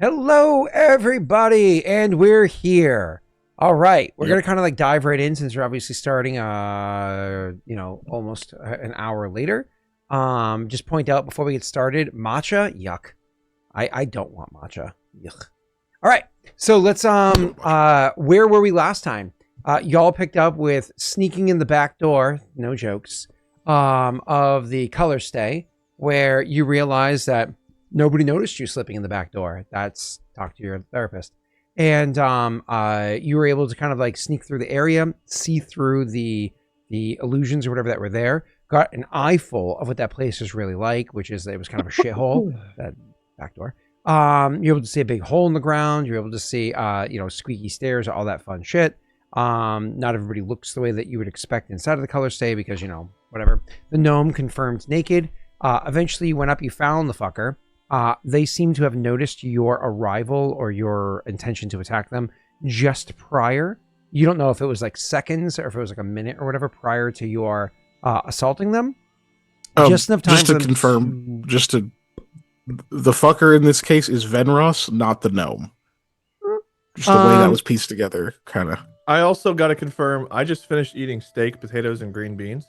Hello, everybody, and we're here. All right, we're gonna kind of like dive right in since we're obviously starting, almost an hour later. Just point out before we get started, matcha, yuck. I don't want matcha, yuck. All right, so let's where were we last time? Y'all picked up with sneaking in the back door, no jokes, of the color stay, where you realize that nobody noticed you slipping in the back door. That's talk to your therapist. And you were able to kind of like sneak through the area, see through the illusions or whatever that were there. Got an eyeful of what that place is really like, which is it was kind of a shithole, that back door. You're able to see a big hole in the ground. You're able to see, squeaky stairs, all that fun shit. Not everybody looks the way that you would expect inside of the color stay because, whatever. The gnome confirmed naked. Eventually you went up, you found the fucker. They seem to have noticed your arrival or your intention to attack them just prior. You don't know if it was like seconds or if it was like a minute or whatever prior to your assaulting them. Just enough time to confirm, the fucker in this case is Venros, not the gnome. Just the way that was pieced together, kind of. I also got to confirm, I just finished eating steak, potatoes, and green beans.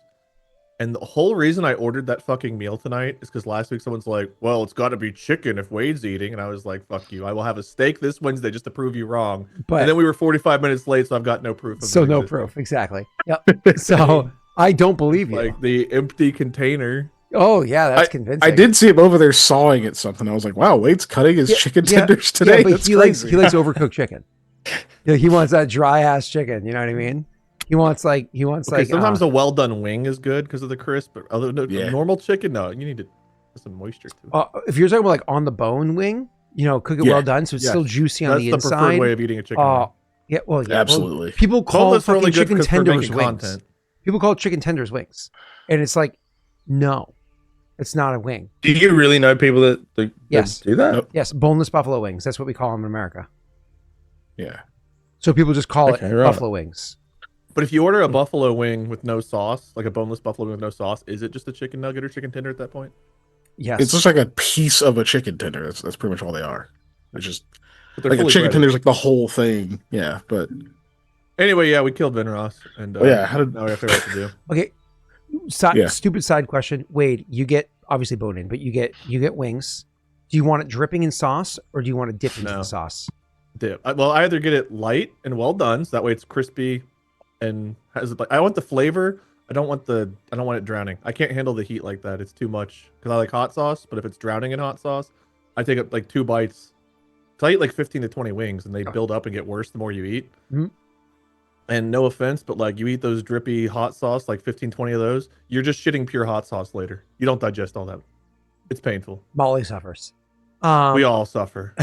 And the whole reason I ordered that fucking meal tonight is because last week someone's like, well, it's got to be chicken if Wade's eating. And I was like, fuck you. I will have a steak this Wednesday just to prove you wrong. And then we were 45 minutes late, so I've got no proof. So no proof. Exactly. Yep. So I don't believe you. Like the empty container. Oh, yeah, that's convincing. I did see him over there sawing at something. I was like, wow, Wade's cutting his chicken tenders today. Yeah, but that's he likes overcooked chicken. Yeah, he wants that dry ass chicken. You know what I mean? He wants sometimes a well done wing is good because of the crisp, but normal chicken, no, you need to put some moisture to it. If you're talking about like on the bone wing, cook it well done so it's still juicy on the inside. That's the preferred way of eating a chicken. Absolutely. Well, people call fucking chicken tenders wings. People call chicken tenders wings, and it's like, no, it's not a wing. Do you really know people that do that? Nope. Yes, boneless buffalo wings. That's what we call them in America. Yeah. So people just call it buffalo wings. But if you order a buffalo wing with no sauce, like a boneless buffalo wing with no sauce, is it just a chicken nugget or chicken tender at that point? Yes. It's just like a piece of a chicken tender. That's pretty much all they are. It's just like a chicken breaded. tender is like the whole thing. Yeah, but anyway, yeah, we killed Venros, and now we have to figure out what to do. Okay, stupid side question. Wade, you get obviously bone in, but you get wings. Do you want it dripping in sauce or do you want to dip into the sauce? Dip. Well, I either get it light and well done, so that way it's crispy. And I want the flavor. I don't want it drowning. I can't handle the heat like that. It's too much because I like hot sauce. But if it's drowning in hot sauce, I take up like 2 bites. So I eat like 15 to 20 wings, and they build up and get worse the more you eat. Mm-hmm. And no offense, but like you eat those drippy hot sauce, like 15, 20 of those, you're just shitting pure hot sauce later. You don't digest all that. It's painful. Molly suffers. We all suffer.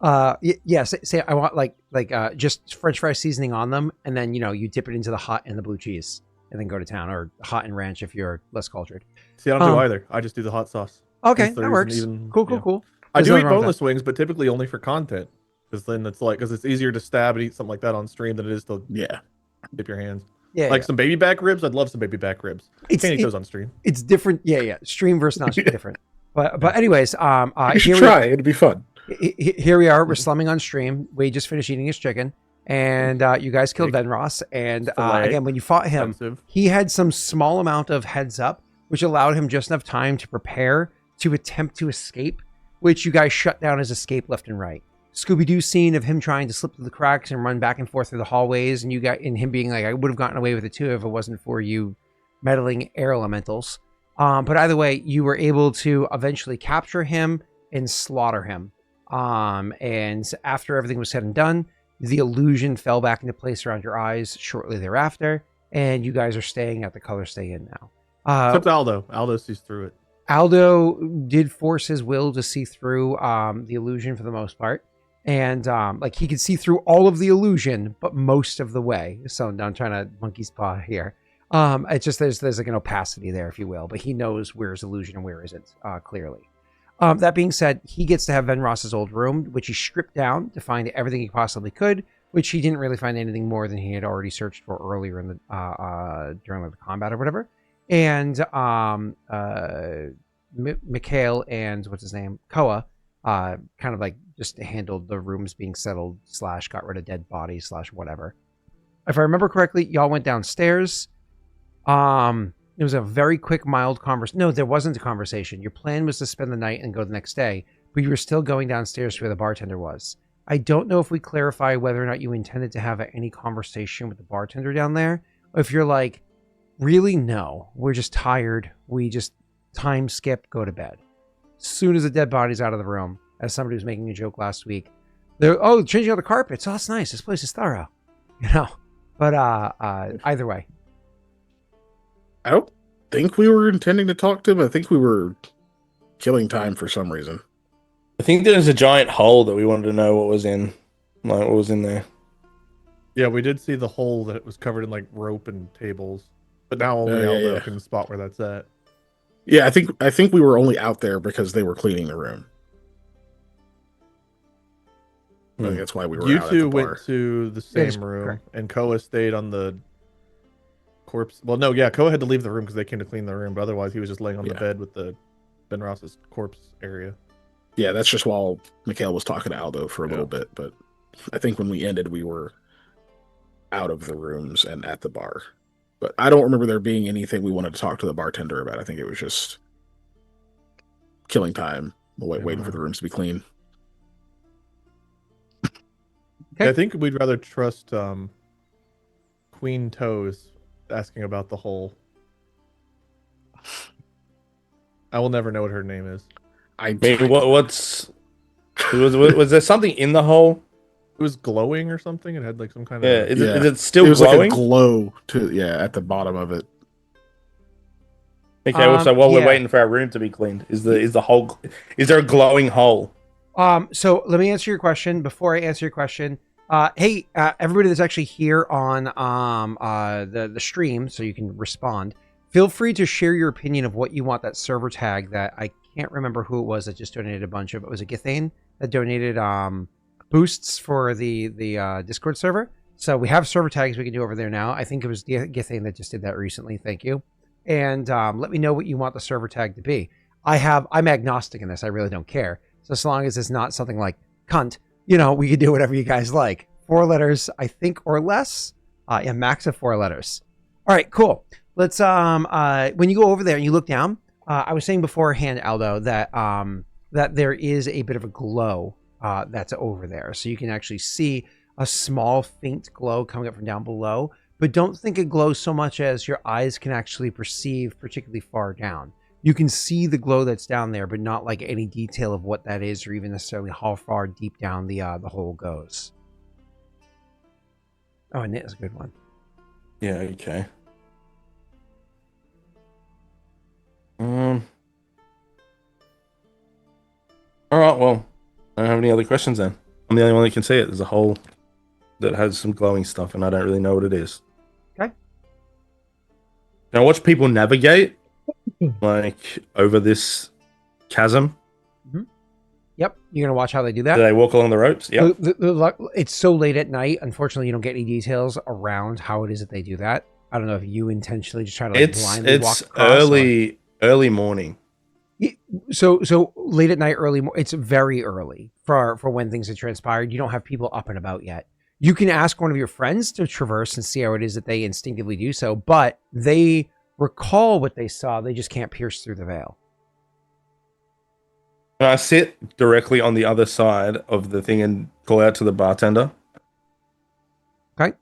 Say I want like just French fry seasoning on them, and then you dip it into the hot and the blue cheese, and then go to town, or hot and ranch if you're less cultured. See, I don't do either. I just do the hot sauce. Okay, that works. Cool. I do eat boneless wings, but typically only for content, because then because it's easier to stab and eat something like that on stream than it is to dip your hands. Yeah, some baby back ribs. I'd love some baby back ribs. Can't eat those on stream. It's different. Yeah. Stream versus not stream different. But anyways, you should try. It'd be fun. Here we are. We're slumming on stream. We just finished eating his chicken, and you guys killed Venros. And again, when you fought him, he had some small amount of heads up, which allowed him just enough time to prepare to attempt to escape, which you guys shut down his escape left and right. Scooby-Doo scene of him trying to slip through the cracks and run back and forth through the hallways, and him being like, I would have gotten away with it too if it wasn't for you meddling air elementals. But either way, you were able to eventually capture him and slaughter him. And after everything was said and done, the illusion fell back into place around your eyes shortly thereafter, and you guys are staying at the color stay in now. Except Aldo. Aldo sees through it. Aldo did force his will to see through the illusion for the most part. And he could see through all of the illusion, but most of the way. So I'm trying to monkey's paw here. It's just there's like an opacity there, if you will, but he knows where is illusion and where isn't, clearly. That being said, he gets to have Venros's old room, which he stripped down to find everything he possibly could, which he didn't really find anything more than he had already searched for earlier in the during the combat or whatever. And Mikhail and what's his name, Koa, kind of like just handled the rooms being settled / got rid of dead bodies / whatever. If I remember correctly, y'all went downstairs. It was a very quick, mild conversation. No, there wasn't a conversation. Your plan was to spend the night and go the next day, but you were still going downstairs to where the bartender was. I don't know if we clarify whether or not you intended to have any conversation with the bartender down there, or if you're like, really, no, we're just tired. We just time skip, go to bed. As soon as the dead body's out of the room, as somebody was making a joke last week, they're, changing all the carpets. Oh, that's nice. This place is thorough, But either way. I don't think we were intending to talk to him. I think we were killing time for some reason. I think there's a giant hole that we wanted to know what was in there. Yeah, we did see the hole that was covered in like rope and tables, but now only Aldo can spot where that's at. Yeah, I think we were only out there because they were cleaning the room. I think that's why we were You out two at the bar. went to the same room, and Koa stayed on the corpse. Well, no, yeah, Koa had to leave the room because they came to clean the room, but otherwise he was just laying on the bed with the Ben Ross's corpse area. Yeah, that's just while Mikhail was talking to Aldo for a little bit, but I think when we ended, we were out of the rooms and at the bar. But I don't remember there being anything we wanted to talk to the bartender about. I think it was just killing time, waiting for the rooms to be clean. Okay. I think we'd rather trust Queen Toes asking about the hole. I will never know what her name is. I mean, was there something in the hole? It was glowing or something. It had like some kind of Is it still it was glowing? Like a glow at the bottom of it. Okay, so while we're waiting for our room to be cleaned, is there a glowing hole? So let me answer your question. Before I answer your question, hey, everybody that's actually here on the stream, so you can respond. Feel free to share your opinion of what you want that server tag that I can't remember who it was that just donated a bunch of. It was a Githane that donated boosts for the Discord server. So we have server tags we can do over there now. I think it was Githane that just did that recently. Thank you. And let me know what you want the server tag to be. I'm agnostic in this. I really don't care. So as long as it's not something like cunt, we can do whatever you guys like. 4 letters, I think, or less. Max of 4 letters. All right, cool. Let's when you go over there and you look down, I was saying beforehand, Aldo, that that there is a bit of a glow that's over there. So you can actually see a small faint glow coming up from down below, but don't think it glows so much as your eyes can actually perceive particularly far down. You can see the glow that's down there, but not like any detail of what that is or even necessarily how far deep down the hole goes. Oh, and it is a good one. Yeah, okay. All right, well, I don't have any other questions then. I'm the only one that can see it. There's a hole that has some glowing stuff, and I don't really know what it is. Okay. Can I watch people navigate, like, over this chasm? Mm-hmm. Yep. You're going to watch how they do that? Do they walk along the ropes? Yep. It's so late at night. Unfortunately, you don't get any details around how it is that they do that. I don't know if you intentionally just try to blindly walk across. It's early morning. So late at night, it's very early for when things have transpired. You don't have people up and about yet. You can ask one of your friends to traverse and see how it is that they instinctively do so, but they recall what they saw. They just can't pierce through the veil. Can I sit directly on the other side of the thing and call out to the bartender? Okay.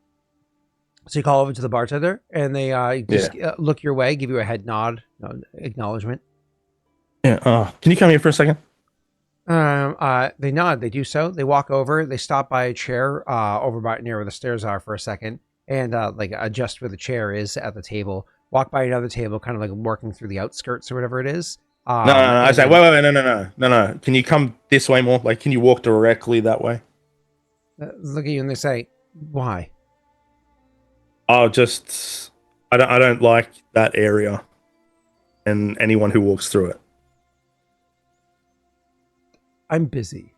So you call over to the bartender, and they just look your way, give you a head nod, acknowledgement. Yeah. Can you come here for a second? They nod. They do so. They walk over. They stop by a chair over by near where the stairs are for a second, and adjust where the chair is at the table. Walk by another table, kind of like working through the outskirts or whatever it is. No. I say, wait, no. Can you come this way more? Like, can you walk directly that way? Look at you and they say, "Why?" Oh, I don't like that area, and anyone who walks through it. I'm busy.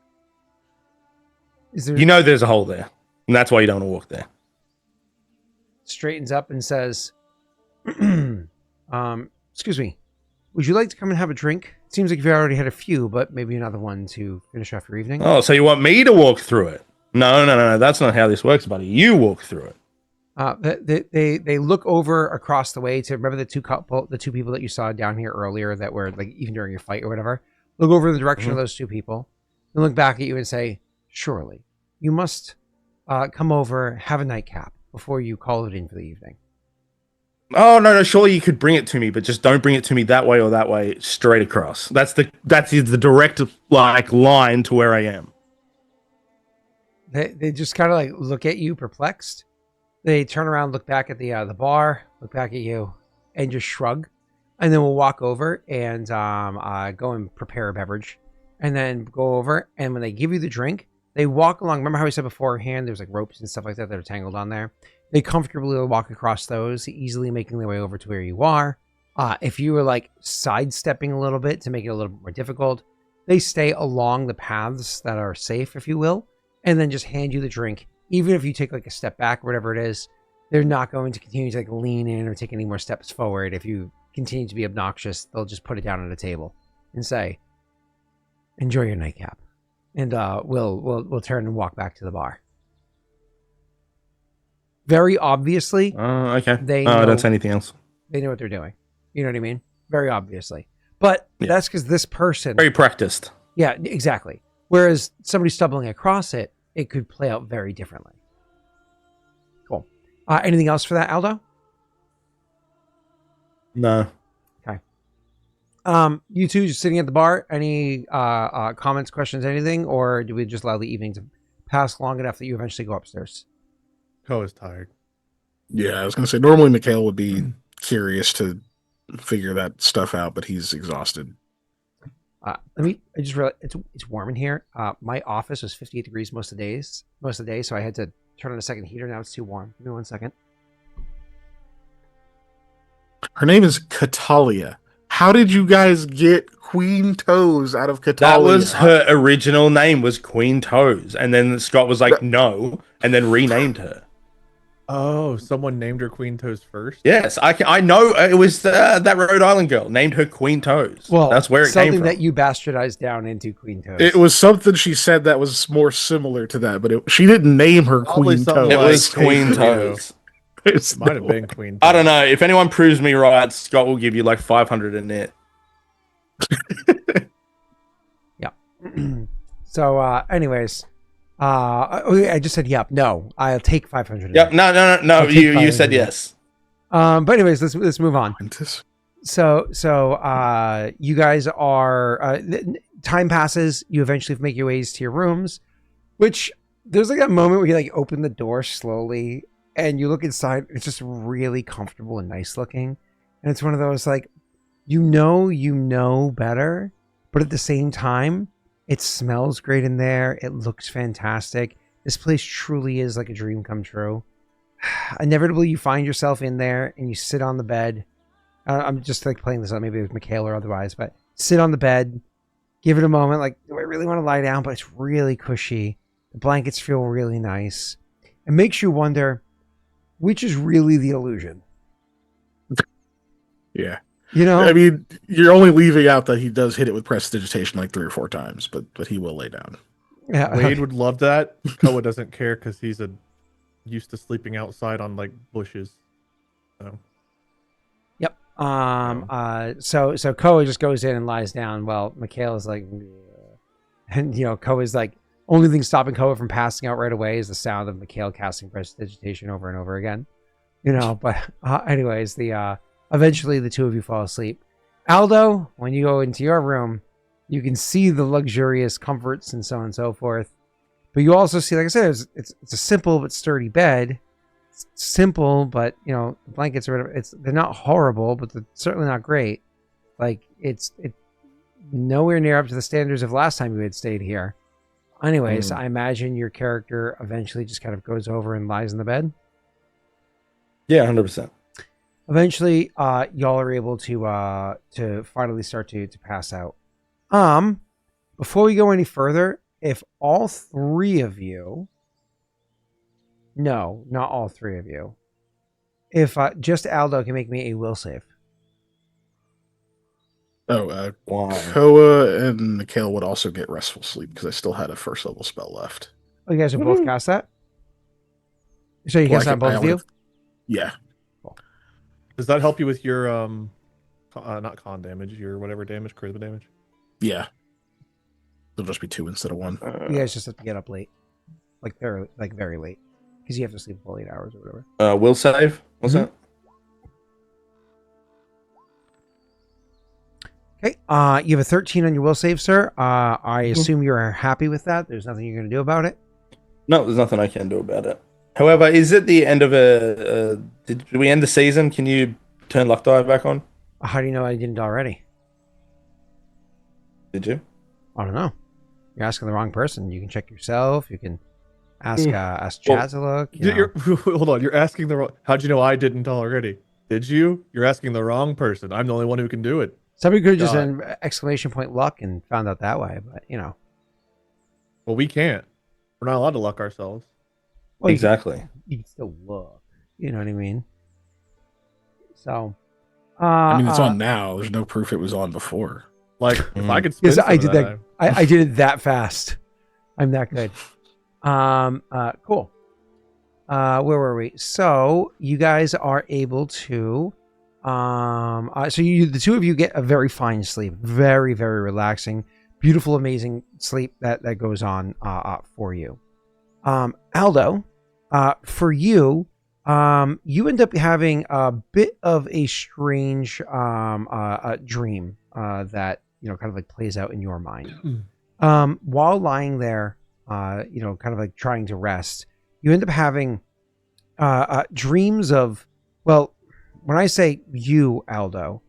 Is there? There's a hole there, and that's why you don't want to walk there. Straightens up and says, "Excuse me. Would you like to come and have a drink seems like you've already had a few, but maybe another one to finish off your evening. Oh, so you want me to walk through it? No. That's not how this works, buddy. You walk through it. They look over across the way to remember the two people that you saw down here earlier that were like even during your fight or whatever. Look over in the direction of those two people and look back at you and say, "Surely you must come over, have a nightcap before you call it in for the evening." Oh no, surely you could bring it to me, but just don't bring it to me that way or that way, straight across. That's the direct like line to where I am. They just kind of like look at you perplexed. They turn around, look back at the bar, look back at you, and just shrug. And then we'll walk over and go and prepare a beverage. And then go over, and when they give you the drink, they walk along. Remember how we said beforehand there's like ropes and stuff like that that are tangled on there? They comfortably walk across those, easily making their way over to where you are. If you were like sidestepping a little bit to make it a little bit more difficult, they stay along the paths that are safe, if you will, and then just hand you the drink. Even if you take like a step back or whatever it is, they're not going to continue to like lean in or take any more steps forward. If you continue to be obnoxious, they'll just put it down on a table and say, "Enjoy your nightcap," and we'll turn and walk back to the bar. Very obviously, okay. I don't say anything else. They know what they're doing. You know what I mean? Very obviously, but that's because this person very practiced. Yeah, exactly. Whereas somebody stumbling across it, it could play out very differently. Cool. Anything else for that, Aldo? No. Okay. You two just sitting at the bar. Any comments, questions, anything, or do we just allow the evening to pass long enough that you eventually go upstairs? Koa is tired. Yeah, I was gonna say normally Mikhail would be curious to figure that stuff out, but he's exhausted. I just realized it's warm in here. My office was 58 degrees most of the day, so I had to turn on a second heater. Now it's too warm. Give me 1 second. Her name is Katalia. How did you guys get Queen Toes out of Katalia? That was her original name, was Queen Toes, and then Scott was like, no, and then renamed her. Oh, someone named her Queen Toes first? Yes, I know. It was that Rhode Island girl named her Queen Toes. Well, that's where it came from. Something that you bastardized down into Queen Toes. It was something she said that was more similar to that, but she didn't name her Probably Queen something Toes. It was Queen Toes. It Might have been Queen Toes. I don't know. If anyone proves me right, Scott will give you like 500 in it. Yeah. So, anyways, I just said yep. No, I'll take 500. Yep. No. You said yes. But anyways, let's move on. So you guys are time passes. You eventually make your ways to your rooms, which there's like a moment where you like open the door slowly and you look inside. It's just really comfortable and nice looking, and it's one of those like you know better, but at the same time, it smells great in there. It looks fantastic. This place truly is like a dream come true. Inevitably, you find yourself in there and you sit on the bed. I'm just like playing this out, maybe with Mikhail or otherwise, but sit on the bed, give it a moment. Like, do I really want to lie down? But it's really cushy. The blankets feel really nice. It makes you wonder which is really the illusion. Yeah. You know, I mean, you're only leaving out that he does hit it with prestidigitation like 3 or 4 times, but he will lay down. Yeah. Wade would love that. Koa doesn't care because he's used to sleeping outside on like bushes. So. Yep. So Koa just goes in and lies down. Well, Mikhail is like, and Koa's like, only thing stopping Koa from passing out right away is the sound of Mikhail casting prestidigitation over and over again. But anyways, eventually the two of you fall asleep. Aldo, when you go into your room, you can see the luxurious comforts and so on and so forth. But you also see, like I said, it's a simple but sturdy bed. It's simple, but the blankets or whatever. They're not horrible, but they're certainly not great. Like it's nowhere near up to the standards of last time you had stayed here. Anyways, I imagine your character eventually just kind of goes over and lies in the bed. Yeah, 100%. Eventually, y'all are able to finally start to pass out. Before we go any further, if all 3 of you, no, not all 3 of you, if just Aldo can make me a will save. Why? Koa and Mikhail would also get restful sleep because I still had a first level spell left. Oh, you guys would both Woohoo. cast that? So you cast that on both of you? Yeah. Does that help you with your not con damage, your whatever damage, charisma damage? Yeah. It'll just be 2 instead of 1. You guys just have to get up late. Like very late. Because you have to sleep full 8 hours or whatever. Will save. What's that? Okay. You have a 13 on your will save, sir. I assume you're happy with that. There's nothing you're going to do about it. No, there's nothing I can do about it. However, is it the end of did we end the season? Can you turn luck die back on? How do you know I didn't already? Did you? I don't know. You're asking the wrong person. You can check yourself. You can ask Chad to look. Hold on. You're asking the wrong. How'd you know I didn't already? Did you? You're asking the wrong person. I'm the only one who can do it. Somebody could have just an exclamation point luck and found out that way, but Well, we can't. We're not allowed to luck ourselves. Well, Exactly. You can still look. You know what I mean? So, I mean, it's on now. There's no proof it was on before. Like, if I could spin Yes, I did some of that. I did it that fast. I'm that good. Cool. Where were we? So you guys are able to, so the two of you get a very fine sleep, very, very relaxing, beautiful, amazing sleep that goes on, for you. Aldo, for you, you end up having a bit of a strange, dream, that, kind of like plays out in your mind. While lying there, kind of like trying to rest, you end up having dreams of, well, when I say you, Aldo,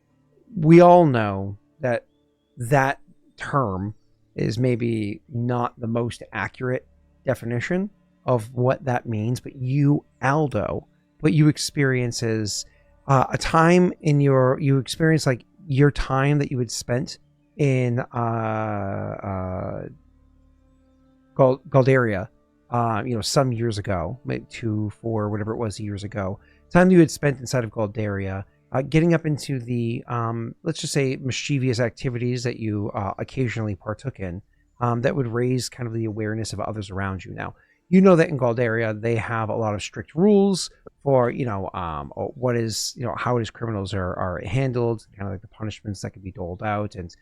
we all know that term is maybe not the most accurate definition of what that means, but you, Aldo, what you experience is a time in you experience like your time that you had spent in Galdaria, some years ago, maybe 2, 4, whatever it was years ago, time you had spent inside of Galdaria, getting up into the, let's just say, mischievous activities that you occasionally partook in, that would raise kind of the awareness of others around you. Now, you know that in Galdaria, they have a lot of strict rules for, what is, how it is criminals are handled, kind of like the punishments that could be doled out, and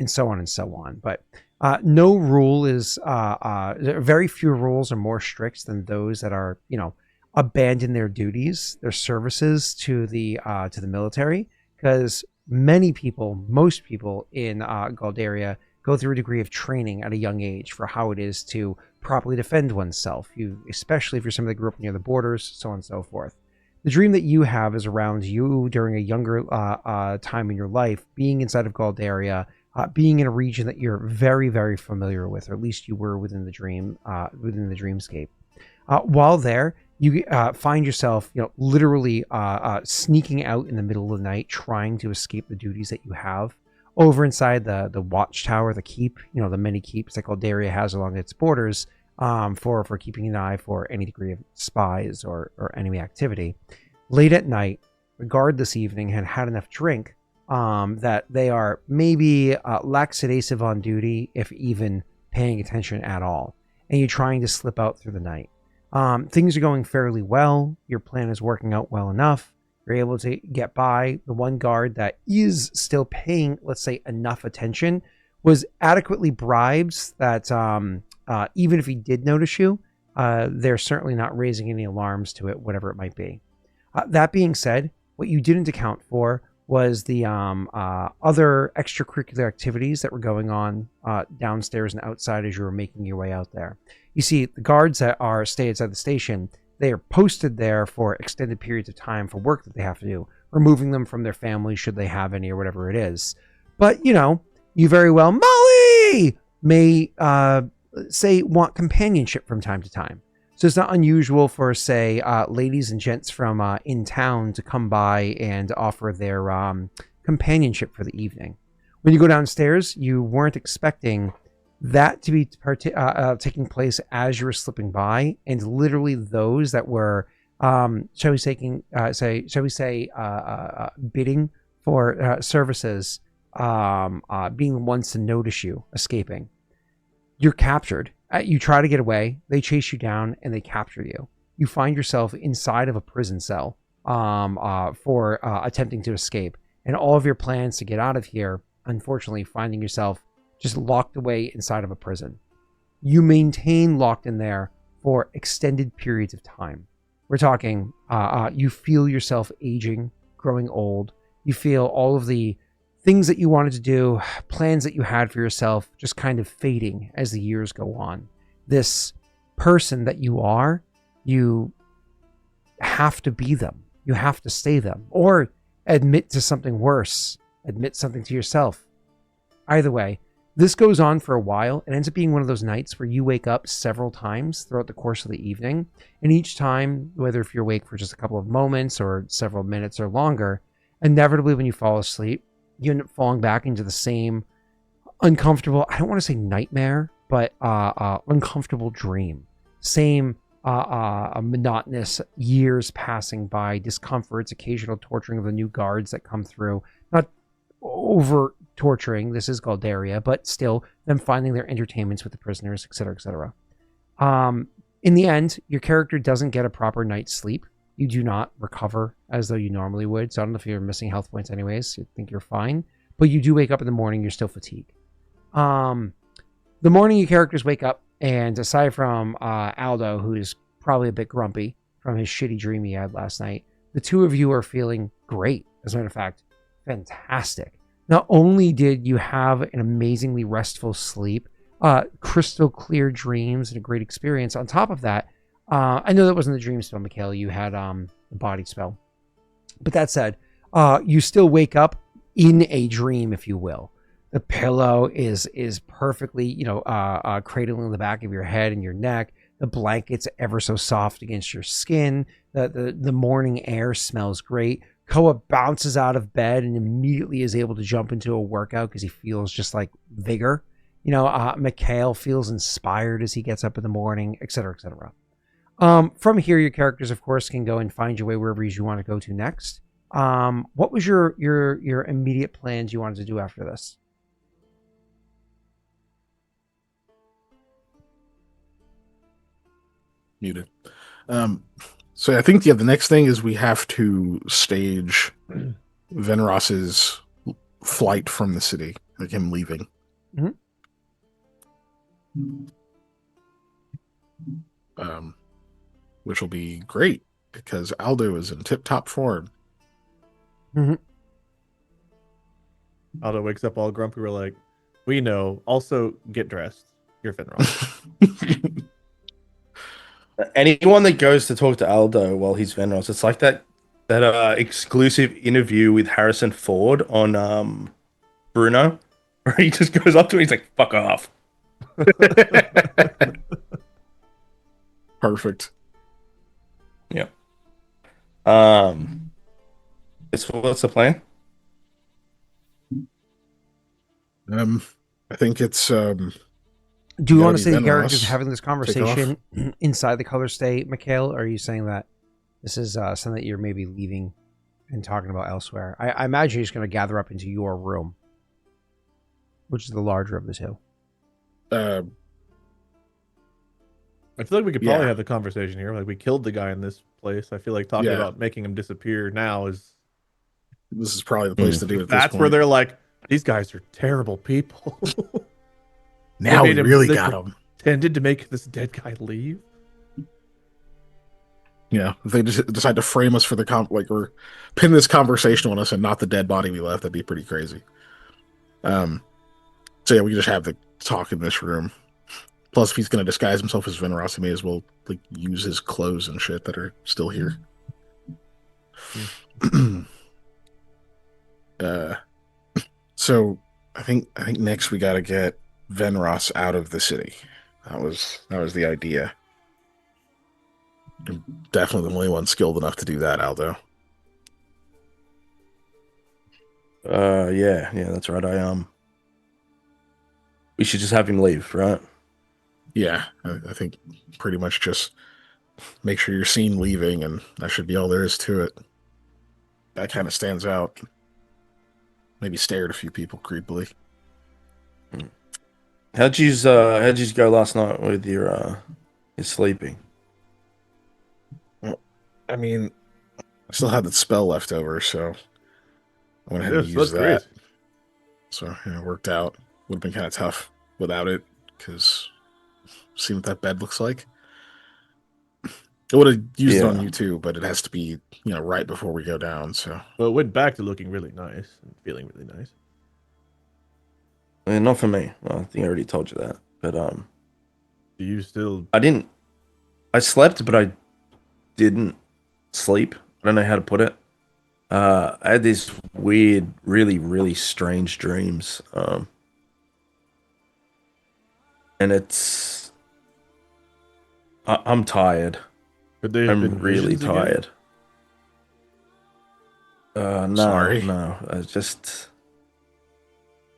so on and so on. But no rule is, very few rules are more strict than those that are, abandon their duties, their services to the military, because most people in Galdaria go through a degree of training at a young age for how it is to properly defend oneself. Especially if you're somebody that grew up near the borders, so on and so forth. The dream that you have is around you during a younger time in your life, being inside of Galdaria, being in a region that you're very, very familiar with, or at least you were within the dreamscape. While there, you find yourself, literally sneaking out in the middle of the night, trying to escape the duties that you have over inside the watchtower, the keep, the many keeps that Galdaria has along its borders, for keeping an eye for any degree of spies or enemy activity. Late at night, the guard this evening had enough drink that they are maybe lackadaisical on duty, if even paying attention at all, and you're trying to slip out through the night. Things are going fairly well. Your plan is working out well enough. You're able to get by. The one guard that is still paying, let's say, enough attention was adequately bribed that even if he did notice you, they're certainly not raising any alarms to it, whatever it might be. That being said, what you didn't account for was the other extracurricular activities that were going on downstairs and outside as you were making your way out there. You see, the guards that stay outside the station, they are posted there for extended periods of time for work that they have to do, removing them from their family should they have any or whatever it is. But, you very well, Molly, may say want companionship from time to time. So it's not unusual for, say, ladies and gents from in town to come by and offer their companionship for the evening. When you go downstairs, you weren't expecting that to be taking place as you were slipping by, and literally those that were, shall we say, bidding for services being the ones to notice you escaping. You're captured. You try to get away. They chase you down and they capture you. You find yourself inside of a prison cell for attempting to escape. And all of your plans to get out of here, unfortunately, finding yourself just locked away inside of a prison. You maintain locked in there for extended periods of time. We're talking, you feel yourself aging, growing old. You feel all of the things that you wanted to do, plans that you had for yourself, just kind of fading as the years go on. This person that you are, you have to be them. You have to stay them. Or admit to something worse. Admit something to yourself. Either way, this goes on for a while. It ends up being one of those nights where you wake up several times throughout the course of the evening. And each time, whether if you're awake for just a couple of moments or several minutes or longer, inevitably when you fall asleep, you end up falling back into the same uncomfortable, I don't want to say nightmare, but uncomfortable dream. Same monotonous years passing by, discomforts, occasional torturing of the new guards that come through. Not over torturing, this is Galdaria, but still them finding their entertainments with the prisoners, etc., etc. In the end, your character doesn't get a proper night's sleep. You do not recover as though you normally would. So I don't know if you're missing health points anyways. You think you're fine. But you do wake up in the morning. You're still fatigued. The morning your characters wake up, and aside from Aldo, who's probably a bit grumpy from his shitty dream he had last night, the two of you are feeling great. As a matter of fact, fantastic. Not only did you have an amazingly restful sleep, crystal clear dreams, and a great experience, on top of that, I know that wasn't the dream spell, Mikhail. You had the body spell. But that said, you still wake up in a dream, if you will. The pillow is perfectly, cradling the back of your head and your neck. The blanket's ever so soft against your skin. The morning air smells great. Koa bounces out of bed and immediately is able to jump into a workout because he feels just like vigor. Mikhail feels inspired as he gets up in the morning, etc., etc. From here, your characters, of course, can go and find your way wherever you want to go to next. What was your immediate plans you wanted to do after this? Muted. So I think the next thing is we have to stage Venros's flight from the city, like him leaving. Mm-hmm. Which will be great because Aldo is in tip-top form. Mm-hmm. Aldo wakes up all grumpy. We're like, we know. Also, get dressed. You're Fenrir. Anyone that goes to talk to Aldo while he's Venros, it's like that exclusive interview with Harrison Ford on Bruno, where he just goes up to him, he's like, "Fuck off." Perfect. Yeah. What's the plan? I think it's Do you want to gotta say be the characters Venros. having this conversation inside the color state, Mikhail? Or are you saying that this is something that you're maybe leaving and talking about elsewhere? I imagine you're just going to gather up into your room, which is the larger of the two. I feel like we could probably Yeah. have the conversation here. Like, we killed the guy in this place. I feel like talking about making him disappear now is... This is probably the place to do it. At That's this where point. they're like, these guys are terrible people. Now we made him- really they got him. Tended to make this dead guy leave. Yeah, if they just decide to frame us for the or pin this conversation on us and not the dead body we left, that'd be pretty crazy. So yeah, we can just have the talk in this room. Plus, if he's going to disguise himself as Venros, he may as well use his clothes and shit that are still here. So I think next we got to get Venros out of the city. That was the idea. I'm definitely the only one skilled enough to do that, Aldo. Yeah, that's right. We should just have him leave, right? Yeah, I think pretty much just make sure you're seen leaving, and that should be all there is to it. That kind of stands out. maybe stared at a few people creepily. How'd you go last night with your sleeping? Well, I mean, I still had that spell left over, so I went ahead and Yes, used that's great. that. So it worked out. Would have been kind of tough without it, because see what that bed looks like. I would have used it on Yeah. you too, but it has to be, right before we go down. So Well, it went back to looking really nice and feeling really nice. Not for me. Well, I think I already told you that. But Do you still? I didn't. I slept, but I didn't sleep. I don't know how to put it. I had these weird, really, really strange dreams. And I'm tired. Could they have been I'm really visions again? tired. No, Sorry. no.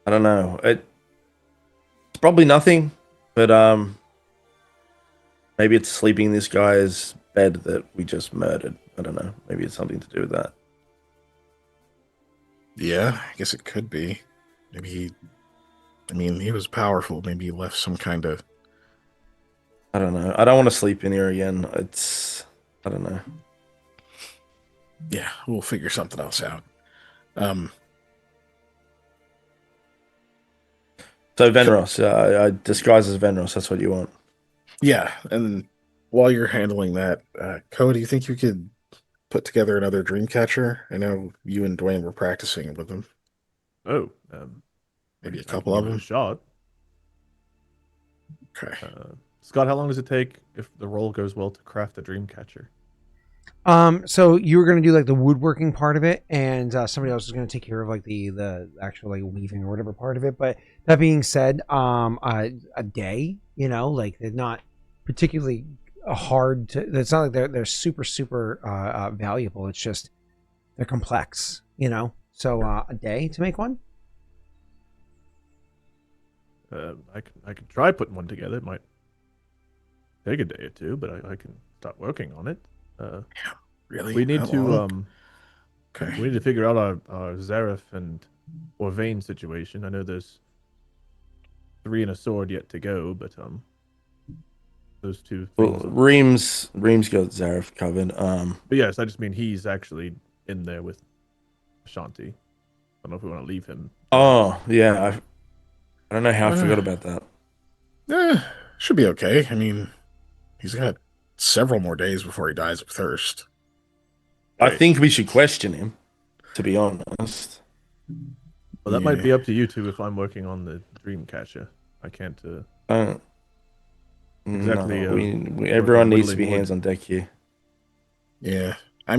I don't know. It's probably nothing, but maybe it's sleeping in this guy's bed that we just murdered. I don't know. Maybe it's something to do with that. yeah, I guess it could be. Maybe he was powerful. Maybe he left some kind of. I don't know. I don't want to sleep in here again. I don't know. Yeah, we'll figure something else out. So Venros, I disguise as Venros. That's what you want. Yeah, and while you're handling that, Koa, do you think you could put together another dream catcher? I know you and Dwayne were practicing with them. Oh, Maybe a I can couple of give it a them. shot. Okay. Scott, how long does it take if the roll goes well to craft a dream catcher? So you were going to do like the woodworking part of it, and somebody else is going to take care of like the actual like weaving or whatever part of it. But that being said, a day, like they're not particularly hard to. It's not like they're super valuable. It's just they're complex, So a day to make one. I can try putting one together. It might take a day or two, but I can start working on it. Really? We need How to long? Okay. we need to figure out our Zareth and Orvain situation. I know there's 3 and a sword yet to go, but those two Well, things. Reams got Zareth covered. But yes, I just mean he's actually in there with Ashanti. I don't know if we want to leave him. Oh yeah, I don't know how I forgot about that. Should be okay. He's got several more days before he dies of thirst. I Right. think we should question him, to be honest. Well, that might Yeah. be up to you two if I'm working on the dream catcher. I can't. Exactly, No, everyone needs to be whittling wood. hands on deck here. Yeah. I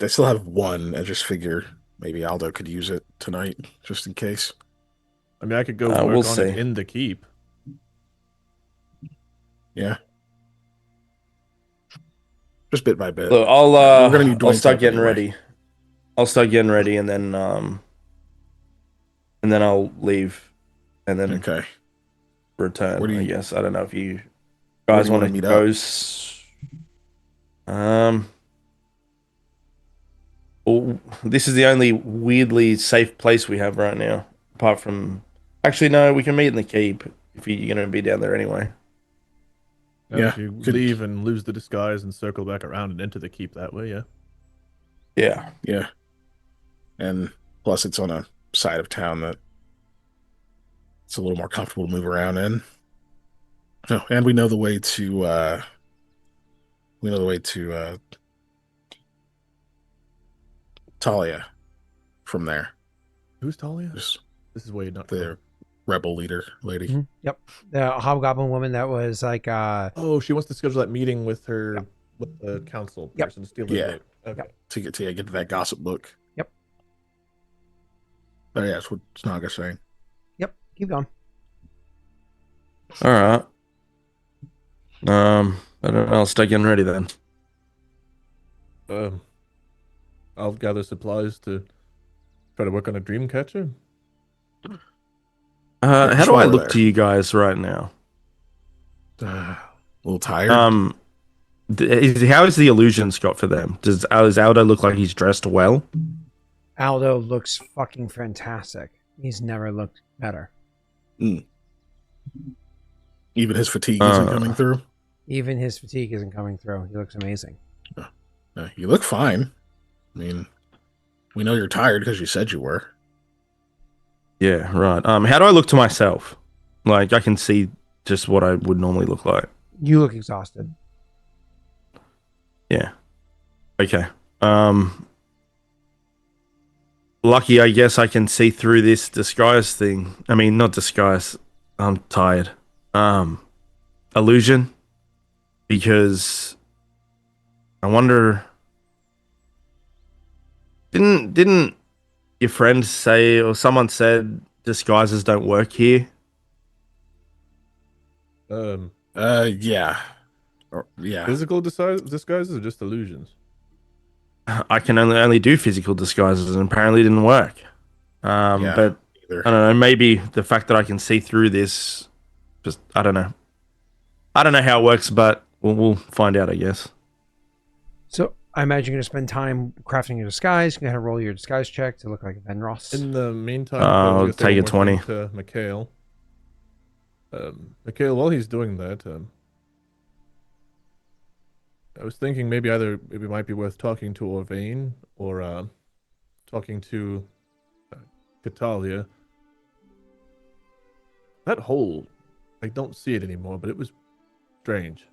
still have one. I just figure maybe Aldo could use it tonight, just in case. I mean, I could go We'll work on see. it in the keep. Yeah. Just bit by bit. Look, We're gonna need I'll Dwayne's start help getting anyway. ready. I'll start getting ready, and then I'll leave, and then Okay. return. Where do I you- guess I don't know if you Where guys do you want wanna to meet go. up? Well, this is the only weirdly safe place we have right now, apart from. Actually, no, we can meet in the keep if you're going to be down there anyway. Yeah, If you could- leave and lose the disguise and circle back around and enter the keep that way, yeah. Yeah. Yeah. And plus it's on a side of town that it's a little more comfortable to move around in. Oh, and we know the way to Talia from there. Who's Talia? Just This is way not the rebel leader lady. Mhm. Yep, the hobgoblin woman that was like Oh, she wants to schedule that meeting with her with the council Yep. person to steal the Yeah. vote. Okay. To get to that gossip book. Yep. Oh yeah, that's what Snaga's saying. Yep, keep going. All right. I don't know. I'll start getting ready then. I'll gather supplies to try to work on a dream catcher. How do I sure look there. to you guys right now? A little tired. How is the illusion Scott for them? Does Aldo look like he's dressed well? Aldo looks fucking fantastic. He's never looked better. Even his fatigue isn't coming through. Even his fatigue isn't coming through. He looks amazing. You look fine. I mean, we know you're tired because you said you were. Yeah, right. How do I look to myself? Like, I can see just what I would normally look like. You look exhausted. Yeah. Okay. Lucky, I guess I can see through this disguise thing. I mean, not disguise. I'm tired. Illusion. Because I wonder, didn't your friend say, or someone said, disguises don't work here? Yeah. Yeah. Physical disguises or just illusions? I can only do physical disguises, and apparently it didn't work. Yeah, But either. I don't know. Maybe the fact that I can see through this, just I don't know. I don't know how it works, but we'll find out, I guess. So I imagine you're going to spend time crafting your disguise. You're going to roll your disguise check to look like Venros. In the meantime, I'll just say take a one more 20. thing to Mikhail. Mikhail, while he's doing that, I was thinking maybe it might be worth talking to Orvain or talking to Catalia. That hole, I don't see it anymore, but it was strange.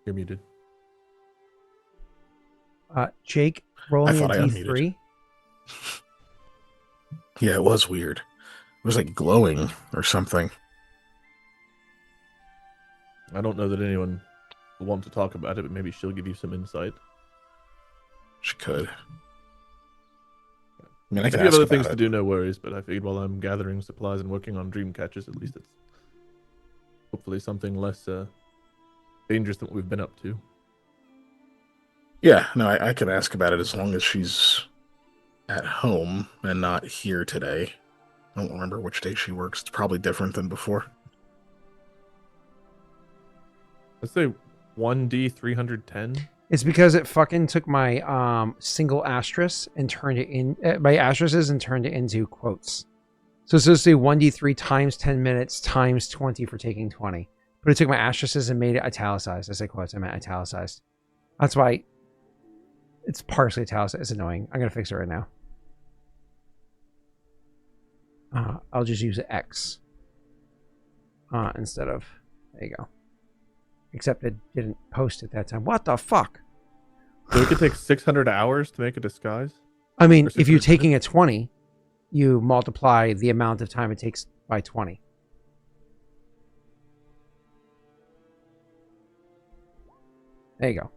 You're muted. Jake, roll I me a thought I D3. Yeah, it was weird. It was like glowing or something. I don't know that anyone will want to talk about it, but maybe she'll give you some insight. She could. I mean, I If could you have ask other about things it. to do, no worries, but I figured while I'm gathering supplies and working on dream catches, at least it's hopefully something less dangerous than what we've been up to. Yeah, no, I could ask about it as long as she's at home and not here today. I don't remember which day she works. It's probably different than before. Let's say 1D 310. It's because it fucking took my single asterisk and turned it in my asterisks and turned it into quotes. So it's supposed to say 1d3 times 10 minutes times 20 for taking 20. But it took my asterisks and made it italicized. I say quotes, I meant italicized. That's why it's partially italicized. It's annoying. I'm gonna fix it right now. I'll just use X instead of, there you go. Except it didn't post at that time. What the fuck? So it could take 600 hours to make a disguise? I mean, Or if you're 600 taking a 20, you multiply the amount of time it takes by 20. There you go.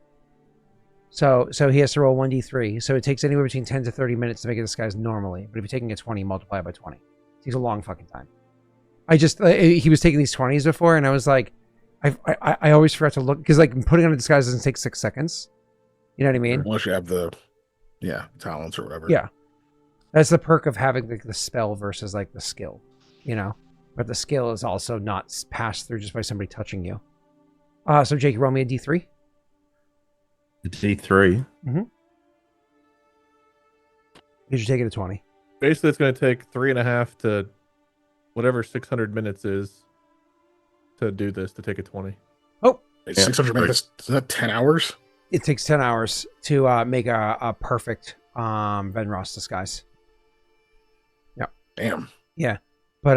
So he has to roll 1d3. So it takes anywhere between 10 to 30 minutes to make a disguise normally. But if you're taking a 20, multiply it by 20. It takes a long fucking time. He was taking these 20s before, and I was like, I always forgot to look, because like putting on a disguise doesn't take 6 seconds. You know what I mean? Unless you have the, talents or whatever. Yeah. That's the perk of having the spell versus like the skill, you know? But the skill is also not passed through just by somebody touching you. So Jake, roll me a D3. The D3. You should take it to 20. Basically, it's going to take 3.5 to whatever 600 minutes is to do this, to take a 20. Oh, It's 600 minutes. Is that 10 hours? it takes 10 hours to make a perfect Venros disguise. Yep. Damn. Yeah. But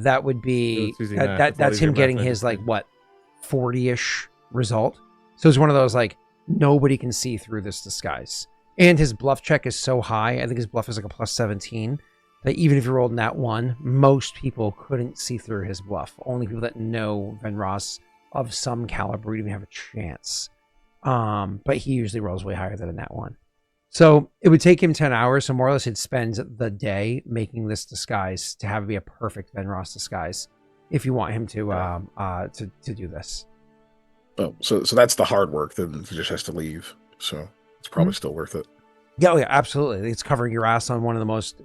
that would be It's easy math. It's all that's easier him math getting than I his just like did. what 40-ish result. So it's one of those like nobody can see through this disguise. And his bluff check is so high. I think his bluff is like a plus 17. That even if you rolled that one, most people couldn't see through his bluff. Only people that know Venros of some caliber would even have a chance. But he usually rolls way higher than a nat one. So it would take him 10 hours. So more or less he'd spend the day making this disguise to have it be a perfect Venros disguise. If you want him to do this. Oh, so that's the hard work. Then he just has to leave. So it's probably still worth it. Yeah, oh yeah, absolutely. It's covering your ass on one of the most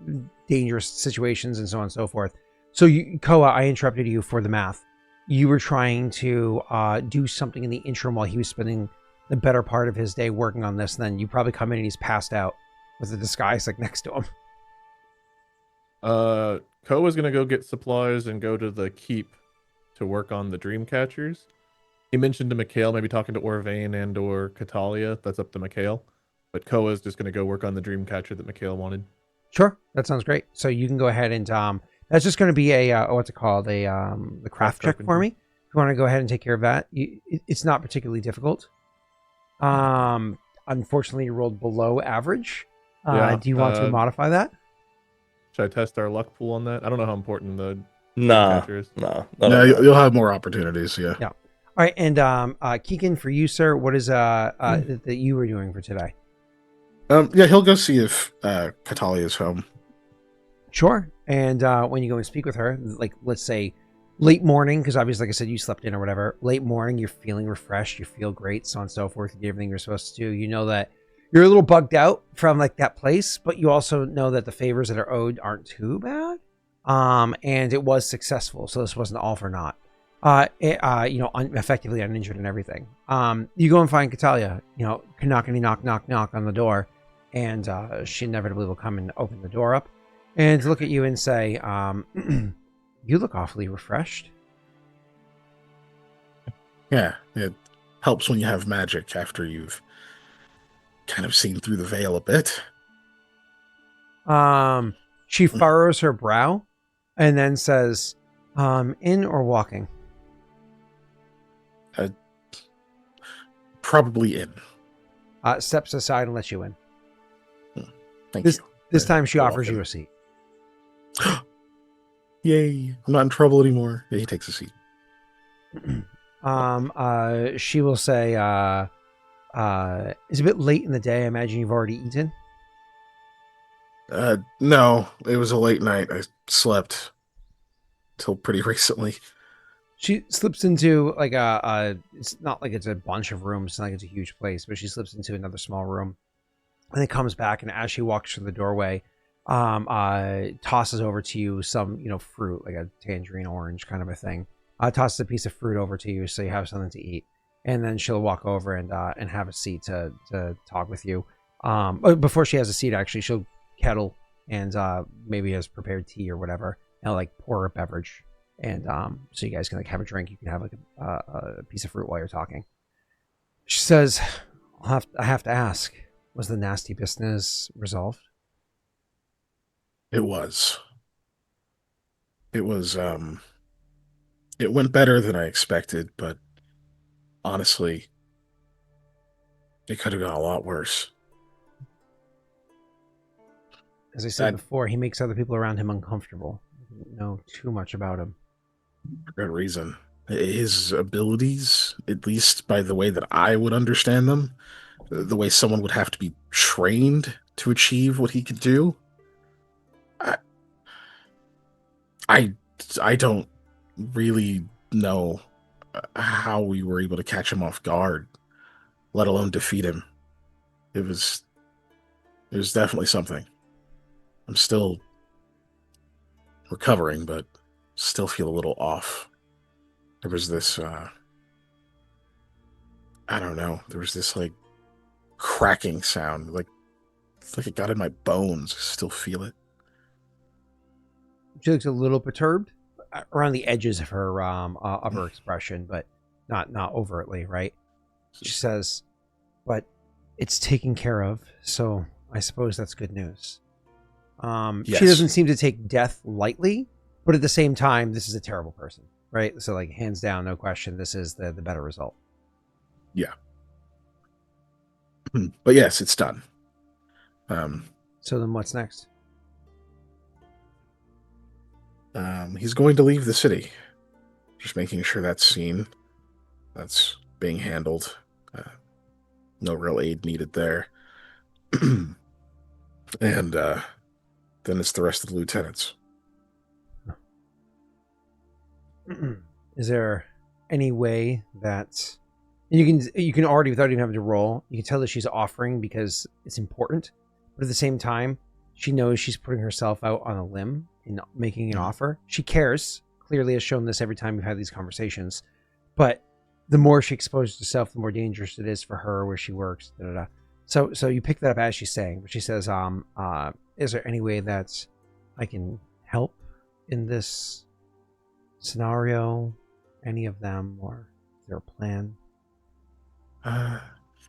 dangerous situations and so on and so forth. So Koa, I interrupted you for the math. You were trying to do something in the interim while he was spending the better part of his day working on this, and then you probably come in and he's passed out with the disguise like next to him. Koa's gonna go get supplies and go to the keep to work on the dream catchers. He mentioned to Mikhail maybe talking to Orvain and or Catalia. That's up to Mikhail. But Koa's just gonna go work on the dream catcher that Mikhail wanted. Sure, that sounds great. So you can go ahead and that's just going to be a what's it called, the craft check for me. If you want to go ahead and take care of that, it's not particularly difficult. Unfortunately, you rolled below average. Yeah, do you want to modify that? Should I test our luck pool on that? I don't know how important the Nah, catcher is. nah. Yeah, you'll have more opportunities. Yeah. Yeah. All right, and Kiken, for you, sir, what is that you were doing for today? Yeah, he'll go see if Catalia is home. Sure. And when you go and speak with her, like let's say late morning, because obviously, like I said, you slept in or whatever. Late morning, you're feeling refreshed, you feel great, so on and so forth. You did everything you're supposed to do. You know that you're a little bugged out from like that place, but you also know that the favors that are owed aren't too bad. And it was successful, so this wasn't all for naught. Effectively uninjured and everything. You go and find Catalia, knock on the door, and she inevitably will come and open the door up and look at you and say, you look awfully refreshed. Yeah, it helps when you have magic after you've kind of seen through the veil a bit. She furrows her brow and then says, in or walking? Probably in. Steps aside and lets you in. Thank you. This time she You're offers welcome. you a seat. Yay, I'm not in trouble anymore. Yeah, he takes a seat. She will say, it's a bit late in the day. I imagine you've already eaten. No, it was a late night. I slept till pretty recently. She slips into like it's not like it's a bunch of rooms, it's not like it's a huge place, but she slips into another small room and then comes back, and as she walks through the doorway, tosses over to you some, fruit, like a tangerine orange kind of a thing. Tosses a piece of fruit over to you so you have something to eat. And then she'll walk over and have a seat to talk with you. Before she has a seat, actually, she'll kettle and maybe has prepared tea or whatever, and like pour a beverage. And so you guys can like have a drink. You can have like a piece of fruit while you're talking. She says, I have to ask, was the nasty business resolved? It was. It went better than I expected, but honestly, it could have gone a lot worse. As I said before, he makes other people around him uncomfortable. I don't know too much about him. For good reason. His abilities, at least by the way that I would understand them, the way someone would have to be trained to achieve what he could do, I don't really know how we were able to catch him off guard, let alone defeat him. It was definitely something. I'm still recovering, but still feel a little off. There was this, I don't know, there was this like cracking sound, like it's like it got in my bones. I still feel it. She looks a little perturbed around the edges of her expression, but not overtly, right? She says, but it's taken care of, so I suppose that's good news. Yes. She doesn't seem to take death lightly, but at the same time, this is a terrible person, right? So like hands down, no question, this is the better result. Yeah. But yes, it's done. So then what's next? He's going to leave the city. Just making sure that's seen. That's being handled. No real aid needed there. And then it's the rest of the lieutenants. Is there any way that you can already, without even having to roll, you can tell that she's offering because it's important, but at the same time, she knows she's putting herself out on a limb in making an offer. She cares, clearly has shown this every time we've had these conversations, but the more she exposes herself, the more dangerous it is for her where she works. Da, da, da. So you pick that up as she's saying, but she says, is there any way that I can help in this scenario? Any of them, or is there a plan?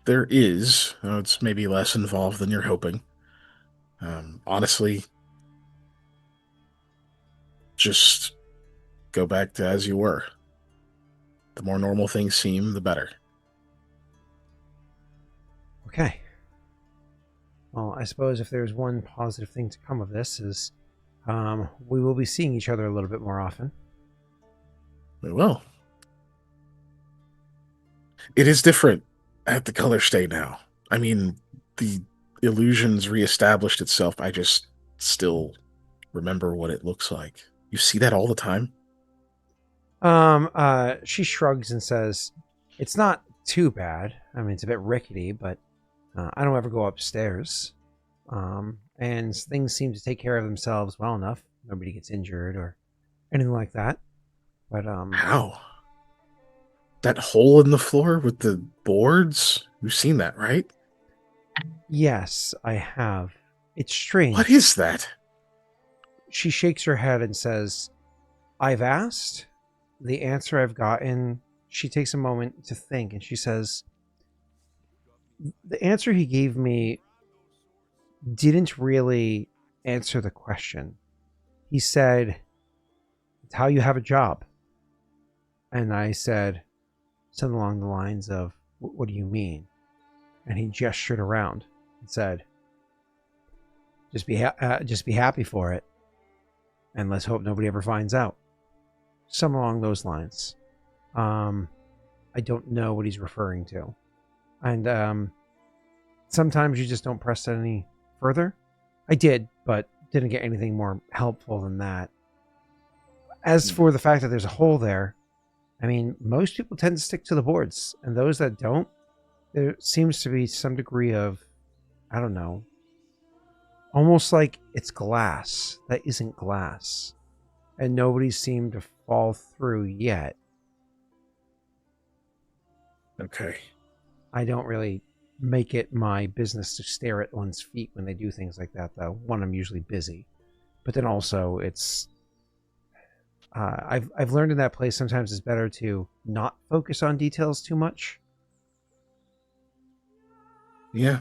There is. It's maybe less involved than you're hoping. Honestly, just go back to as you were. The more normal things seem, the better. Okay. Well, I suppose if there's one positive thing to come of this is we will be seeing each other a little bit more often. We will. It is different at the color stay now. I mean, the illusion's reestablished itself. I just still remember what it looks like. You see that all the time? She shrugs and says, it's not too bad. I mean, it's a bit rickety, but I don't ever go upstairs. And things seem to take care of themselves well enough. Nobody gets injured or anything like that. But How? That hole in the floor with the boards? You've seen that, right? yes, I have. It's strange. What is that? She shakes her head and says, I've asked. The answer I've gotten, she takes a moment to think, and she says, the answer he gave me didn't really answer the question. He said, it's how you have a job. And I said something along the lines of, what do you mean? And he gestured around and said, just be happy for it. And let's hope nobody ever finds out. Something along those lines. I don't know what he's referring to. And sometimes you just don't press it any further. I did, but didn't get anything more helpful than that. As for the fact that there's a hole there, I mean, most people tend to stick to the boards. And those that don't, there seems to be some degree of, I don't know, almost like it's glass that isn't glass. And nobody seemed to fall through yet. Okay. I don't really make it my business to stare at one's feet when they do things like that, though. One, I'm usually busy. But then also, it's... I've learned in that place sometimes it's better to not focus on details too much. Yeah.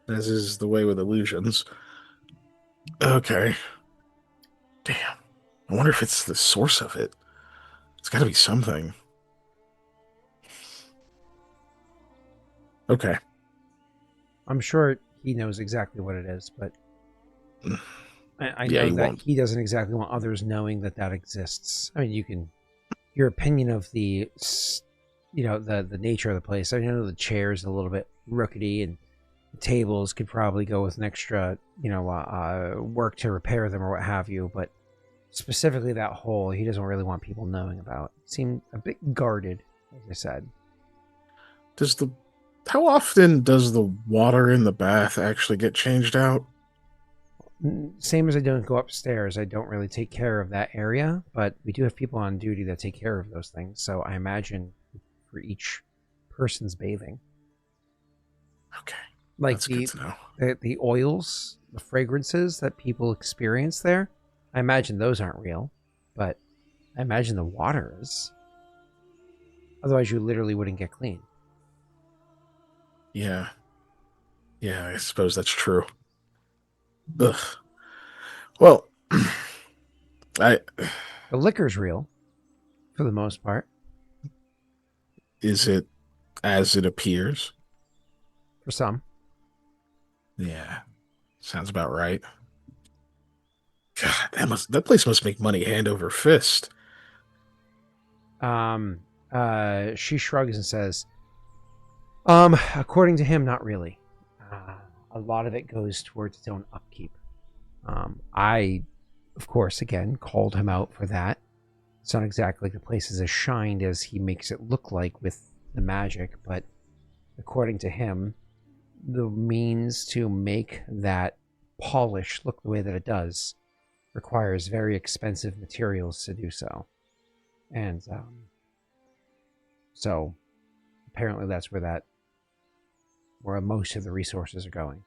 As is the way with illusions. Okay. Damn. I wonder if it's the source of it. It's got to be something. Okay. I'm sure he knows exactly what it is, but I Yeah, know he that won't. he doesn't exactly want others knowing that that exists. I mean, you can... Your opinion of the nature of the place. I know the chair's a little bit rickety, and the tables could probably go with an extra, work to repair them or what have you, but specifically that hole, he doesn't really want people knowing about. It seemed a bit guarded, as I said. How often does the water in the bath actually get changed out? Same as I don't go upstairs, I don't really take care of that area, but we do have people on duty that take care of those things, so I imagine for each person's bathing. Okay. Like That's good to know. the oils, the fragrances that people experience there, I imagine those aren't real, but I imagine the water is. Otherwise, you literally wouldn't get clean. Yeah. Yeah, I suppose that's true. Ugh. Well, the liquor's real, for the most part. Is it as it appears? For some. Yeah. Sounds about right. God, that place must make money hand over fist. She shrugs and says, according to him, not really. A lot of it goes towards its own upkeep. I, of course, again, called him out for that. It's not exactly like the place is as shined as he makes it look like with the magic, but according to him, the means to make that polish look the way that it does requires very expensive materials to do so. And So apparently that's where most of the resources are going.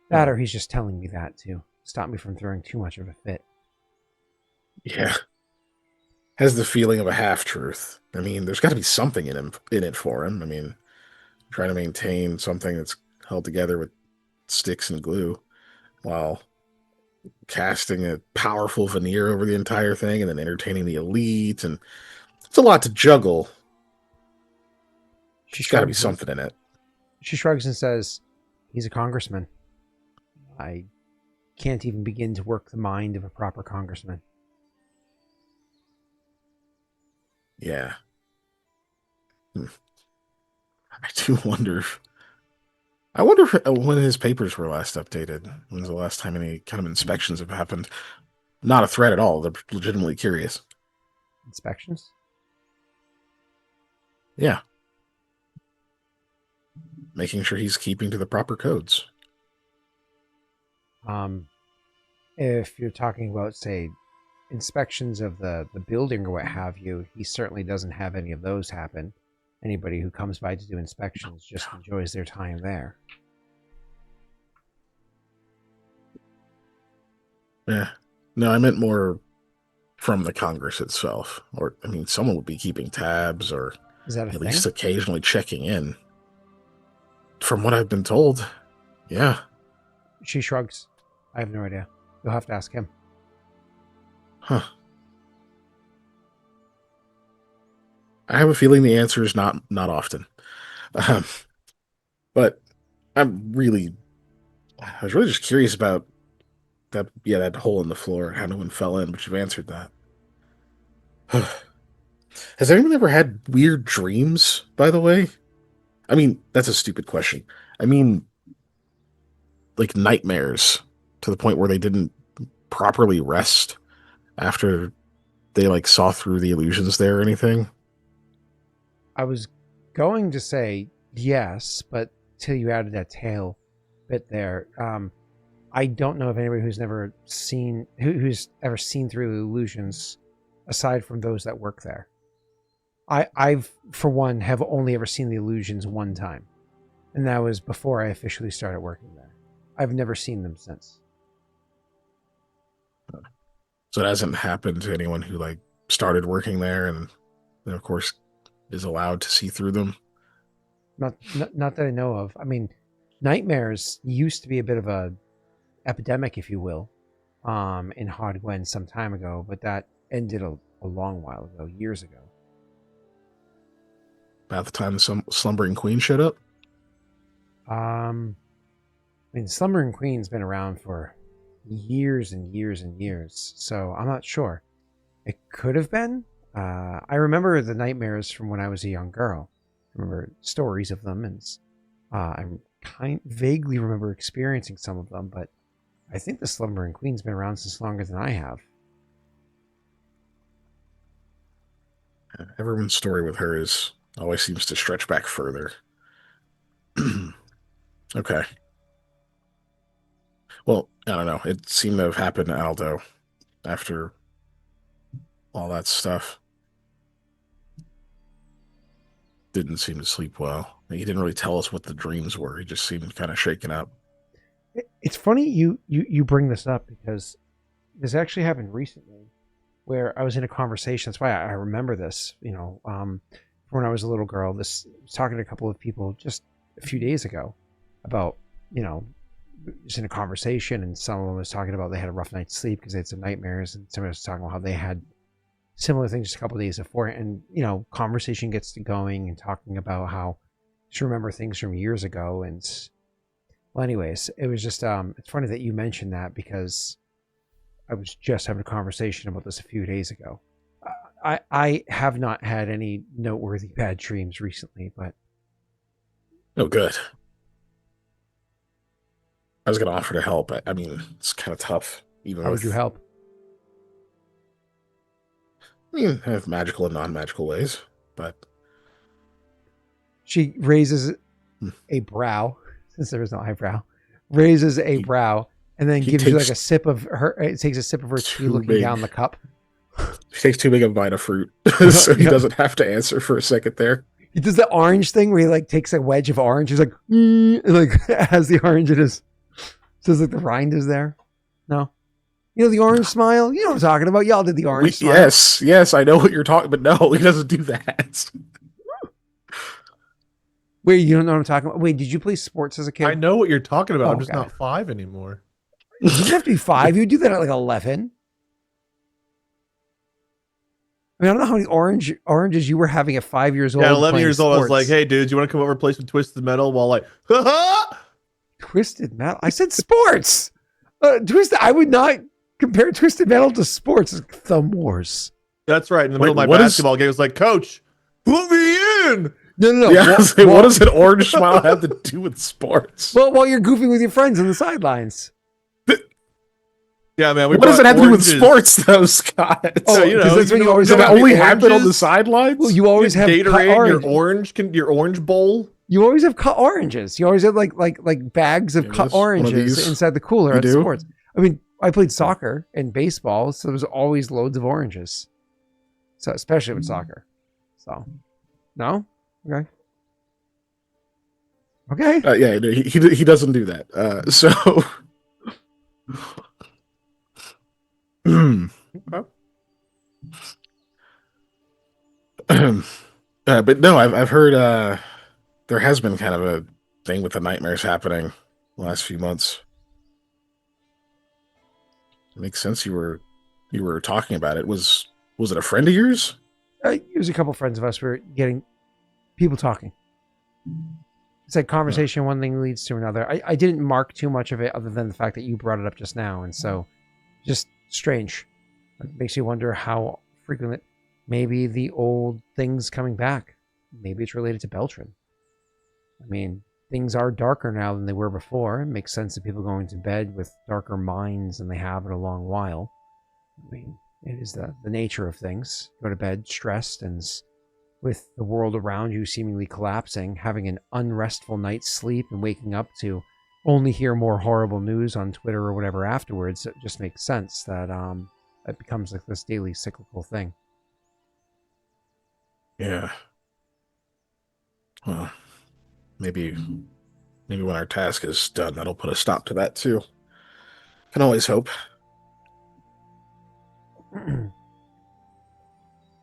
That, or he's just telling me that to stop me from throwing too much of a fit. Yeah. Has the feeling of a half-truth. I mean, there's got to be something in it for him. I mean, trying to maintain something that's held together with sticks and glue while casting a powerful veneer over the entire thing and then entertaining the elite, and it's a lot to juggle. There's got to be something in it. She shrugs and says, he's a congressman. I can't even begin to work the mind of a proper congressman. Yeah. I do wonder when his papers were last updated. When's the last time any kind of inspections have happened? Not a threat at all. They're legitimately curious. Inspections? Yeah. Making sure he's keeping to the proper codes. If you're talking about, say, inspections of the building or what have you, he certainly doesn't have any of those happen. Anybody who comes by to do inspections just enjoys their time there. Yeah. No, I meant more from the Congress itself. Or, I mean, someone would be keeping tabs or Is that a at thing? least occasionally checking in. From what I've been told, yeah. She shrugs. I have no idea. You'll have to ask him. Huh. I have a feeling the answer is not often. But I was really just curious about that hole in the floor, how no one fell in, but you've answered that. Has anyone ever had weird dreams, by the way? I mean, that's a stupid question. I mean, like nightmares to the point where they didn't properly rest after they like saw through the illusions there or anything? I was going to say yes, but till you added that tail bit there, I don't know of anybody who's ever seen through illusions aside from those that work there. I've for one have only ever seen the illusions one time, and that was before I officially started working there. I've never seen them since. So it hasn't happened to anyone who like started working there and of course is allowed to see through them. Not that I know of. I mean, nightmares used to be a bit of a epidemic, if you will, in Hodgwen some time ago, but that ended a long while ago, years ago. About the time the slumbering queen showed up? I mean, Slumbering Queen's been around for years and years and years, so I'm not sure. It could have been. I remember the nightmares from when I was a young girl. I remember stories of them, and I vaguely remember experiencing some of them, but I think the Slumbering Queen's been around since longer than I have. Everyone's story with her always seems to stretch back further. Okay. Well, I don't know. It seemed to have happened to Aldo after all that stuff. Didn't seem to sleep well. He didn't really tell us what the dreams were. He just seemed kind of shaken up. It's funny you bring this up because this actually happened recently where I was in a conversation. That's why I remember this, when I was a little girl. I was talking to a couple of people just a few days ago about, just in a conversation, and someone was talking about they had a rough night's sleep because they had some nightmares, and someone was talking about how they had similar things just a couple of days before, and conversation gets to going and talking about how just remember things from years ago. And well, anyways, it was just it's funny that you mentioned that because I was just having a conversation about this a few days ago. I have not had any noteworthy bad dreams recently, but Oh, good. I was going to offer to help. I mean, it's kind of tough. how would you help? I mean, I have magical and non-magical ways, but She raises a brow, since there is no eyebrow, raises a brow, and then he gives you like takes a sip of her. It takes a sip of her tea, too looking big. down the cup. He takes too big a bite of fruit, so he doesn't have to answer for a second there. He does the orange thing where he like takes a wedge of orange. He's like, and like has the orange in his. So it's like the rind is there. No, you know the orange smile. You know what I'm talking about. Y'all did the orange smile. Yes, I know what you're talking, but no, he doesn't do that. Wait, you don't know what I'm talking about? Wait, did you play sports as a kid? I know what you're talking about. Oh, I'm just God. not 5 anymore. You didn't have to be 5. You do that at like 11. I mean, I don't know how many oranges you were having at 5 years old. Yeah, at 11 playing years old, I was sports. like, hey, dudes, you want to come over and play some Twisted Metal while like, ha ha! Twisted Metal? I said sports. Twisted. I would not compare Twisted Metal to sports. It's like Thumb Wars. That's right. In the middle of my what basketball game, it was like, Coach, put me in. No. Yeah, what does an orange smile have to do with sports? Well, while you're goofing with your friends on the sidelines. Yeah, man. What does it have to do with sports, though, Scott? Oh, you know, that's when you always Does have it only happen on the oranges? sidelines? Well, you always have cut Gatorade, orange. your orange bowl. You always have cut oranges. You always have like bags of Yeah, cut this- one of oranges these. inside the cooler You at do? sports. I mean, I played soccer and baseball, so there was always loads of oranges. So especially with soccer. So no? Okay. Okay. Yeah, no, he doesn't do that. But no, I've heard there has been kind of a thing with the nightmares happening the last few months. It makes sense you were talking about it. Was it a friend of yours? It was a couple friends of us. We were getting people talking. It's like conversation, one thing leads to another. I didn't mark too much of it other than the fact that you brought it up just now. And so just strange. It makes you wonder how frequent maybe the old things coming back. Maybe it's related to Beltran. I mean, things are darker now than they were before. It makes sense that people going to bed with darker minds than they have in a long while. I mean, it is the nature of things. Go to bed stressed and with the world around you seemingly collapsing, having an unrestful night's sleep and waking up to only hear more horrible news on Twitter or whatever afterwards. It just makes sense that it becomes like this daily cyclical thing. Yeah. Well, maybe when our task is done, that'll put a stop to that too. Can always hope.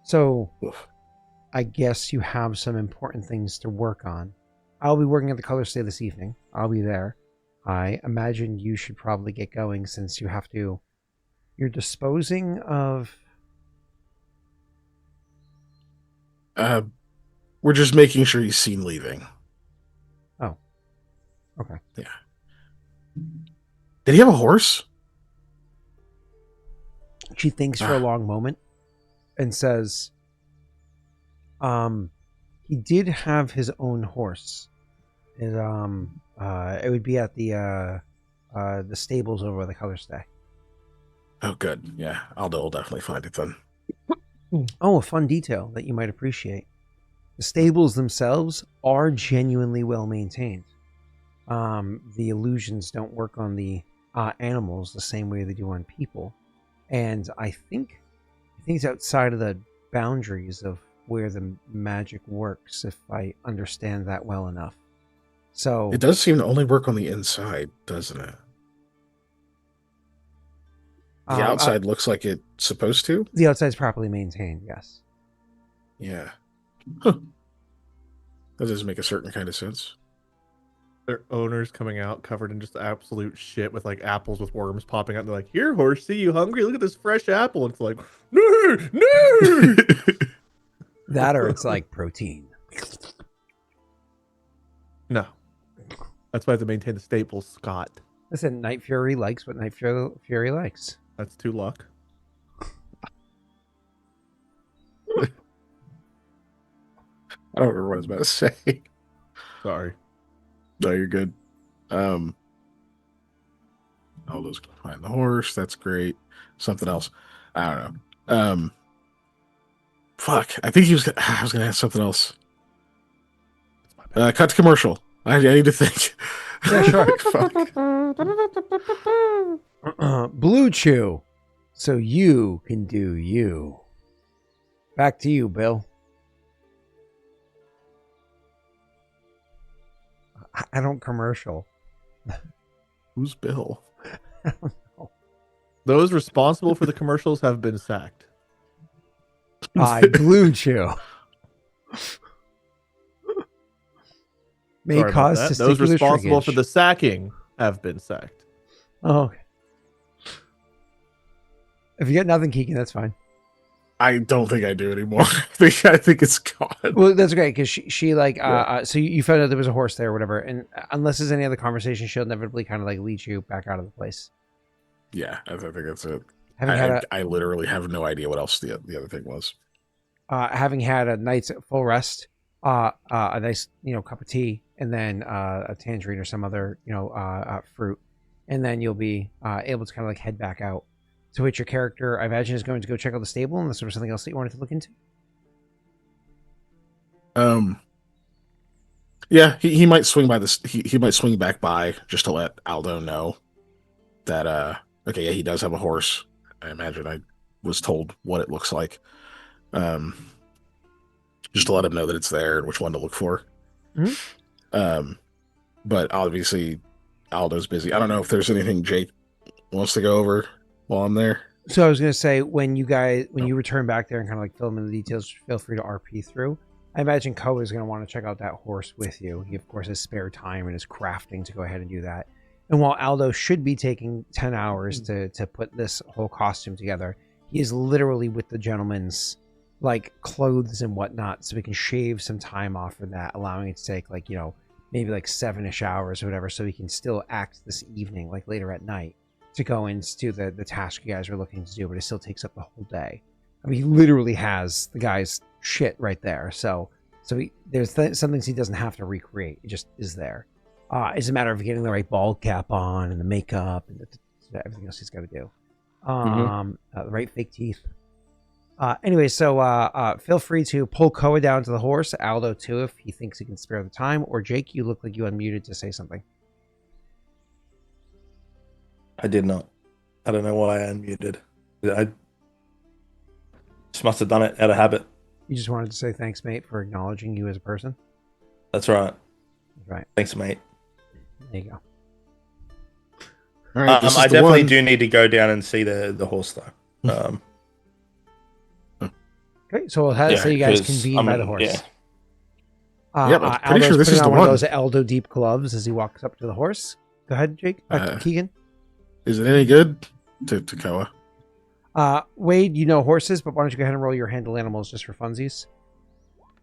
So, Oof. I guess you have some important things to work on. I'll be working at the Color Stay this evening. I'll be there. I imagine you should probably get going since you have to... You're disposing of... We're just making sure he's seen leaving. Oh. Okay. Yeah. Did he have a horse? She thinks for a long moment and says, he did have his own horse. It would be at the stables over the Color Stay. Oh, good. Yeah, Aldo will definitely find it then. Oh, a fun detail that you might appreciate. The stables themselves are genuinely well maintained. The illusions don't work on the animals the same way they do on people. And I think it's outside of the boundaries of where the magic works, if I understand that well enough. So It does seem to only work on the inside, doesn't it? The outside looks like it's supposed to. The outside's properly maintained, yes. Yeah. Huh. That does make a certain kind of sense. Their owners coming out covered in just absolute shit with like apples with worms popping out. And they're like, "Here, horsey, you hungry? Look at this fresh apple." And it's like, no. That or it's like protein. No. That's why I have to maintain the staples, Scott. Listen, Night Fury likes what Night Fury likes. That's 2 luck. I don't remember what I was about to say. Sorry. No, you're good. Aldo's gonna find the horse. That's great. Something else. I don't know. Fuck. I think I was gonna ask something else. Cut to commercial. I need to think. Yeah, sure. Fuck. Blue Chew. so you can do you. Back to you, Bill. I don't commercial. Who's Bill? Those responsible for the commercials have been sacked. I glued you. May Sorry about cause that. testicular Those responsible shrinkage. for the sacking have been sacked. Oh, okay. If you got nothing, Keegan, that's fine. I don't think I do anymore. I think it's gone. Well, that's okay because she like Yeah. so you found out there was a horse there or whatever, and unless there's any other conversation, she'll inevitably kind of like lead you back out of the place. Yeah, I think that's it. Having had I literally have no idea what else the other thing was. having had a night's full rest, a nice cup of tea, and then a tangerine or some other fruit, and then you'll be able to kind of like head back out. To which your character, I imagine, is going to go check out the stable, unless there was something else that you wanted to look into. Yeah, he might swing by this. He might swing back by just to let Aldo know that okay, yeah, he does have a horse. I imagine I was told what it looks like. Just to let him know that it's there and which one to look for. Mhm. But obviously Aldo's busy. I don't know if there's anything Jake wants to go over while I'm there. So I was going to say, when you return back there and kind of like fill them in the details, feel free to RP through. I imagine Koa is going to want to check out that horse with you. He, of course, has spare time and is crafting to go ahead and do that. And while Aldo should be taking 10 hours to put this whole costume together, he is literally with the gentleman's like clothes and whatnot, so we can shave some time off for that, allowing it to take like, maybe like 7-ish hours or whatever, so he can still act this evening, like later at night, to go and do the task you guys are looking to do, but it still takes up the whole day. I mean, he literally has the guy's shit right there. So there's some things he doesn't have to recreate. It just is there. It's a matter of getting the right bald cap on and the makeup and everything else he's got to do. The right fake teeth. Anyway, so feel free to pull Koa down to the horse, Aldo too, if he thinks he can spare the time, or Jake, you look like you unmuted to say something. I did not. I don't know why I unmuted. I just must have done it out of habit. You just wanted to say thanks, mate, for acknowledging you as a person. That's right. That's right. Thanks, mate. There you go. All right, I definitely do need to go down and see the horse, though. Okay, so we'll have you guys 'cause convene by the horse. Yeah. Yeah, but I'm pretty Aldo's sure this putting is the on one one. of those Aldo deep gloves as he walks up to the horse. Go ahead, Jake. Keegan. Is it any good to Koa? Wade, you know horses, but why don't you go ahead and roll your handle animals just for funsies?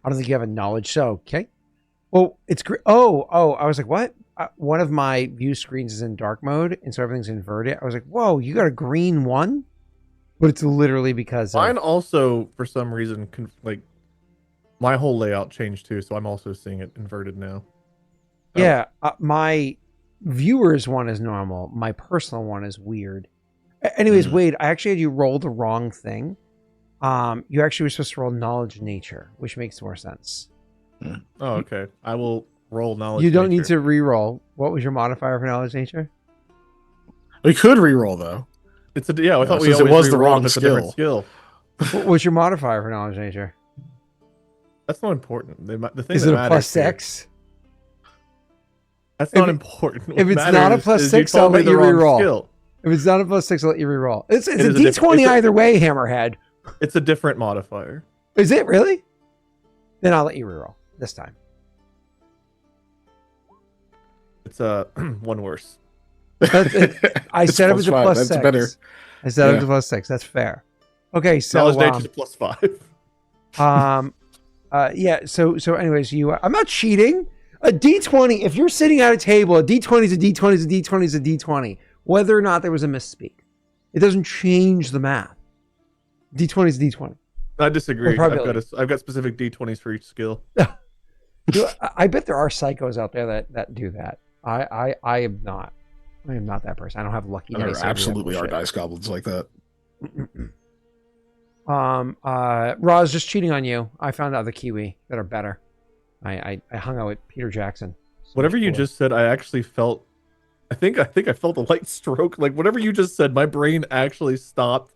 I don't think you have a knowledge, so okay. Well, it's great. Oh, I was like, what? One of my view screens is in dark mode, and so everything's inverted. I was like, whoa, you got a green one? But it's literally because Mine also, for some reason, my whole layout changed too, so I'm also seeing it inverted now. Yeah, my viewer's one is normal. My personal one is weird. Anyways, Wade, I actually had you roll the wrong thing. You actually were supposed to roll knowledge nature, which makes more sense. Oh, okay. I will roll knowledge. You don't need nature. to re-roll. What was your modifier for knowledge nature? We could re-roll though. I thought we since it always was the re-rolled wrong if it's a different skill. What's your modifier for knowledge nature? That's not important. The thing Is that it a matters plus here- 6? That's If not it- important. if What it's not a matters plus is 6, told I'll me let the you wrong re-roll. skill. If it's not a plus 6, I'll let you re-roll. It's a It is a D20 different- either way, Hammerhead. It's a different modifier. Is it really? Then I'll let you re-roll this time. It's one worse. That's it. I It's said it plus was a five. plus That's 6. better. I said it was Yeah. a plus 6. That's fair. Okay, so Knowledge nature is a plus 5. yeah. So anyways, I'm not cheating. A D20. If you're sitting at a table, a D20 is a D20 is a D20 is a D20. Whether or not there was a misspeak, it doesn't change the math. D20 is D20. I disagree. Or probability. I've got specific D20s for each skill. I bet there are psychos out there that do that. I am not. I am not that person. I don't have lucky There dice. absolutely are bullshit. dice goblins like that. Roz, just cheating on you. I found other Kiwi that are better. I hung out with Peter Jackson. Whatever you just said, I actually felt. I think I felt a light stroke. Like whatever you just said, my brain actually stopped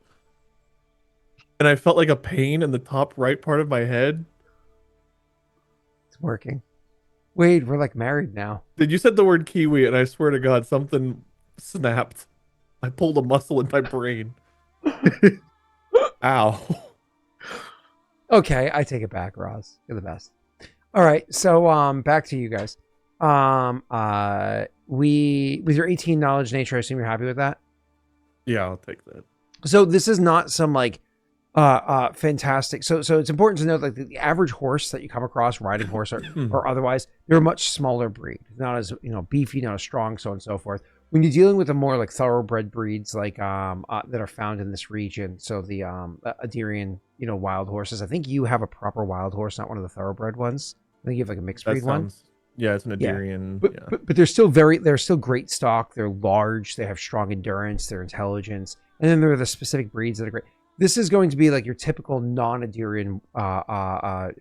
and I felt like a pain in the top right part of my head. It's working. Wade, we're like married now. Then you said the word kiwi, and I swear to God, something snapped. I pulled a muscle in my brain. Ow. Okay, I take it back, Roz. You're the best. All right, so back to you guys. We with your 18 knowledge nature, I assume you're happy with that. Yeah, I'll take that. So this is not some like fantastic. So it's important to note like the average horse that you come across, riding horse or otherwise, they're a much smaller breed. Not as beefy, not as strong, so on and so forth. When you're dealing with the more like thoroughbred breeds like that are found in this region, so the Adirian wild horses. I think you have a proper wild horse, not one of the thoroughbred ones. I think you have like a mixed breed one. Yeah, it's an Adirian. But they're still great stock. They're large. They have strong endurance. They're intelligence. And then there are the specific breeds that are great. This is going to be like your typical non-Adirian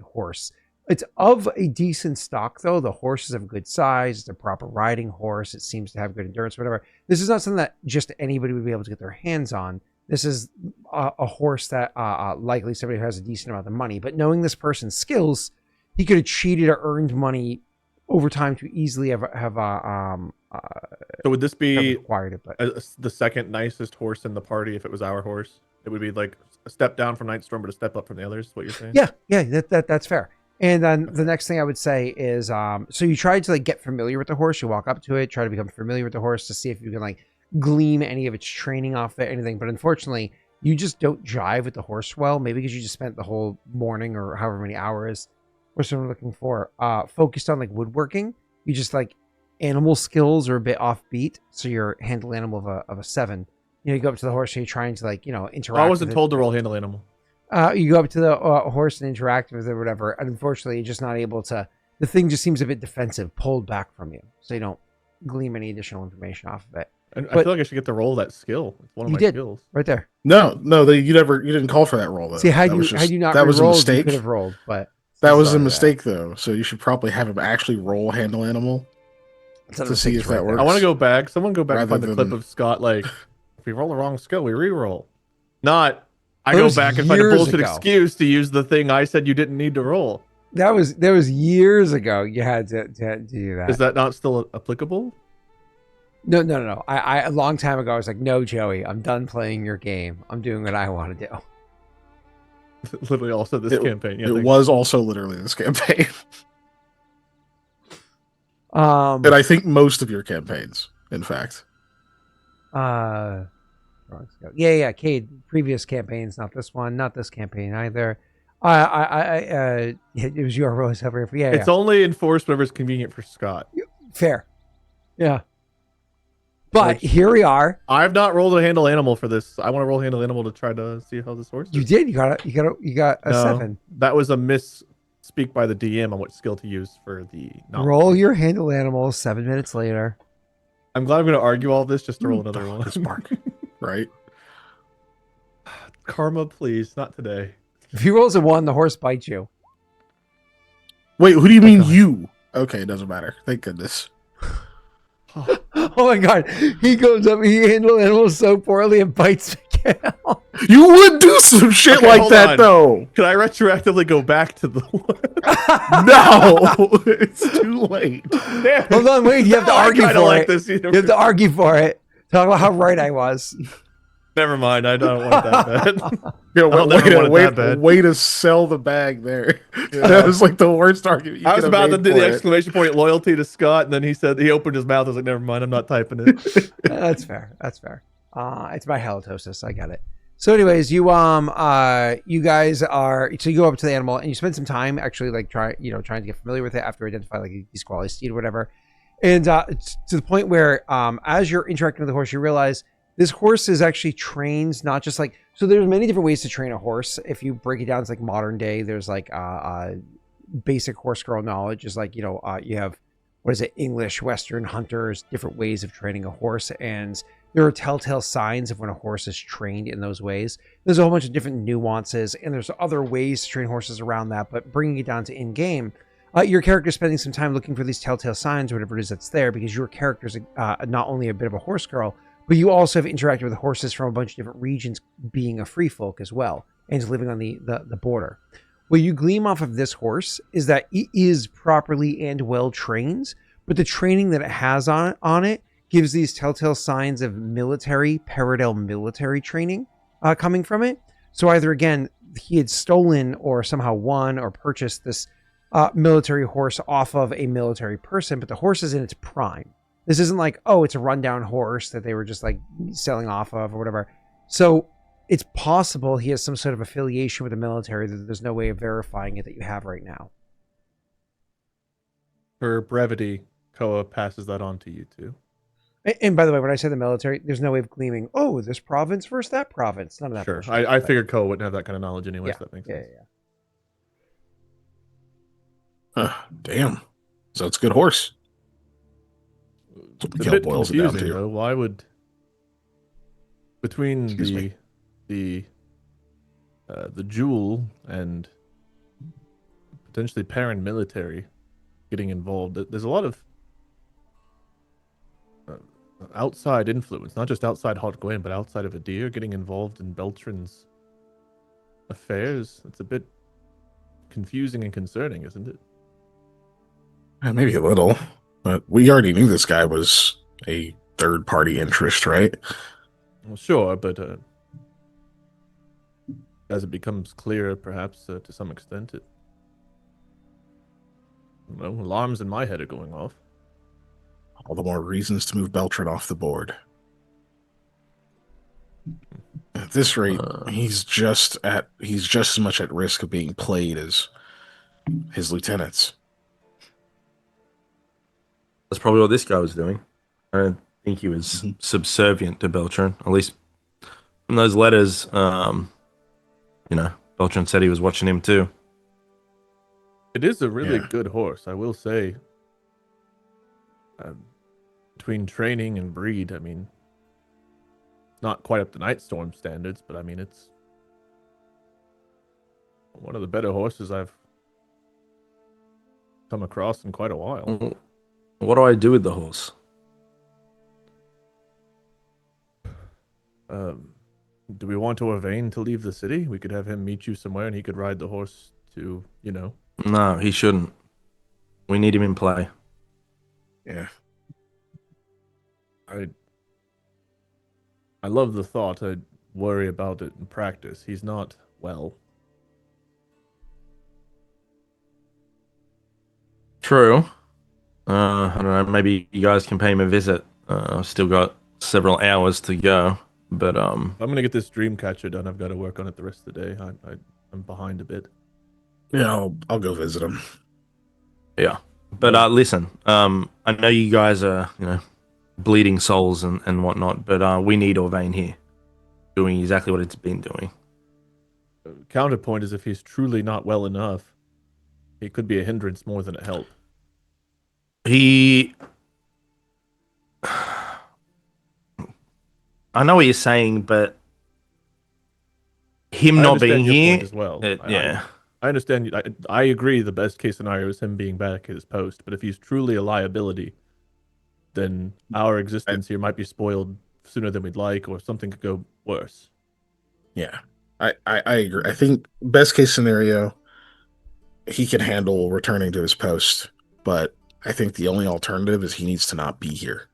horse. It's of a decent stock, though. The horse is of good size. It's a proper riding horse. It seems to have good endurance, whatever. This is not something that just anybody would be able to get their hands on. This is a horse that likely somebody who has a decent amount of money. But knowing this person's skills, he could have cheated or earned money over time to easily have so would this be acquired it, but the second nicest horse in the party if it was our horse? It would be like a step down from Nightstorm, but a step up from the others. What you're saying? Yeah, that's fair. And then the next thing I would say is, so you try to like get familiar with the horse. You walk up to it, try to become familiar with the horse to see if you can like glean any of its training off it, anything. But unfortunately, you just don't jive with the horse well. Maybe because you just spent the whole morning or however many hours, or something looking for, focused on like woodworking. You just like animal skills are a bit offbeat. So your handle animal of a 7. You go up to the horse and you're trying to like interact. I wasn't told to roll handle animal. You go up to the horse and interact with it or whatever. And unfortunately, you're just not able to. The thing just seems a bit defensive, pulled back from you, so you don't glean any additional information off of it. And I feel like I should get to roll that skill. It's one of my skills. Right there. No, you didn't call for that roll though. See, had you not that was a mistake. You could have rolled, but that was a mistake though. So you should probably have him actually roll handle animal to see if that works. I want to go back. Someone go back and find the clip of Scott. Like, if we roll the wrong skill, we re-roll. Not. I go back and find a bullshit excuse to use the thing I said you didn't need to roll. That was years ago. You had to do that. Is that not still applicable? No. I a long time ago I was like, no, Joey, I'm done playing your game. I'm doing what I want to do. Literally also this campaign. Yeah, it was also literally this campaign. And I think most of your campaigns, in fact. Yeah, Cade, previous campaigns, not this one, not this campaign either. It was your rose over here. Yeah, it's only enforced whenever it's convenient for Scott. Fair. Yeah. But here we are. I've not rolled a handle animal for this. I want to roll handle animal to try to see how this works. You did. You got a 7. That was a misspeak by the DM on what skill to use for the roll your handle animal 7 minutes later. I'm glad I'm going to argue all this just to roll another one. Spark. Right. Karma, please, not today. If he rolls a 1, the horse bites you. Wait, who do you mean you? Okay, it doesn't matter. Thank goodness. Oh my god, he goes up, he handles animals so poorly and bites Mikhail. You would do some shit like that, though. Can I retroactively go back to the one? No, it's too late. Damn. Hold on, wait, you have to argue for like it. This you have to argue for it. Talk about how right I was. Never mind, I don't want that bad. Yeah, way to sell the bag there. Yeah. That was like the worst argument. I was about to do the exclamation point loyalty to Scott, and then he said he opened his mouth. I was like, never mind, I'm not typing it. That's fair. It's my halitosis. I got it. So, anyways, you guys are. So you go up to the animal and you spend some time actually like trying to get familiar with it after identify like a squally steed or whatever, and it's to the point where as you're interacting with the horse, you realize this horse is actually trained not just like, so there's many different ways to train a horse. If you break it down, it's like modern day. There's like basic horse girl knowledge is like, you have, English, Western, hunters, different ways of training a horse. And there are telltale signs of when a horse is trained in those ways. There's a whole bunch of different nuances and there's other ways to train horses around that. But bringing it down to in-game, your character is spending some time looking for these telltale signs, whatever it is that's there, because your character is not only a bit of a horse girl, but you also have interacted with horses from a bunch of different regions, being a free folk as well. and is living on the border. What you glean off of this horse is that it is properly and well trained, but the training that it has on it gives these telltale signs of parallel military training coming from it. So either, again, he had stolen or somehow won or purchased this military horse off of a military person, but the horse is in its prime. This isn't like, oh, it's a rundown horse that they were just like selling off of or whatever. So it's possible he has some sort of affiliation with the military that there's no way of verifying it that you have right now. For brevity, Koa passes that on to you too. And by the way, when I say the military, there's no way of gleaming, oh, this province versus that province. None of that. Sure. bullshit. I figured Koa wouldn't have that kind of knowledge anyway, Yeah, so that makes yeah, sense. yeah. Damn. So it's a good horse. It's a Mikhail bit boils it down confusing, to. though. Why would between Excuse me. the jewel and potentially Perrin military getting involved, there's a lot of outside influence, not just outside Hot Gwen, but outside of Adir getting involved in Beltran's affairs. It's a bit confusing and concerning, isn't it? Maybe a little, but we already knew this guy was a third-party interest, right? Well, sure, but as it becomes clearer, perhaps to some extent, alarms in my head are going off. All the more reasons to move Beltran off the board. At this rate, he's just as much at risk of being played as his lieutenants. That's probably what this guy was doing. I don't think he was subservient to Beltran. At least from those letters, Beltran said he was watching him too. It is a really Yeah. good horse, I will say. Between training and breed, I mean, not quite up to Nightstorm standards, but I mean, it's one of the better horses I've come across in quite a while. What do I do with the horse? Do we want Orvain to leave the city? We could have him meet you somewhere and he could ride the horse to, No, he shouldn't. We need him in play. Yeah. I love the thought. I worry about it in practice. He's not well. True. I don't know. Maybe you guys can pay him a visit. I've still got several hours to go, but I'm gonna get this dream catcher done. I've got to work on it the rest of the day. I'm behind a bit. Yeah, I'll go visit him. yeah. But listen, I know you guys are bleeding souls and whatnot, but we need Orvain here, doing exactly what it's been doing. Counterpoint is if he's truly not well enough, he could be a hindrance more than a help. I know what you're saying, but him I not understand being your here, point as well. yeah. I understand. I agree. The best case scenario is him being back at his post. But if he's truly a liability, then our existence here might be spoiled sooner than we'd like, or something could go worse. Yeah, I agree. I think best case scenario, he can handle returning to his post, but I think the only alternative is he needs to not be here.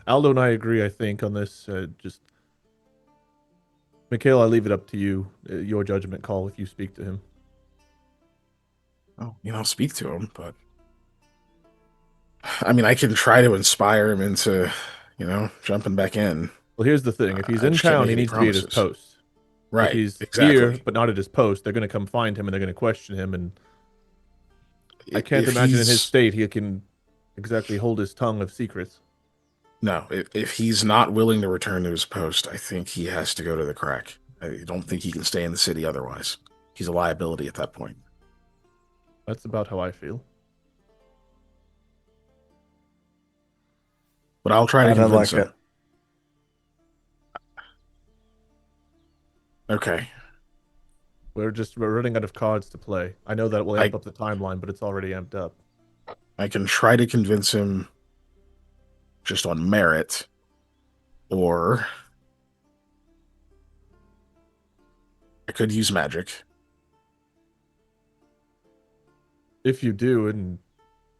Aldo and I agree. I think on this. Just Mikhail, I leave it up to you. Your judgment call if you speak to him. Oh, I'll speak to him, but I mean, I can try to inspire him into, jumping back in. Well, here's the thing: if he's I in just can't town, make he any needs to be at his promises. post. Right. If he's exactly. here but not at his post, they're going to come find him and they're going to question him. And I can't If imagine in he's- his state he can exactly hold his tongue of secrets. No, if he's not willing to return to his post, I think he has to go to the crack. I don't think he can stay in the city otherwise. He's a liability at that point. That's about how I feel. But I'll try to I don't convince like him. Okay. We're running out of cards to play. I know that will amp up the timeline, but it's already amped up. I can try to convince him just on merit, or I could use magic. If you do, and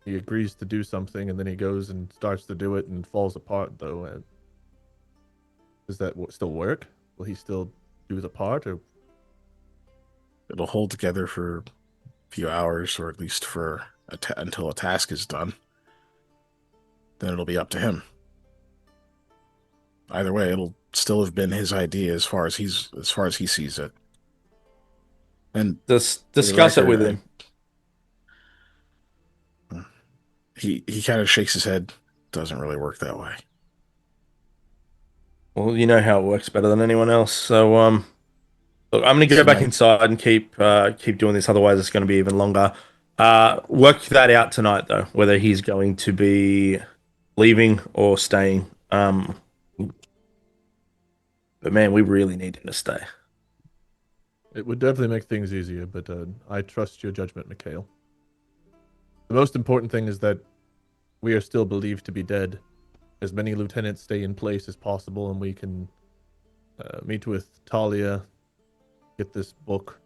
he agrees to do something, and then he goes and starts to do it and falls apart, though, does that still work? Will he still do the part, or It'll hold together for a few hours, or at least for until a task is done. Then it'll be up to him. Either way, it'll still have been his idea as far as he sees it. And Discuss it with him. He kind of shakes his head. Doesn't really work that way. Well, you know how it works better than anyone else. So, look, I'm going to go back inside and keep doing this. Otherwise, it's going to be even longer. Work that out tonight, though, whether he's going to be leaving or staying. But man, we really need him to stay. it would definitely make things easier. But I trust your judgment, Mikhail. The most important thing is that we are still believed to be dead. As many lieutenants stay in place as possible, and we can meet with Talia, get this book,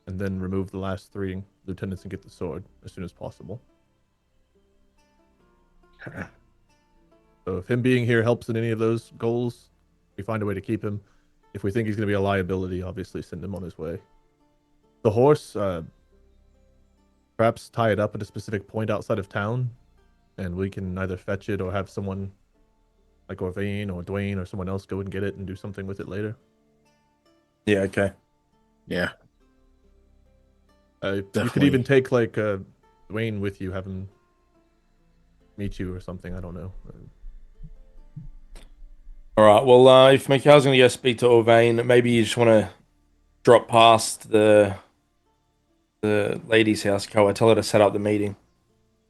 and then remove the last 3 lieutenants and get the sword as soon as possible. Okay. So if him being here helps in any of those goals, we find a way to keep him. If we think he's going to be a liability, obviously send him on his way. The horse, perhaps tie it up at a specific point outside of town, and we can either fetch it or have someone like Orvain or Dwayne or someone else go and get it and do something with it later. Yeah, okay. Yeah. You could even take like Dwayne with you, have him meet you or something. I don't know. All right. Well, if Mikhail's going to go speak to Orvain, maybe you just want to drop past the lady's house. Koa, tell her to set up the meeting,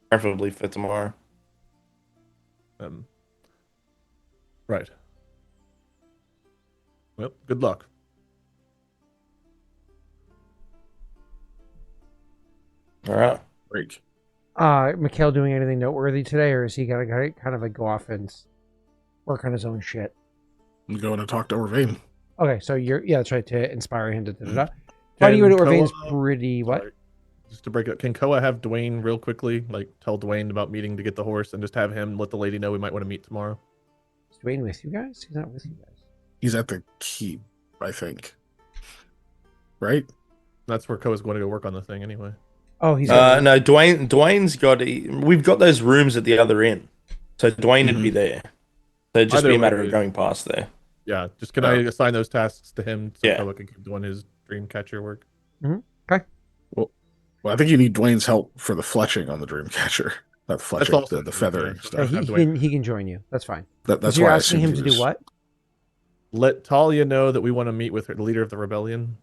preferably for tomorrow. Right. Well, good luck. All right. Great. Mikhail doing anything noteworthy today, or is he gonna kind of like go off and work on his own shit? I'm going to talk to Orvain. Okay, so that's right, to inspire him to Finding you to Orvain's pretty what? Sorry, just to break it up, can Koa have Dwayne real quickly, like tell Dwayne about meeting to get the horse, and just have him let the lady know we might want to meet tomorrow? Is Dwayne with you guys? He's not with you guys. He's at the keep, I think. Right? That's where Koa's going to go work on the thing anyway. Oh, he's no. Dwayne's got. We've got those rooms at the other end, so Dwayne would be there. So it'd just be a matter of going past there. Yeah, just can I assign those tasks to him so Yeah. Koa can keep doing his dream catcher work? Okay. Well, I think you need Dwayne's help for the fletching on the Dreamcatcher. Not fletching, also the feathering true, stuff. He can join you. That's fine. That's So you're why I asking assumed him he to do was- what? Let Talia know that we want to meet with her, the leader of the rebellion.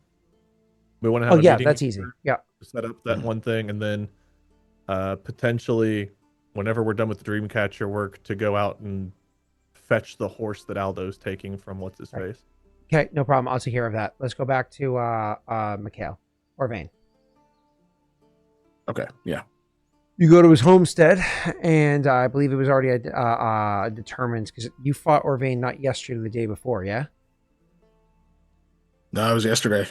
We want to have Oh a yeah, meeting that's with easy. her Yeah. to set up that one thing, and then potentially, whenever we're done with the Dreamcatcher work, to go out and fetch the horse that Aldo's taking from what's his face. Okay, no problem. I'll take care of that. Let's go back to Mikhail or Vane. Okay, yeah. You go to his homestead, and I believe it was already determined because you fought Orvain not yesterday, the day before, yeah? No, it was yesterday.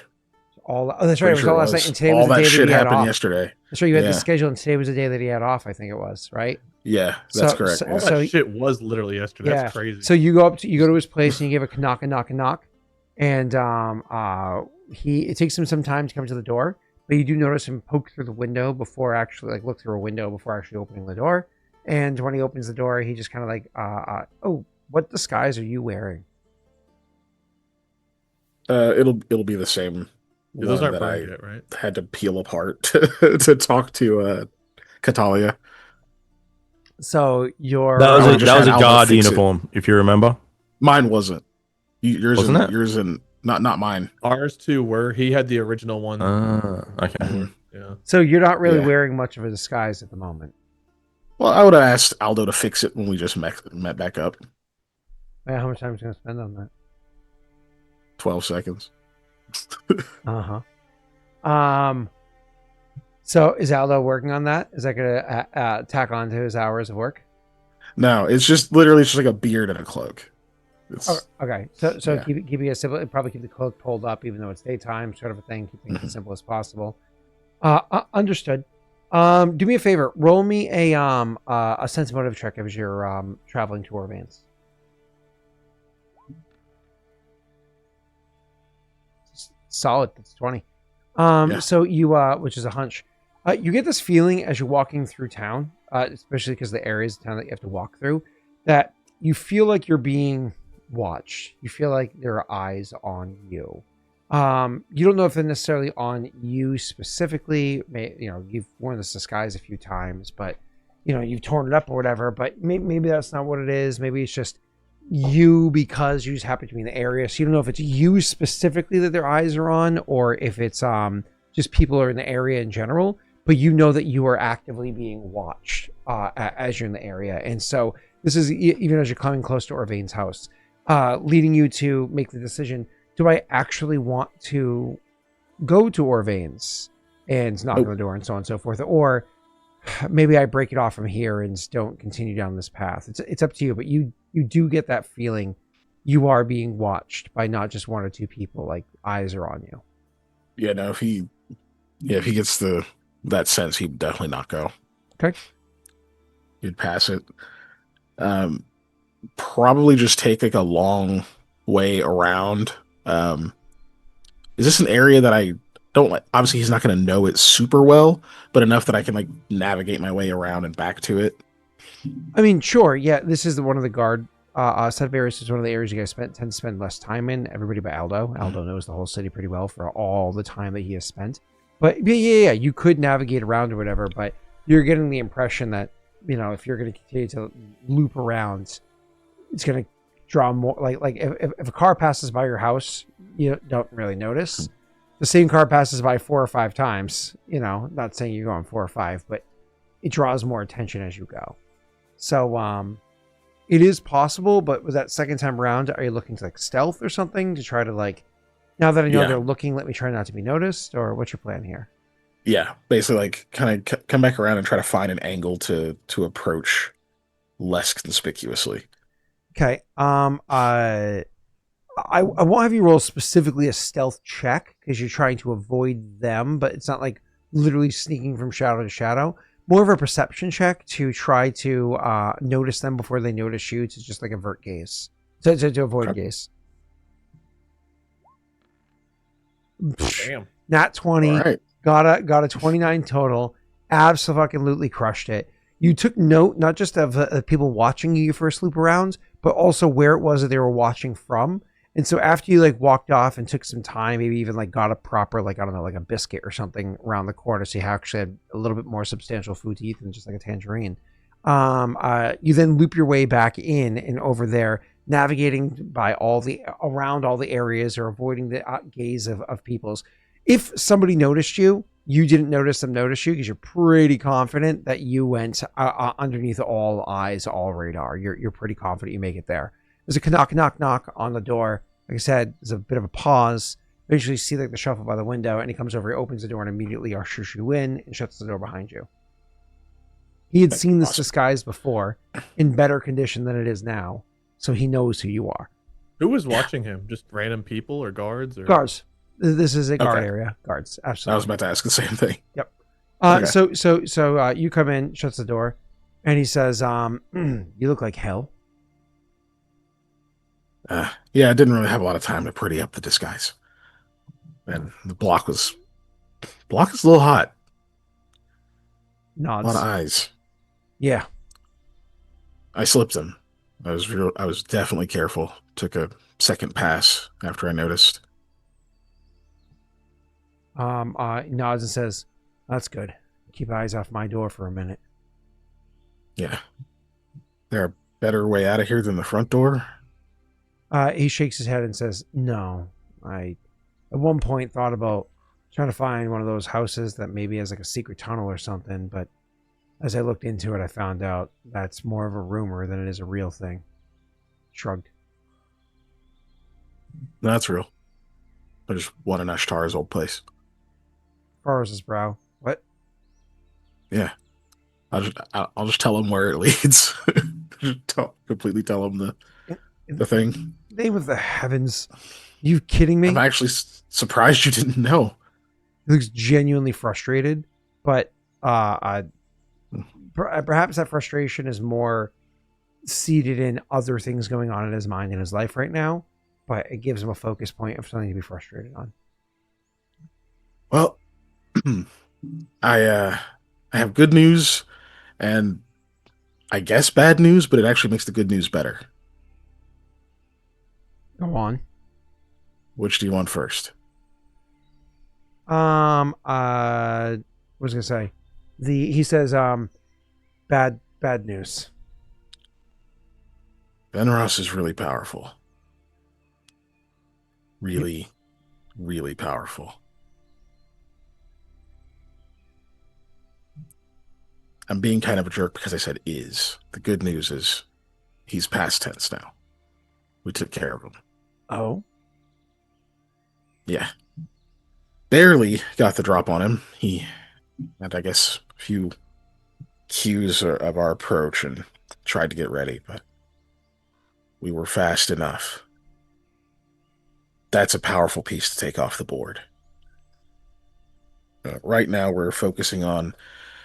That's right. It was all last night, and today was all the that day shit that he had happened off. yesterday. That's right. You had the Yeah. schedule, and today was the day that he had off. I think it was right. Yeah, that's So- correct. so- yeah. All so- that shit was literally yesterday. Yeah. That's crazy. So you go to his place, and you give a knock, and it takes him some time to come to the door, but you do notice him poke through the window before actually look through a window before actually opening the door. And when he opens the door, he just kind of oh, what disguise are you wearing? It'll be the same. Yeah, those one aren't that I burned yet, right? had to peel apart to talk to Catalia. So your That was I a, just that was had a Aldo guard fix it. uniform, if you remember. Mine wasn't. Yours Wasn't and, it? Yours and not mine. Ours too were. He had the original one. Okay. Mhm. Yeah. so you're not really Yeah. wearing much of a disguise at the moment. Well, I would have asked Aldo to fix it when we just met back up. How much time is going to spend on that? 12 seconds. So is Aldo working on that? Is that going to tack on to his hours of work? No, it's just literally just like a beard and a cloak. It's Okay, so Yeah. keep it as simple. Probably keep the cloak pulled up, even though it's daytime, sort of a thing. Keep things as simple as possible. Understood. Do me a favor. Roll me a sense motive check as you're traveling to Orvans. Solid. That's 20. Yeah. So you which is a hunch. You get this feeling as you're walking through town, especially because the areas of town that you have to walk through, that you feel like you're being watched. You feel like there are eyes on you. You don't know if they're necessarily on you specifically. You've worn this disguise a few times, but you've torn it up or whatever. But maybe that's not what it is. Maybe it's just you because you just happen to be in the area. So you don't know if it's you specifically that their eyes are on, or if it's just people are in the area in general. But you know that you are actively being watched as you're in the area, and so this is even as you're coming close to Orvain's house, leading you to make the decision. Do I actually want to go to Orvain's and knock on the door and so on and so forth? Or maybe I break it off from here and don't continue down this path. It's up to you, but you do get that feeling you are being watched by not just one or two people, like eyes are on you. Yeah, no, if he gets that sense, he'd definitely not go. Okay. He'd pass it. Probably just take like a long way around. Is this an area that I don't like? Obviously, he's not going to know it super well, but enough that I can like navigate my way around and back to it. I mean, sure. Yeah, this is one of the guard set of areas. Is one of the areas you guys tend to spend less time in. Everybody but Aldo. Aldo knows the whole city pretty well for all the time that he has spent. But yeah, you could navigate around or whatever, but you're getting the impression that, if you're going to continue to loop around, it's going to draw more, like if a car passes by your house, you don't really notice. The same car passes by 4 or 5 times, not saying you're going 4 or 5, but it draws more attention as you go. So, it is possible, but with that second time around, are you looking to like stealth or something to try to like, now that I know they're looking, let me try not to be noticed, or what's your plan here? Yeah, basically like kind of come back around and try to find an angle to approach less conspicuously. Okay. I won't have you roll specifically a stealth check because you're trying to avoid them, but it's not like literally sneaking from shadow to shadow. More of a perception check to try to notice them before they notice you, to just like avert gaze, to avoid gaze. Damn. Nat 20. All right. Got a 29 total. Absolutely crushed it. You took note not just of the people watching you first loop around, but also where it was that they were watching from. And so after you like walked off and took some time, maybe even like got a proper, like, I don't know, like a biscuit or something around the corner, so you actually had a little bit more substantial food to eat than just like a tangerine. You then loop your way back in and over there, navigating by around all the areas or avoiding the gaze of people's. If somebody noticed you, you didn't notice them notice you because you're pretty confident that you went underneath all eyes, all radar. You're pretty confident you make it there. There's a knock on the door. Like I said, there's a bit of a pause. Eventually you see like the shuffle by the window, and he comes over, he opens the door and immediately ushers you in and shuts the door behind you. He had seen this disguise before in better condition than it is now, so he knows who you are. Who was watching him? Just random people or guards? Or... Guards. This is a guard area. Guards, absolutely. I was about to ask the same thing. Yep. Okay. So you come in, shuts the door, and he says, "You look like hell." Yeah, I didn't really have a lot of time to pretty up the disguise, and the block was a little hot. Nods. A lot of eyes. Yeah. I slipped them. I was definitely careful. Took a second pass after I noticed. Nods and says, "That's good. Keep eyes off my door for a minute." Yeah. There a better way out of here than the front door? He shakes his head and says, "No. I, at one point, thought about trying to find one of those houses that maybe has like a secret tunnel or something, but as I looked into it, I found out that's more of a rumor than it is a real thing." Shrugged. No, that's real. I just won in Ashtar's old place. Furrows his brow. What? Yeah. I'll just tell him where it leads. Completely tell him the thing. Name of the heavens. You kidding me? I'm actually surprised you didn't know. He looks genuinely frustrated, but perhaps that frustration is more seated in other things going on in his mind and his life right now, but it gives him a focus point of something to be frustrated on. Well, I have good news and I guess bad news, but it actually makes the good news better. Go on. Which do you want first? What was I gonna say? He says bad news. Venros is really powerful. Really, really powerful. I'm being kind of a jerk because I said is. The good news is he's past tense now. We took care of him. Oh. Yeah. Barely got the drop on him. He had, I guess, a few cues of our approach and tried to get ready, but we were fast enough. That's a powerful piece to take off the board. Right now, we're focusing on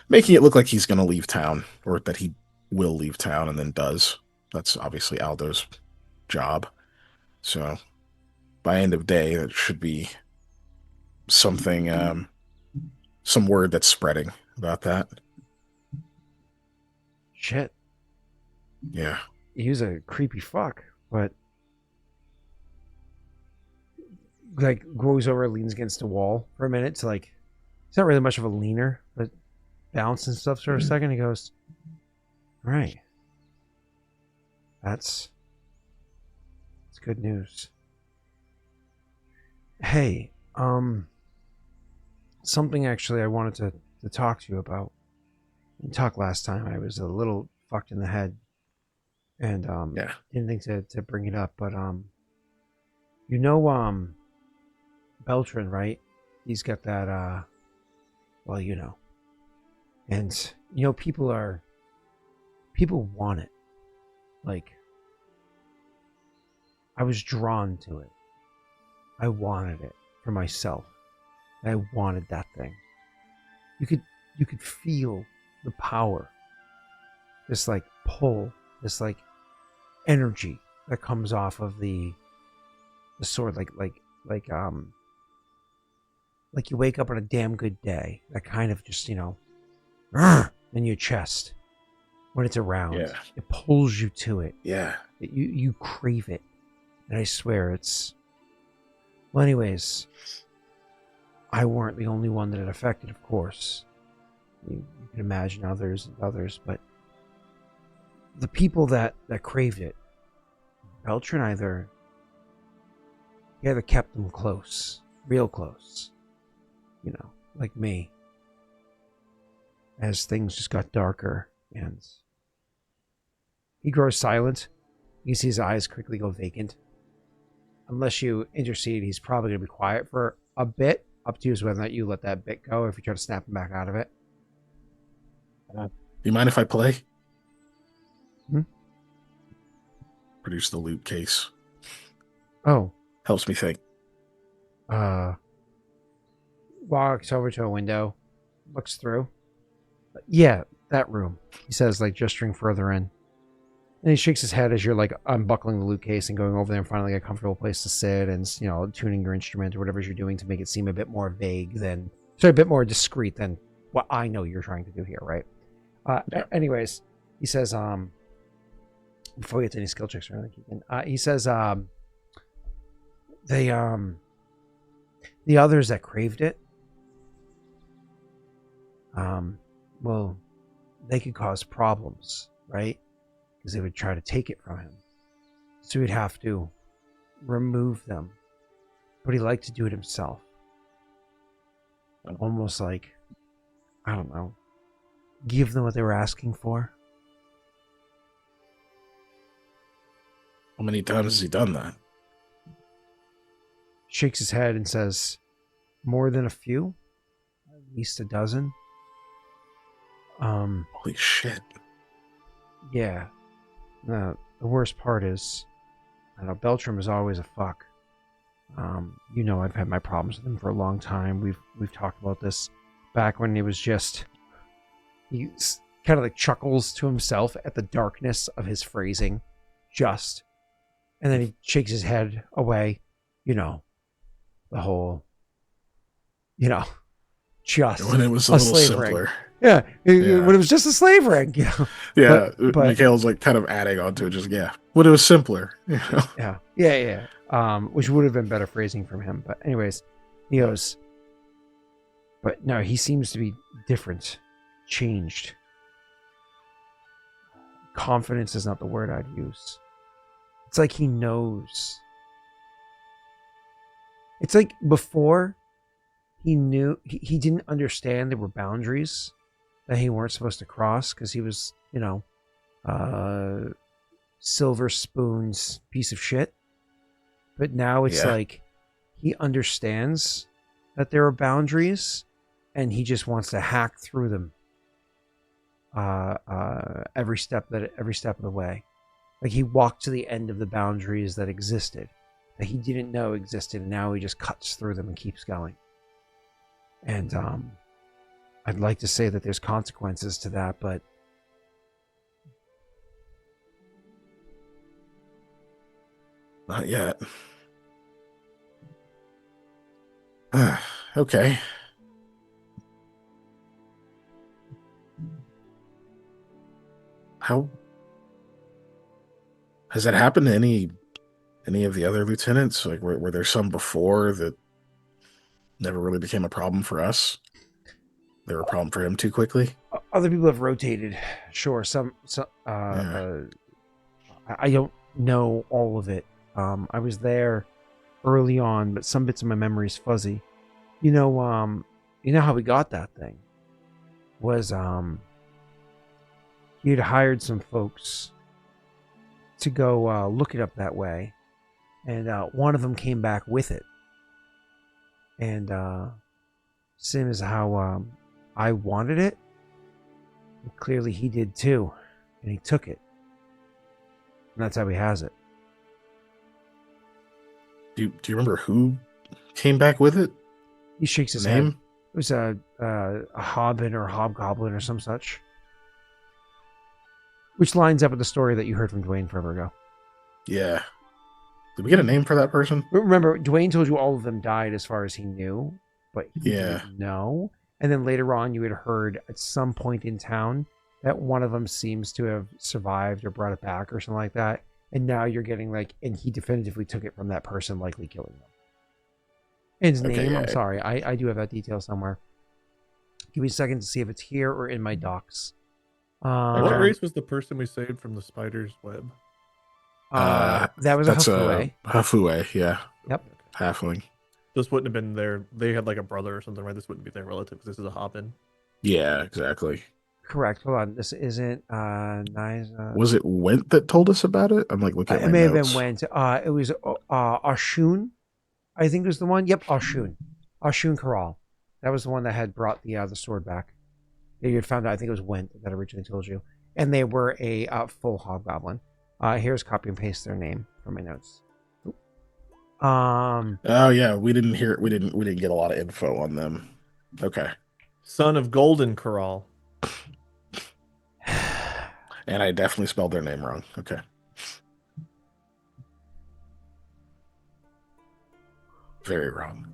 making it look like he's going to leave town, or that he will leave town and then does. That's obviously Aldo's job. So, by end of day, it should be something, some word that's spreading about that. Shit. Yeah. He was a creepy fuck, but like goes over, leans against the wall for a minute to like, he's not really much of a leaner, but balancing stuff for a second. He goes, all right. That's good news. Hey, something actually I wanted to talk to you about. We talked last time. I was a little fucked in the head, and Yeah. didn't think to bring it up, but you know, Beltran, right? He's got that well, you know, and you know, people want it. Like, I was drawn to it. I wanted it for myself. I wanted that thing. You could feel the power, this like pull, this like energy that comes off of the sword, like you wake up on a damn good day, that kind of just, you know, in your chest when it's around. Yeah. It pulls you to it. Yeah. You crave it. And I swear it's... Well, anyways, I weren't the only one that it affected, of course. You can imagine others, but the people that craved it, Beltran either kept them close, real close, you know, like me, as things just got darker, and he grows silent. You see his eyes quickly go vacant. Unless you intercede, he's probably going to be quiet for a bit. Up to you is whether or not you let that bit go, or if you try to snap him back out of it. Do you mind if I play? Hmm? Produce the loot case. Oh. Helps me think. Walks over to a window, looks through. Yeah, that room. He says, like, gesturing further in. And he shakes his head as you're, like, unbuckling the loot case and going over there and finding like, a comfortable place to sit and, you know, tuning your instrument or whatever you're doing to make it seem a bit more vague than... Sorry, a bit more discreet than what I know you're trying to do here, right? Yeah. Anyways, he says, before we get to any skill checks or anything, he says, the others that craved it, well, they could cause problems, right? Because they would try to take it from him. So he'd have to remove them. But he liked to do it himself. Almost like, I don't know, give them what they were asking for. How many times has he done that? Shakes his head and says, more than a few? At least a dozen? Holy shit. Yeah. The worst part is, I know Beltram is always a fuck. You know, I've had my problems with him for a long time. We've talked about this back when he was just, he kind of like chuckles to himself at the darkness of his phrasing, just, and then he shakes his head away. You know, the whole, you know, just When it was a little slave simpler. ring. Yeah, when it was just a slave ring. You know? Yeah, but Mikhail's like kind of adding on to it. Just when it was simpler. You know? Yeah. Which would have been better phrasing from him. But anyways, he goes, but no, he seems to be different, changed. Confidence is not the word I'd use. It's like he knows. It's like before he knew, he didn't understand there were boundaries that he weren't supposed to cross because he was, you know, Silver Spoon's piece of shit. But now it's like he understands that there are boundaries and he just wants to hack through them every step of the way. Like he walked to the end of the boundaries that existed, that he didn't know existed, and now he just cuts through them and keeps going. And I'd like to say that there's consequences to that, but Not yet. Okay. How has that happened to any of the other lieutenants? Like, were there some before that never really became a problem for us? They were a problem for him too quickly. other people have rotated. Sure, some I don't know all of it. I was there early on, but some bits of my memory is fuzzy. You know how we got that thing was he had hired some folks to go look it up that way, and one of them came back with it, and same as how I wanted it, clearly he did too, and he took it, and that's how he has it. Do you remember who came back with it? He shakes his Name? head. It was a hobbit or hobgoblin or some such. Which lines up with the story that you heard from Dwayne forever ago. Yeah. Did we get a name for that person? Remember, Dwayne told you all of them died as far as he knew, but he Yeah. didn't know. And then later on, you had heard at some point in town that one of them seems to have survived or brought it back or something like that. And now you're getting like, and he definitively took it from that person, likely killing them. And his name, yeah. I'm sorry, I do have that detail somewhere. Give me a second to see if it's here or in my docs. What race was the person we saved from the spider's web? That was That's a Hafue. Hafue, yeah. Yep. Halfling. This wouldn't have been their. They had like a brother or something, right? This wouldn't be their relative. This is a hobbin. Yeah, exactly. Correct. Hold on. This isn't nice. Was it Went that told us about it? I'm like looking at It my may notes. have been Went. It was Ashun, I think was the one. Yep, Ashun. Ashun Karal. That was the one that had brought the sword back. Yeah, you had found out, I think it was Went that originally told you. And they were a full hobgoblin. Here's copy and paste their name from my notes. Oh yeah, we didn't hear it. We didn't get a lot of info on them. Okay. Son of Golden Corral. And I definitely spelled their name wrong. Okay. Very wrong.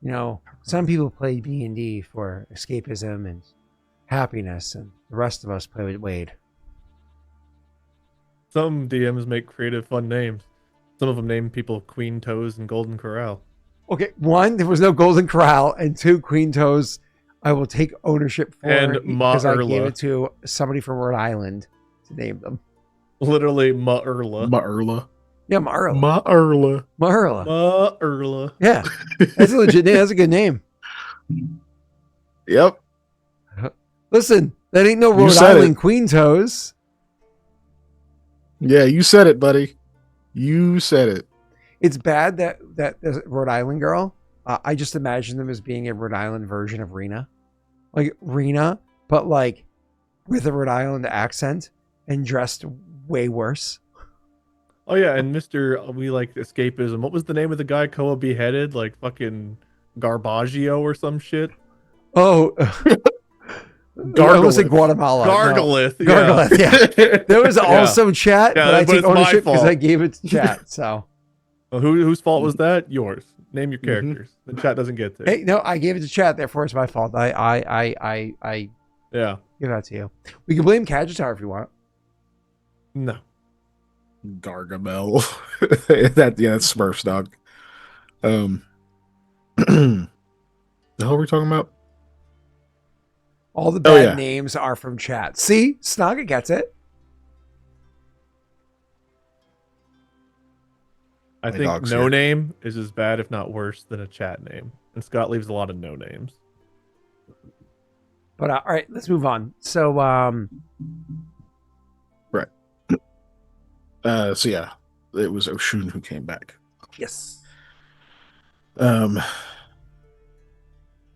You know, some people play D&D for escapism and happiness, and the rest of us play with Wade. Some DMs make creative, fun names. Some of them name people Queen Toes and Golden Corral. Okay, one, there was no Golden Corral, and two, Queen Toes, I will take ownership for And because I gave Ma'urla. it to somebody from Rhode Island to name them. Literally Ma'urla. Ma'urla. Yeah, Ma'urla. Ma'urla. Ma'urla. Ma'urla. Yeah, that's a legit name. That's a good name. Yep. Listen, that ain't no You Rhode said Island Queen Toes. Yeah, you said it, buddy. You said it. It's bad that the Rhode Island girl, I just imagine them as being a Rhode Island version of Rena. Like Rena, but like with a Rhode Island accent and dressed way worse. Oh yeah, and Mr. We like escapism. What was the name of the guy Koa beheaded? Like fucking Garbaggio or some shit. Oh, I almost said Guatemala. Gargalith. No. Gargalith, yeah. There was Yeah. also chat, Yeah, but I but take it's my ownership because fault. I gave it to chat. So, Well, whose fault was that? Yours. Name your Mhm. characters. The chat doesn't get to. hey, no, I gave it to chat. Therefore, it's my fault. I Yeah. give that to you. We can blame Kajitar if you want. No. Gargamel. That's Smurfs, dog. The hell are we talking about? All the Oh, bad yeah. names are from chat. See, Snaga gets it. I My think dog's no here. name is as bad, if not worse, than a chat name. And Scott leaves a lot of no names. But all right, let's move on. So, So yeah, it was Oshun who came back. yes. I don't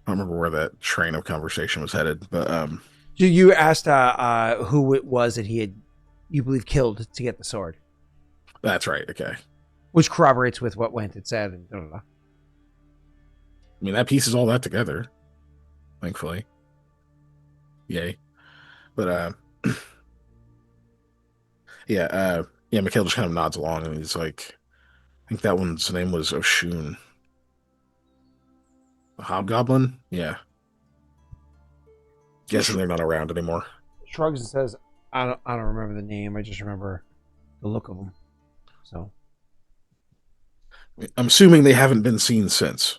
remember where that train of conversation was headed, but You asked who it was that you believe, killed to get the sword, that's right. Okay. which corroborates with what Went said. And blah, blah, blah. I mean, that pieces all that together, thankfully. Yay. But yeah, Mikhail just kind of nods along and he's like, I think that one's name was Oshun. A hobgoblin? Yeah. Guessing they're not around anymore. Shrugs and says, "I don't remember the name. I just remember the look of them." So I'm assuming they haven't been seen since.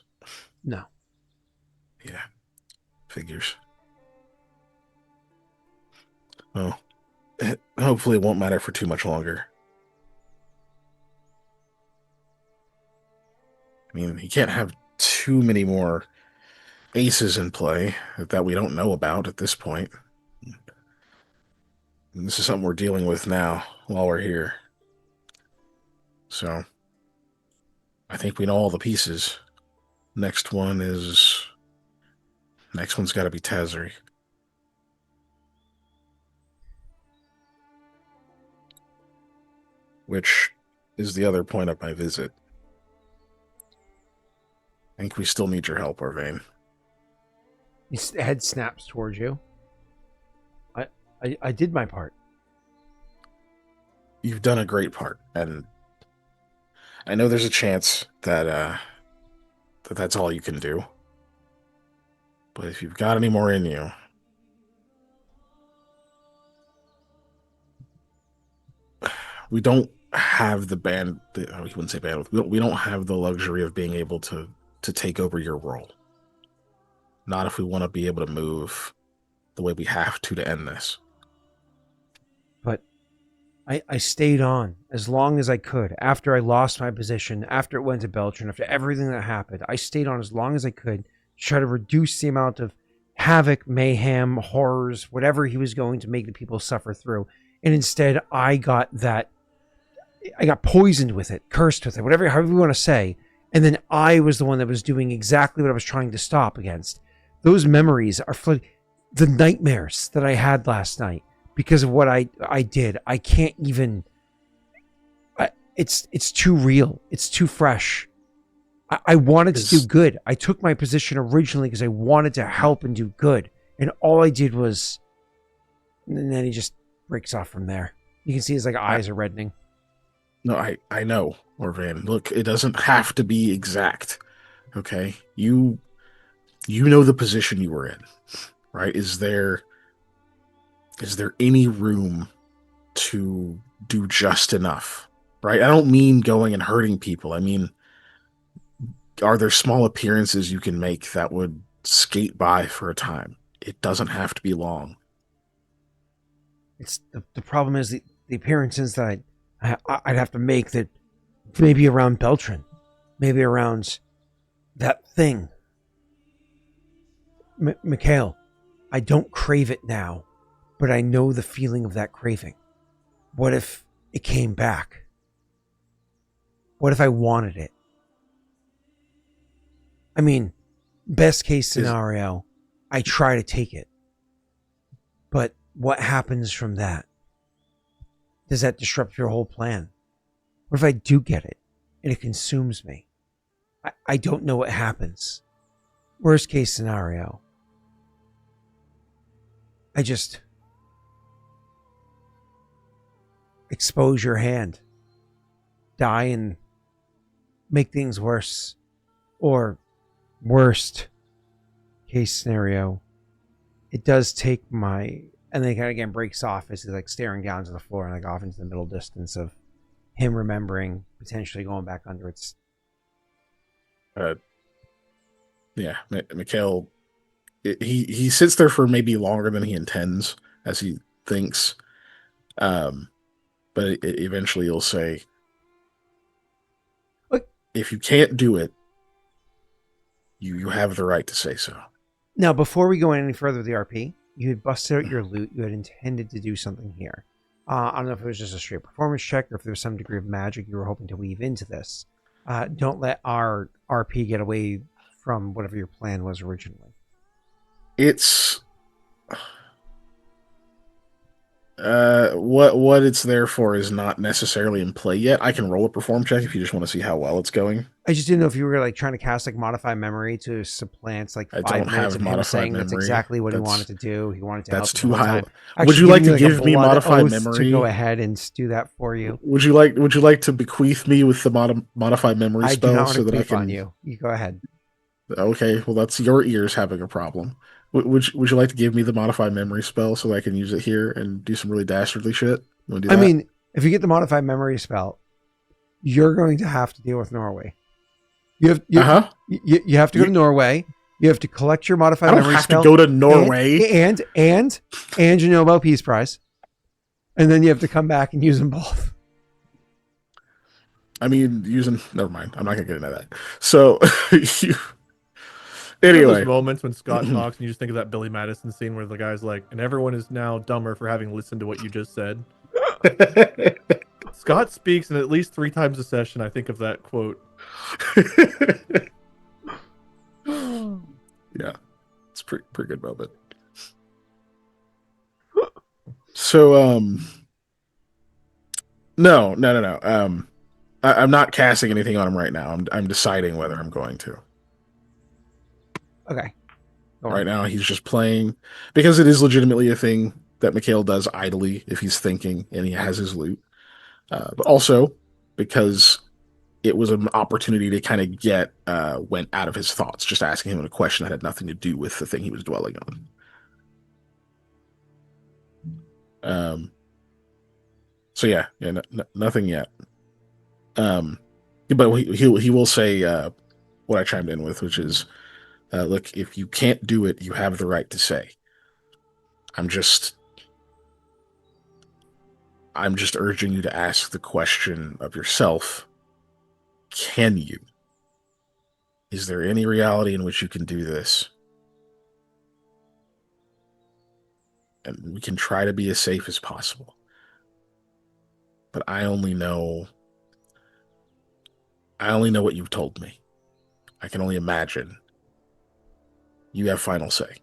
no. Yeah. Figures. Well, hopefully it won't matter for too much longer. I mean, he can't have too many more aces in play that we don't know about at this point. And this is something we're dealing with now while we're here. So, I think we know all the pieces. Next one's got to be Tazri. Which is the other point of my visit. I think we still need your help, Orvain. His head snaps towards you. I did my part. You've done a great part, and I know there's a chance that that's all you can do. But if you've got any more in you, we don't have the band. You wouldn't say bandwidth. We don't have the luxury of being able to take over your world. Not if we want to be able to move the way we have to end this. But I stayed on as long as I could. After I lost my position, after it went to Beltran, after everything that happened, I stayed on as long as I could to try to reduce the amount of havoc, mayhem, horrors, whatever he was going to make the people suffer through. And instead, I got poisoned with it, cursed with it, however you want to say. And then I was the one that was doing exactly what I was trying to stop against. Those memories are the nightmares that I had last night because of what I did. I can't even. It's too real. It's too fresh. I wanted to do good. I took my position originally because I wanted to help and do good, and all I did was. And then he just breaks off from there. You can see his eyes are reddening. No, I know, Orvain. Look, it doesn't have to be exact. Okay? You know the position you were in, right? Is there any room to do just enough? Right? I don't mean going and hurting people. I mean, are there small appearances you can make that would skate by for a time? It doesn't have to be long. It's the problem is the appearances that I'd have to make, that maybe around Beltran, maybe around that thing. Mikhail, I don't crave it now, but I know the feeling of that craving. What if it came back? What if I wanted it? I mean, best case scenario, I try to take it. But what happens from that? Does that disrupt your whole plan? What if I do get it and it consumes me? I don't know what happens. Worst case scenario. I just expose your hand, die and make things worse. Or worst case scenario, it does take my, and then it kind of again breaks off as he's like staring down to the floor and like off into the middle distance of him remembering potentially going back under its. Yeah, Mikhail, he sits there for maybe longer than he intends, as he thinks. But eventually he'll say, Look, if you can't do it, you have the right to say so. now, before we go any further with the RP, you had busted out your loot. You had intended to do something here. I don't know if it was just a straight performance check or if there was some degree of magic you were hoping to weave into this. Don't let our RP get away from whatever your plan was originally. It's what it's there for is not necessarily in play yet. I can roll a perform check if you just want to see how well it's going. I just didn't know if you were like trying to cast like modify memory to supplant like I 5 don't minutes have of him modified saying that's memory. exactly what he That's- wanted to do. He wanted to That's help too the whole high. time. Would you Actually like to giving you, give me blood modified oath memory? to go ahead and do that for you? Would you like to bequeath me with the modified memory I do not spell want so to that I beef on can? you. You go ahead. Okay, well that's your ears having a problem. Would you like to give me the modified memory spell so that I can use it here and do some really dastardly shit? You wanna do I that? mean, if you get the modified memory spell, you're going to have to deal with Norway. You have you have to go to Norway. You have to collect your I modified don't memory have spell. to go to Norway. And your Nobel Peace Prize. And then you have to come back and use them both. I mean, never mind. I'm not gonna get into that. So, you, You know anyway, those moments when Scott talks and you just think of that Billy Madison scene where the guy's like, and everyone is now dumber for having listened to what you just said. Scott speaks, and at least 3 times a session, I think of that quote. yeah, it's pretty good moment. So, no. I'm not casting anything on him right now. I'm deciding whether I'm going to. Okay. Go on. Right now, he's just playing because it is legitimately a thing that Mikhail does idly if he's thinking and he has his loot. But also because it was an opportunity to kind of get went out of his thoughts, just asking him a question that had nothing to do with the thing he was dwelling on. So yeah, nothing yet. But he will say what I chimed in with, which is, look, if you can't do it, you have the right to say. I'm just urging you to ask the question of yourself. Can you? Is there any reality in which you can do this? And we can try to be as safe as possible. But I only know what you've told me. I can only imagine. You have final say.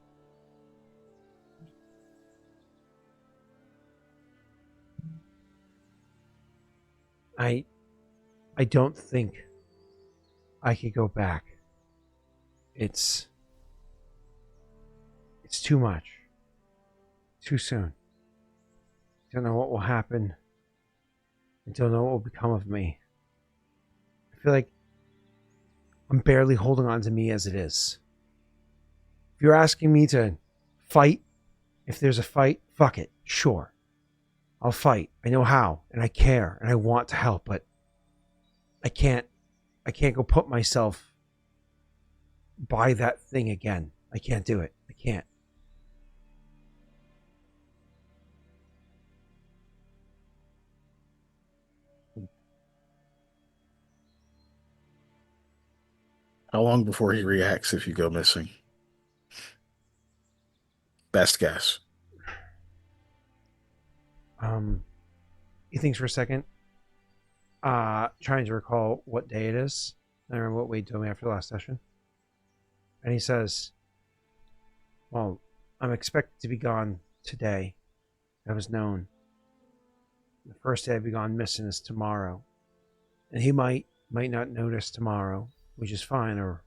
I don't think I could go back. It's too much. Too soon. Don't know what will happen. I don't know what will become of me. I feel like I'm barely holding on to me as it is. If you're asking me to fight, if there's a fight, fuck it, sure. I'll fight. I know how, and I care, and I want to help, but I can't go put myself by that thing again. I can't do it. I can't. How long before he reacts if you go missing? Best guess. He thinks for a second, trying to recall what day it is. I remember what Wade told me after the last session. And he says, well, I'm expected to be gone today. That was known. The first day I'd be gone missing is tomorrow. And he might not notice tomorrow, which is fine,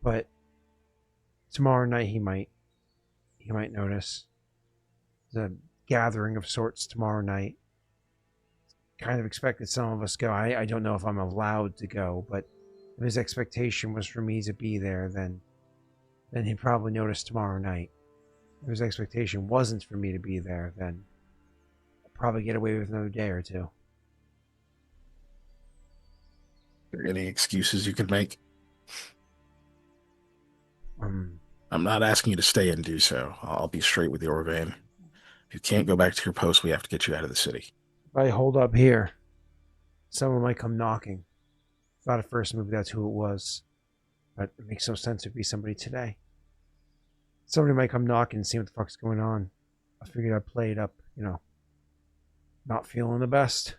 but tomorrow night he might notice. The gathering of sorts tomorrow night. Kind of expected some of us go. I don't know if I'm allowed to go, but if his expectation was for me to be there, then he'd probably notice tomorrow night. If his expectation wasn't for me to be there, then I'd probably get away with another day or two. Are there any excuses you could make? Um, I'm not asking you to stay and do so. I'll be straight with you, Orvain. If you can't go back to your post, we have to get you out of the city. If I hold up here, someone might come knocking. Thought at first maybe that's who it was, but it makes no sense it'd be somebody today. Somebody might come knocking and see what the fuck's going on. I figured I'd play it up, not feeling the best.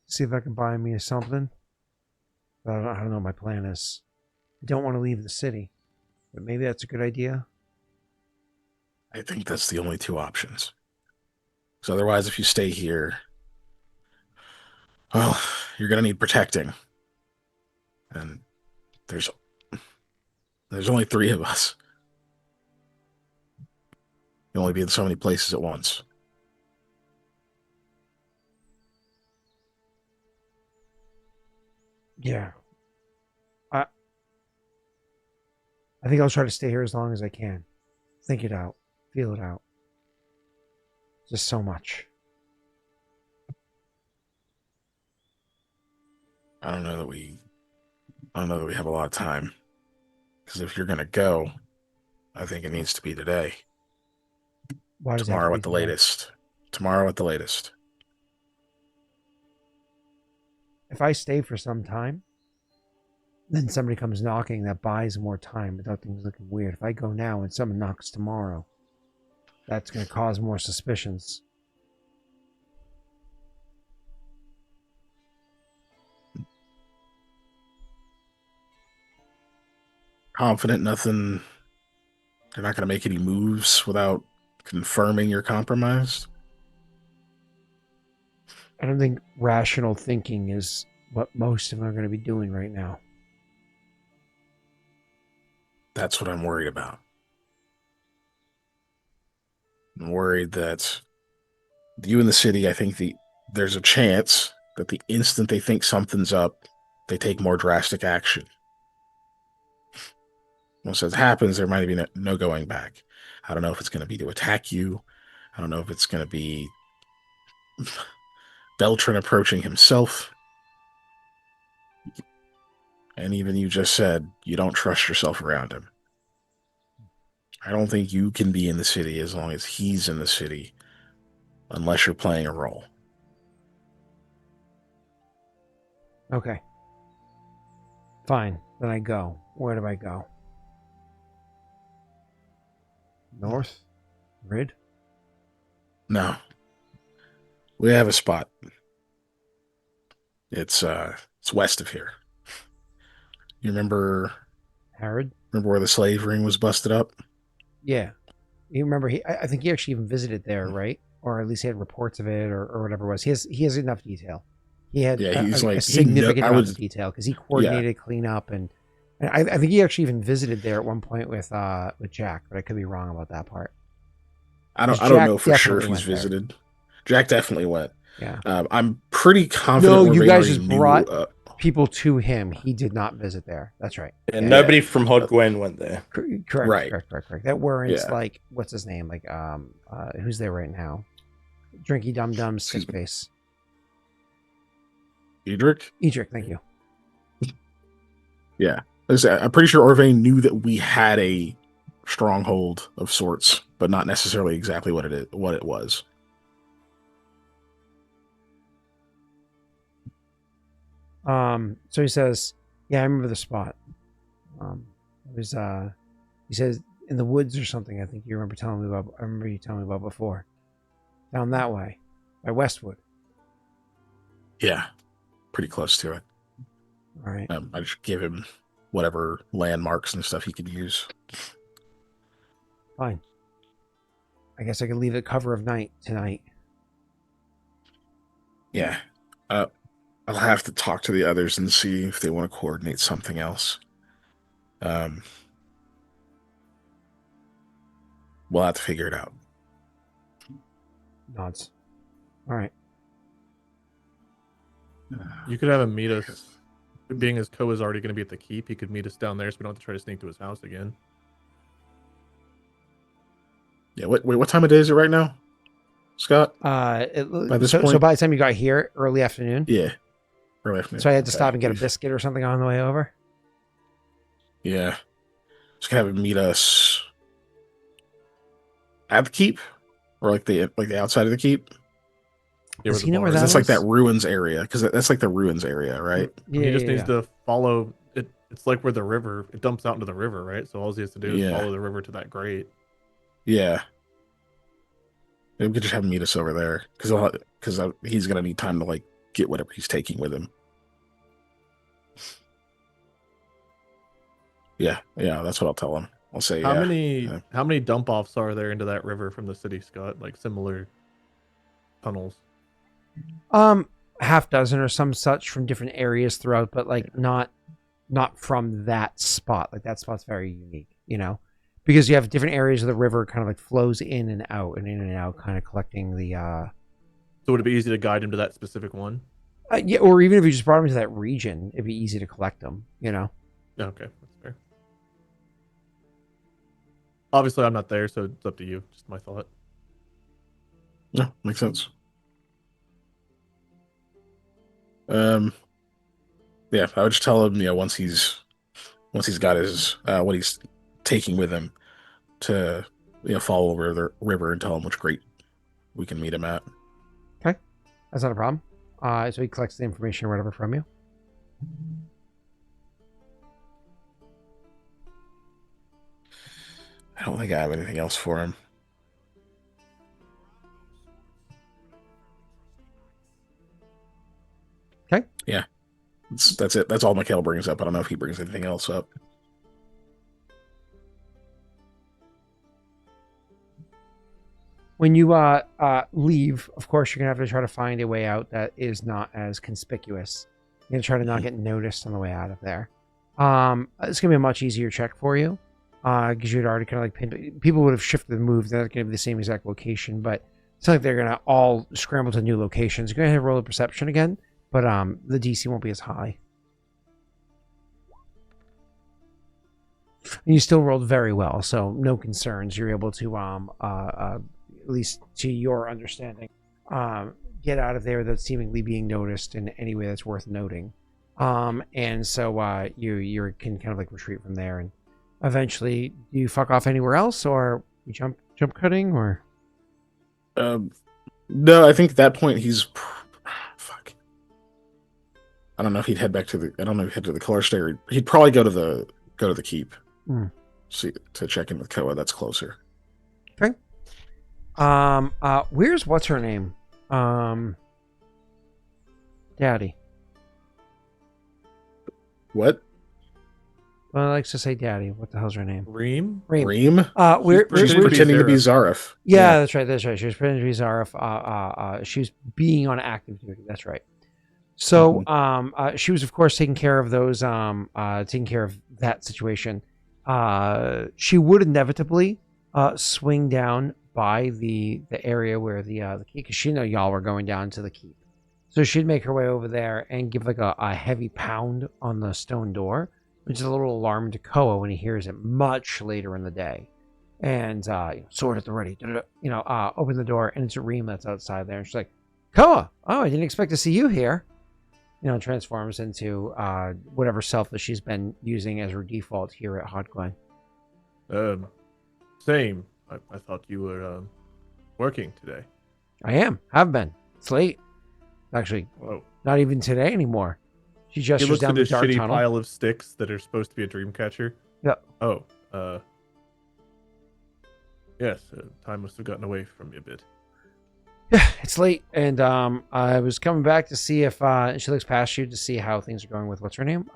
See if I can buy me something. But I don't know what my plan is. I don't want to leave the city, but maybe that's a good idea. I think that's the only two options. Because otherwise, if you stay here, well, you're going to need protecting. And there's only 3 of us. You only be in so many places at once. Yeah. I think I'll try to stay here as long as I can. Think it out. Feel it out. Just so much. I don't know that we have a lot of time. Because if you're going to go, I think it needs to be today. Why does that have Tomorrow to at be the today? latest. Tomorrow at the latest. If I stay for some time, then somebody comes knocking, that buys more time without things looking weird. If I go now and someone knocks tomorrow, that's going to cause more suspicions. Confident nothing. They're not going to make any moves without confirming you're compromised. I don't think rational thinking is what most of them are going to be doing right now. That's what I'm worried about. I'm worried that you in the city, I think there's a chance that the instant they think something's up, they take more drastic action. Once that happens, there might be no going back. I don't know if it's going to be to attack you. I don't know if it's going to be Beltran approaching himself. And even you just said you don't trust yourself around him. I don't think you can be in the city as long as he's in the city, unless you're playing a role. Okay. Fine. Then I go. Where do I go? North? Rid? No. We have a spot. It's west of here. You remember Harrod? where the slave ring was busted up? Yeah. You remember, I think he actually even visited there, right? Or at least he had reports of it or whatever it was. He has enough detail. He had a significant amount of detail because he coordinated cleanup and I think he actually even visited there at one point with Jaaek, but I could be wrong about that part. I don't know for sure if he's visited. Jaaek definitely went. Yeah. I'm pretty confident. No, you guys just brought people to him. He did not visit there. That's right. And nobody from Hod Gwen went there. Correct. Right. Correct. That weren't like, what's his name? Like, who's there right now? Drinky Dum Dum Stick Face. Edric, thank you. Yeah. I'm pretty sure Orvain knew that we had a stronghold of sorts, but not necessarily exactly what it was. So he says, yeah, I remember the spot. It was he says in the woods or something, I think you remember telling me about. I remember you telling me about before. Down that way, by Westwood. Yeah, pretty close to it. All right. I just give him whatever landmarks and stuff he could use. Fine. I guess I could leave it cover of night tonight. Yeah. I'll have to talk to the others and see if they want to coordinate something else. We'll have to figure it out. Nods. All right. You could have him meet us. Being as Koa's already going to be at the keep, he could meet us down there so we don't have to try to sneak to his house again. Yeah. Wait. What time of day is it right now, Scott? By this so point? by the time you got here, early afternoon. Yeah. Early afternoon. So I had to Okay. stop and get a biscuit or something on the way over. Yeah. Just gonna have him meet us at the keep, or like the outside of the keep. Yeah, Does where he the know where bar that is. That's like is? that ruins area, because that's like the ruins area, right? Yeah, He just yeah, needs yeah. to follow it. It's like where the river, it dumps out into the river, right? So all he has to do is Yeah. follow the river to that grate. Yeah. Maybe we could just have him meet us over there, because he's gonna need time to like get whatever he's taking with him. Yeah, that's what I'll tell him. I'll say, How yeah. many dump offs are there into that river from the city, Scott? Like similar tunnels. Half dozen or some such from different areas throughout, but like not from that spot. Like that spot's very unique, you know, because you have different areas of the river kind of like flows in and out, kind of collecting the So would it be easy to guide him to that specific one? yeah, or even if you just brought them to that region, it'd be easy to collect them, you know. Okay, that's fair. Obviously, I'm not there, so it's up to you. Just my thought. Yeah, makes sense. Yeah, I would just tell him, once he's got his what he's taking with him, to follow over the river and tell him which grate we can meet him at. That's not a problem. So he collects the information or whatever from you. I don't think I have anything else for him. Okay. Yeah. That's it. That's all Mikhail brings up. I don't know if he brings anything else up. When you leave, of course, you're gonna have to try to find a way out that is not as conspicuous. You're gonna try to not get noticed on the way out of there. It's gonna be a much easier check for you, because you'd already kind of like pinned. People would have shifted and moved. They're not gonna be the same exact location, but it's not like they're gonna all scramble to new locations. You're gonna have to roll a perception again, but the DC won't be as high. And you still rolled very well, so no concerns. You're able to at least to your understanding, get out of there without seemingly being noticed in any way that's worth noting. And so you can kind of like retreat from there, and eventually do you fuck off anywhere else, or you jump cutting, or No, I think at that point he's fuck. I don't know if he'd head back to the. I don't know if he'd head to the color stair. He'd probably go to the keep. See, to check in with Koa. That's closer. okay. Where's what's her name? Daddy. What? Well, I likes to say Daddy. What the hell's her name? Reem? Reem? Where? She's pretending to be Zarif. Yeah, that's right. That's right. She was pretending to be Zarif. She was being on active duty. That's right. So, she was, of course, taking care of those. Taking care of that situation. She would inevitably swing down by the area where the keep, because she know y'all were going down to the keep. So she'd make her way over there and give like a heavy pound on the stone door, which is a little alarm to Koa when he hears it much later in the day. And sword at the ready, open the door, and it's Reem that's outside there. And she's like, Koa, oh, I didn't expect to see you here. Transforms into whatever self that she's been using as her default here at Hot Glen. Same. I thought you were working today. I have been. It's late. Actually, Whoa. not even today anymore. She He gestures looks down at the this dark shitty tunnel. pile of sticks that are supposed to be a dream catcher. Yep. Oh, yes. Time must have gotten away from me a bit. Yeah, it's late, and I was coming back to see if she looks past you to see how things are going with what's her name.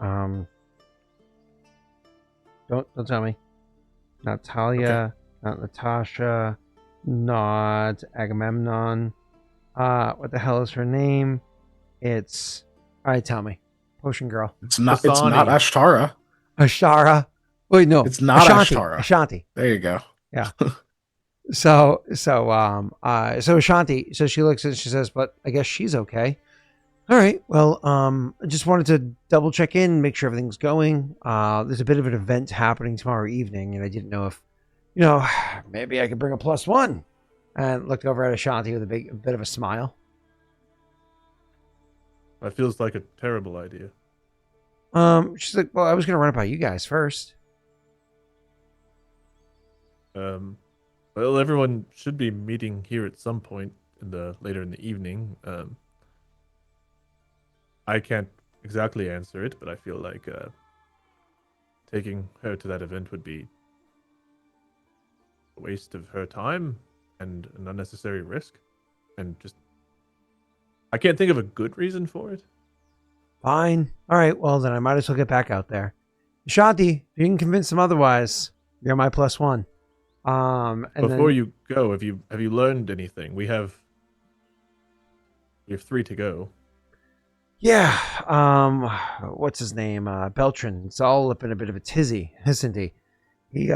Don't tell me. Not Talia, not Natasha, not Agamemnon. What the hell is her name? It's all right. Tell me, potion girl, It's not. It's Asani. not Ashtara. Ashara. Wait, no, It's not Ashanti. Ashtara. Ashanti. There you go. So Ashanti. So she looks and she says, "But I guess she's okay." All right. Well, I just wanted to double check in, make sure everything's going. There's a bit of an event happening tomorrow evening, and I didn't know if, maybe I could bring a +1. And looked over at Ashanti with a bit of a smile. That feels like a terrible idea. She's like, "Well, I was gonna run it by you guys first." Well, everyone should be meeting here at some point later in the evening. I can't exactly answer it, but I feel like taking her to that event would be a waste of her time and an unnecessary risk. And just, I can't think of a good reason for it. Fine. All right. Well, then I might as well get back out there. Ashanti, if you can convince them otherwise, you're my +1. And Before you go, have you learned anything? We have 3 to go. Yeah. What's his name? Beltran's all up in a bit of a tizzy, isn't he? He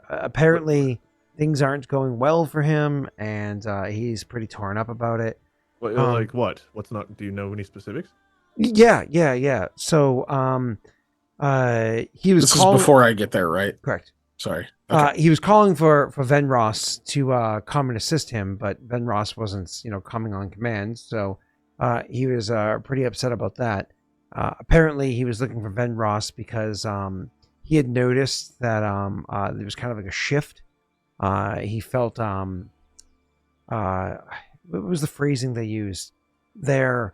apparently things aren't going well for him, and he's pretty torn up about it. Well, like what? What's not? Do you know any specifics? Yeah. So he was This calling is before I get there, right? correct. Sorry. Okay. He was calling for Venros to come and assist him, but Venros wasn't, coming on command. So he was pretty upset about that. Apparently, he was looking for Venros because he had noticed that there was kind of like a shift. He felt what was the phrasing they used there?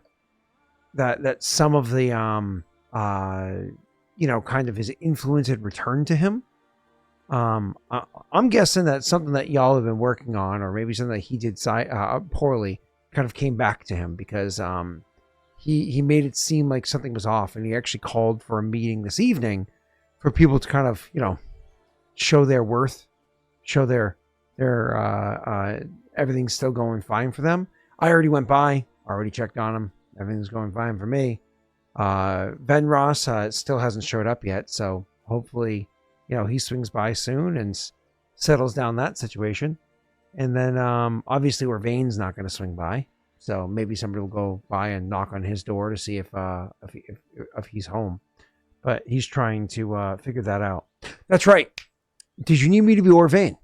That some of the kind of his influence had returned to him. I'm guessing that something that y'all have been working on, or maybe something that he did poorly, kind of came back to him because he made it seem like something was off, and he actually called for a meeting this evening for people to kind of show their worth, show their everything's still going fine for them. I already went by, already checked on him. Everything's going fine for me. Venros still hasn't showed up yet, so hopefully he swings by soon and settles down that situation. And then obviously Orvain's not going to swing by, so maybe somebody will go by and knock on his door to see if he's home. But he's trying to figure that out. That's right. Did you need me to be Orvain?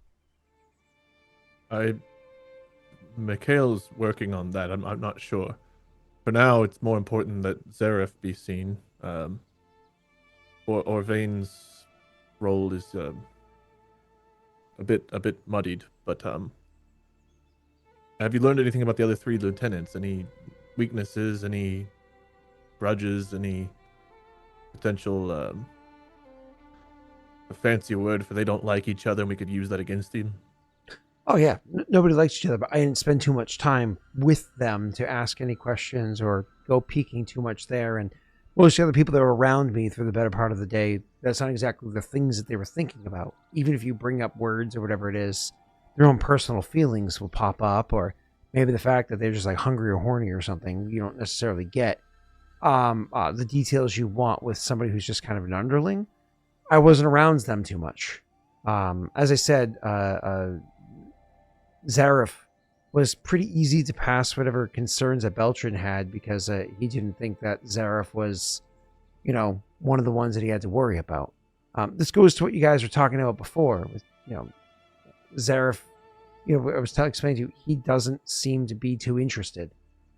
Mikhail's working on that. I'm not sure. For now, it's more important that Zareth be seen. Orvain's role is a bit muddied. But have you learned anything about the other 3 lieutenants? Any weaknesses? Any grudges? Any potential? A fancier word for they don't like each other, and we could use that against them. Oh yeah, nobody likes each other, but I didn't spend too much time with them to ask any questions or go peeking too much there. And most of the other people that were around me through the better part of the day, that's not exactly the things that they were thinking about. Even if you bring up words or whatever it is, their own personal feelings will pop up, or maybe the fact that they're just like hungry or horny or something you don't necessarily get the details you want with somebody who's just kind of an underling. I wasn't around them too much. As I said, Zareth was pretty easy to pass whatever concerns that Beltran had because he didn't think that Zareth was, one of the ones that he had to worry about. This goes to what you guys were talking about before with, Zareth. I was explaining to you, he doesn't seem to be too interested.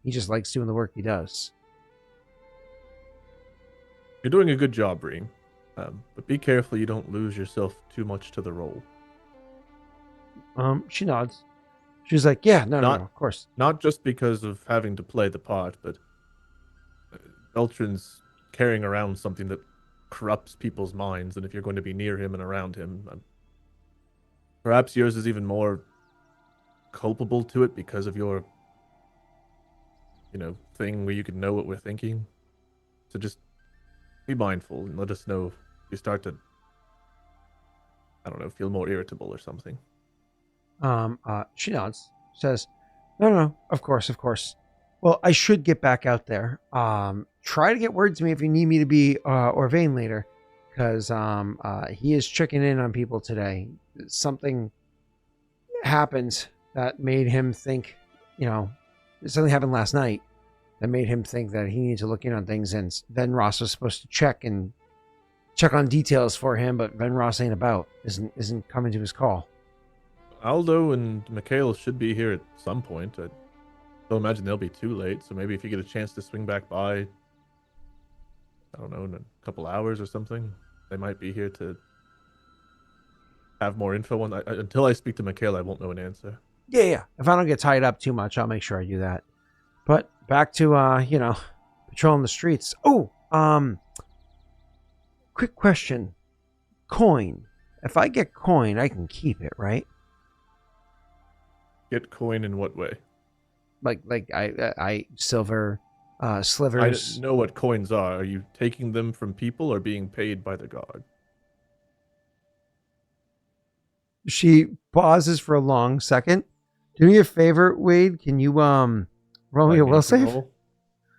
He just likes doing the work he does. You're doing a good job, Reem. But be careful you don't lose yourself too much to the role. She nods. She's like, yeah, no, of course. Not just because of having to play the part, but Beltran's carrying around something that corrupts people's minds, and if you're going to be near him and around him, perhaps yours is even more culpable to it because of your, thing where you can know what we're thinking. So just be mindful and let us know if you start to, feel more irritable or something. She nods, says, no, of course. Well, I should get back out there. Try to get word to me if you need me to be Orvain later, because he is checking in on people today. Something happened that made him think, something happened last night that made him think that he needed to look in on things. And Ven Ross was supposed to check on details for him, but Ven Ross ain't about. Isn't coming to his call. Aldo and Mikhail should be here at some point. I don't imagine they'll be too late, so maybe if you get a chance to swing back by, I don't know, in a couple hours or something, they might be here to have more info on. Until I speak to Mikhail, I won't know an answer. Yeah. If I don't get tied up too much, I'll make sure I do that. But back to patrolling the streets. Oh, quick question. Coin. If I get coin, I can keep it, right? Get coin in what way? Like I silver slivers. I don't know what coins are. Are you taking them from people or being paid by the guard? She pauses for a long second. Do me a favor, Wade. Can you roll me a will save? Roll?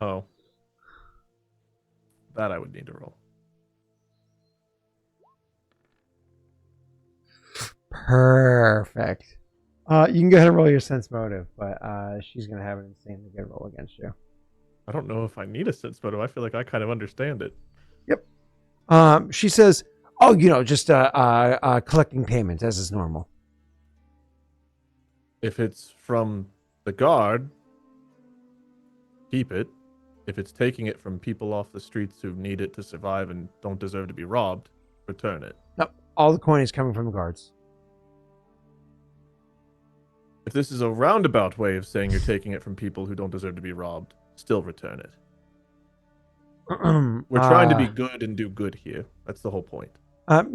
Oh, that I would need to roll. Perfect. You can go ahead and roll your sense motive, but she's gonna have an insanely good roll against you. I don't know if I need a sense motive. I feel like I kind of understand it. Yep. She says, "Oh, just collecting payments as is normal." If it's from the guard, keep it. If it's taking it from people off the streets who need it to survive and don't deserve to be robbed, return it. Nope. All the coin is coming from the guards. If this is a roundabout way of saying you're taking it from people who don't deserve to be robbed, still return it. We're trying to be good and do good here. That's the whole point.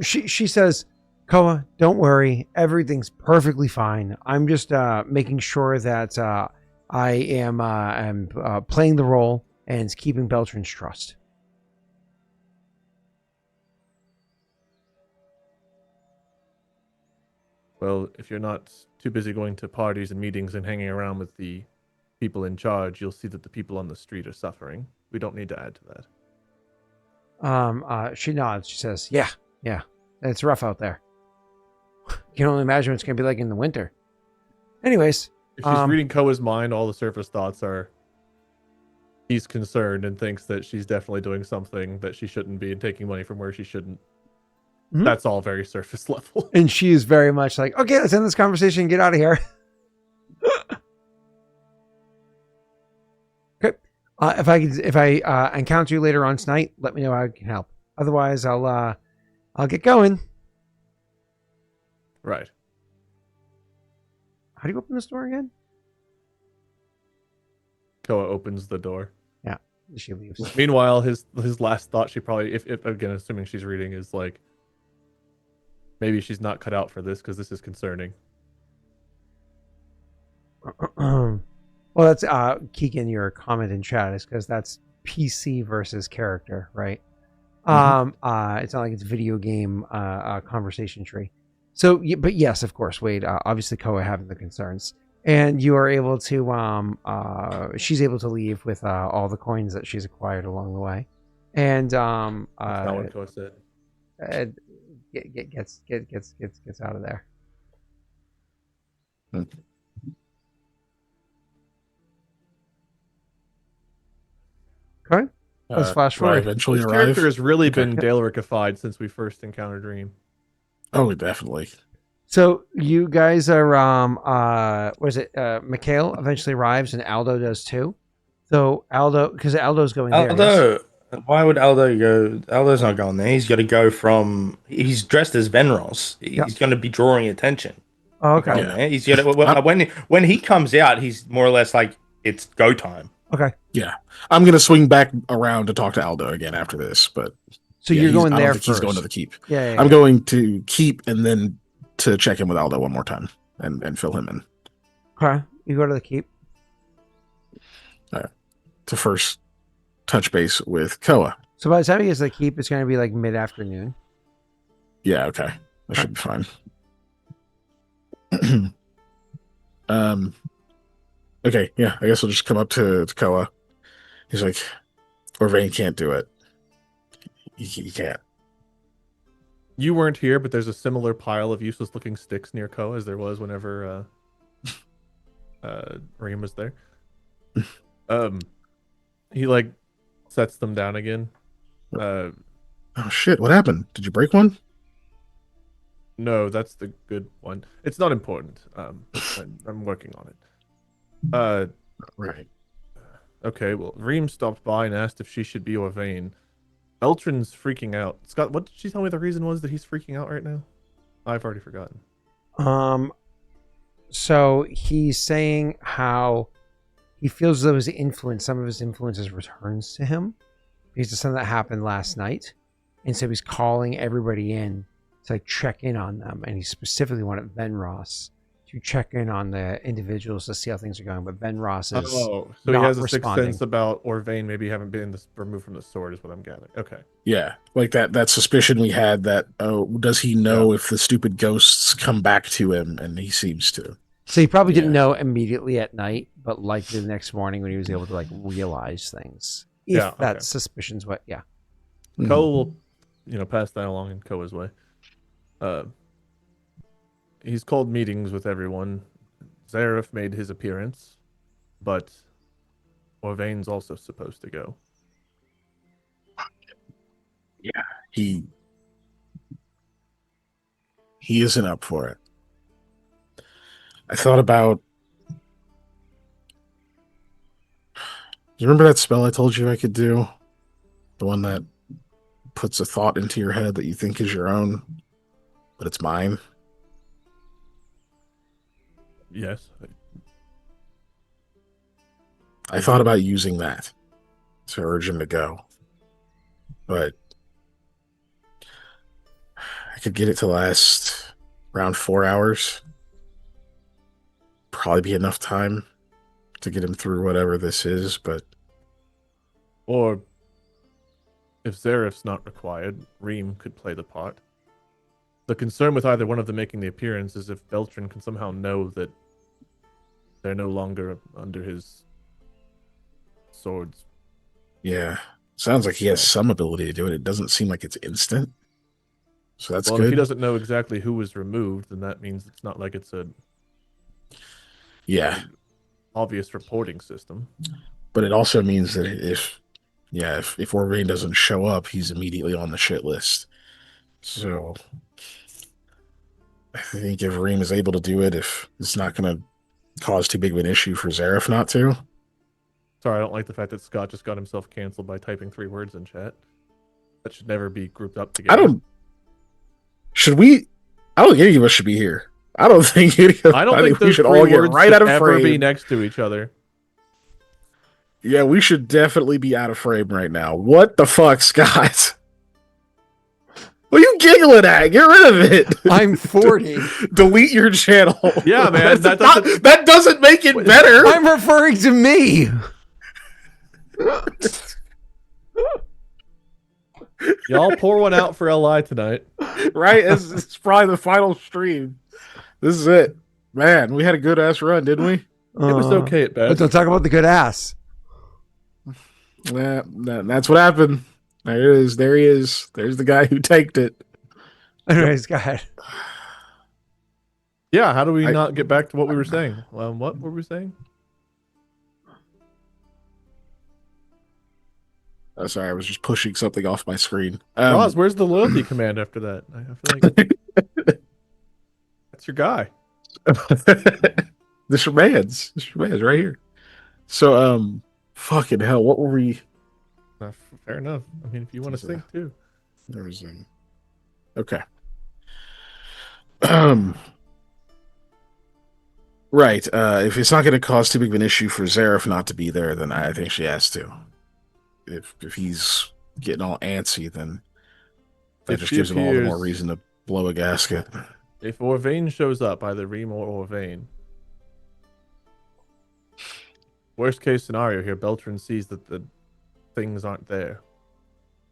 She says, "Koa, don't worry. Everything's perfectly fine. I'm just making sure that I am playing the role and keeping Beltran's trust." Well, if you're not too busy going to parties and meetings and hanging around with the people in charge, you'll see that the people on the street are suffering. We don't need to add to that. She nods. She says, yeah, it's rough out there. You can only imagine what it's going to be like in the winter. Anyways. If she's reading Koa's mind, all the surface thoughts are he's concerned and thinks that she's definitely doing something that she shouldn't be and taking money from where she shouldn't. Mm-hmm. That's all very surface level. And she is very much like, okay, let's end this conversation and get out of here. Okay. If I encounter you later on tonight, let me know how I can help. Otherwise, I'll get going. Right. How do you open this door again? Koa opens the door. Yeah, she leaves. Meanwhile, his last thought, she probably, if again, assuming she's reading, is like, maybe she's not cut out for this because this is concerning. Well, that's SirKiken, your comment in chat is because that's PC versus character, right? Mm-hmm. It's not like it's video game conversation tree. So, but yes, of course, Wade. Obviously, Koa having the concerns, and you are able to. She's able to leave with all the coins that she's acquired along the way, and that's not what Koa said. Gets out of there. Okay. Let's flash forward. Eventually His arrive. character has really been Daelricified since we first encountered Dream. Oh, definitely. So you guys are Mikhail eventually arrives and Aldo does too. So because Aldo's going there. Aldo, yes? Why would Aldo go? Aldo's not going there. He's got to go from. He's dressed as Venros. He's going to be drawing attention. Oh, okay. Yeah. He's gonna when he comes out, he's more or less like it's go time. Okay. Yeah, I'm gonna swing back around to talk to Aldo again after this, but so you're going there first. He's going to the keep. Yeah. I'm going to keep and then to check in with Aldo one more time and fill him in. Okay, you go to the keep. To first touch base with Koa. So by the time he gets to the keep, it's going to be like mid-afternoon. Yeah. Okay, that should be fine. Okay, yeah, I guess we'll just come up to Koa. He's like, Orvain can't do it. He can't. You weren't here, but there's a similar pile of useless-looking sticks near Koa as there was whenever Reem was there. He like sets them down again. Oh shit! What happened? Did you break one? No, that's the good one. It's not important. I'm working on it. Right. Okay. Well, Reem stopped by and asked if she should be Orvain. Beltran's freaking out. Scott, what did she tell me the reason was that he's freaking out right now? I've already forgotten. So he's saying how he feels though his influence, some of his influences returns to him because of something that happened last night. And so he's calling everybody in to like check in on them. And he specifically wanted Venros to check in on the individuals to see how things are going. But Venros is so he not has a sixth responding. sense about Orvain maybe haven't been removed from the sword is what I'm gathering. Okay. Yeah, like that suspicion we had that, does he know if the stupid ghosts come back to him? And he seems to. So he probably didn't know immediately at night, but likely the next morning when he was able to like realize things. If that suspicion's what, Koa will, pass that along in Koa's way. He's called meetings with everyone. Zareth made his appearance, but Orvain's also supposed to go. Yeah, he isn't up for it. I thought about. You remember that spell I told you I could do? The one that puts a thought into your head that you think is your own, but it's mine? Yes. I thought about using that to urge him to go. But I could get it to last around 4 hours. Probably be enough time to get him through whatever this is, but... Or, if Zareth's not required, Reem could play the part. The concern with either one of them making the appearance is if Beltran can somehow know that they're no longer under his swords. Yeah. Sounds like he has some ability to do it. It doesn't seem like it's instant. So that's good. If he doesn't know exactly who was removed, then that means it's not like it's a obvious reporting system. But it also means that if Orvain doesn't show up, he's immediately on the shit list. So I think if Reem is able to do it, if it's not going to cause too big of an issue for Zareth not to. Sorry, I don't like the fact that Scott just got himself canceled by typing 3 words in chat. That should never be grouped up together. I don't think any of us should be here. I think we should all get right out of frame. Be next to each other. Yeah, we should definitely be out of frame right now. What the fuck, Scott? What are you giggling at? Get rid of it. I'm 40. Delete your channel. Yeah, man. That doesn't make it better. I'm referring to me. Y'all pour one out for LI tonight. Right? It's probably the final stream. This is it. Man, we had a good ass run, didn't we? It was okay at best. But don't talk about the good ass. That's what happened. There it is. There he is. There's the guy who taked it. Anyways, go ahead. Yeah, how do we not get back to what we were saying? What were we saying? Oh, sorry, I was just pushing something off my screen. Roz, where's the loyalty command after that? I feel like that's your guy. This your man's right here. So, fucking hell, what were we? Fair enough. I mean, if you want to sing too. There's okay. Right. If it's not going to cause too big of an issue for Zareth not to be there, then I think she has to. If he's getting all antsy, then that just gives him all the more reason to blow a gasket. If Orvain shows up, either Reem or Orvain, worst case scenario here, Beltran sees that the things aren't there.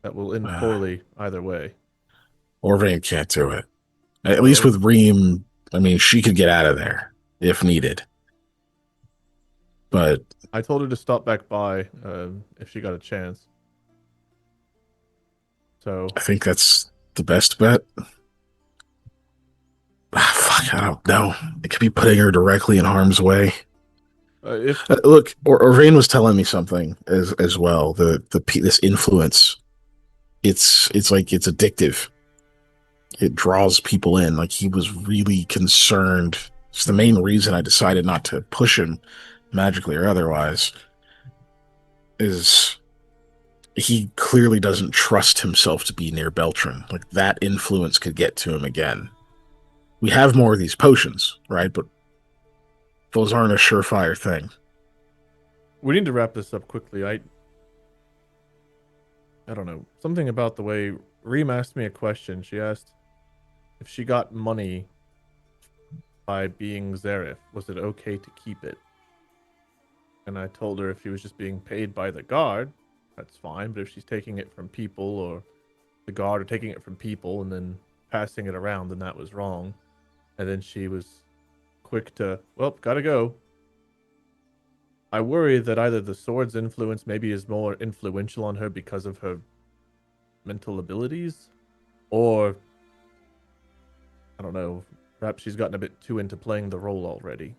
That will end poorly either way. Orvain can't do it. At least with Reem, I mean, she could get out of there if needed. But I told her to stop back by if she got a chance. So I think that's the best bet. Fuck, I don't know. It could be putting her directly in harm's way. if Look, Orvain was telling me something as well. This influence, it's like it's addictive. It draws people in. Like he was really concerned. It's the main reason I decided not to push him, magically or otherwise. Is he clearly doesn't trust himself to be near Beltran. Like that influence could get to him again. We have more of these potions, right? But those aren't a surefire thing. we need to wrap this up quickly, I don't know. Something about the way Reem asked me a question. She asked if she got money by being Zareth, was it okay to keep it? And I told her if she was just being paid by the guard, that's fine. But if she's taking it from people, or the guard are taking it from people and then passing it around, then that was wrong. And then she was quick to, well, gotta go. I worry that either the sword's influence maybe is more influential on her because of her mental abilities, or I don't know, perhaps she's gotten a bit too into playing the role already.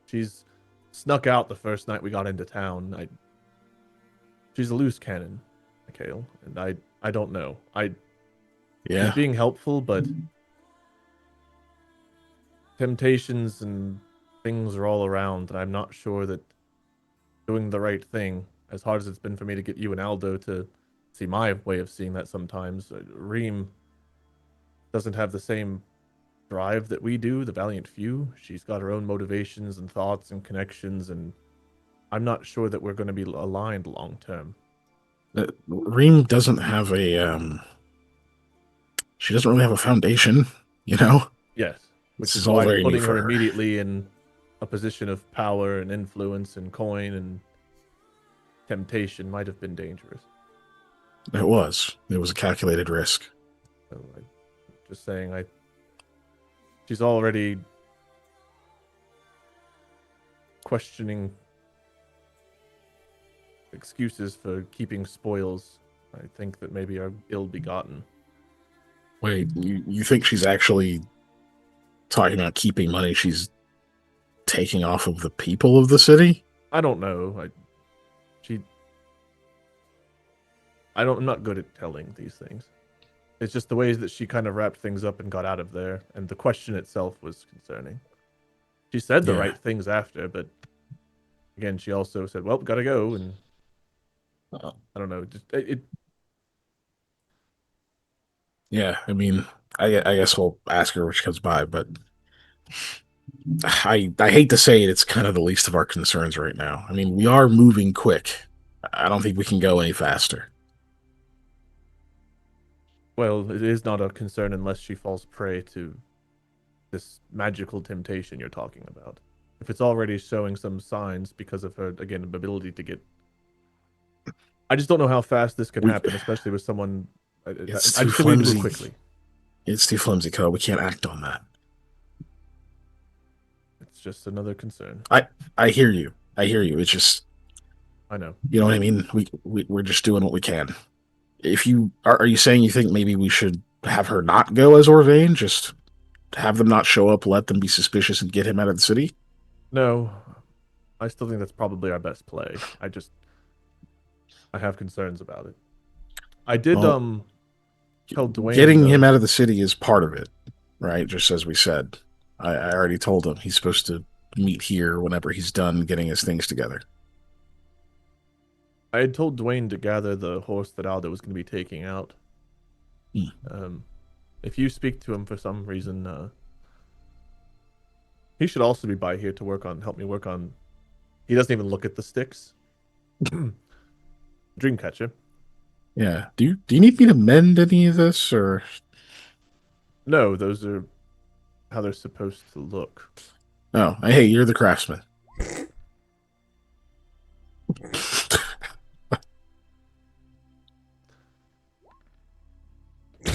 She's snuck out the first night we got into town. She's a loose cannon, Mikhail, and I don't know. She's being helpful, but temptations and things are all around, and I'm not sure that doing the right thing, as hard as it's been for me to get you and Aldo to see my way of seeing that sometimes, Reem doesn't have the same drive that we do, the valiant few. She's got her own motivations and thoughts and connections, and I'm not sure that we're going to be aligned long term. Reem doesn't have a she doesn't really have a foundation, you know? Yes, which This is is all why very new putting for her her. immediately in a position of power and influence and coin and temptation might have been dangerous. It was. It was a calculated risk. So just saying, she's already questioning excuses for keeping spoils. I think that maybe are ill-begotten. Wait, you think she's actually talking about keeping money she's taking off of the people of the city? I don't know. I'm not good at telling these things. It's just the ways that she kind of wrapped things up and got out of there, and the question itself was concerning. She said the right things after, but again, she also said, "Well, gotta go," and I don't know. Just it. Yeah, I mean, I guess we'll ask her when she comes by, but I hate to say it, it's kind of the least of our concerns right now. I mean, we are moving quick. I don't think we can go any faster. Well, it is not a concern unless she falls prey to this magical temptation you're talking about. If it's already showing some signs because of her, again, ability to get... I just don't know how fast this can happen, especially with someone... I just think we need to move quickly. It's too flimsy, Koa. We can't act on that. It's just another concern. I hear you. I hear you. It's just... I know. You know what I mean? We're just doing what we can. If you... Are you saying you think maybe we should have her not go as Orvain? Just have them not show up, let them be suspicious, and get him out of the city? No. I still think that's probably our best play. I have concerns about it. I did tell Dwayne... Getting him out of the city is part of it, right? Just as we said. I already told him he's supposed to meet here whenever he's done getting his things together. I had told Dwayne to gather the horse that Aldo was going to be taking out. If you speak to him for some reason, he should also be by here to help me work on... He doesn't even look at the sticks. Dreamcatcher. Yeah. Do you need me to mend any of this, or... No, those are how they're supposed to look. Oh, hey, you're the craftsman.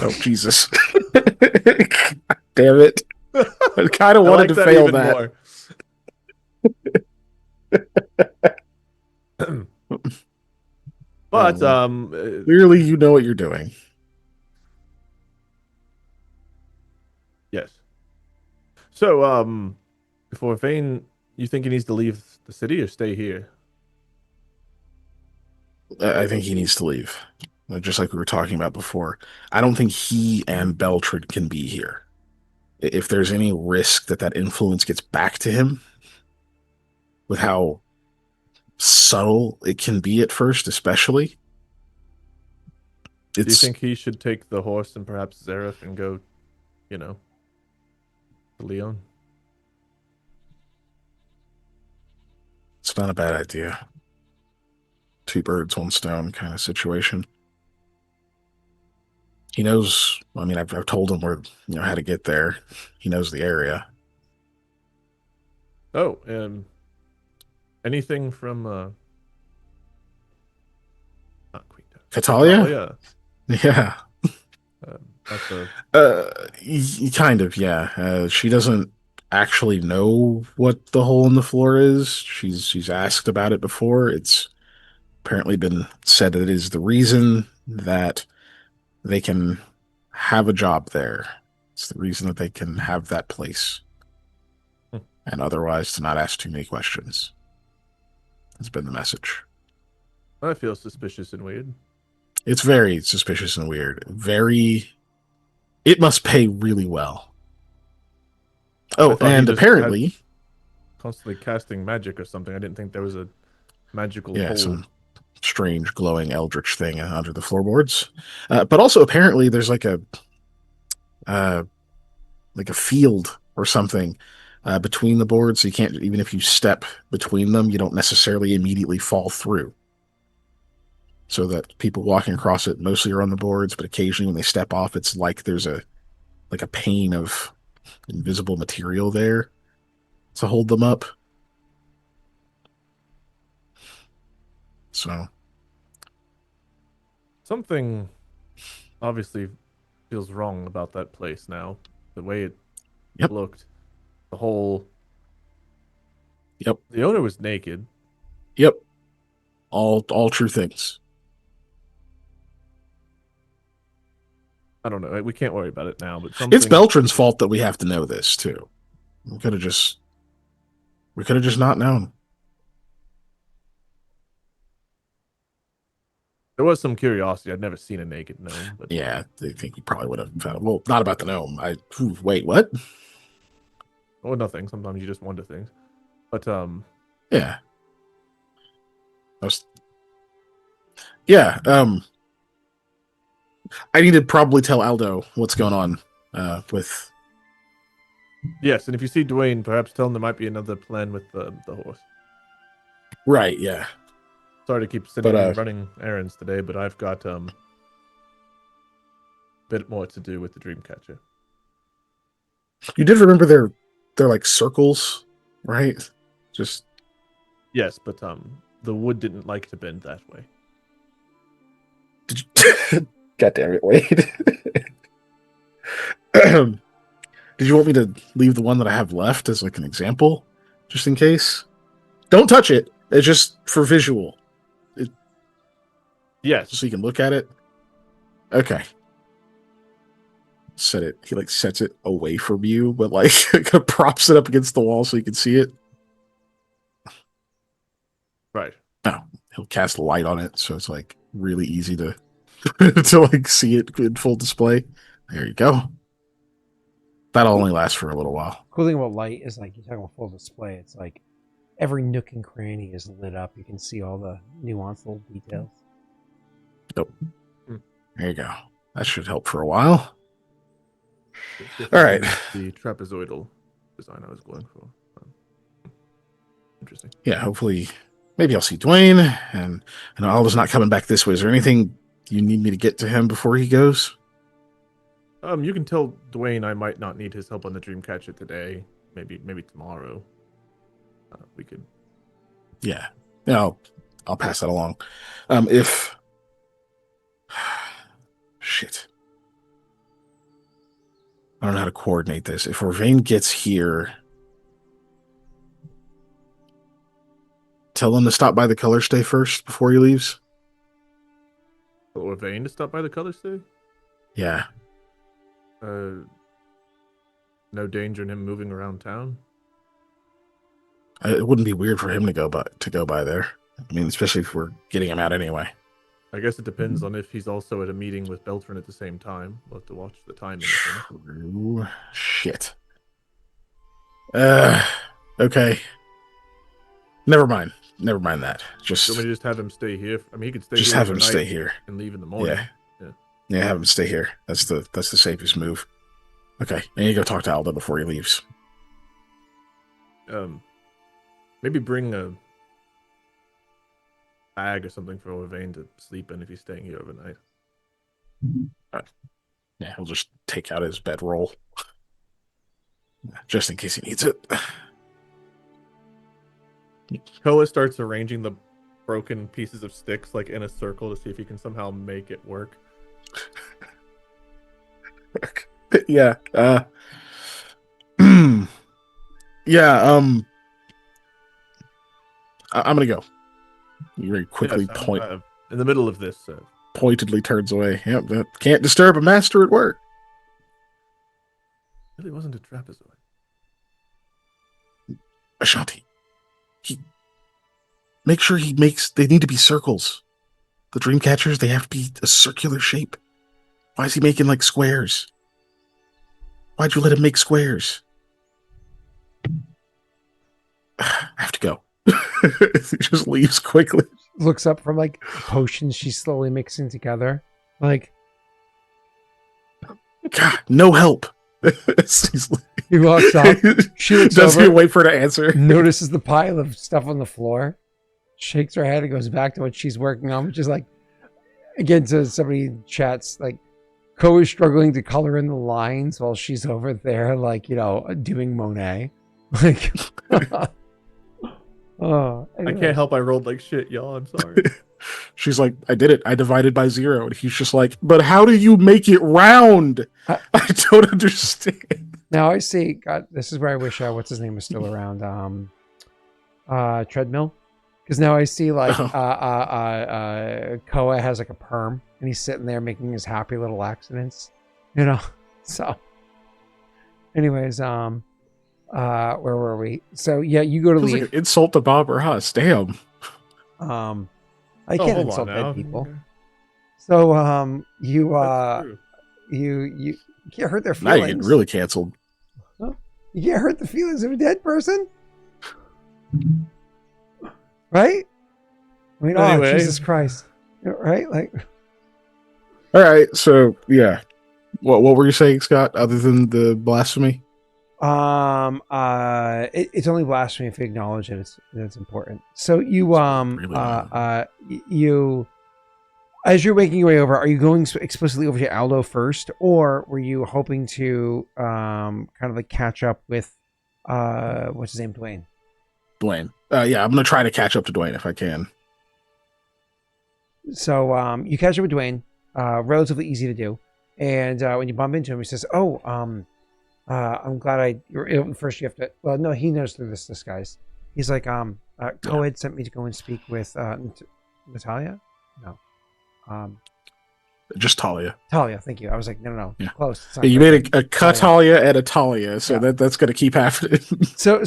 Oh, Jesus. Damn it. I kind of wanted to fail that. But Clearly, you know what you're doing. yes. So before Vane, you think he needs to leave the city or stay here? I think he needs to leave. Just like we were talking about before. I don't think he and Beltran can be here. If there's any risk that that influence gets back to him, with how subtle it can be at first, especially. Do you think he should take the horse and perhaps Zareth and go, to Leon? It's not a bad idea. Two birds, one stone kind of situation. He knows. I mean, I've told him where how to get there. He knows the area. Oh, anything from not Queen Catalia? Yeah. That's a Kind of, yeah. She doesn't actually know what the hole in the floor is. She's asked about it before. It's apparently been said that it is the reason that they can have a job there. It's the reason that they can have that place. And otherwise to not ask too many questions. That's been the message. that feels suspicious and weird. It's very suspicious and weird. It must pay really well. Oh, and apparently constantly casting magic or something. I didn't think there was a magical hole. Some strange glowing eldritch thing under the floorboards. But also apparently there's like a field or something between the boards, so you can't, even if you step between them, you don't necessarily immediately fall through. So that people walking across it mostly are on the boards, but occasionally when they step off, it's like there's a pane of invisible material there to hold them up. So something obviously feels wrong about that place now. The way it looked. The whole... Yep. The owner was naked. Yep. All true things. I don't know. We can't worry about it now, but It's Beltran's fault that we have to know this too. We could have just not known. There was some curiosity. I'd never seen a naked gnome. But... Yeah, I think we probably would have found it. Well, not about the gnome. Wait, what? Oh, nothing. Sometimes you just wonder things. But yeah. I need to probably tell Aldo what's going on with... Yes, and if you see Dwayne, perhaps tell him there might be another plan with the horse. Right, yeah. Sorry to keep sitting and running errands today, but I've got a bit more to do with the Dreamcatcher. You did remember they're like circles, right? Just... Yes, but the wood didn't like to bend that way. God damn it, Wade. Did you want me to leave the one that I have left as like an example? Just in case? Don't touch it. It's just for visual. Yes. So you can look at it. Okay. Set it. He like sets it away from you, but like props it up against the wall so you can see it. Right. No. He'll cast light on it, so it's like really easy to to like see it in full display. There you go. That'll only last for a little while. Cool thing about light is like you're talking about full display. It's like every nook and cranny is lit up. You can see all the nuanced little details. Nope. There you go. That should help for a while. All right. The trapezoidal design I was going for. Interesting. Yeah, hopefully, maybe I'll see Dwayne, and Aldo's not coming back this way. Is there anything you need me to get to him before he goes? You can tell Dwayne I might not need his help on the Dreamcatcher today. Maybe tomorrow. We could. Yeah. I'll pass that along. If shit, I don't know how to coordinate this. If Orvain gets here, tell him to stop by the color stay first before he leaves? Or Vane to stop by the color stay? Yeah. No danger in him moving around town. It wouldn't be weird for him to go by there. I mean, especially if we're getting him out anyway. I guess it depends on if he's also at a meeting with Beltran at the same time. We'll have to watch the timing. True. Shit. Okay. Never mind that. Just Do you want me to just have him stay here? I mean, he could stay just here have him overnight stay here. and leave in the morning. Yeah, have him stay here. That's the safest move. Okay, and you go talk to Aldo before he leaves. Maybe bring a bag or something for Orvain to sleep in if he's staying here overnight. Yeah, he'll just take out his bedroll. Just in case he needs it. Koa starts arranging the broken pieces of sticks like in a circle to see if he can somehow make it work. Yeah. Yeah, I'm gonna go. He very quickly Yes, in the middle of this. Pointedly turns away. Yep, can't disturb a master at work. Really wasn't a trapezoid. Ashanti. Make sure they need to be circles. The dream catchers, they have to be a circular shape. Why is he making like squares? Why'd you let him make squares? I have to go. He just leaves quickly. Looks up from like potions she's slowly mixing together. Like, God, no help. he walks off. She looks doesn't over, even wait for her to answer. notices the pile of stuff on the floor, shakes her head and goes back to what she's working on, which is like, again, to somebody in chats, like, Koa is struggling to color in the lines while she's over there, like, doing Monet. Like, I can't help I rolled like shit, y'all. I'm sorry. She's like, I did it. I divided by 0. And he's just like, but how do you make it round? I don't understand. Now I see, God, this is where I wish, what's his name was still around, Treadmill. Because now I see like Koa has like a perm and he's sitting there making his happy little accidents, So anyways, where were we? So yeah, you go to leave. Like an insult to Bob Ross. Damn. I can't insult dead people. So you can't hurt their Now feelings. you're getting really canceled. Huh? You can't hurt the feelings of a dead person. Right? I mean, anyway. Oh, Jesus Christ. Right? Like, all right. So, yeah. What were you saying, Scott, other than the blasphemy? it's only blasphemy if you acknowledge it. It's important. So you, you, as you're making your way over, are you going explicitly over to Aldo first, or were you hoping to, kind of like catch up with, what's his name, Dwayne? Dwayne. Yeah, I'm going to try to catch up to Dwayne if I can. So you catch up with Dwayne, relatively easy to do. And when you bump into him, he says, "Oh, I'm glad first you have to." Well, no, he knows through this disguise. He's like, Koa had sent me to go and speak with Natalia. No, just Talia. Talia. Thank you. I was like, no, yeah. close. Yeah, you made a Talia and a Talia, so that's going to keep happening. so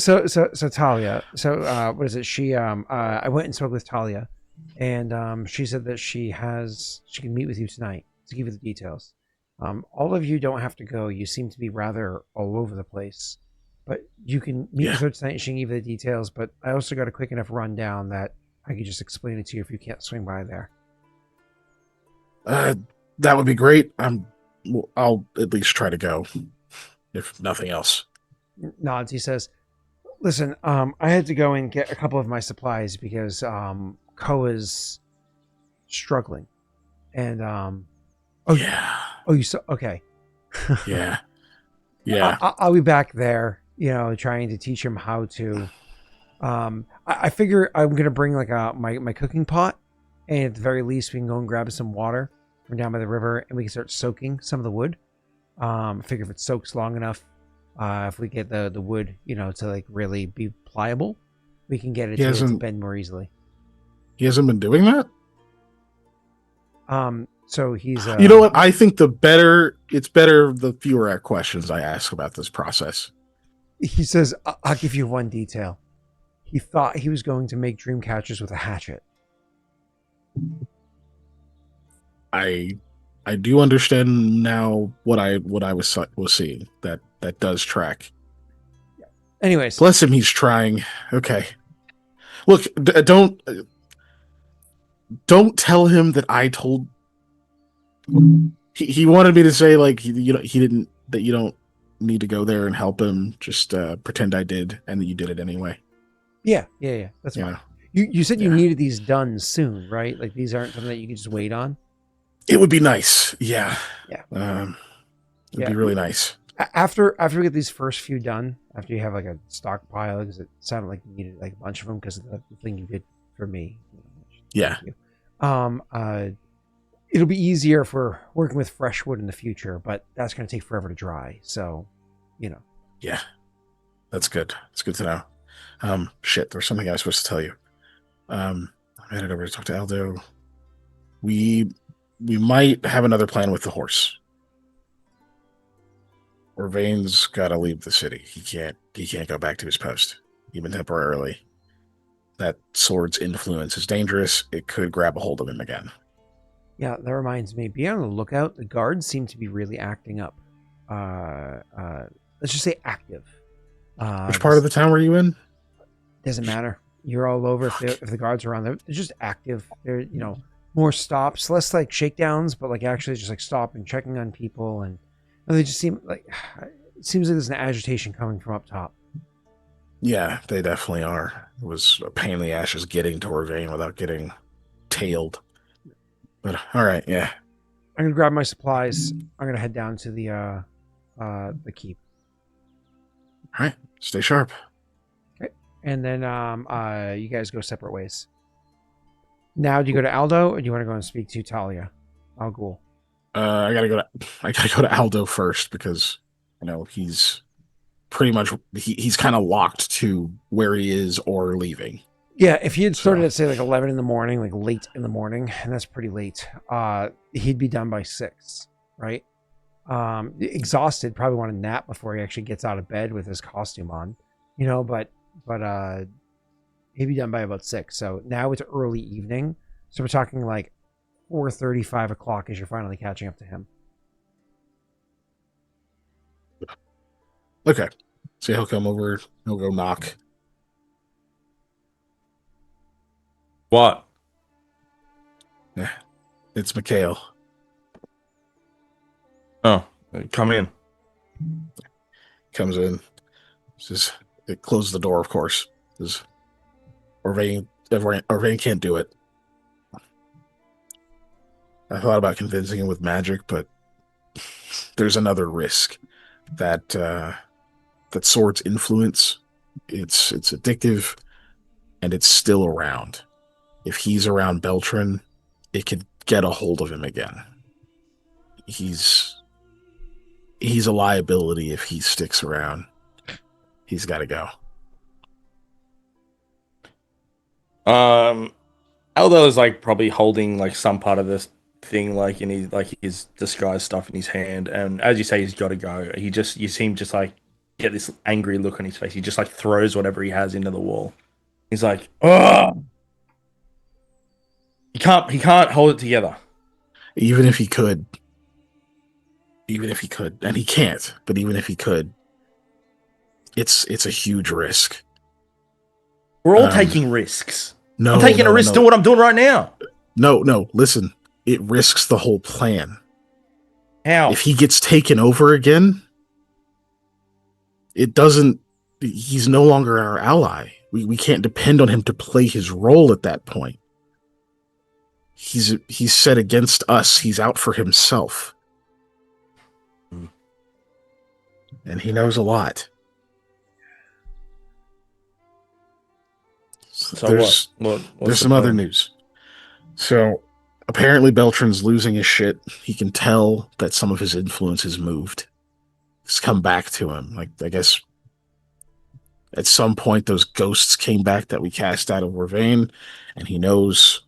Talia. So what is it? She I went and spoke with Talia, and she said that she can meet with you tonight to give you the details. All of you don't have to go. You seem to be rather all over the place, but you can meet with her tonight. She can give you the details, but I also got a quick enough rundown that I could just explain it to you if you can't swing by there. That would be great. I'll at least try to go, if nothing else. Nods. He says, "Listen, I had to go and get a couple of my supplies because Koa's struggling, and you saw? Okay. Yeah. I'll be back there, trying to teach him how to. I figure I'm gonna bring like my cooking pot, and at the very least we can go and grab some water from down by the river, and we can start soaking some of the wood. I figure if it soaks long enough, if we get the wood, to like really be pliable, we can get it He to hasn't- bend more easily. He hasn't been doing that? So he's You know what? I think it's better the fewer questions I ask about this process. he says, I'll give you one detail. He thought he was going to make dream catchers with a hatchet. I do understand now what I was seeing. That does track. Anyways, Bless him, he's trying. Okay. Look, don't tell him that I told. He wanted me to say like he didn't, that you don't need to go there and help him. Just pretend I did and that you did it anyway. yeah. That's You fine. know, You said you Yeah. needed these done soon, right? Like these aren't something that you can just wait on. it would be nice. Yeah. Yeah. It'd Yeah. be really nice. After we get these first few done, after you have like a stockpile, because it sounded like you needed like a bunch of them because of the thing you did for me. Yeah. Thank you. It'll be easier if we're working with fresh wood in the future, but that's going to take forever to dry. So, Yeah. That's good. It's good to know. Shit, there's something I was supposed to tell you. I'm headed over to talk to Aldo. We might have another plan with the horse. Orvain's got to leave the city. He can't go back to his post, even temporarily. That sword's influence is dangerous. It could grab a hold of him again. yeah, that reminds me. Be on the lookout. The guards seem to be really acting up. Let's just say active. Which part of the town were you in? Doesn't matter. You're all over. If the guards are around, they're just active. They're more stops, less like shakedowns, but like actually just like stopping, checking on people, and they just seem like it seems like there's an agitation coming from up top. Yeah, they definitely are. It was a pain in the ass just getting to Orvain without getting tailed. But all right, yeah. I'm gonna grab my supplies. I'm gonna head down to the keep, All right, stay sharp. and then you guys go separate ways. Now, do you go to Aldo, or do you want to go and speak to Talia? Al Ghul. I gotta go to Aldo first because he's pretty much he's kind of locked to where he is or leaving. Yeah, if he had started So- at say like 11 in the morning, like late in the morning, and that's pretty late, he'd be done by 6, right? Exhausted, probably want to nap before he actually gets out of bed with his costume on, but he'd be done by about 6. So now it's early evening, so we're talking like 4:30, 5 o'clock as you're finally catching up to him. Okay, so he'll come over. He'll go knock. What? It's Mikhail. Oh, come in. Comes in. Says it closes the door, of course. Says Orvain can't do it. I thought about convincing him with magic, but there's another risk. That sword's influence, it's addictive, and it's still around. If he's around Beltran, it could get a hold of him again. He's a liability if he sticks around. He's got to go. Aldo is like probably holding like some part of this thing like in his disguise stuff in his hand, and as you say, he's got to go. You see him just like get this angry look on his face. He just like throws whatever he has into the wall. He's like, oh, he can't hold it together. Even if he could, and he can't, but even if he could, it's a huge risk. We're all taking risks. No, I'm taking a risk doing what I'm doing right now. No, listen. It risks the whole plan. How? If he gets taken over again, he's no longer our ally. We can't depend on him to play his role at that point. He's set against us. He's out for himself. And he knows a lot. So there's what's there's the some other plan? news. So apparently Beltran's losing his shit. He can tell that some of his influence has moved. It's come back to him. Like, I guess at some point those ghosts came back that we cast out of Orvain, and he knows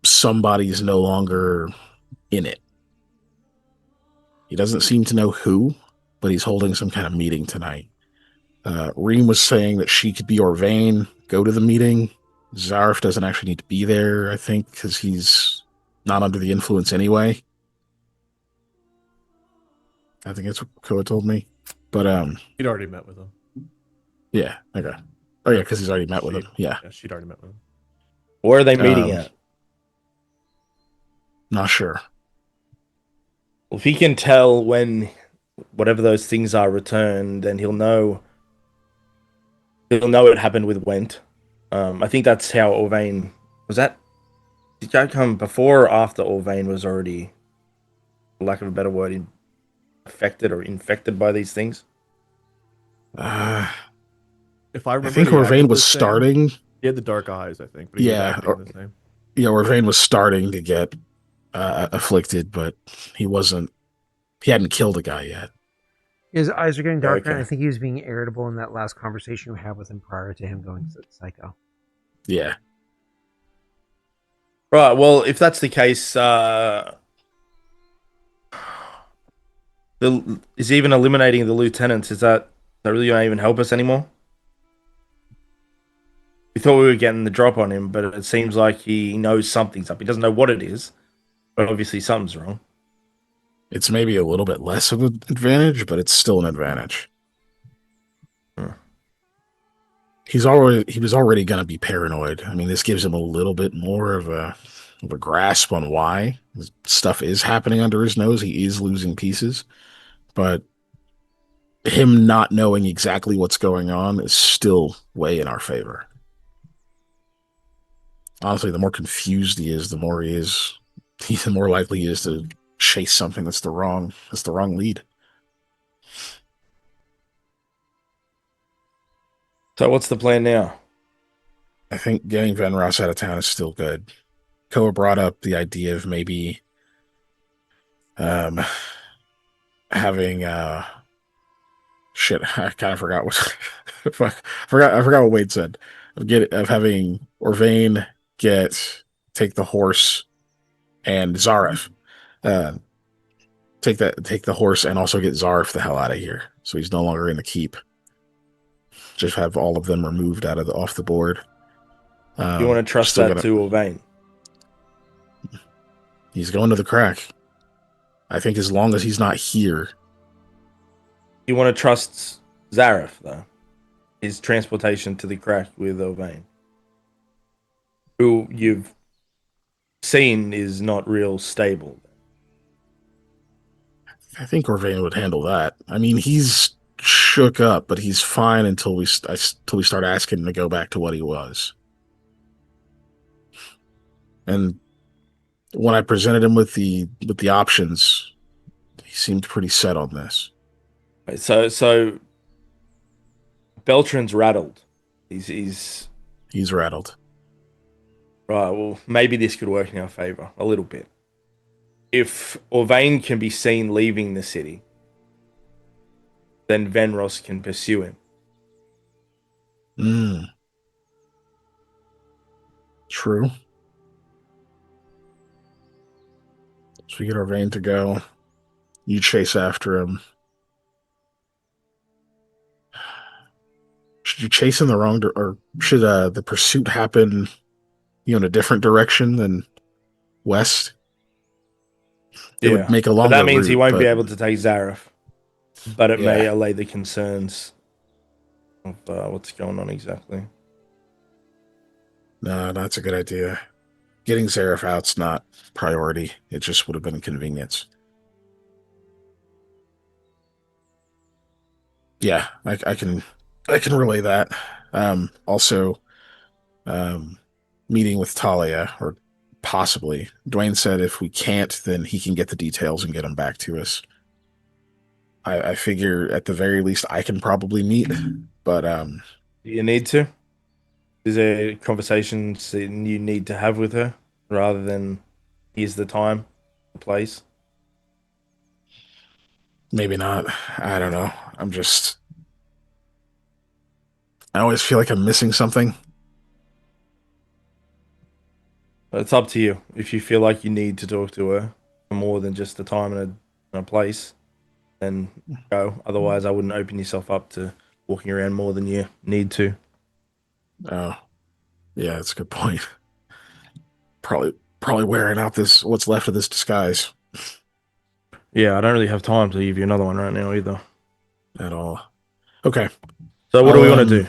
somebody's no longer in it. He doesn't seem to know who, but he's holding some kind of meeting tonight. Reem was saying that she could be Orvain, go to the meeting. Zarf doesn't actually need to be there, I think, because he's not under the influence anyway. I think that's what Koa told me. But He'd already met with him. yeah, okay. Oh yeah, because he's already met with him. Yeah. Yeah, she'd already met with him. Where are they meeting at? Not sure. Well, if he can tell when whatever those things are returned, then he'll know. He'll know it happened with Went. I think that's how Orvain was. That did that come before or after Orvain was already, for lack of a better word, affected or infected by these things? If I remember, I think he Orvain acted was the same. starting. He had the dark eyes, I think, but he Yeah, was acting the same. Yeah, Orvain was starting to get afflicted, but he wasn't. He hadn't killed a guy yet. His eyes are getting darker, and Okay. I think he was being irritable in that last conversation we had with him prior to him going psycho. Yeah. Right. Well, if that's the case, is even eliminating the lieutenants, is that really going to even help us anymore? We thought we were getting the drop on him, but it seems like he knows something's up. He doesn't know what it is, but obviously something's wrong. It's maybe a little bit less of an advantage, but it's still an advantage. He was already going to be paranoid. I mean, this gives him a little bit more of a grasp on why stuff is happening under his nose. He is losing pieces, but him not knowing exactly what's going on is still way in our favor. Honestly, the more confused he is, the more likely he is to chase something that's the wrong lead. So what's the plan now? I think getting Venros out of town is still good. Koa brought up the idea of maybe having shit, I kind of forgot what fuck, I forgot what Wade said. Of having Orvain take the horse and Zaref take the horse and also get Zaref the hell out of here. So he's no longer in the keep. Just have all of them removed off the board. You want to trust that to Orvain? He's going to the crack. I think as long as he's not here. You want to trust Zaref, though? His transportation to the crack with Orvain, who you've seen is not real stable. I think Orvain would handle that. I mean, he's shook up, but he's fine until we start asking him to go back to what he was. And when I presented him with the options, he seemed pretty set on this. So Beltran's rattled. He's rattled. Right. Well, maybe this could work in our favor a little bit. If Orvain can be seen leaving the city, then Venros can pursue him. True. So we get Orvain to go. You chase after him. Should you chase in the wrong or should the pursuit happen, in a different direction than west? It would make a longer But that means route, he won't be able to take Zaref. But it may Yeah. allay the concerns of what's going on exactly. No, that's a good idea. Getting Zaref out's not priority. It just would have been a convenience. Yeah, I can relay that. Also, meeting with Talia, or possibly. Dwayne said if we can't, then he can get the details and get them back to us. I figure at the very least I can probably meet, but Do you need to? Is there conversations that you need to have with her rather than here's the time, the place? maybe not. I don't know. I always feel like I'm missing something. It's up to you. If you feel like you need to talk to her for more than just a time and a place, then go. Otherwise, I wouldn't open yourself up to walking around more than you need to. Oh, yeah, that's a good point. Probably wearing out this what's left of this disguise Yeah, I don't really have time to give you another one right now either. at all. Okay. So what do we want to do?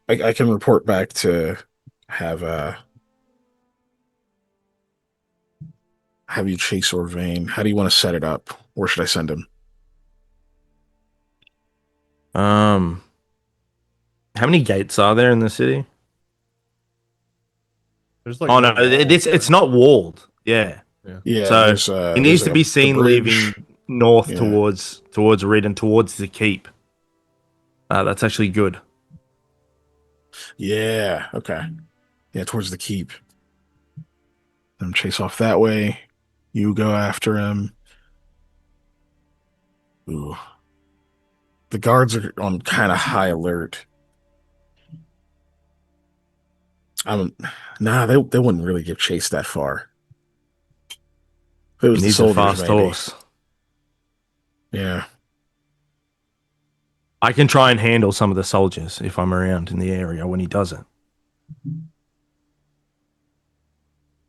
I can report back to have have you chase Orvain. How do you want to set it up? Where should I send him? How many gates are there in the city? There's like Oh no, no wall. it's not walled. Yeah. Yeah, So there's, he needs to like be the seen bridge. leaving north Yeah. towards Rid and towards the keep. That's actually good. Yeah, okay. Yeah, towards the keep. Then chase off that way. You go after him. Ooh. The guards are on kind of high alert. Nah, they wouldn't really give chase that far. If it was He the needs a soldiers, fast maybe. horse. Yeah. I can try and handle some of the soldiers if I'm around in the area when he does it.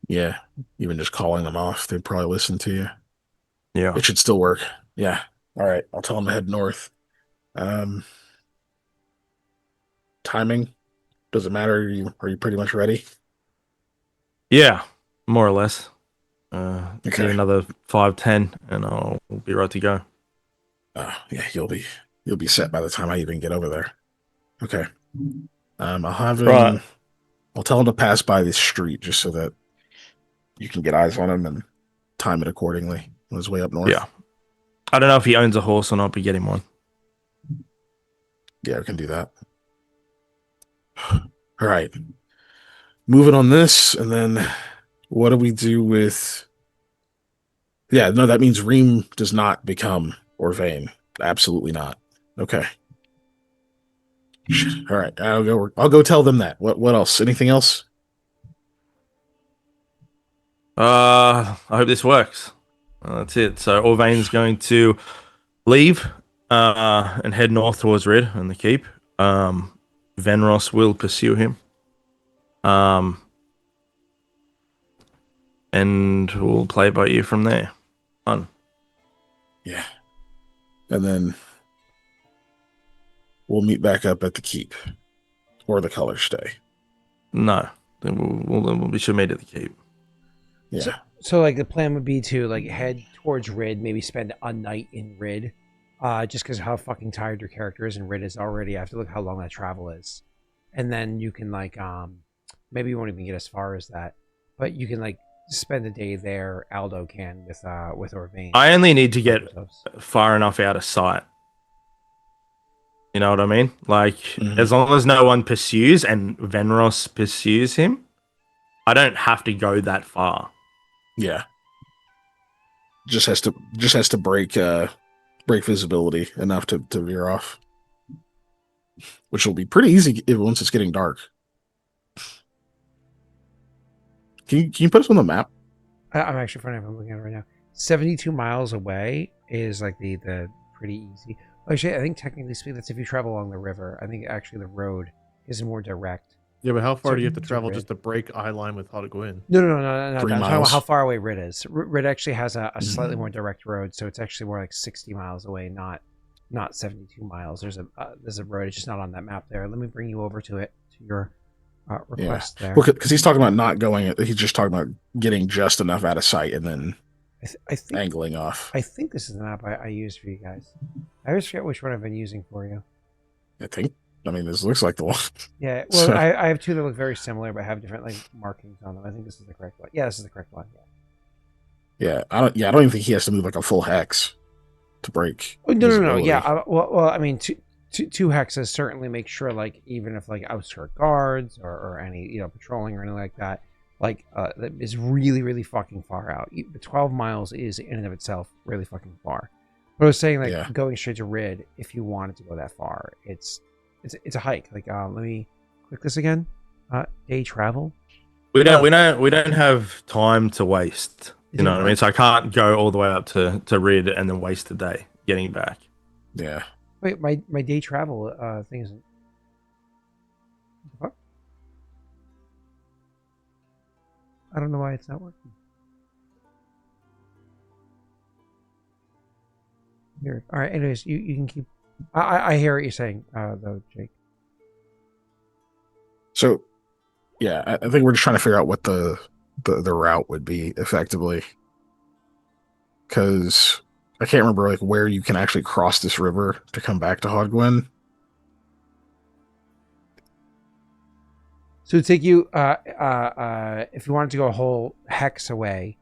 Yeah. Even just calling them off, they'd probably listen to you. Yeah. It should still work. Yeah. All right. I'll tell them to head north. Timing? Does it matter? Are you pretty much ready? Yeah, more or less. Okay. Need another 5-10 and I'll be right to go. Yeah, you'll be set by the time I even get over there. Okay. I'll have him. Right. I'll tell him to pass by this street just so that you can get eyes on him and time it accordingly on his way up north. Yeah. I don't know if he owns a horse or not, but get him one. Yeah, we can do that. All right. Moving on this, and then what do we do with... Yeah, no, that means Reem does not become Orvain. Absolutely not. Okay. All right. I'll go tell them that. What else? Anything else? I hope this works. That's it. So Orvain's going to leave and head north towards Red and the keep. Venros will pursue him. And we'll play by ear from there. Fun. Yeah. And then we'll meet back up at the keep or the color stay. No, then we should meet at the keep. Yeah. So like the plan would be to like head towards Rid, maybe spend a night in Rid, just because how fucking tired your character is, and Rid is already. I have to look how long that travel is, and then you can like maybe you won't even get as far as that, but you can like spend a day there. Aldo can with Orvain. I only need to get far enough out of sight. You know what I mean? Like, as long as no one pursues and Venros pursues him, I don't have to go that far. Yeah. Just has to break visibility enough to veer off. Which will be pretty easy once it's getting dark. Can you put us on the map? I'm actually funny. I'm looking at it right now. 72 miles away is like the pretty easy. Actually, I think technically speaking, that's if you travel along the river. I think actually the road is more direct. Yeah, but how far do you have to to travel Rid. just to break eye line with how to go in? No. 3 I'm talking about miles. how far away Rid is. Rid actually has a slightly more direct road, so it's actually more like 60 miles away, not 72 miles. There's a road. It's just not on that map there. Let me bring you over to your request there. Well, because he's talking about not going. He's just talking about getting just enough out of sight and then I think angling off. I think this is the map I used for you guys. I always forget which one I've been using for you. I mean, this looks like the one. Yeah, well, So- I have two that look very similar but have different like markings on them. I think this is the correct one. Yeah, this is the correct one. Yeah. I don't even think he has to move like a full hex to break. Oh, no. visibility. Yeah, well, I mean, two hexes certainly make sure, like, even if like outskirt guards or any patrolling or anything like that, like that is really really fucking far out. The 12 miles is in and of itself really fucking far. But I was saying like Yeah. going straight to Rid, if you wanted to go that far, it's it's a hike. Like let me click this again. Day travel. We don't have time to waste. You know what I mean? So I can't go all the way up to Rid and then waste a day getting back. Yeah. Wait, my day travel thing isn't. What? I don't know why it's not working. Weird. All right. Anyways, you can keep. I hear what you're saying, though, Jake. So, yeah, I think we're just trying to figure out what the route would be effectively, because I can't remember like where you can actually cross this river to come back to Hogwen. So it'd take you, if you wanted to go a whole hex away,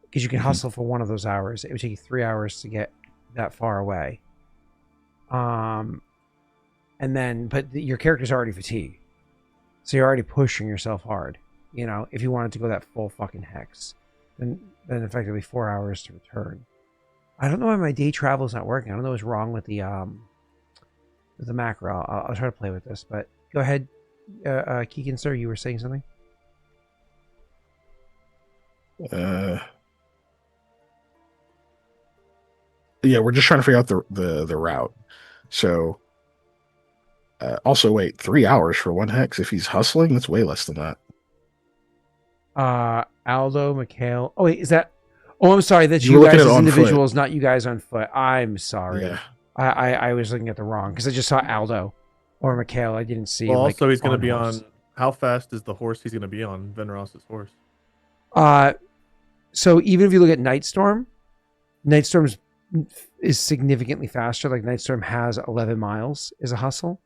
because you can hustle for one of those hours, it would take you 3 hours to get that far away. And then, but your character's already fatigued, so you're already pushing yourself hard. You know, if you wanted to go that full fucking hex, then effectively 4 hours to return. I don't know why my day travel is not working. I don't know what's wrong with the macro. I'll try to play with this, but go ahead. Keegan, sir, you were saying something? Yeah, we're just trying to figure out the route. So, also, wait, 3 hours for one hex? If he's hustling, that's way less than that. Aldo, Mikhail. Oh, wait, is that... Oh, I'm sorry. That's You you were looking guys at as on individuals, not you guys on foot. I'm sorry. Yeah. I was looking at the wrong, because I just saw Aldo or Mikhail. I didn't see Well, like, also he's going to be horse. on. How fast is the horse he's going to be on? Venros's horse. So even if you look at Nightstorm is significantly faster. Like Nightstorm has 11 miles is a hustle,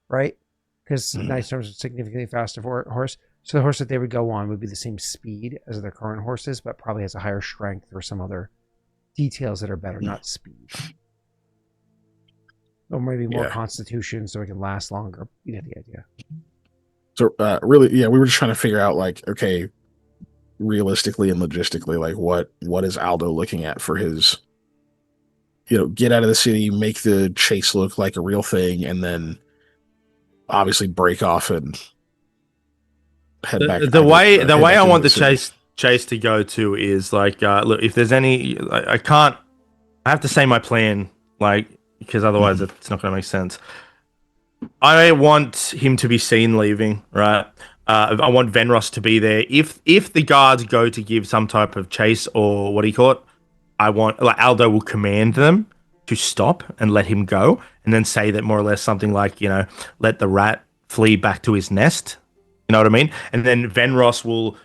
right? Because Nightstorm's a significantly faster horse. So the horse that they would go on would be the same speed as their current horses, but probably has a higher strength or some other details that are better, not speed. Or maybe more constitution so it can last longer. You get the idea. So, really, yeah, we were just trying to figure out, like, okay, realistically and logistically, like, what is Aldo looking at for his, get out of the city, make the chase look like a real thing, and then obviously break off and head back. The way I want the city. chase to go to is like, look, if there's any, I have to say my plan, like, because otherwise it's not going to make sense. I want him to be seen leaving, right? I want Venros to be there. If the guards go to give some type of chase or what do you call it, I want, like, Aldo will command them to stop and let him go, and then say that more or less something like, let the rat flee back to his nest. You know what I mean? And then Venros will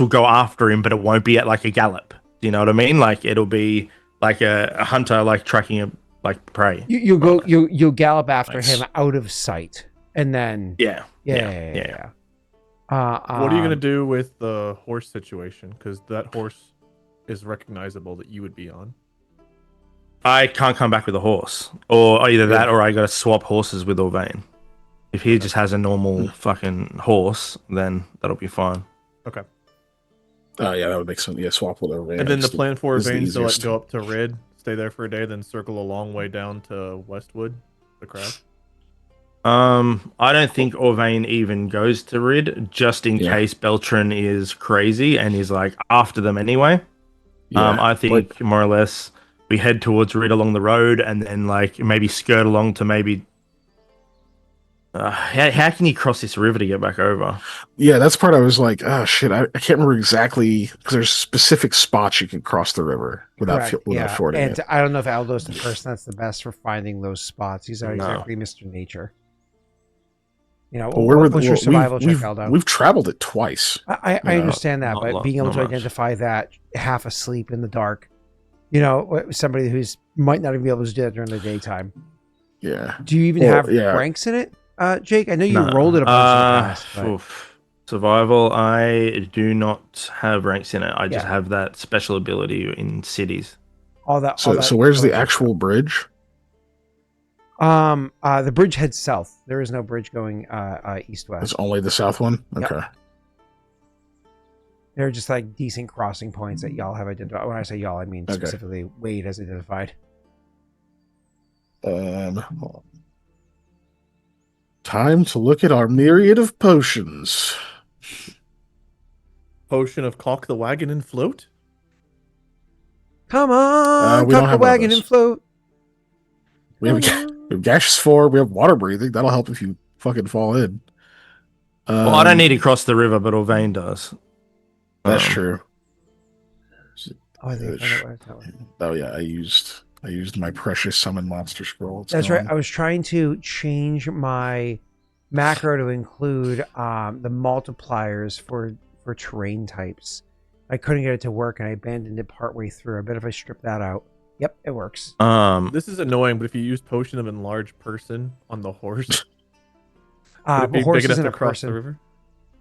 go after him, but it won't be at like a gallop. You know what I mean? Like it'll be like a hunter, like tracking a prey. You'll gallop after Nice. him out of sight, and then Yeah. What What are you going to do with the horse situation? Because that horse is recognizable that you would be on. I can't come back with a horse, or either that, or I got to swap horses with Orvain. If he just has a normal fucking horse, then that'll be fine. Okay. Oh, yeah, that would make sense. Yeah, swap with Orvain. And then the plan for is the Orvain is to easiest. go up to Rid, stay there for a day, then circle a long way down to Westwood, the crab. I don't think Orvain even goes to Rid, just in case Beltran is crazy and is like after them anyway. I think more or less we head towards Rid along the road, and then like maybe skirt along to maybe. How can you cross this river to get back over? Yeah, that's part I was like, oh shit, I can't remember exactly, because there's specific spots you can cross the river without fording and it. I don't know if Aldo's the person that's the best for finding those spots. He's not exactly Mr. Nature. What's your survival check, Aldo? We've traveled it twice. I understand that, but being able to identify that half asleep in the dark, somebody who's might not even be able to do that during the daytime. Yeah. Do you even have ranks in it, Jake? I know you rolled it a bunch in the past. Survival, I do not have ranks in it. I just have that special ability in cities. So where's the actual bridge? The bridge heads south. There is no bridge going east-west. It's only the south one? Okay. Yep. They're just like decent crossing points that y'all have identified. When I say y'all, I mean specifically Wade has identified. Hold on. Time to look at our myriad of potions. Potion of caulk the wagon and float. Come on, we don't cock the have one of wagon those. and float. We have, we have gaseous 4. We have water breathing. That'll help if you fucking fall in. Well, I don't need to cross the river, but Orvain does. That's true. Oh, I think I found out what I thought. Oh yeah, I used my precious summon monster scroll. It's That's gone. right. I was trying to change my macro to include the multipliers for terrain types. I couldn't get it to work, and I abandoned it partway through. I bet if I strip that out, yep, it works. This is annoying, but if you use potion of enlarged person on the horse, would it be horse big enough isn't to a cross the person. river?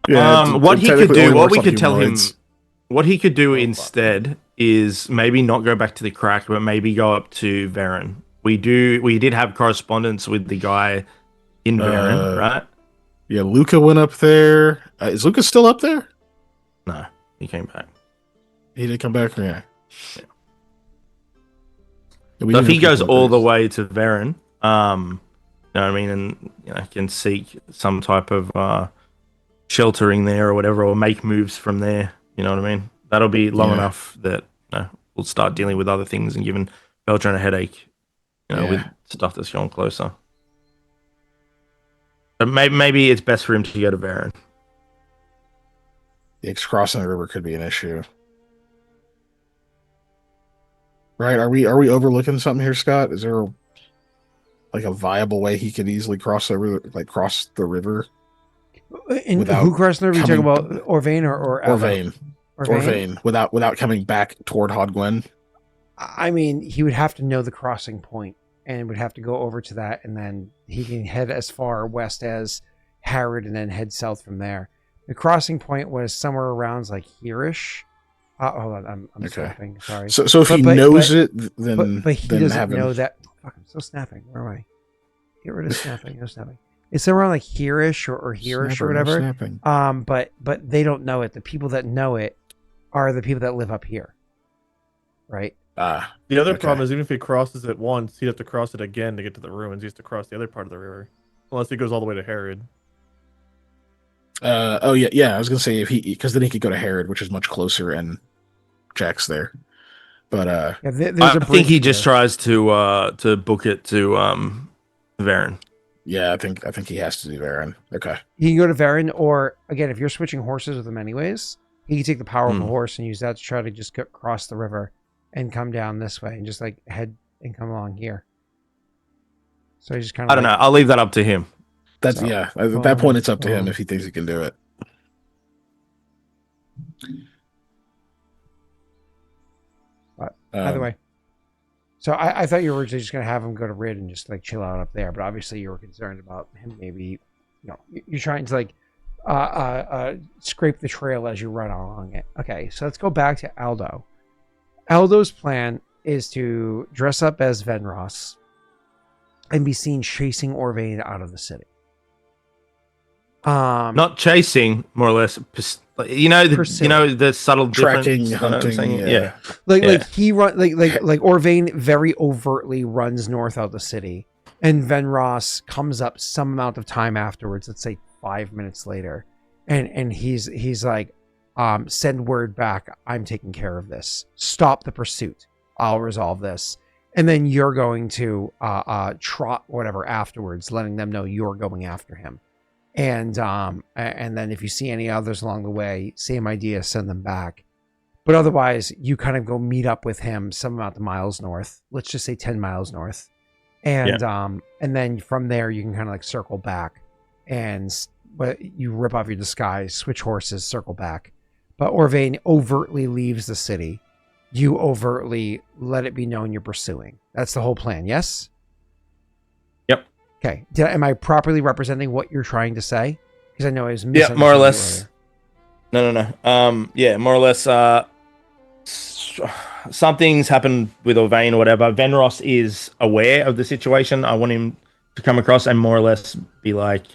Yeah, what he could technically do, only what works we on could tell him, humanoids. what he could do instead is maybe not go back to the crack, but maybe go up to Varen. We did have correspondence with the guy in Varen, right? Yeah, Luca went up there. Is Luca still up there? No, he came back. He did come back. Yeah. So if he goes all the way to Varen, you know what I mean, and can seek some type of sheltering there or whatever, or make moves from there, you know what I mean? That'll be long enough that we'll start dealing with other things and giving Beltran a headache, with stuff that's going closer. But maybe it's best for him to go to Varen. Crossing the river could be an issue. Right? Are we overlooking something here, Scott? Is there a viable way he could easily cross the river? And who crossed the river? You talking about Orvain or Orvain? Orvain, without coming back toward Hodgwen. I mean, he would have to know the crossing point and would have to go over to that, and then he can head as far west as Harrod and then head south from there. The crossing point was somewhere around here-ish. Hold on, I'm snapping. Sorry. So if he knows it, then he doesn't know that. Fuck, I'm still snapping. Where am I? Get rid of snapping. No snapping. It's somewhere around here-ish or here-ish or whatever. No but they don't know it. The people that know it are the people that live up here, right? The other problem is even if he crosses it once, he'd have to cross it again to get to the ruins. He has to cross the other part of the river, unless he goes all the way to Harrod. I was gonna say because then he could go to Harrod, which is much closer, and Jack's there. But I think he just tries to book it to Varen. Yeah, I think he has to do Varen. Okay. He can go to Varen, or again, if you're switching horses with him anyways, he can take the power of the horse and use that to try to just cross the river and come down this way and just head and come along here. So he's just kind of. I don't know. I'll leave that up to him. At that point, it's up to him if he thinks he can do it. But either way. So I thought you were originally just going to have him go to Rid and just chill out up there, but obviously you were concerned about him maybe, you're trying to scrape the trail as you run along it. Okay, so let's go back to Aldo. Aldo's plan is to dress up as Venros and be seen chasing Orvain out of the city. Not chasing, more or less. The subtle tracking, difference. hunting. He run like Orvain very overtly runs north out of the city, and Venros comes up some amount of time afterwards. Let's say 5 minutes later, and he's like, send word back. I'm taking care of this. Stop the pursuit. I'll resolve this. And then you're going to trot whatever afterwards, letting them know you're going after him. And then if you see any others along the way, same idea, send them back. But otherwise, you kind of go meet up with him some amount of miles north. Let's just say 10 miles north. And then from there, you can kind of circle back. But you rip off your disguise, switch horses, circle back. But Orvain overtly leaves the city. You overtly let it be known you're pursuing. That's the whole plan, yes? Yep. Okay. Am I properly representing what you're trying to say? Because I know I was more or less. No. More or less. Something's happened with Orvain or whatever. Venros is aware of the situation. I want him to come across and more or less be like,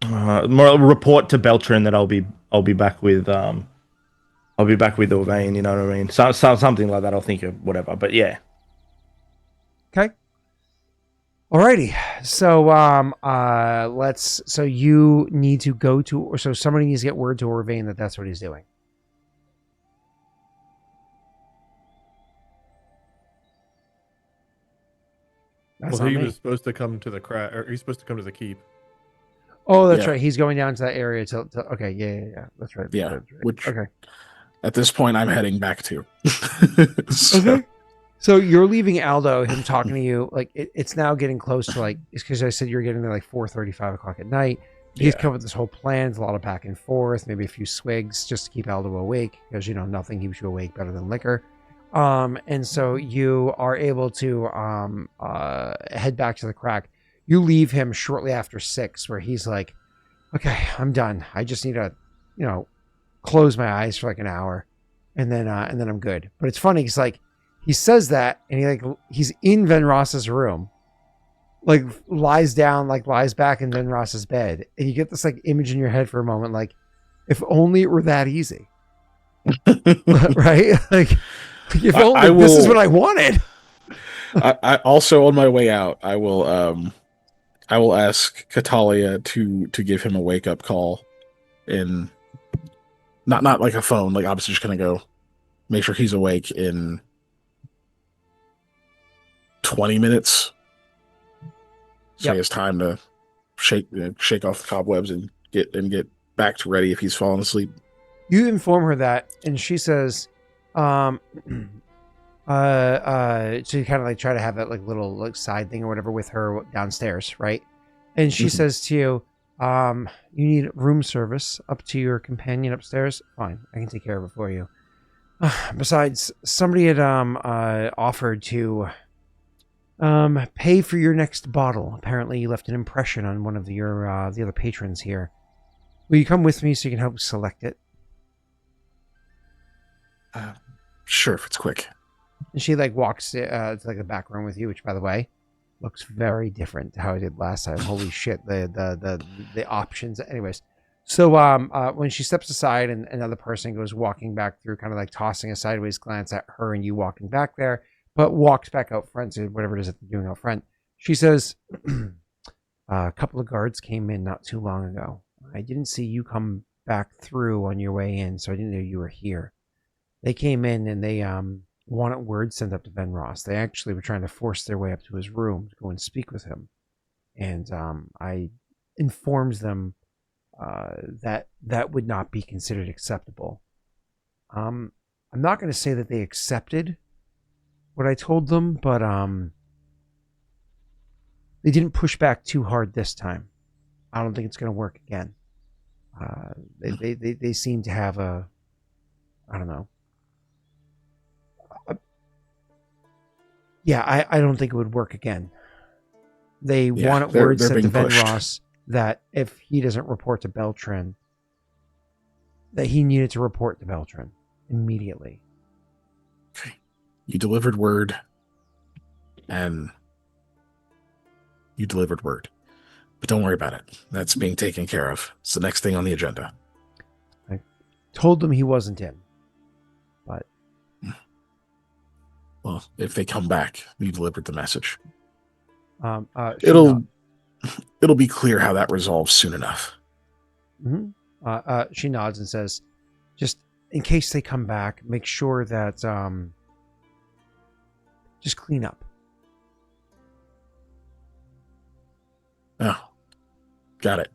more report to Beltran that I'll be back with Orvain. You know what I mean? Something like that. I'll think of whatever. But yeah. Okay. Alrighty. So so you need to go to, or so somebody needs to get word to Orvain that that's what he's doing. That's Well, not he me. was supposed to come to the crack, or he's supposed to come to the keep. Oh, that's Yeah. right. He's going down to that area okay, yeah. That's right. Yeah, That's right. which Okay. at this point I'm heading back to. So, Okay. So you're leaving Aldo, him talking to you, like it's now getting close to like, it's because I said you're getting there like 4:30, 5 o'clock at night. He's Yeah. come up with this whole plan, a lot of back and forth, maybe a few swigs just to keep Aldo awake, because nothing keeps you awake better than liquor. And so you are able to head back to the crack. You leave him shortly after 6, where he's like, okay, I'm done. I just need to, close my eyes for like an hour, and then I'm good. But it's funny because like he says that, and he's in Ven Ross's room, like lies down, like lies back in Ven Ross's bed, and you get this like image in your head for a moment, like if only it were that easy, right? Like if only I this is will- what I wanted. I also on my way out, I will ask Catalia to give him a wake up call, in not like a phone, like obviously just gonna go make sure he's awake in 20 minutes. So Yep. he has time to shake off the cobwebs and get back to ready if he's fallen asleep. You inform her that, and she says, so you kind of like try to have that like little like side thing or whatever with her downstairs, right? And she Mhm. says to you, you need room service up to your companion upstairs. Fine, I can take care of it for you. Besides, somebody had offered to pay for your next bottle. Apparently, you left an impression on one of the other patrons here. Will you come with me so you can help select it? Sure, if it's quick. And she like walks to like the back room with you, which by the way looks very different to how I did last time. Holy shit, the options. Anyways, so when she steps aside and another person goes walking back through, kind of like tossing a sideways glance at her and you walking back there, but walks back out front to whatever it is that they're doing out front. She says, a couple of guards came in not too long ago. I didn't see you come back through on your way in, so I didn't know you were here. They came in and they wanted word sent up to Ven Ross. They actually were trying to force their way up to his room to go and speak with him. And I informed them that would not be considered acceptable. I'm not going to say that they accepted what I told them, but they didn't push back too hard this time. I don't think it's going to work again. They seem to have I don't know. Yeah, I don't think it would work again. They want they're word sent to being Ven pushed. Ross that if he doesn't report to Beltran, that he needed to report to Beltran immediately. Okay. You delivered word, and you delivered word. But don't worry about it. That's being taken care of. It's the next thing on the agenda. I told them he wasn't in. But Well, if they come back, you delivered the message. she It'll be clear how that resolves soon enough. she nods and says, just in case they come back, make sure that just clean up. Oh, got it.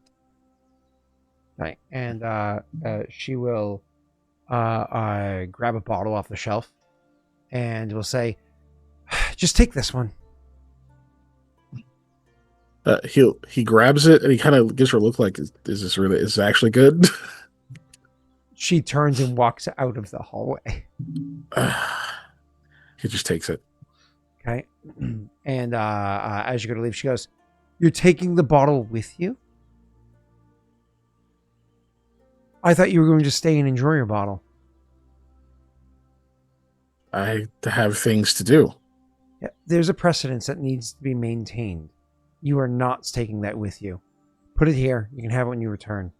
Right. And she will grab a bottle off the shelf and will say, just take this one. He grabs it and he kind of gives her a look like, is this actually good? She turns and walks out of the hallway. He just takes it. Okay. And as you go to leave, she goes, you're taking the bottle with you? I thought you were going to stay and enjoy your bottle. I have things to do. Yeah, there's a precedence that needs to be maintained. You are not taking that with you. Put it here. You can have it when you return.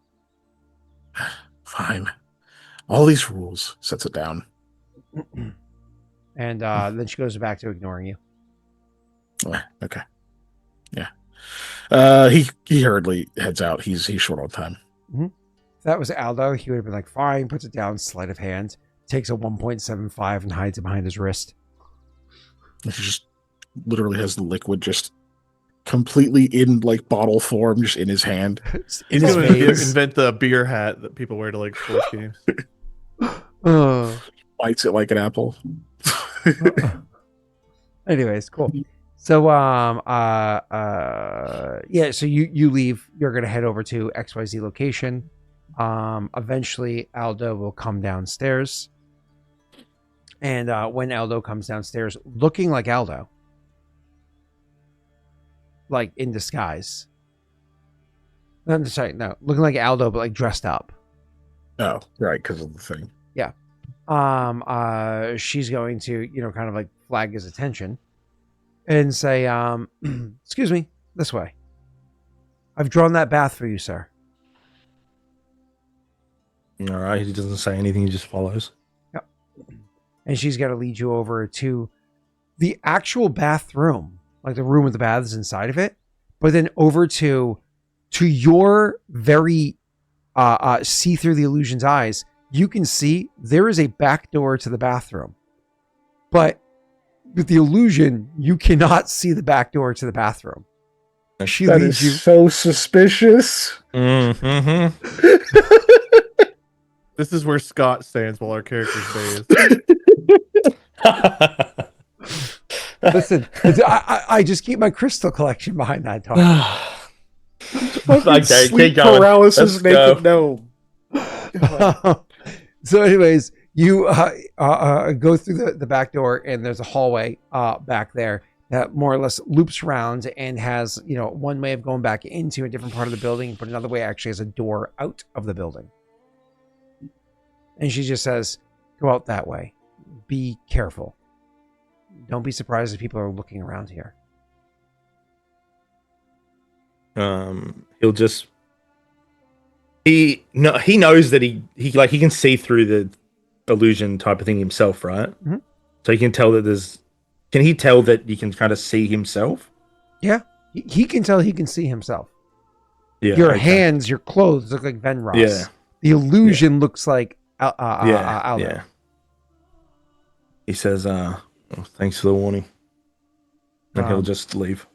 Fine. All these rules. Sets it down. And then she goes back to ignoring you. Okay. He hurriedly heads out. He's short on time. If that was Aldo, he would have been like, fine, puts it down, sleight of hand, takes a 1.75 and hides it behind his wrist. He just literally has the liquid just completely in like bottle form, just in his hand. In He's his gonna veins. invent the beer hat that people wear to like sports games. Bites it like an apple. Anyways, cool. So yeah, so you leave. You're gonna head over to XYZ location. Eventually Aldo will come downstairs. And when Aldo comes downstairs looking like Aldo, like in disguise. I'm sorry, no, looking like Aldo, but like dressed up. Oh, right, because of the thing. She's going to, kind of like flag his attention and say, excuse me, this way. I've drawn that bath for you, sir. All right. He doesn't say anything. He just follows. Yep. And she's got to lead you over to the actual bathroom, like the room with the baths inside of it, but then over to your very see through the illusion's eyes. You can see there is a back door to the bathroom, but with the illusion, you cannot see the back door to the bathroom. She That leads is you. so suspicious. Mm-hmm. This is where Scott stands while our characters bathe. Listen, I just keep my crystal collection behind that door. Okay, Sleep keep going. paralysis, Let's naked gnome. So, anyways, you go through the back door, and there's a hallway back there that more or less loops around and has, one way of going back into a different part of the building, but another way actually has a door out of the building. And she just says, go out that way. Be careful. Don't be surprised if people are looking around here. He'll just he knows that he can see through the illusion type of thing himself, right? Mhm. So he can tell that can he tell that you can kind of see himself? Yeah, he can tell he can see himself. Yeah. Your okay. hands, your clothes look like Venros. Yeah. The illusion looks like Aldo. Yeah. He says, thanks for the warning. And he'll just leave.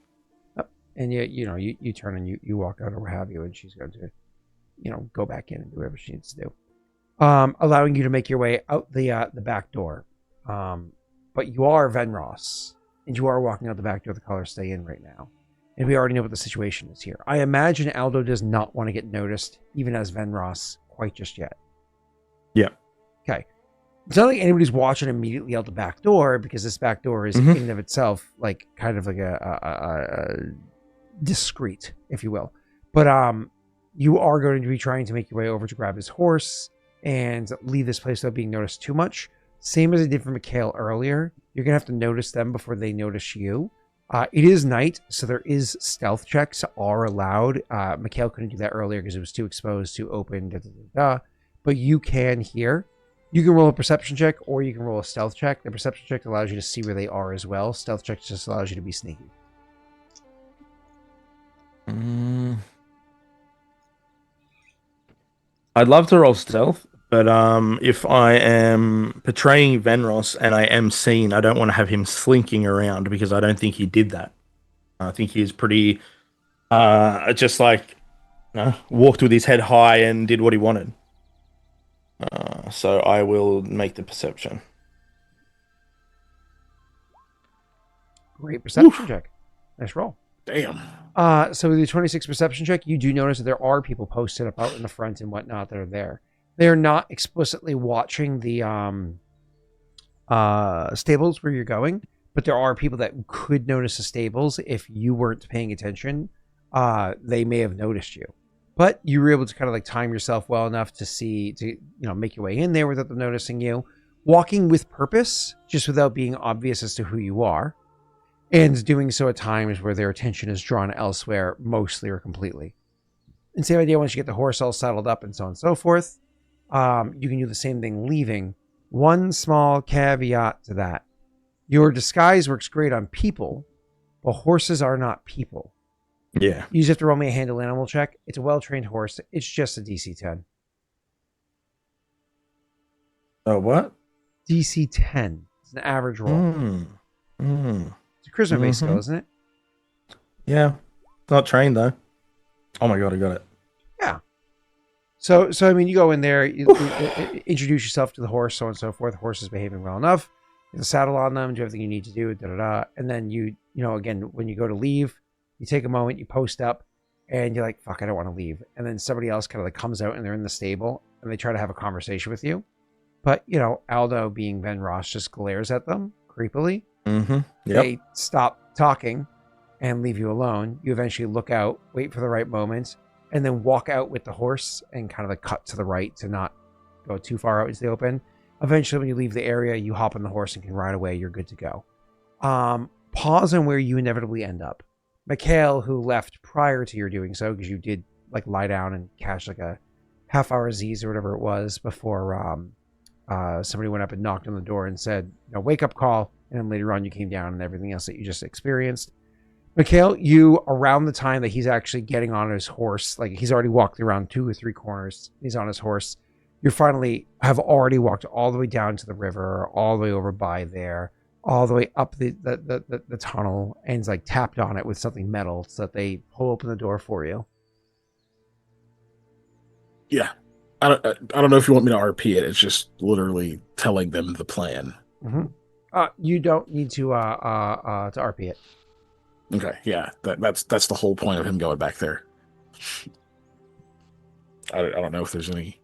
And you turn and you walk out or what have you, and she's going to, go back in and do whatever she needs to do. Allowing you to make your way out the back door. But you are Venros, and you are walking out the back door. The colors stay in right now. And we already know what the situation is here. I imagine Aldo does not want to get noticed, even as Venros, quite just yet. Yeah. Okay. It's not like anybody's watching immediately out the back door, because this back door is in and of itself like kind of like a discreet, if you will. But you are going to be trying to make your way over to grab his horse and leave this place without being noticed too much. Same as I did for Mikhail earlier. You're going to have to notice them before they notice you. It is night, so there is stealth checks are allowed. Mikhail couldn't do that earlier because it was too exposed to open. But you can here. You can roll a perception check, or you can roll a stealth check. The perception check allows you to see where they are as well. Stealth check just allows you to be sneaky. I'd love to roll stealth, but if I am portraying Venros and I am seen, I don't want to have him slinking around, because I don't think he did that. I think he's pretty just like walked with his head high and did what he wanted. So I will make the perception. Great perception check. Nice roll. Damn. So with the 26 perception check, you do notice that there are people posted up out in the front and whatnot that are there. They are not explicitly watching the stables where you're going, but there are people that could notice the stables if you weren't paying attention. They may have noticed you, but you were able to kind of like time yourself well enough to make your way in there without them noticing you. Walking with purpose, just without being obvious as to who you are. And doing so at times where their attention is drawn elsewhere, mostly or completely. And same idea once you get the horse all saddled up and so on and so forth. You can do the same thing leaving. One small caveat to that. Your disguise works great on people, but horses are not people. Yeah. You just have to roll me a handle animal check. It's a well-trained horse. It's just a DC 10. Oh, what? DC 10. It's an average roll. It's a charisma-based skill, isn't it? Yeah. Not trained, though. Oh, my God, I got it. Yeah. So I mean, you go in there, you introduce yourself to the horse, so on and so forth. The horse is behaving well enough. You saddle on them, do everything you need to do, and then you know, again, when you go to leave, you take a moment, you post up, and you're like, fuck, I don't want to leave. And then somebody else kind of like comes out and they're in the stable and they try to have a conversation with you. But, you know, Aldo, being Ben Ross, just glares at them creepily. Yep. They stop talking and leave you alone. You eventually look out, wait for the right moment, and then walk out with the horse and kind of like cut to the right to not go too far out into the open. Eventually, when you leave the area, you hop on the horse and can ride away. You're good to go. Pause on where you inevitably end up. Mikhail, who left prior to your doing so, because you did like lie down and catch like a half-hour Z's or whatever it was before somebody went up and knocked on the door and said, you know, wake up call. And then later on, you came down and everything else that you just experienced. Mikhail, you, around the time that he's actually getting on his horse, like he's already walked around 2 or 3 corners, he's on his horse. You finally have already walked all the way down to the river, all the way over by there, all the way up the tunnel, and like tapped on it with something metal so that they pull open the door for you. Yeah. I don't know if you want me to RP it. It's just literally telling them the plan. You don't need to RP it. Okay, yeah. That's the whole point of him going back there. I don't know if there's any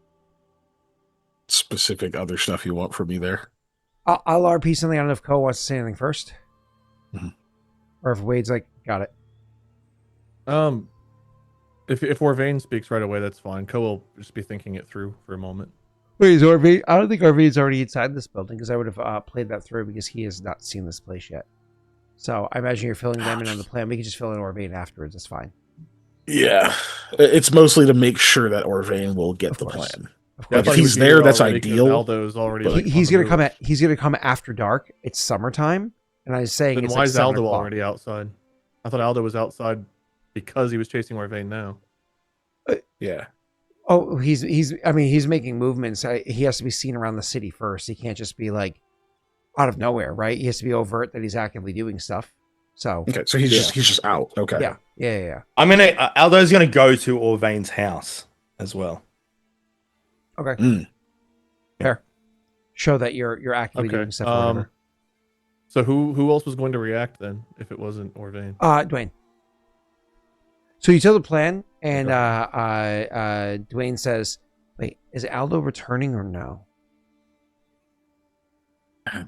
specific other stuff you want from me there. I'll RP something. I don't know if Koa wants to say anything first. Or if Wade's like, got it. If Orvain speaks right away, that's fine. Koa will just be thinking it through for a moment. Wait, is Orvain? I don't think Orvain's already inside this building because I would have played that through because he has not seen this place yet. So I imagine you're filling them in on the plan. We can just fill in Orvain afterwards. That's fine. Yeah. It's mostly to make sure that Orvain will get the plan. Yeah, if he's there, that's ideal. Aldo's already he's gonna come at. He's gonna come after dark. It's summertime, and I was saying, then it's why like is Aldo 7 o'clock. already outside? I thought Aldo was outside because he was chasing Orvain now. Yeah. Oh, he's making movements. He has to be seen around the city first. He can't just be like out of nowhere, right? He has to be overt that he's actively doing stuff. So okay, so he's just out. Okay. Yeah. I'm gonna Aldo's gonna go to Orvain's house as well. Okay. Fair. Show that you're actively doing stuff. Or whatever. So who else was going to react then if it wasn't Orvain? Dwayne. So you tell the plan, and Dwayne says, "Wait, is Aldo returning or no?"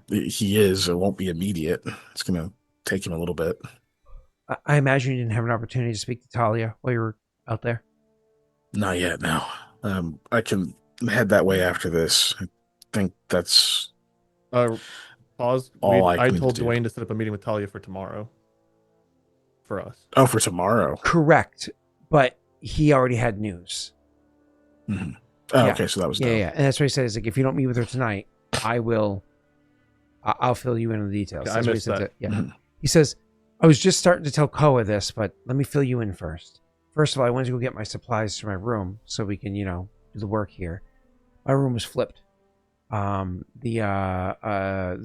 He is. It won't be immediate. It's gonna take him a little bit. I imagine you didn't have an opportunity to speak to Talia while you were out there. Not yet. No. I can head that way after this. I think that's Pause. all I can told do. Dwayne to set up a meeting with Talia for tomorrow. For us. Oh, for tomorrow. Correct, but he already had news. Oh, Yeah. okay. So that was Yeah, and that's what he said. Is like, if you don't meet with her tonight, I'll fill you in on the details. Okay, That's I what he missed said. that. Yeah. He says, I was just starting to tell Koa this, but let me fill you in first. First of all, I wanted to go get my supplies to my room so we can, do the work here. My room was flipped. The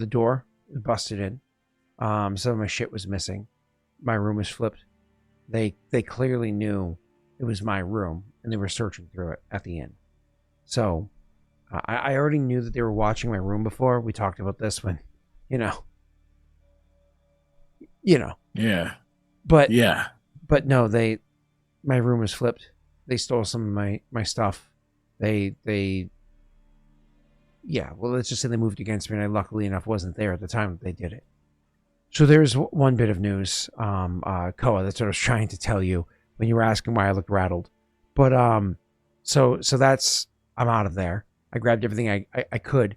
door was busted in. Some of my shit was missing. My room was flipped. They clearly knew it was my room, and they were searching through it at the end. So I already knew that they were watching my room before. We talked about this when, Yeah. But Yeah. But no, my room was flipped. They stole some of my stuff. Well, let's just say they moved against me, and I luckily enough wasn't there at the time that they did it. So there's one bit of news, Koa, that's what I was trying to tell you when you were asking why I looked rattled. But so that's, I'm out of there. I grabbed everything I could.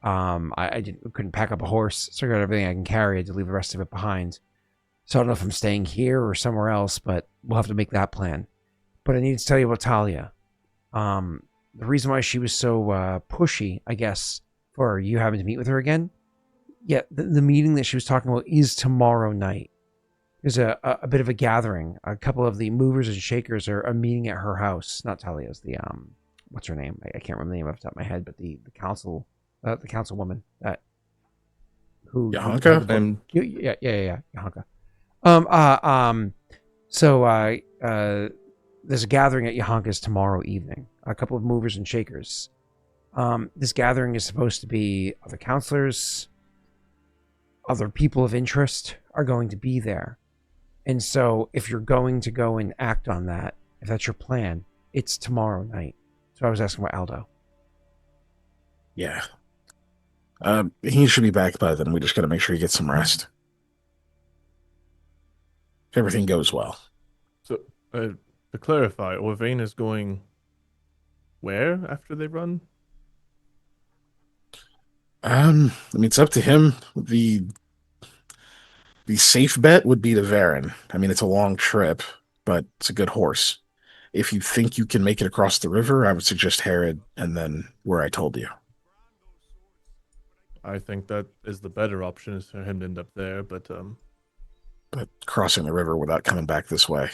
I couldn't pack up a horse, so I grabbed everything I can carry. I had to leave the rest of it behind. So I don't know if I'm staying here or somewhere else, but we'll have to make that plan. But I need to tell you about Talia. The reason why she was so pushy, I guess, for you having to meet with her again. Yeah, the meeting that she was talking about is tomorrow night. there's a bit of a gathering. A couple of the movers and shakers are meeting at her house. Not Talia's, the what's her name? I can't remember the name off the top of my head, but the councilwoman that who Yahanka? And yeah, Yahanka. So there's a gathering at Yahanka's tomorrow evening. A couple of movers and shakers. This gathering is supposed to be other counselors, other people of interest are going to be there. And so if you're going to go and act on that, if that's your plan, it's tomorrow night. So I was asking about Aldo. Yeah. He should be back by then. We just got to make sure he gets some rest. If everything goes well. So, to clarify, Orvain is going where after they run? I mean, it's up to him. The safe bet would be to Varen. I mean, it's a long trip, but it's a good horse. If you think you can make it across the river, I would suggest Herod and then where I told you. I think that is the better option, is for him to end up there, but crossing the river without coming back this way.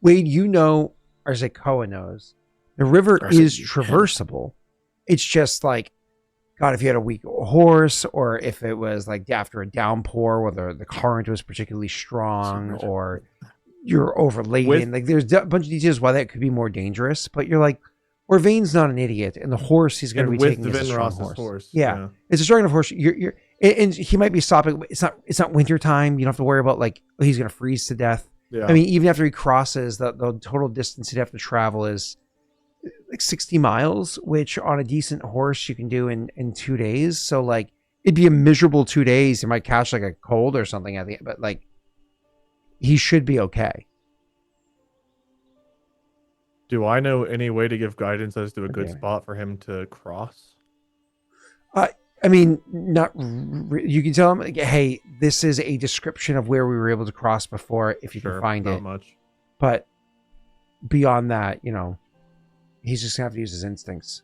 Wade, you know, or say Koa knows, the river Or is it is you? traversable. It's just like, God, if you had a weak horse, or if it was like after a downpour, whether the current was particularly strong, or you're overladen. Like, there's a bunch of details why that could be more dangerous. But you're like, Orvain's not an idiot, and the horse he's going to be taking is a strong horse. Yeah, it's a strong enough horse. And he might be stopping. It's not winter time. You don't have to worry about like he's going to freeze to death. yeah. I mean, even after he crosses, the total distance he'd have to travel is like 60 miles, which on a decent horse you can do in 2 days. So like it'd be a miserable 2 days. He might catch like a cold or something at the end, but like he should be okay. Do I know any way to give guidance as to a good Okay. spot for him to cross? I mean, you can tell him, like, hey, this is a description of where we were able to cross before, if you can find not it. much. But beyond that, you know, he's just gonna have to use his instincts.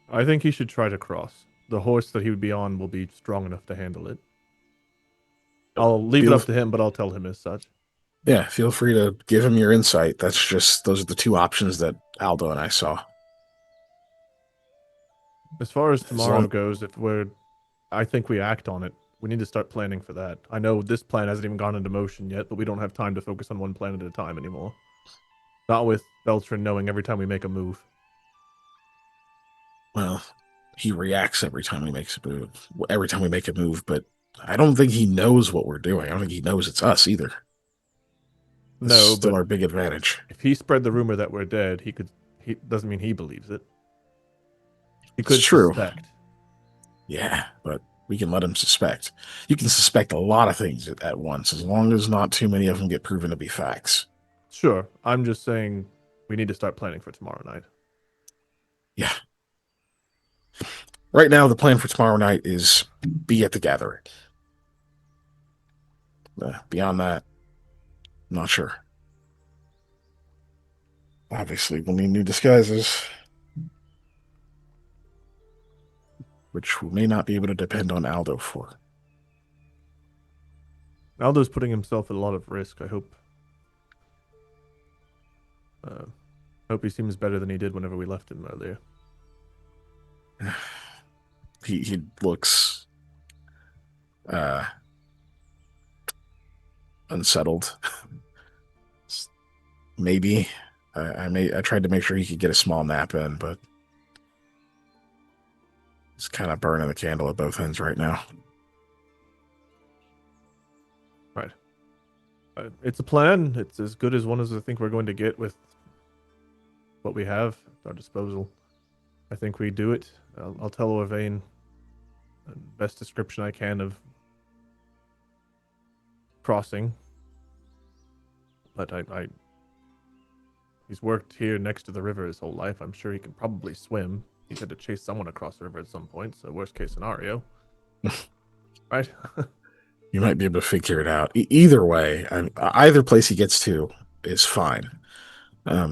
I think he should try to cross. The horse that he would be on will be strong enough to handle it. I'll leave it up to him, but I'll tell him as such. Yeah, feel free to give him your insight. Those are the two options that Aldo and I saw. As far as tomorrow long- goes, I think we act on it. We need to start planning for that. I know this plan hasn't even gone into motion yet, but we don't have time to focus on one plan at a time anymore. Not with Beltran knowing every time we make a move. Well, he reacts every time we make a move, but I don't think he knows what we're doing. I don't think he knows it's us either. That's No, still but our big advantage. if he spread the rumor that we're dead, he doesn't mean he believes it. He could It's true. suspect. Yeah, but we can let him suspect. You can suspect a lot of things at once, as long as not too many of them get proven to be facts. Sure. I'm just saying we need to start planning for tomorrow night. Yeah. Right now, the plan for tomorrow night is be at the gathering. Beyond that, I'm not sure. Obviously, we'll need new disguises, which we may not be able to depend on Aldo for. Aldo's putting himself at a lot of risk. I hope he seems better than he did whenever we left him earlier. He looks unsettled. Maybe I tried to make sure he could get a small nap in, but he's kind of burning the candle at both ends right now. Right. It's a plan. It's as good as one as I think we're going to get with what we have at our disposal. I think we do it. I'll tell Orvain the best description I can of crossing. But he's worked here next to the river his whole life. I'm sure he can probably swim. He's had to chase someone across the river at some point, so worst case scenario. Right? You might be able to figure it out. Either way, either place he gets to is fine. As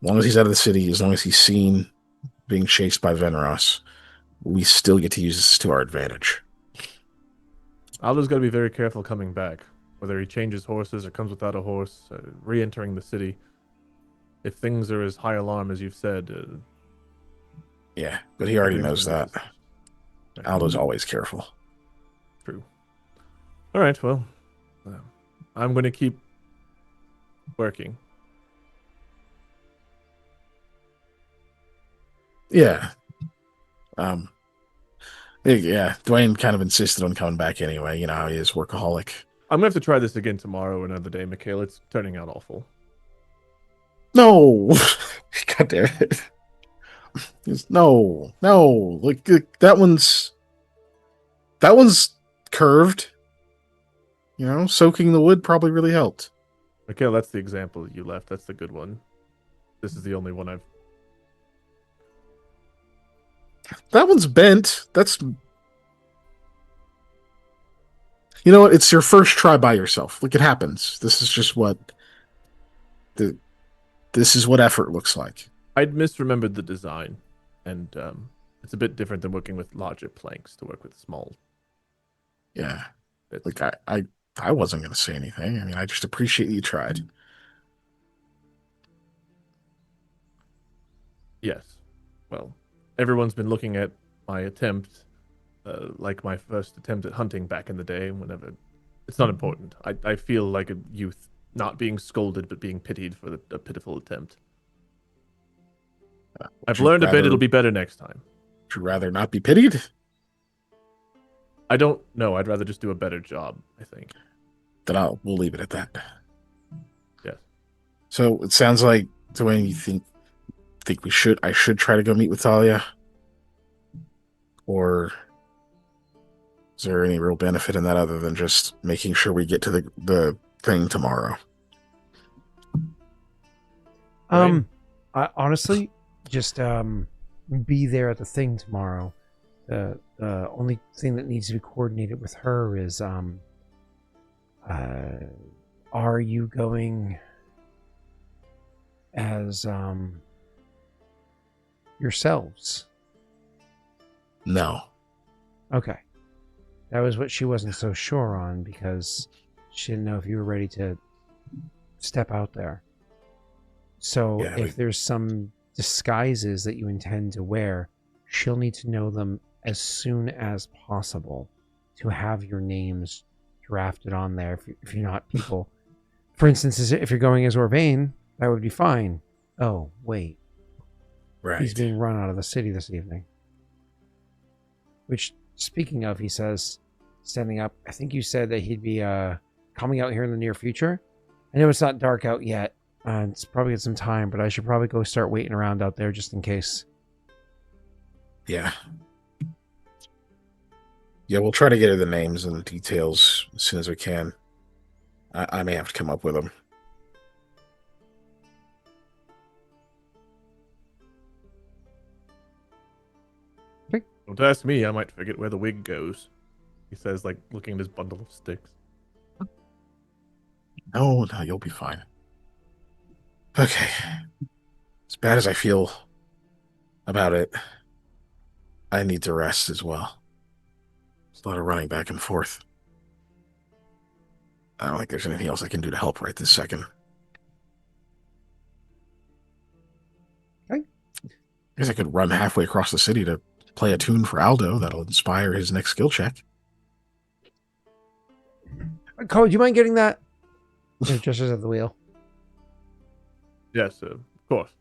long as he's out of the city, as long as he's seen being chased by Veneros, we still get to use this to our advantage. Aldo's got to be very careful coming back, whether he changes horses or comes without a horse, re-entering the city. If things are as high alarm as you've said, Yeah, but he already knows everything's that. gonna be Aldo's always careful. true. All right, well, I'm going to keep working. Yeah. Yeah, Dwayne kind of insisted on coming back anyway. You know how he is, workaholic. I'm going to have to try this again tomorrow or another day, Mikhail. It's turning out awful. No! God damn it. No. Like, that one's curved. You know, soaking the wood probably really helped. Mikhail, that's the example you left. That's the good one. This is the only one I've... That one's bent. That's... You know what? It's your first try by yourself. Like, it happens. This is just what... This is what effort looks like. I'd misremembered the design, and it's a bit different than working with larger planks to work with small Yeah. bits. Like, I wasn't going to say anything. I mean, I just appreciate you tried. Yes. Well, everyone's been looking at my attempt, like my first attempt at hunting back in the day, whenever... It's not important. I feel like a youth, not being scolded, but being pitied for a pitiful attempt. I've learned a bit. It'll be better next time. Would you rather not be pitied? I don't know. I'd rather just do a better job, I think. Then we'll leave it at that. Yes. So it sounds like, Dwayne, you think I should try to go meet with Talia? Or is there any real benefit in that other than just making sure we get to the thing tomorrow? Right. I honestly just be there at the thing tomorrow. The only thing that needs to be coordinated with her is are you going as yourselves? No. Okay. That was what she wasn't so sure on, because she didn't know if you were ready to step out there. So Yeah, if there's some disguises that you intend to wear, she'll need to know them as soon as possible to have your names drafted on there if you're not people. For instance, if you're going as Orvain, that would be fine. Oh, wait. Right. He's being run out of the city this evening. Which, speaking of, he says, standing up, I think you said that he'd be coming out here in the near future. I know it's not dark out yet. It's probably got some time, but I should probably go start waiting around out there just in case. Yeah. Yeah, we'll try to get her the names and the details as soon as we can. I may have to come up with them. Don't ask me. I might forget where the wig goes. He says, like, looking at his bundle of sticks. No, you'll be fine. Okay. As bad as I feel about it, I need to rest as well. There's a lot of running back and forth. I don't think there's anything else I can do to help right this second. Okay. I guess I could run halfway across the city to play a tune for Aldo that'll inspire his next skill check. Koa, do you mind getting that? He gestures at the wheel. Yes, of course.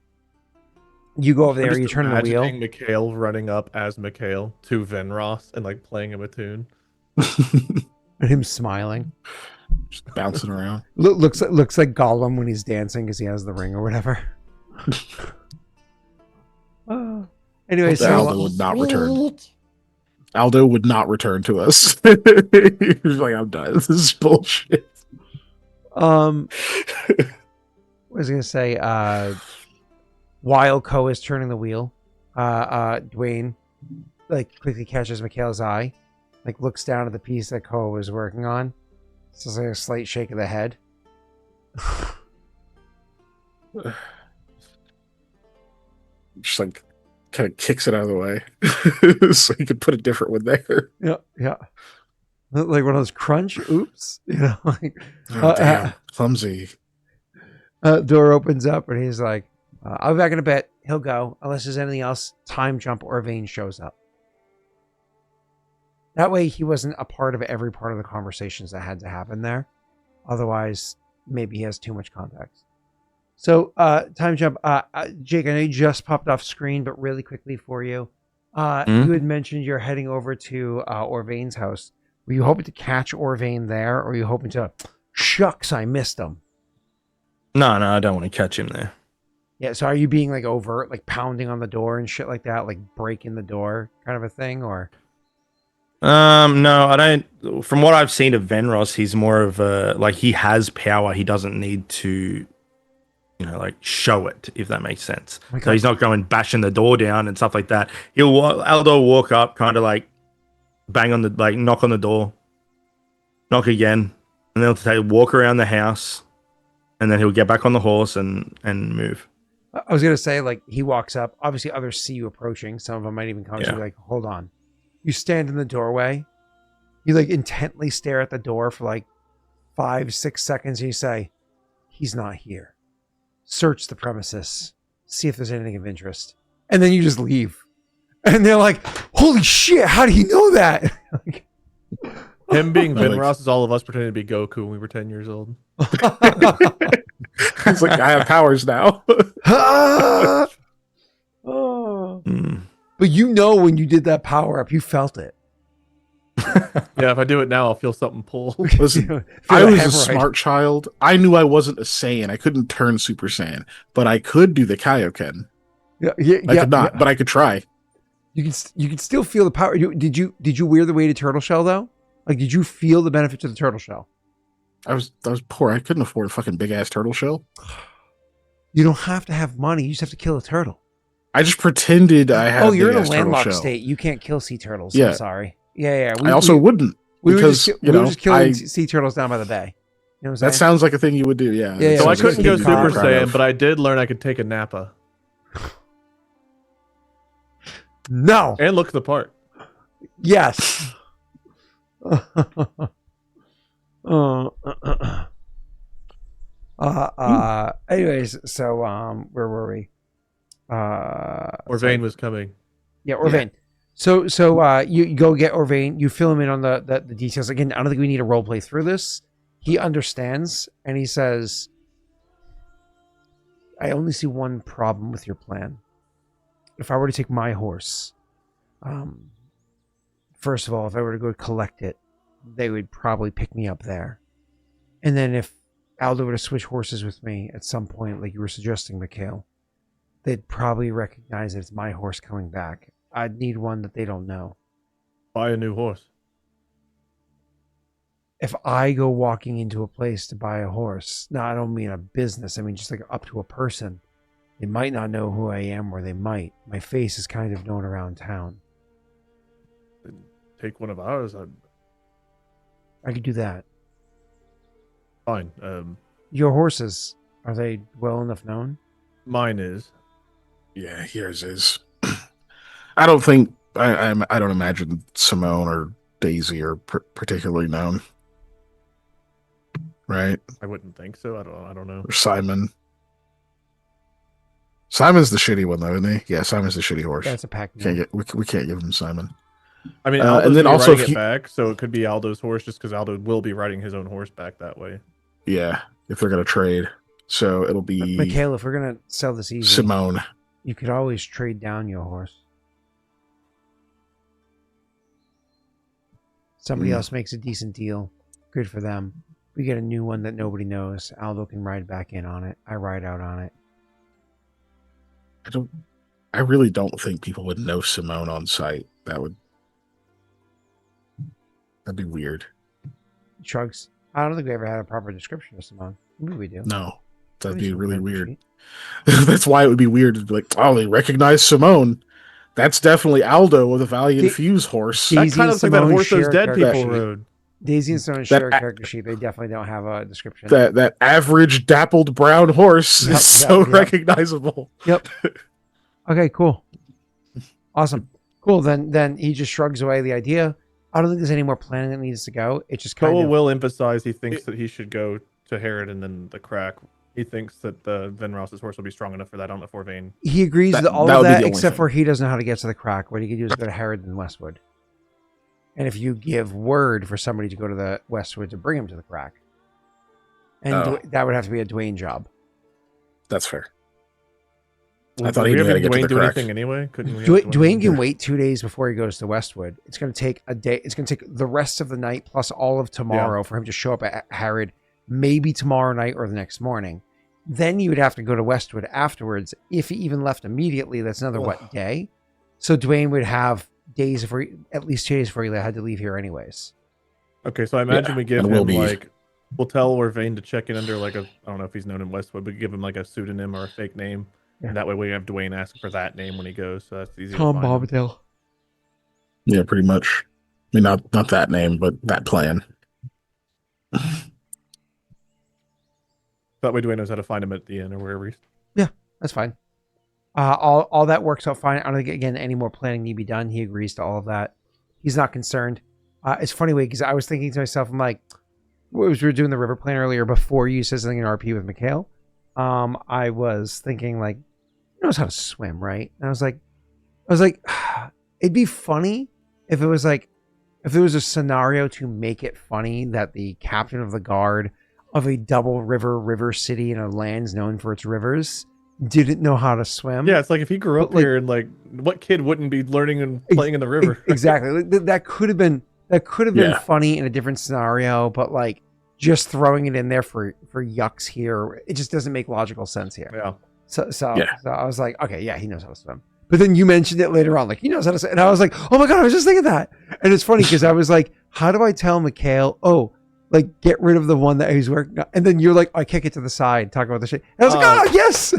You go over there, I'm you just turn the wheel. imagining Mikhail running up as Mikhail to Venros and, like, playing him a tune. And him smiling. Just bouncing around. Looks like Gollum when he's dancing because he has the ring or whatever. Anyway, so Aldo would not return. Aldo would not return to us. He's like, I'm done. This is bullshit. what was I gonna say? While Koa is turning the wheel, Dwayne like quickly catches Mikhail's eye, like looks down at the piece that Koa was working on. It's just like a slight shake of the head. Just like kind of kicks it out of the way so he could put a different one there. Yeah. Like one of those crunch. Oops. Like, Oh, damn. Clumsy. door opens up and he's like, I'll be back in a bit. He'll go unless there's anything else. Time jump or Vane shows up. That way he wasn't a part of every part of the conversations that had to happen there. Otherwise, maybe he has too much context. So, time jump. Jake, I know you just popped off screen, but really quickly for you. You had mentioned you're heading over to Orvain's house. Were you hoping to catch Orvain there, or were you hoping to, shucks, I missed him? No, I don't want to catch him there. Yeah, so are you being like overt, like pounding on the door and shit like that, like breaking the door kind of a thing, or? No, I don't. From what I've seen of Venros, he's more of a, like, he has power. He doesn't need to, like, show it, if that makes sense. Okay. So he's not going bashing the door down and stuff like that. Aldo will walk up, kind of like bang on the, like, knock on the door, knock again, and then he'll walk around the house, and then he'll get back on the horse and move. I was gonna say, like, he walks up. Obviously, others see you approaching. Some of them might even come to you, like, hold on. You stand in the doorway. You like intently stare at the door for like 5-6 seconds. And you say, "He's not here. Search the premises. See if there's anything of interest." And then you just leave. And they're like, "Holy shit! How do you know that?" Him being Venros is all of us pretending to be Goku when we were 10 years old. It's like, I have powers now. Oh. But when you did that power up, you felt it. Yeah, if I do it now, I'll feel something pull. Listen, I was a smart child. I knew I wasn't a Saiyan. I couldn't turn Super Saiyan, but I could do the Kaioken. I could not, but I could try. You can still feel the power. Did you wear the weighted turtle shell though? Like, did you feel the benefits of the turtle shell? I was poor. I couldn't afford a fucking big ass turtle shell. You don't have to have money. You just have to kill a turtle. I just pretended I had. Oh, you're in a landlocked state. You can't kill sea turtles. Yeah. I'm sorry. Yeah. I also wouldn't, because we were just killing sea turtles down by the bay. You know what I'm saying? That sounds like a thing you would do. Yeah. Yeah, So I it's couldn't go like Super Saiyan, but I did learn I could take a Nappa No. and look the part. Yes. Anyways, so where were we? Orvain was coming. Yeah, Orvain. Yeah. So you go get Orvain, you fill him in on the details. Again, I don't think we need to role play through this. He understands and he says, I only see one problem with your plan. If I were to take my horse, first of all, if I were to go collect it, they would probably pick me up there. And then if Aldo were to switch horses with me at some point, like you were suggesting, Mikhail, they'd probably recognize that it's my horse coming back. I'd need one that they don't know. Buy a new horse. If I go walking into a place to buy a horse, no, I don't mean a business. I mean just like up to a person. They might not know who I am, or they might. My face is kind of known around town. Take one of ours. I could do that. Fine. Your horses, are they well enough known? Mine is. Yeah, yours is. I don't think I don't imagine Simone or Daisy are particularly known, right? I wouldn't think so. I don't know. Or Simon. Simon's the shitty one, though, isn't he? Yeah, Simon's the shitty horse. That's a pack. We can't give him Simon. I mean, Aldo's and then also riding it back, so it could be Aldo's horse, just because Aldo will be riding his own horse back that way. Yeah, if they're gonna trade, so it'll be Mikhail, if we're gonna sell this easy, Simone. You could always trade down your horse. Somebody else makes a decent deal. Good for them. We get a new one that nobody knows. Aldo can ride back in on it. I ride out on it. I really don't think people would know Simone on sight. That'd be weird. Shrugs. I don't think we ever had a proper description of Simone. Maybe we do. No, that'd be really weird. That's why it would be weird to be like, oh, they recognize Simone. That's definitely Aldo with a Valiant Fuse horse. That kind of looks like that horse those dead people rode. Daisy and Simone share a character sheet. They definitely don't have a description. That average dappled brown horse is so recognizable. Yep. Okay, cool. Awesome. Cool. Then he just shrugs away the idea. I don't think there's any more planning that needs to go. It just kind Koa of will emphasize he thinks that he should go to Herod and then the crack. He thinks that the Venros's horse will be strong enough for that on the Forvain. he agrees That- with all that of would be that the only except thing. for he doesn't know how to get to the crack. What he can do is go to Harrod and Westwood. And if you give word for somebody to go to the Westwood to bring him to the crack, and Oh. that would have to be a Dwayne job. That's fair. Well, I thought would he we knew how have to get to Dwayne the do crack. anything anyway? Couldn't we? have Dwayne can Yeah. wait 2 days before he goes to Westwood. It's going to take a day. It's going to take the rest of the night plus all of tomorrow for him to show up at Harrod, maybe tomorrow night or the next morning. Then you would have to go to Westwood afterwards. If he even left immediately, that's another day. So Dwayne would have days before, at least 2 days before he had to leave here anyways. Okay, so I imagine Yeah, we give and we'll him be- like we'll tell Orvain to check in under like a I don't know if he's known in Westwood, but give him like a pseudonym or a fake name. Yeah. And that way we have Dwayne ask for that name when he goes, so that's easy Tom to find. him. Bombadil. Yeah, pretty much. I mean, not that name, but that plan. That way Dwayne knows how to find him at the inn or wherever he's. That's fine. All that works out fine. I don't think again any more planning need to be done. He agrees to all of that. He's not concerned. It's funny way because I was thinking to myself, I'm like, we were doing the river plan earlier before you said something in RP with Mikhail. I was thinking like, he knows how to swim, right? And I was like, it'd be funny if it was like, if there was a scenario to make it funny that the captain of the guard of a double river city in a land known for its rivers didn't know how to swim. Yeah, it's like if he grew up But, like- here and like what kid wouldn't be learning and playing in the river? Exactly. Like, that could have been Yeah. funny in a different scenario, but like just throwing it in there for yucks here, it just doesn't make logical sense here. Yeah. So Yeah. I was like, okay, yeah, he knows how to swim. But then you mentioned it later on, like he knows how to swim, and I was like, oh my god, I was just thinking that. And it's funny because I was like, how do I tell Mikhail? Oh, like get rid of the one that he's working on, and then you're like, I kick it to the side, talk about the shit. And I was like, oh yes,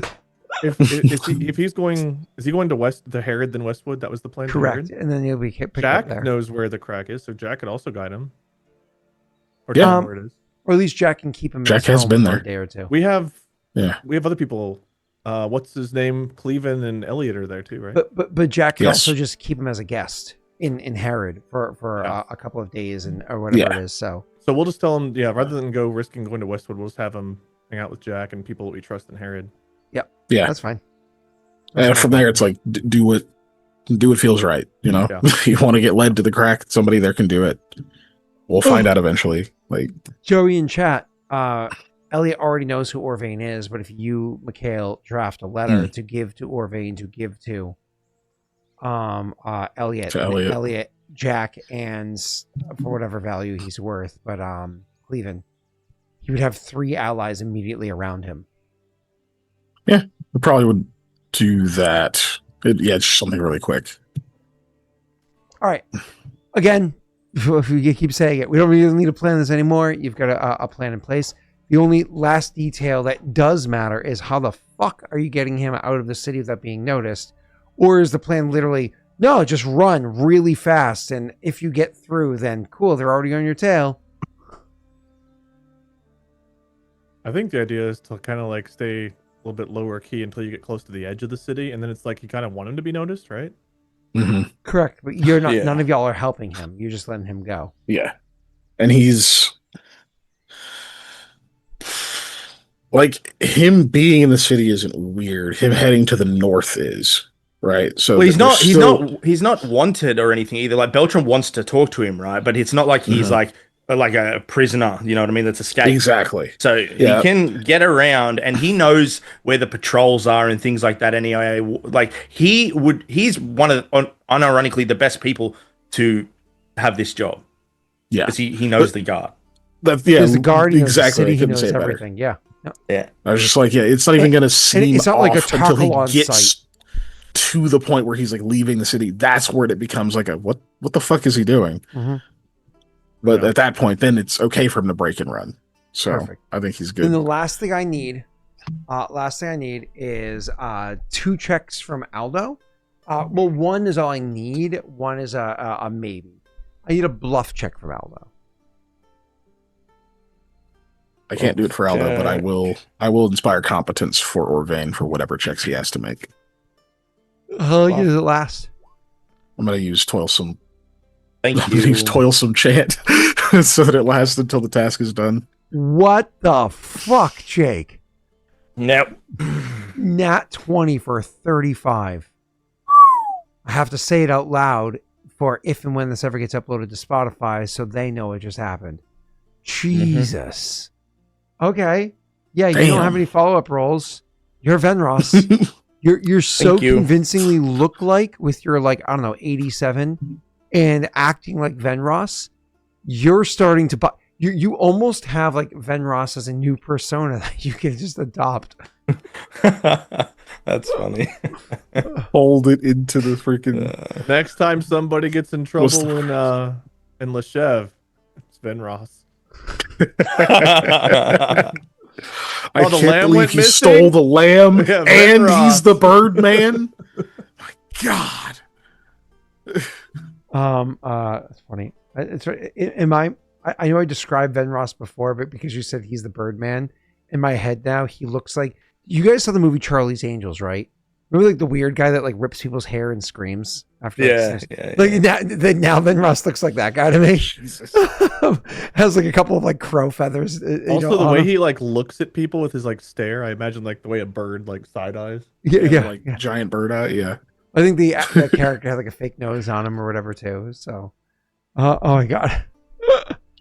If he's going, is he going to Herod then Westwood? That was the plan. to correct. Herod? And then you'll be picked up Jack there, knows where the crack is, so Jack could also guide him. Or Yeah. tell him where it is. or at least Jack can keep him. in Jack his has home been for there. a day or two. We have Yeah. other people. What's his name? Cleven and Elliot are there too, right? But Jack can Yes. also just keep him as a guest in Herod for Yeah. a couple of days or whatever Yeah. it is. So So we'll just tell him, yeah, rather than risking going to Westwood, we'll just have him hang out with Jack and people that we trust in Herod. Yeah. that's fine. And from there, it's like do what feels right. You know, Yeah. you want to get led to the crack. Somebody there can do it. We'll find out eventually. Like, Joey in chat, Elliot already knows who Orvain is, but if you, Mikhail, draft a letter to give to Orvain to give to Elliot, To and Elliot. Elliot, Jack, and for whatever value he's worth, but Cleven, he would have 3 allies immediately around him. we probably would do that. It's just something really quick. All right. Again, if we keep saying it, we don't really need to plan this anymore. You've got a plan in place. The only last detail that does matter is how the fuck are you getting him out of the city without being noticed? Or is the plan literally, no, just run really fast, and if you get through, then cool, they're already on your tail. I think the idea is to kind of like stay a little bit lower key until you get close to the edge of the city, and then it's like you kind of want him to be noticed, right? Hmm. Correct, but you're not. Yeah. None of y'all are helping him. You're just letting him go. Yeah. And he's like, him being in the city isn't weird. Him heading to the north is, right? So Well, he's there's still- he's not wanted or anything either. Like Beltram wants to talk to him, right? But it's not like he's Mhm. like a prisoner, you know what I mean? That's escaped. Exactly. So Yeah. he can get around, and he knows where the patrols are and things like that. Anyway, like he's one of unironically the best people to have this job Yeah. because he knows the guard. He's the guardian of the exactly. city. I He couldn't knows say it better. everything. Yeah. Yeah, I was just like, it's not even going to seem it's not like a off until tackle on he gets site. to the point where he's like leaving the city. That's where it becomes like what the fuck is he doing? Mhm. But Yeah. at that point, then it's okay for him to break and run. So Perfect. I think he's And good. the last thing I need is 2 checks from Aldo. Well, one is all I need. One is a maybe. I need a bluff check from Aldo. I can't do it for Aldo, but I Jack. will inspire competence for Orvain for whatever checks he has to make. How long does it last? I'm gonna use toilsome. Thank I'm gonna use you. toilsome chant so that it lasts until the task is done. What the fuck, Jake? Nope. Nat 20 for 35. I have to say it out loud for if and when this ever gets uploaded to Spotify so they know it just happened. Jesus. Okay. Yeah, you don't Damn. have any follow-up rolls. You're Venros. You're so Thank you. convincingly look like with your, like, I don't know, 87 and acting like Venros. You're starting to you almost have like Venros as a new persona that you can just adopt. That's funny. Hold it into the freaking. Next time somebody gets in trouble What's in Leshev, it's Venros. I Oh, the can't lamb believe went he missing? stole the lamb Yeah, and Venros. he's the bird man. My God. That's funny. It's in my. I know I described Venros before, but because you said he's the Birdman, in my head now he looks like. You guys saw the movie Charlie's Angels, right? Remember, like the weird guy that like rips people's hair and screams after. Like now Venros looks like that guy to me. Jesus. Has like a couple of like crow feathers. Also, the way he like looks at people with his like stare, I imagine like the way a bird like side eyes. Like giant bird eye. Yeah. I think that character had like a fake nose on him or whatever too. So, oh my God.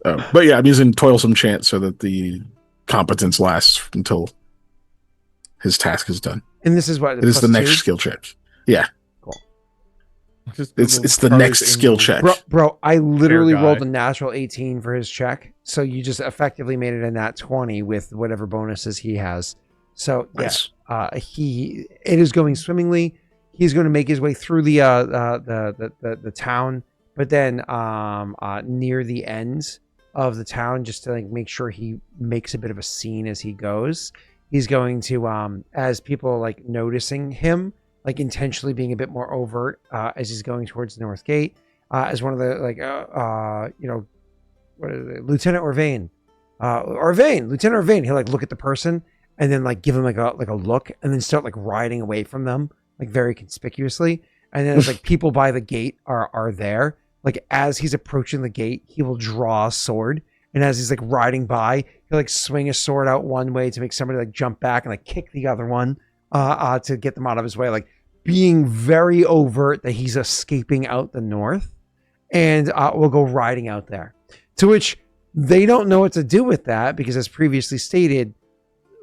But yeah, I'm using toilsome chant so that the competence lasts until his task is done. And this is what It is the next 2? skill check. Yeah, Just it's the Charlie's next skill Angels. check. Bro, I literally guy. rolled a natural 18 for his check. So you just effectively made it a nat 20 with whatever bonuses he has. So yeah, Nice. it is going swimmingly. He's going to make his way through the town, but then near the end of the town, just to like make sure he makes a bit of a scene as he goes, he's going to as people are, like noticing him, like intentionally being a bit more overt as he's going towards the north gate, as one of the like what is it? Lieutenant Orvain, Lieutenant Orvain. He'll like look at the person and then like give him like a look and then start like riding away from them like very conspicuously. And then it's like people by the gate are there. Like as he's approaching the gate, he will draw a sword. And as he's like riding by, he'll like swing a sword out one way to make somebody like jump back and like kick the other one to get them out of his way. Like being very overt that he's escaping out the north, and we'll go riding out there. To which they don't know what to do with that because, as previously stated,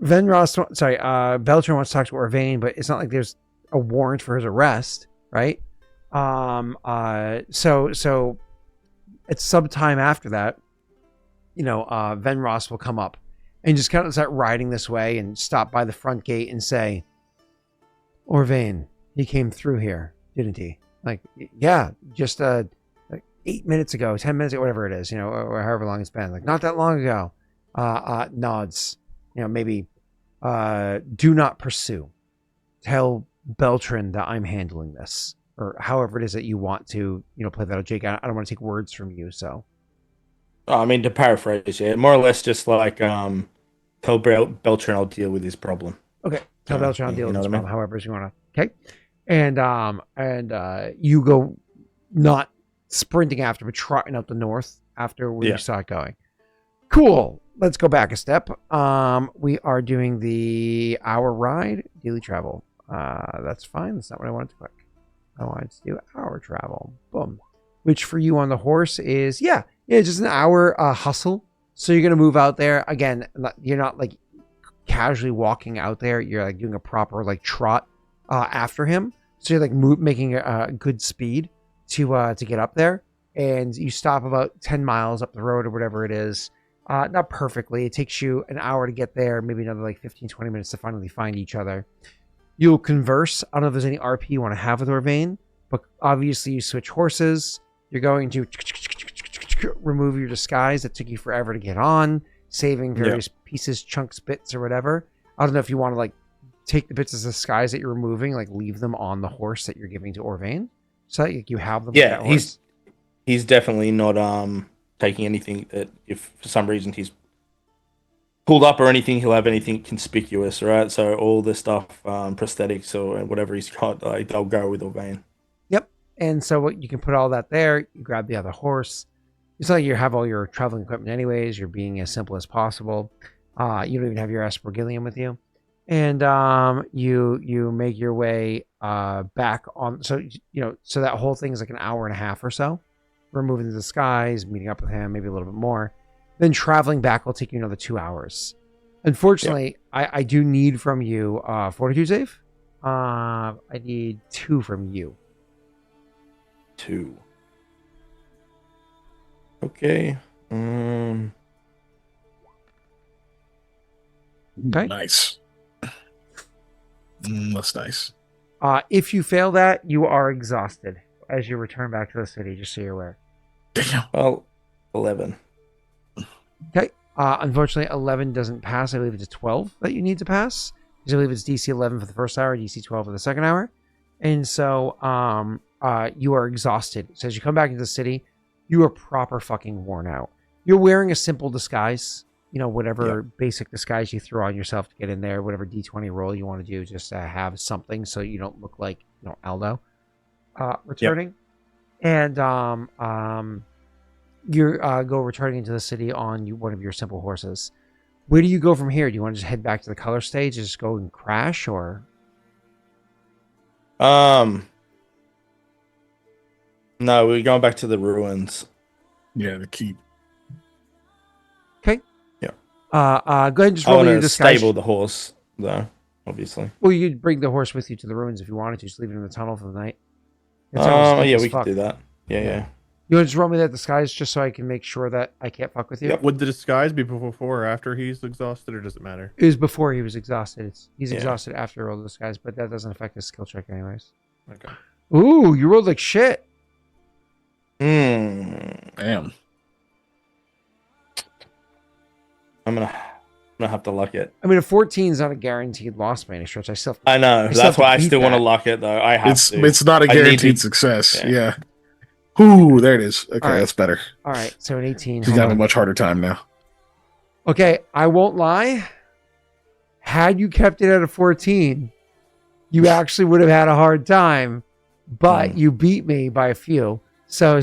Beltran wants to talk to Orvain, but it's not like there's a warrant for his arrest, right? So at some time after that, Venros will come up and just kind of start riding this way and stop by the front gate and say, Orvain, he came through here, didn't he? Like, yeah, just like 8 minutes ago, 10 minutes ago, whatever it is, or however long it's been, like not that long ago. Nods, maybe do not pursue. Tell Beltran that I'm handling this, or however it is that you want to, play that out, Jake. I don't want to take words from you, so. I mean, to paraphrase, yeah, more or less just like tell Beltran I'll deal with his problem. Okay, tell Beltran I'll deal with know this what I mean? problem, however you want to. Okay, and you go not sprinting after, but trotting out the north after where you saw it going. Cool. Let's go back a step. We are doing the hour ride, daily travel. That's fine. That's not what I wanted to click. I wanted to do hour travel. Boom. Which for you on the horse is, just an hour hustle. So you're going to move out there. Again, you're not like casually walking out there. You're like doing a proper like trot after him. So you're like making a good speed to get up there. And you stop about 10 miles up the road or whatever it is. Not perfectly. It takes you an hour to get there. Maybe another like 15, 20 minutes to finally find each other. You'll converse. I don't know if there's any RP you want to have with Orvain, but obviously you switch horses. You're going to remove your disguise that took you forever to get on, saving various pieces, chunks, bits, or whatever. I don't know if you want to like take the bits of disguise that you're removing, like leave them on the horse that you're giving to Orvain, so that you have them. Yeah, he's definitely not taking anything that if for some reason he's pulled up or anything, he'll have anything conspicuous, right? So all the stuff, prosthetics or whatever he's got, they'll go with Orvain. And so what you can put all that there. You grab the other horse. It's like you have all your traveling equipment anyways. You're being as simple as possible. You don't even have your aspergillium with you. And you make your way back on. So, so that whole thing is like an hour and a half or so. Removing the disguise, meeting up with him, maybe a little bit more. Then traveling back will take you another 2 hours. Unfortunately, I do need from you fortitude save. I need 2 from you. 2. Okay. Okay. Nice. That's nice. If you fail that, you are exhausted as you return back to the city, just so you're aware. Damn. Well, 11. Okay. Unfortunately, 11 doesn't pass. I believe it's a 12 that you need to pass. I believe it's DC 11 for the first hour, DC 12 for the second hour. And so you are exhausted. So as you come back into the city, you are proper fucking worn out. You're wearing a simple disguise. Whatever basic disguise you throw on yourself to get in there, whatever D20 roll you want to do, just to have something so you don't look like Aldo returning. And you go returning into the city on one of your simple horses. Where do you go from here? Do you want to just head back to the color stage and just go and crash, or? No, we're going back to the ruins. Yeah, the keep. Okay. Yeah. Go ahead and just I roll want your to disguise. stable the horse, though, obviously. Well, you'd bring the horse with you to the ruins if you wanted to. Just leave it in the tunnel for the night. Yeah, we could do that. Yeah. You want to just roll me that disguise just so I can make sure that I can't fuck with you? Would the disguise be before or after he's exhausted, or does it matter? It was before he was exhausted. He's exhausted after he rolled the disguise, but that doesn't affect his skill check anyways. Okay. Ooh, you rolled like shit. Damn. I'm gonna have to luck it. I mean, a 14 is not a guaranteed loss by any stretch. I know. That's why I still want to luck it, though. I have to. It's not a I need guaranteed to- success. Yeah. Ooh, there it is. Okay, All right. that's better. All right, so an 18. He's hold got a on. much harder time now. Okay, I won't lie. Had you kept it at a 14, you actually would have had a hard time, but you beat me by a few. So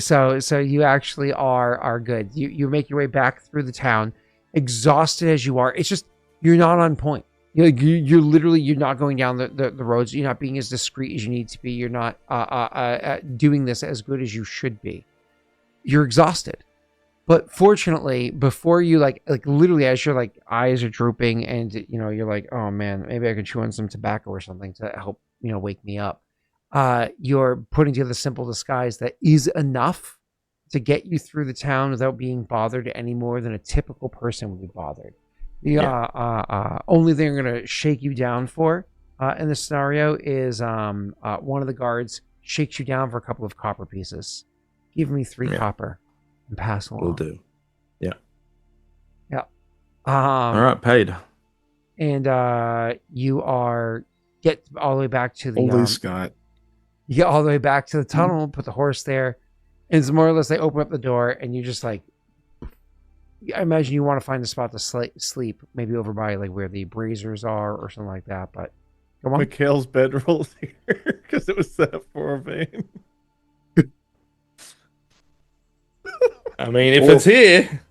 you actually are good. You make your way back through the town, exhausted as you are. It's just you're not on point. You're literally not going down the roads. You're not being as discreet as you need to be. You're not doing this as good as you should be. You're exhausted. But fortunately, before you like literally as your eyes are drooping and you're like, oh man, maybe I could chew on some tobacco or something to help wake me up. You're putting together a simple disguise that is enough to get you through the town without being bothered any more than a typical person would be bothered. The only thing I'm going to shake you down for in this scenario is one of the guards shakes you down for a couple of copper pieces. Give me 3 copper and pass along. Will do. Yeah. All right, paid. And you get all the way back to the Holy Scott. You get all the way back to the tunnel, put the horse there, and it's more or less they open up the door and you just I imagine you want to find a spot to sleep, maybe over by where the braziers are or something like that. But come on, Mikhail's bedroll's here because it was set up for a vein. I mean, if it's here,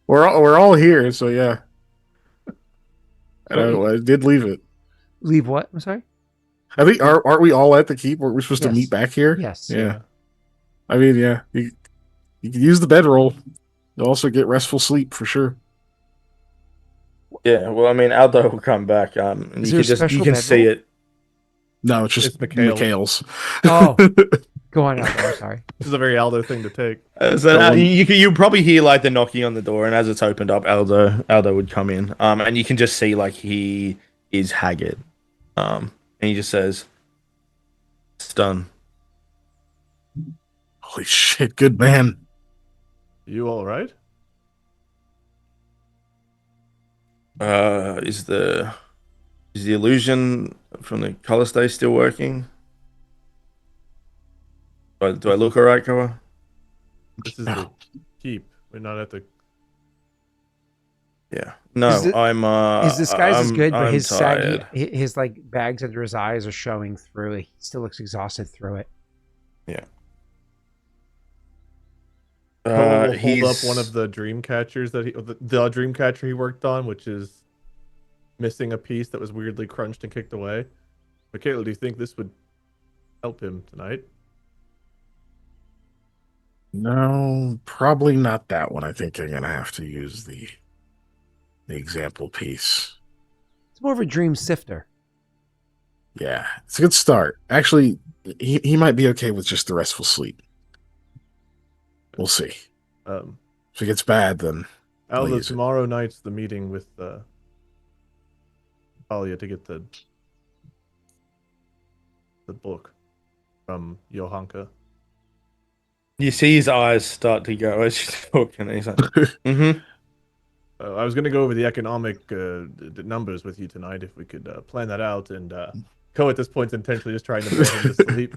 we're all here, so yeah. I did leave it. Leave what? I'm sorry. I think aren't we all at the keep? We're supposed to meet back here. Yes. Yeah. I mean, yeah. You can use the bedroll. You'll also get restful sleep for sure. yeah. Well, I mean, Aldo will come back. And Is you there a can special see bedroll? it. No, it's just Mikhail's. Oh, go on, Aldo. I'm sorry. This is a very Aldo thing to take. You probably hear the knocking on the door, and as it's opened up, Aldo would come in. And you can just see he is haggard. And he just says, "It's done." Holy shit, good man. You all right? Is the illusion from the color stay still working? Do I look alright, Koa? This is the keep. We're not at the. Yeah. No, I'm. His disguise is good, but I'm his tired. saggy, his bags under his eyes are showing through it. He still looks exhausted through it. Koa will hold up He's one of the dream catchers that the dream catcher he worked on, which is missing a piece that was weirdly crunched and kicked away. Mikhail, do you think this would help him tonight? No, probably not that one. I think I'm gonna have to use the example piece. It's more of a dream sifter. Yeah, it's a good start. Actually, he might be okay with just the restful sleep. We'll see. If it gets bad, then Aldo, tomorrow night's the meeting with Talia to get the book from Johanka. You see his eyes start to go as she's talking. He's like, mm-hmm. I was going to go over the economic numbers with you tonight if we could plan that out. And Koa at this point is intentionally just trying to put him to sleep.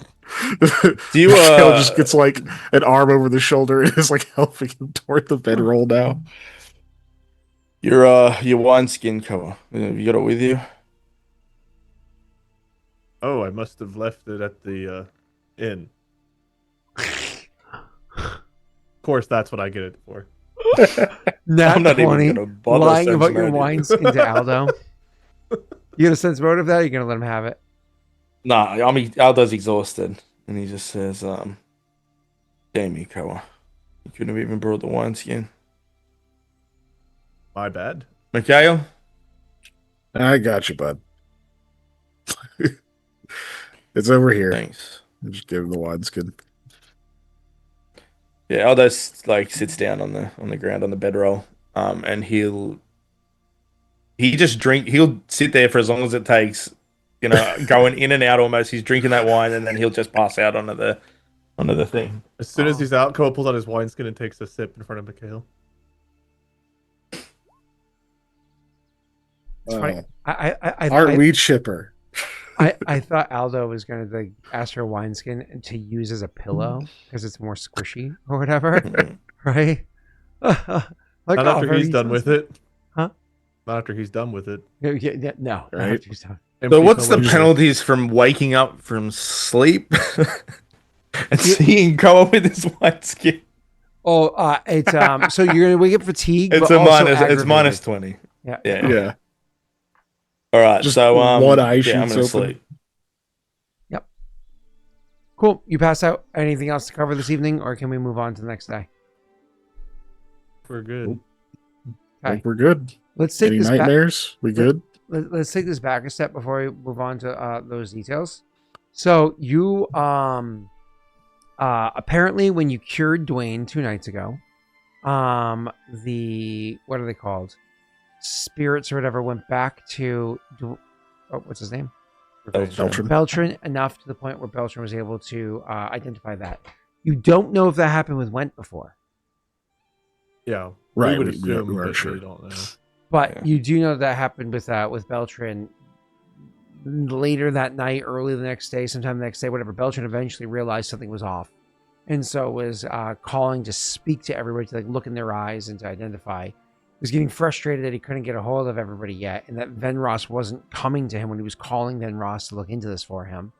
Do you Mikhail just gets like an arm over the shoulder and is like helping him toward the bedroll now. your wineskin, Koa? Have you got it with you? Oh, I must have left it at the inn. Of course, that's what I get it for. Not I'm not even 20, gonna bother lying about sensing your that. wineskin to Aldo. You got a sense motive of that? Or you're gonna let him have it? Nah, I mean Aldo's exhausted, and he just says, "Damn you, Koa! You couldn't have even brought the wineskin." My bad. Mikhail? I got you, bud. It's over here. Thanks. Just give him the wineskin. Yeah, Aldo like sits down on the ground on the bedroll, and he'll sit there for as long as it takes, going in and out almost. He's drinking that wine, and then he'll just pass out onto the thing. As soon as he's out, Koa pulls out his wineskin and takes a sip in front of Mikhail. It's funny. I Aren't we chipper? I thought Aldo was going to ask for a wineskin to use as a pillow because it's more squishy or whatever, right? Like, Not after he's done with it. Huh? Not after he's done with it. Yeah, no. Right. Not after he's done. So what's the penalties from waking up from sleep and seeing Koa with his wineskin? Oh, it's so you're gonna wake up fatigued. It's but a also minus. It's aggravated. minus 20. Yeah. Yeah. All right. Just so one eye I'm shoots gonna open. sleep. Yep. Cool. You pass out. Anything else to cover this evening, or can we move on to the next day? We're good. I think we're good. Let's take Any this back. nightmares? We good? Let's take this back a step before we move on to those details. So you apparently when you cured Dwayne 2 nights ago, the what are they called? Spirits or whatever went back to what's his name? Beltran enough to the point where Beltran was able to identify that. You don't know if that happened with Went before. Yeah. Right. We would We assume, weren't but sure. we don't know. But you do know that happened with Beltran later that night, early the next day, sometime the next day, whatever. Beltran eventually realized something was off, and so was calling to speak to everybody, to look in their eyes and to identify. He was getting frustrated that he couldn't get a hold of everybody yet, and that Venros wasn't coming to him when he was calling Venros to look into this for him.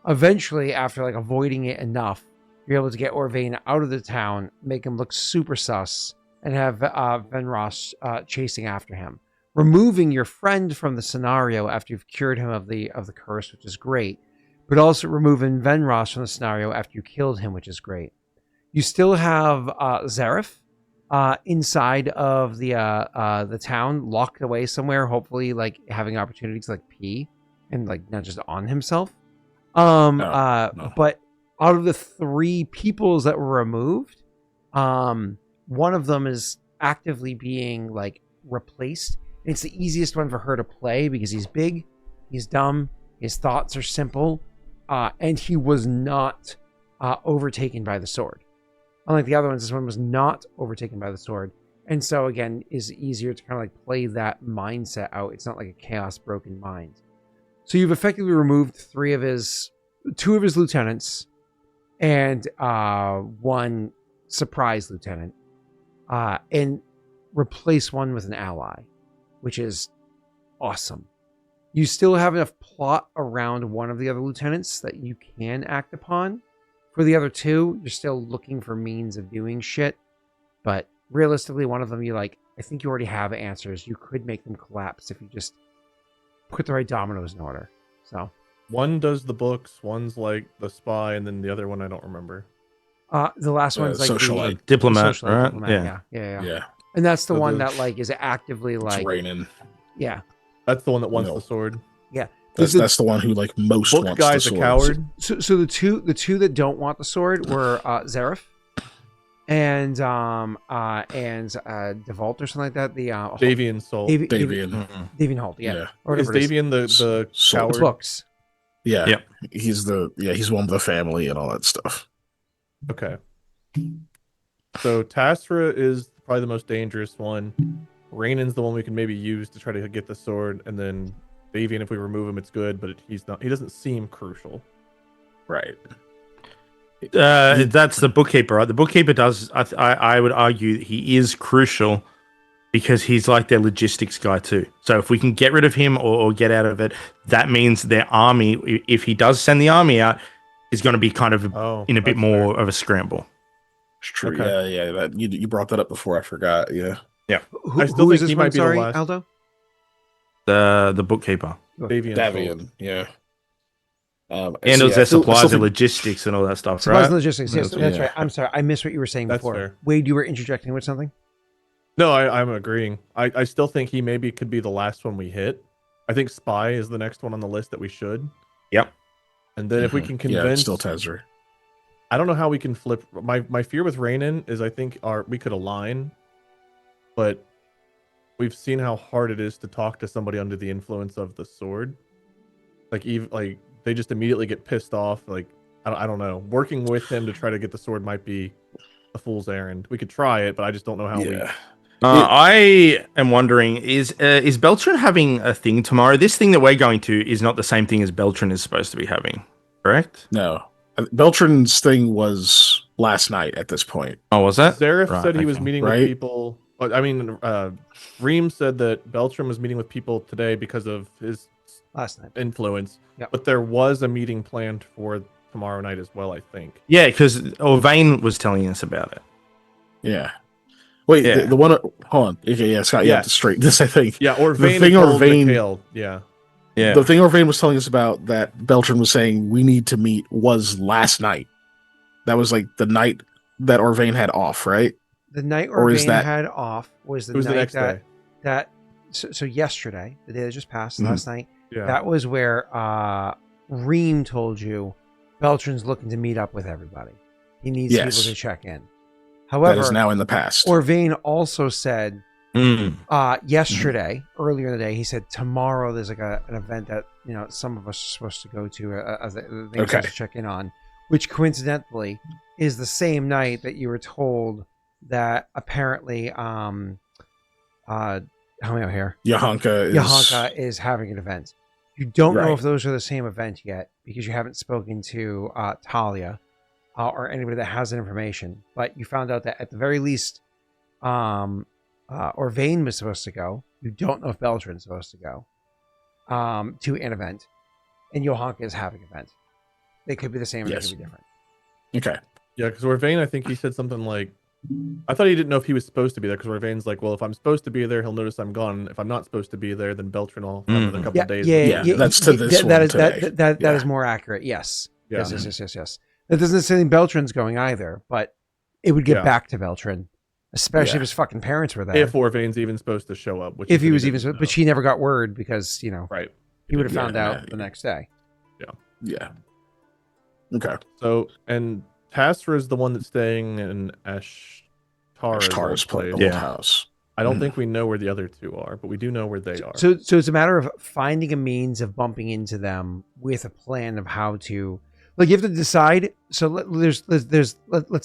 Eventually, after avoiding it enough, you're able to get Orvain out of the town, make him look super sus, and have Venros chasing after him, removing your friend from the scenario after you've cured him of the curse, which is great, but also removing Venros from the scenario after you killed him, which is great. You still have Zareth inside of the town, locked away somewhere, hopefully having opportunities to pee and not just on himself. No. But out of the 3 peoples that were removed, one of them is actively being replaced. And it's the easiest one for her to play because he's big, he's dumb, his thoughts are simple, and he was not overtaken by the sword. Unlike the other ones, this one was not overtaken by the sword. And so again, is easier to kind of play that mindset out. It's not like a chaos broken mind. So you've effectively removed 2 of his lieutenants and 1 surprise lieutenant, and replace 1 with an ally, which is awesome. You still have enough plot around one of the other lieutenants that you can act upon For the other two, you're still looking for means of doing shit. But realistically, one of them, I think you already have answers. You could make them collapse if you just put the right dominoes in order. So one does the books, one's like the spy, and then the other one I don't remember. The last one's like socialite. Diplomat, socialite right? diplomat. Yeah. Yeah. And that's the So one that like is actively It's like raining. yeah. That's the one that wants No. the sword. That's the one who like most Book wants guy's the a sword. coward. So the two that don't want the sword were Zareth and Devault or something like that. The Davian Soul. Davian. Davian Holt, yeah. Yeah. Or Is whatever it is. Davian the Soul. It's coward? books. Yeah. Yep. He's one of the family and all that stuff. Okay. So Tasra is probably the most dangerous one. Rainin's the one we can maybe use to try to get the sword, and then Davian, if we remove him, it's good, but he's not. He doesn't seem crucial. Right. That's the bookkeeper, right? The bookkeeper does. I would argue he is crucial because he's like their logistics guy too. So if we can get rid of him or get out of it, that means their army, if he does send the army out, is going to be kind of in a bit that's more fair. of a scramble. It's true. Okay. Yeah. That you brought that up before. I forgot. Yeah. Who, I still who is think this he one? might be the Sorry, last. Aldo. The bookkeeper Davian. Soul. Davian. Yeah. handles their I still supplies and think- logistics and all that stuff, Supplies right? and logistics. Yes, Yeah. that's right. I'm sorry. I missed what you were saying That's before. fair. Wade, you were interjecting with something? No, I'm agreeing. I still think he maybe could be the last one we hit. I think Spy is the next one on the list that we should. Yep. And then if we Mhm. can Yeah, convince, it's still Tezzer. I don't know how we can flip. My fear with Rainin is I think we could align, but we've seen how hard it is to talk to somebody under the influence of the sword. Like even like they just immediately get pissed off. Like I don't know. Working with him to try to get the sword might be a fool's errand. We could try it, but I just don't know how we. Yeah. I am wondering, is Beltran having a thing tomorrow? This thing that we're going to is not the same thing as Beltran is supposed to be having, correct? No. Beltran's thing was last night at this point. Oh, was that? Zareth Right, said he was okay. meeting Right. with people. I mean, Reem said that Beltran was meeting with people today because of his Last night. influence. Yep. But there was a meeting planned for tomorrow night as well, I think. Yeah, because Orvain was telling us about it. Yeah. Wait, Yeah. the one. Hold on. Okay, yeah, Scott, you have Yes. to straighten this, I think. Yeah, or The Vane thing told Orvain- Mikhail. Yeah. Yeah. The thing Orvain was telling us about that Beltran was saying we need to meet was last night. That was like the night that Orvain had off, right? The night Or is Orvain that- had off was the It was night the next day. that so yesterday, the day that just passed, Mhm. last night, Yeah. that was where Reem told you Beltran's looking to meet up with everybody. He needs Yes. people to check in. That However, is now in the past. Orvain also said Mm. yesterday, earlier in the day, he said tomorrow there's like an event that some of us are supposed to go to as they Okay. to check in on, which coincidentally is the same night that you were told that apparently help me out here. Yahanka is having an event. You don't know Right. if those are the same event yet because you haven't spoken to Talia or anybody that has that information. But you found out that at the very least, Orvain was supposed to go. You don't know if Beltran's supposed to go to an event, and Johanka is having an event. They could be the same or Yes. they could be different. Okay. Yeah, because Orvain, I think he said something like, I thought he didn't know if he was supposed to be there because Orvain's like, well, if I'm supposed to be there, he'll notice I'm gone. If I'm not supposed to be there, then Beltran will have another couple Yeah, of days. yeah, that's to this that one is today. that Yeah. is more accurate. Yes. Yeah. Yes. That doesn't necessarily mean Beltran's going either, but it would get Yeah. back to Beltran, especially Yeah. if his fucking parents were there. If Orvain's even supposed to show up. Which If he said was didn't even, know. but she never got word because Right. he would have Yeah, found out yeah. the next day. Yeah. Okay. So, and Tasra is the one that's staying in Ashtara's Tara's old place. old Yeah. house. I don't Mhm. think we know where the other two are, but we do know where they are. So it's a matter of finding a means of bumping into them with a plan of how to, like, you have to decide. So let's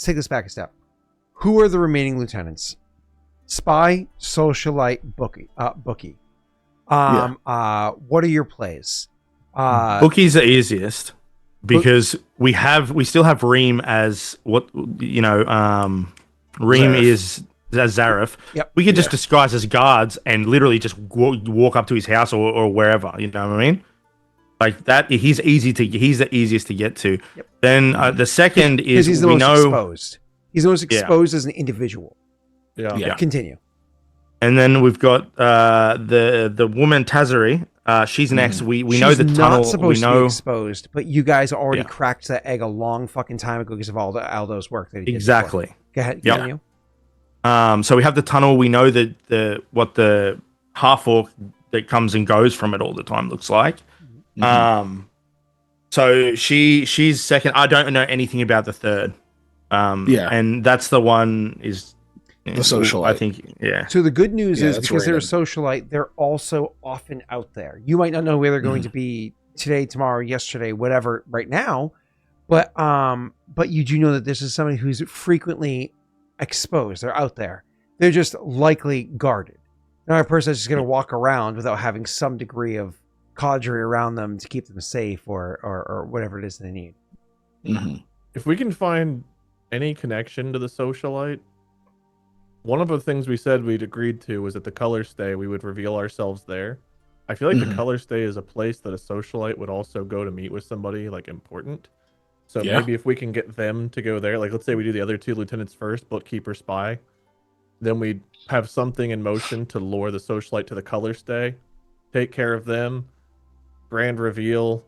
take this back a step. Who are the remaining lieutenants? Spy, socialite, bookie. What are your plays? Bookie's the easiest because we still have Reem as what Reem Zareth. is as Zareth. Yep. We could just Yeah. disguise as guards and literally just walk up to his house or wherever. You know what I mean? Like that, he's the easiest to get to. Yep. Then the second is he's the we most know, exposed. He's the most exposed as an individual. Yeah. Continue. and then we've got the woman Tazari. She's next. We know She's the not tunnel. supposed We to be know exposed, but you guys already Yeah. cracked that egg a long fucking time ago because of all the Aldo's work that he did. exactly. Before. Go ahead. Yep. Continue. So we have the tunnel. We know that the half orc that comes and goes from it all the time looks like. So she's second. I don't know anything about the third. And that's the one is The socialite. I think, yeah. So the good news is that's because they're a random. socialite, they're also often out there. You might not know where they're going to be today, tomorrow, yesterday, whatever, right now, but you do know that this is somebody who's frequently exposed. They're out there. They're just likely guarded. Not a person that's just going to walk around without having some degree of cadre around them to keep them safe or whatever it is they need. If we can find any connection to the socialite, one of the things we said we'd agreed to was at the color stay we would reveal ourselves there. I feel like the color stay is a place that a socialite would also go to meet with somebody like important. So maybe if we can get them to go there, like let's say we do the other two lieutenants first, bookkeeper, spy, then we'd have something in motion to lure the socialite to the color stay, take care of them, grand reveal.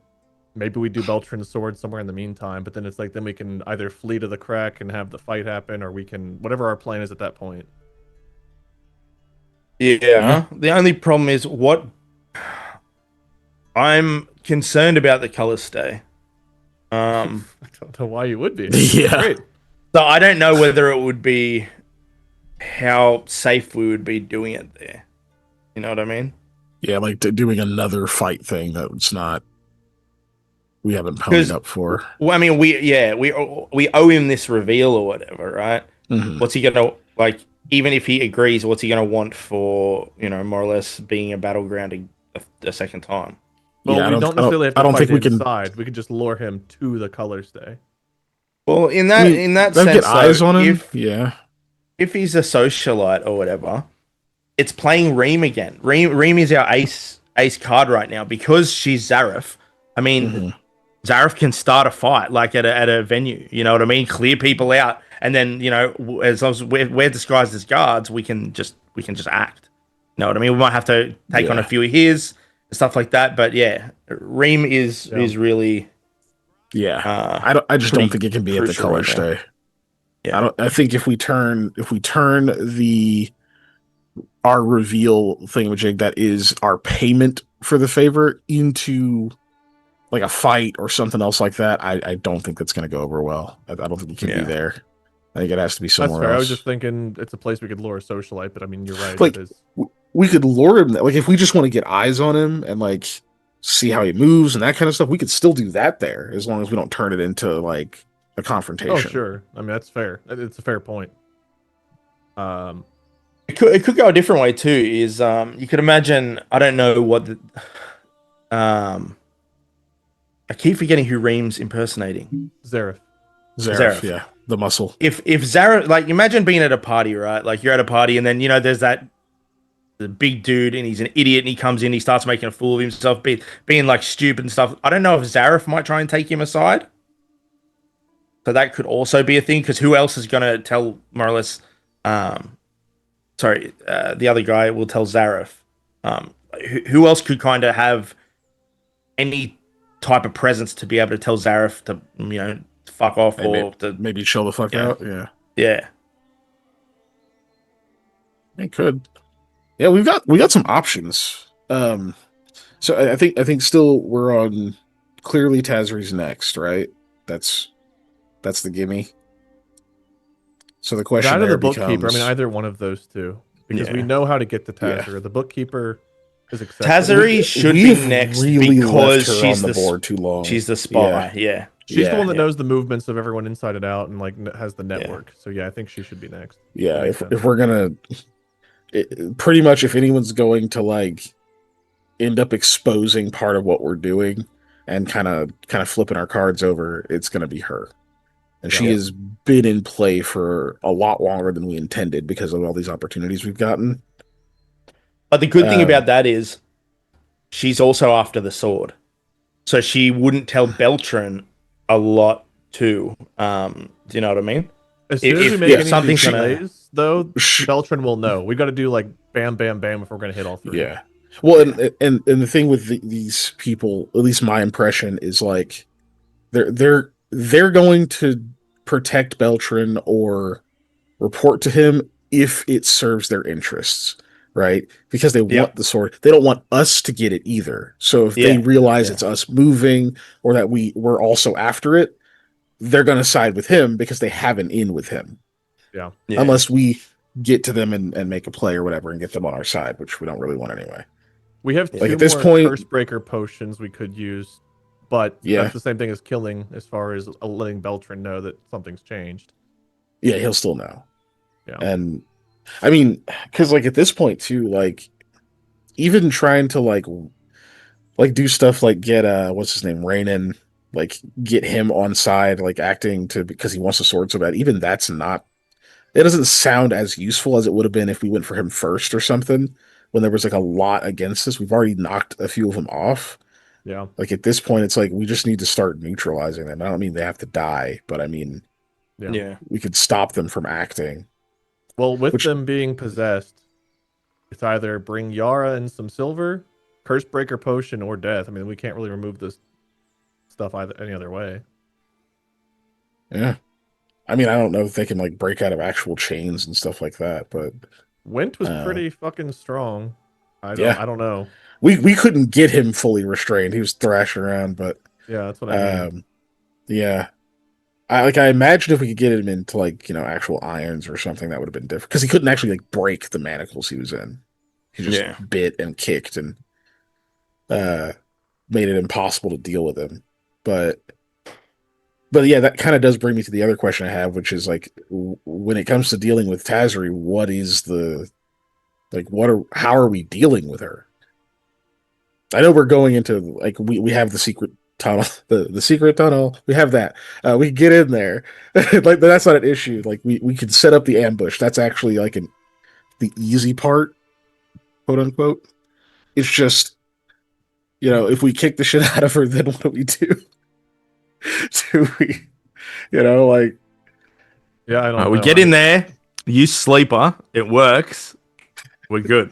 Maybe we do Beltran's sword somewhere in the meantime, but then it's like, then we can either flee to the crack and have the fight happen, or we can, whatever our plan is at that point. Yeah. The only problem is I'm concerned about the color stay. I don't know why you would be. Yeah. Great. So I don't know whether it would be how safe we would be doing it there. You know what I mean? Yeah, like doing another fight thing that's not we haven't ponied up for. Well, I mean, we owe him this reveal or whatever, right? What's he gonna like? Even if he agrees, what's he gonna want for more or less being a battleground a second time? Well, Yeah, we don't necessarily have to I don't fight think we can inside. We could just lure him to the color stay. Well, in that let's sense, get eyes though, on him. if he's a socialite or whatever, it's playing Reem again. Reem is our ace card right now because she's Zareth. I mean, Zareth can start a fight like at a venue. You know what I mean? Clear people out, and then as long as we're disguised as guards, we can just act. You know what I mean? We might have to take on a few of his and stuff like that, but yeah, Reem is really. Yeah, I just don't think it can be at the color stay. Yeah, I think if we turn our reveal thingamajig that is our payment for the favor into like a fight or something else like that, I don't think that's going to go over well. I don't think it can be there. I think it has to be somewhere That's fair. else. I was just thinking it's a place we could lure a socialite, but I mean, you're right. Like, it is. We could lure him. Like if we just want to get eyes on him and like see how he moves and that kind of stuff, we could still do that there as long as we don't turn it into like a confrontation. Oh, sure. I mean, that's fair. It's a fair point. It could go a different way too. Is you could imagine? I don't know what. I keep forgetting who Reem's impersonating. Zareth, yeah, the muscle. If Zareth, like, imagine being at a party, right? Like you're at a party, and then there's the big dude, and he's an idiot, and he comes in, he starts making a fool of himself, being like stupid and stuff. I don't know if Zareth might try and take him aside. So that could also be a thing, because who else is going to tell more or less? The other guy will tell Zareth. Who else could kind of have any type of presence to be able to tell Zareth to fuck off or to maybe chill the fuck out? Yeah. It could. Yeah, we got some options. So I think still we're on clearly Tazri's next, right? That's the gimme. So the question that or there the bookkeeper. becomes, I mean, either one of those two, because we know how to get to Tazri. The bookkeeper is acceptable. Tazri should be next because she's on the board too long. She's the spy. Yeah. She's the one that knows the movements of everyone inside and out, and like has the network. So yeah, I think she should be next. Yeah, if we're gonna, pretty much if anyone's going to like end up exposing part of what we're doing and kind of flipping our cards over, it's gonna be her. And she has been in play for a lot longer than we intended because of all these opportunities we've gotten. But the good thing about that is she's also after the sword. so she wouldn't tell Beltran a lot too. Do you know what I mean? As soon as we If make any of something's these gonna- plays, though, Beltran will know. We got to do like bam, bam, bam if we're gonna hit all three. Yeah. Well, and the thing with these people, at least my impression is like they're going to protect Beltran or report to him if it serves their interests, right? Because they want the sword. They don't want us to get it either. So if they realize it's us moving or that we're also after it, they're going to side with him because they have an in with him. Yeah. Unless we get to them and make a play or whatever and get them on our side, which we don't really want anyway. We have Like, two at this more point- curse breaker potions we could use, but that's the same thing as killing as far as letting Beltran know that something's changed. Yeah, he'll still know. Yeah. And I mean, because like at this point too, like even trying to like do stuff like get what's his name, Raynon, like get him on side, like acting to because he wants the sword so bad. Even that's not. It doesn't sound as useful as it would have been if we went for him first or something. When there was like a lot against us, we've already knocked a few of them off. Yeah. Like at this point, it's like we just need to start neutralizing them. I don't mean they have to die, but I mean, we could stop them from acting. Well, with them being possessed, it's either bring Yara and some silver, curse breaker potion, or death. I mean, we can't really remove this stuff any other way. Yeah. I mean, I don't know if they can like break out of actual chains and stuff like that, but Wint was pretty fucking strong. I don't know. We couldn't get him fully restrained. He was thrashing around, but yeah, that's what I mean. Yeah. I imagine if we could get him into like, actual irons or something, that would have been different. Because he couldn't actually like break the manacles he was in. He just bit and kicked and made it impossible to deal with him. But yeah, that kind of does bring me to the other question I have, which is like, when it comes to dealing with Tazri, what is the like? How are we dealing with her? I know we're going into like we have the secret tunnel, the secret tunnel. We have that. We can get in there. Like that's not an issue. Like we can set up the ambush. That's actually like the easy part, quote unquote. It's just, if we kick the shit out of her, then what do we do? Do we, like? Yeah, I don't know. We get in there, use sleeper, it works. We're good.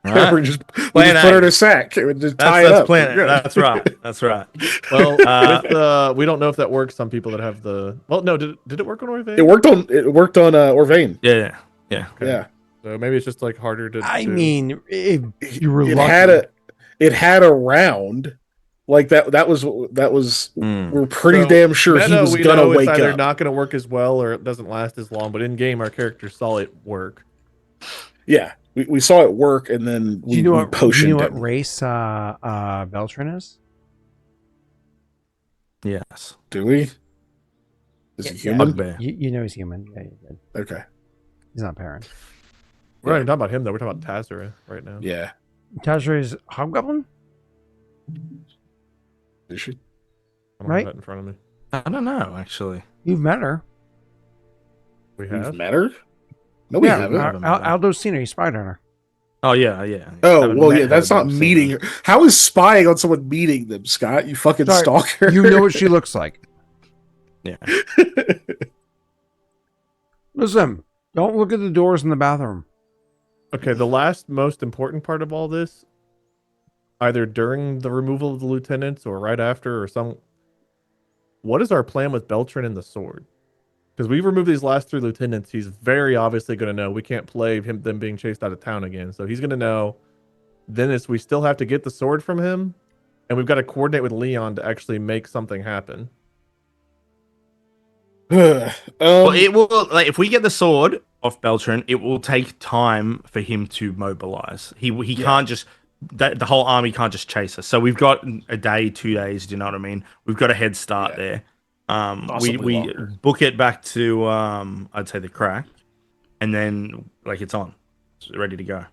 Right. we just put her in a sack and just tie it up. That's right. That's right. Well, we don't know if that works. Some people that have the no, did it work on Orvain? It worked on Orvain. Yeah. Okay. Yeah. So maybe it's just like harder to. I mean, if you were lucky. It had a round. Like that was we're pretty damn sure he was gonna wake up. It's either not gonna work as well or it doesn't last as long. But in game, our characters saw it work. Yeah, we saw it work, and then we potioned. Do you know what race Beltran is? Yes. Do we? Is he human? You know he's human. Yeah, you did. Okay. He's not parent. We're not even talking about him though. We're talking about Tazra right now. Yeah. Tazra is hobgoblin. Is she? I don't have that in front of me. I don't know, actually. You've met her. We have We've met her. No, we haven't. Aldo's seen her. He spied on her. Oh yeah. Oh well, yeah. That's not meeting her. How is spying on someone meeting them, Scott? You fucking stalker. You know what she looks like. Yeah. Listen, don't look at the doors in the bathroom. Okay, the last most important part of all this, either during the removal of the lieutenants or right after or some. What is our plan with Beltran and the sword? Because we've removed these last 3 lieutenants, he's very obviously going to know we can't play them being chased out of town again. So he's going to know. Then we still have to get the sword from him, and we've got to coordinate with Leon to actually make something happen. Well, it will. Like, if we get the sword off Beltran, it will take time for him to mobilize. He can't just. The whole army can't just chase us. So we've got a day, 2 days. Do you know what I mean? We've got a head start there. We book it back to I'd say the crack, and then it's on, it's ready to go.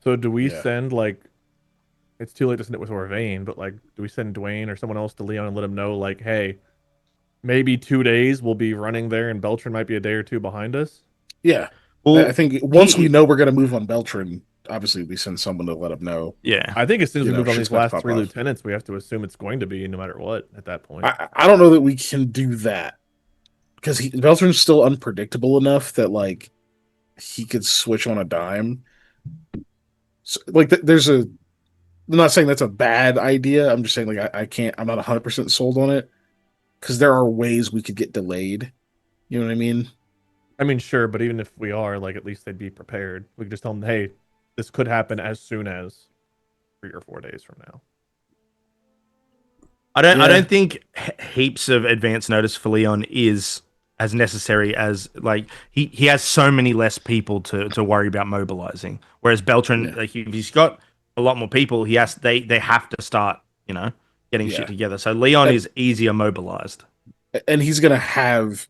So do we send it's too late to send it with Orvain, but do we send Dwayne or someone else to Leon and let him know hey, maybe 2 days we'll be running there and Beltran might be a day or two behind us? Yeah. Well, I think once we know we're gonna move on Beltran, obviously we send someone to let them know. Yeah. I think as soon as You we know, move on shit's these about to last pop 3 off. lieutenants, we have to assume it's going to be no matter what at that point. I don't know that we can do that because Beltran's still unpredictable enough that like he could switch on a dime. So, like there's a. I'm not saying that's a bad idea. I'm just saying like I can't. I'm not 100% sold on it because there are ways we could get delayed. You know what I mean? I mean, sure, but even if we are, like, at least they'd be prepared. We could just tell them, hey, this could happen as soon as 3 or 4 days from now. I Yeah. don't think heaps of advance notice for Leon is as necessary as like he has so many less people to worry about mobilizing. Whereas Beltran, Yeah. like if he's got a lot more people, they have to start, getting Yeah. shit together. So Leon is easier mobilized. And he's gonna have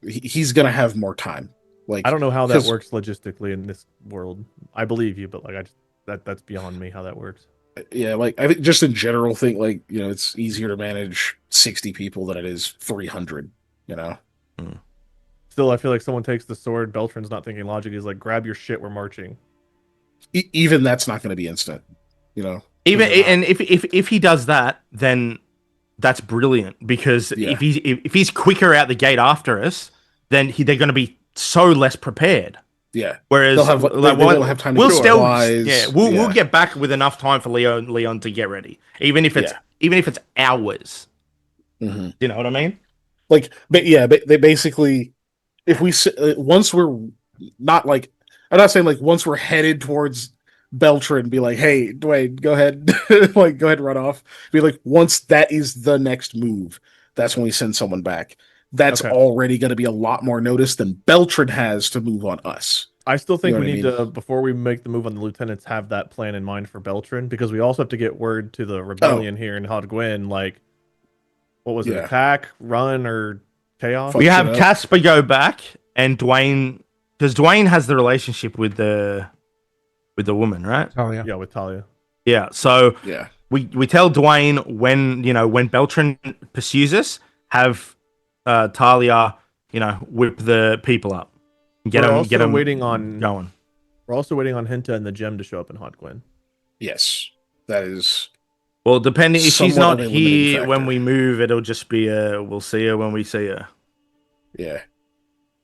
more time. Like I don't know how that 'cause- works logistically in this world. I believe you, but like that's beyond me how that works. Yeah, like I think just in general, think like it's easier to manage 60 people than it is 300. You know. Still, I feel like someone takes the sword. Beltran's not thinking logically. He's like, grab your shit. We're marching. Even that's not going to be instant. You know. Even 'Cause they're not- and if he does that, then that's brilliant because Yeah. if he's quicker out the gate after us, then they're going to be so less prepared. yeah, Whereas they'll have they won't have time to get supplies. we'll get back with enough time for Leon to get ready, even if it's hours. Mhm. You know what I mean? Like, but yeah, but they basically, if we once we're not like, I'm not saying like once we're headed towards Beltran, be like, hey, Dwayne, go ahead, like go ahead and run off. Be like, once that is the next move, that's when we send someone back. That's Okay. already going to be a lot more notice than Beltran has to move on us. I still think You know we what I need to, before we make the move on the lieutenants, have that plan in mind for Beltran, because we also have to get word to the rebellion here in Hod Gwyn, like, what was it, Yeah. attack, run, or chaos? Fuck We shit have up. Casper go back and Dwayne, because Dwayne has the relationship with the woman, right? Oh yeah. Yeah, with Talia. Yeah. So Yeah, we tell Dwayne when Beltran pursues us, have Talia, whip the people up, get We're them also waiting on going. We're also waiting on Hinta and the gem to show up in Hod Gwyn. yes, that is. Well, depending if she's Somewhat not of a limiting here when factor. we move, it'll just be we'll see her when we see her. Yeah,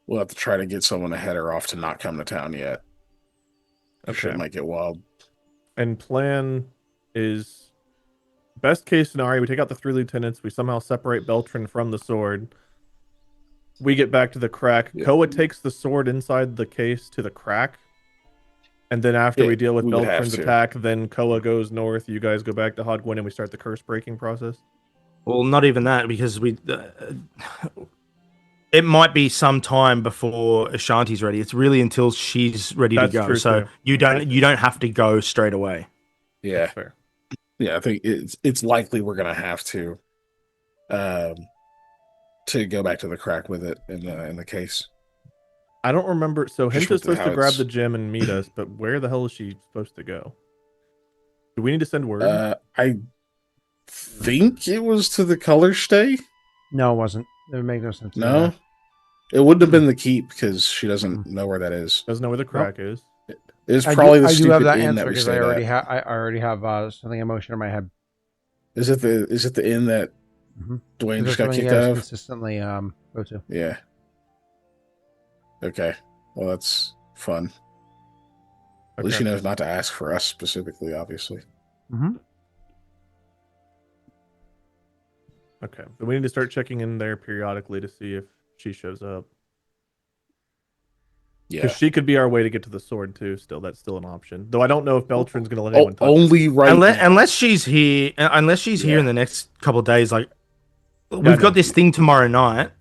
we'll have to try to get someone to head her off to not come to town yet. Okay. Shit might get wild. And plan is best case scenario, we take out the 3 lieutenants, we somehow separate Beltran from the sword. We get back to the crack. Yeah. Koa takes the sword inside the case to the crack. And then after Yeah, we deal with we would have Beltran's to. attack, then Koa goes north, you guys go back to Hod Gwyn, and we start the curse breaking process. Well, not even that, because it might be some time before Ashanti's ready. It's really until she's ready That's to go. true, So too. you don't have to go straight away. Yeah, That's fair. yeah. I think it's likely we're gonna have to go back to the crack with it in the case. I don't remember. So Just Hinta's with supposed how to grab it's- the gem and meet us, but where the hell is she supposed to go? Do we need to send word? I think it was to the color stay. No, it wasn't. It would make no sense. to do No, that. it wouldn't have been the keep because she doesn't know where that is. Doesn't know where the crack is. It's I probably do, the I do have stupid that inn answer that we because I stayed already at. have. I already have something in motion in my head. Is it the inn that Mhm. Dwayne Is just that got something kicked you guys out of? consistently go to? Yeah. Okay. Well, that's fun. At least Okay. she knows not to ask for us specifically, obviously. Mm-hmm. Okay. Then we need to start checking in there periodically to see if she shows up. Yeah. Because she could be our way to get to the sword too. Still, that's still an option. Though I don't know if Beltran's going to let anyone touch it. Only right now. Unless she's here Yeah. in the next couple of days, like we've no. got this thing tomorrow night.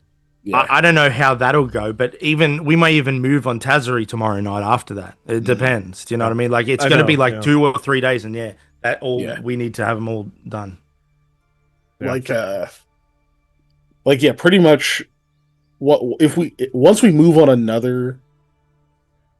Yeah. I don't know how that'll go, but we may even move on Tazari tomorrow night after that. It depends. Do you know what I mean? Like it's I going to know, be like yeah. 2 or 3 days, and that all Yeah. we need to have them all done. Yeah. Yeah, pretty much once we move on another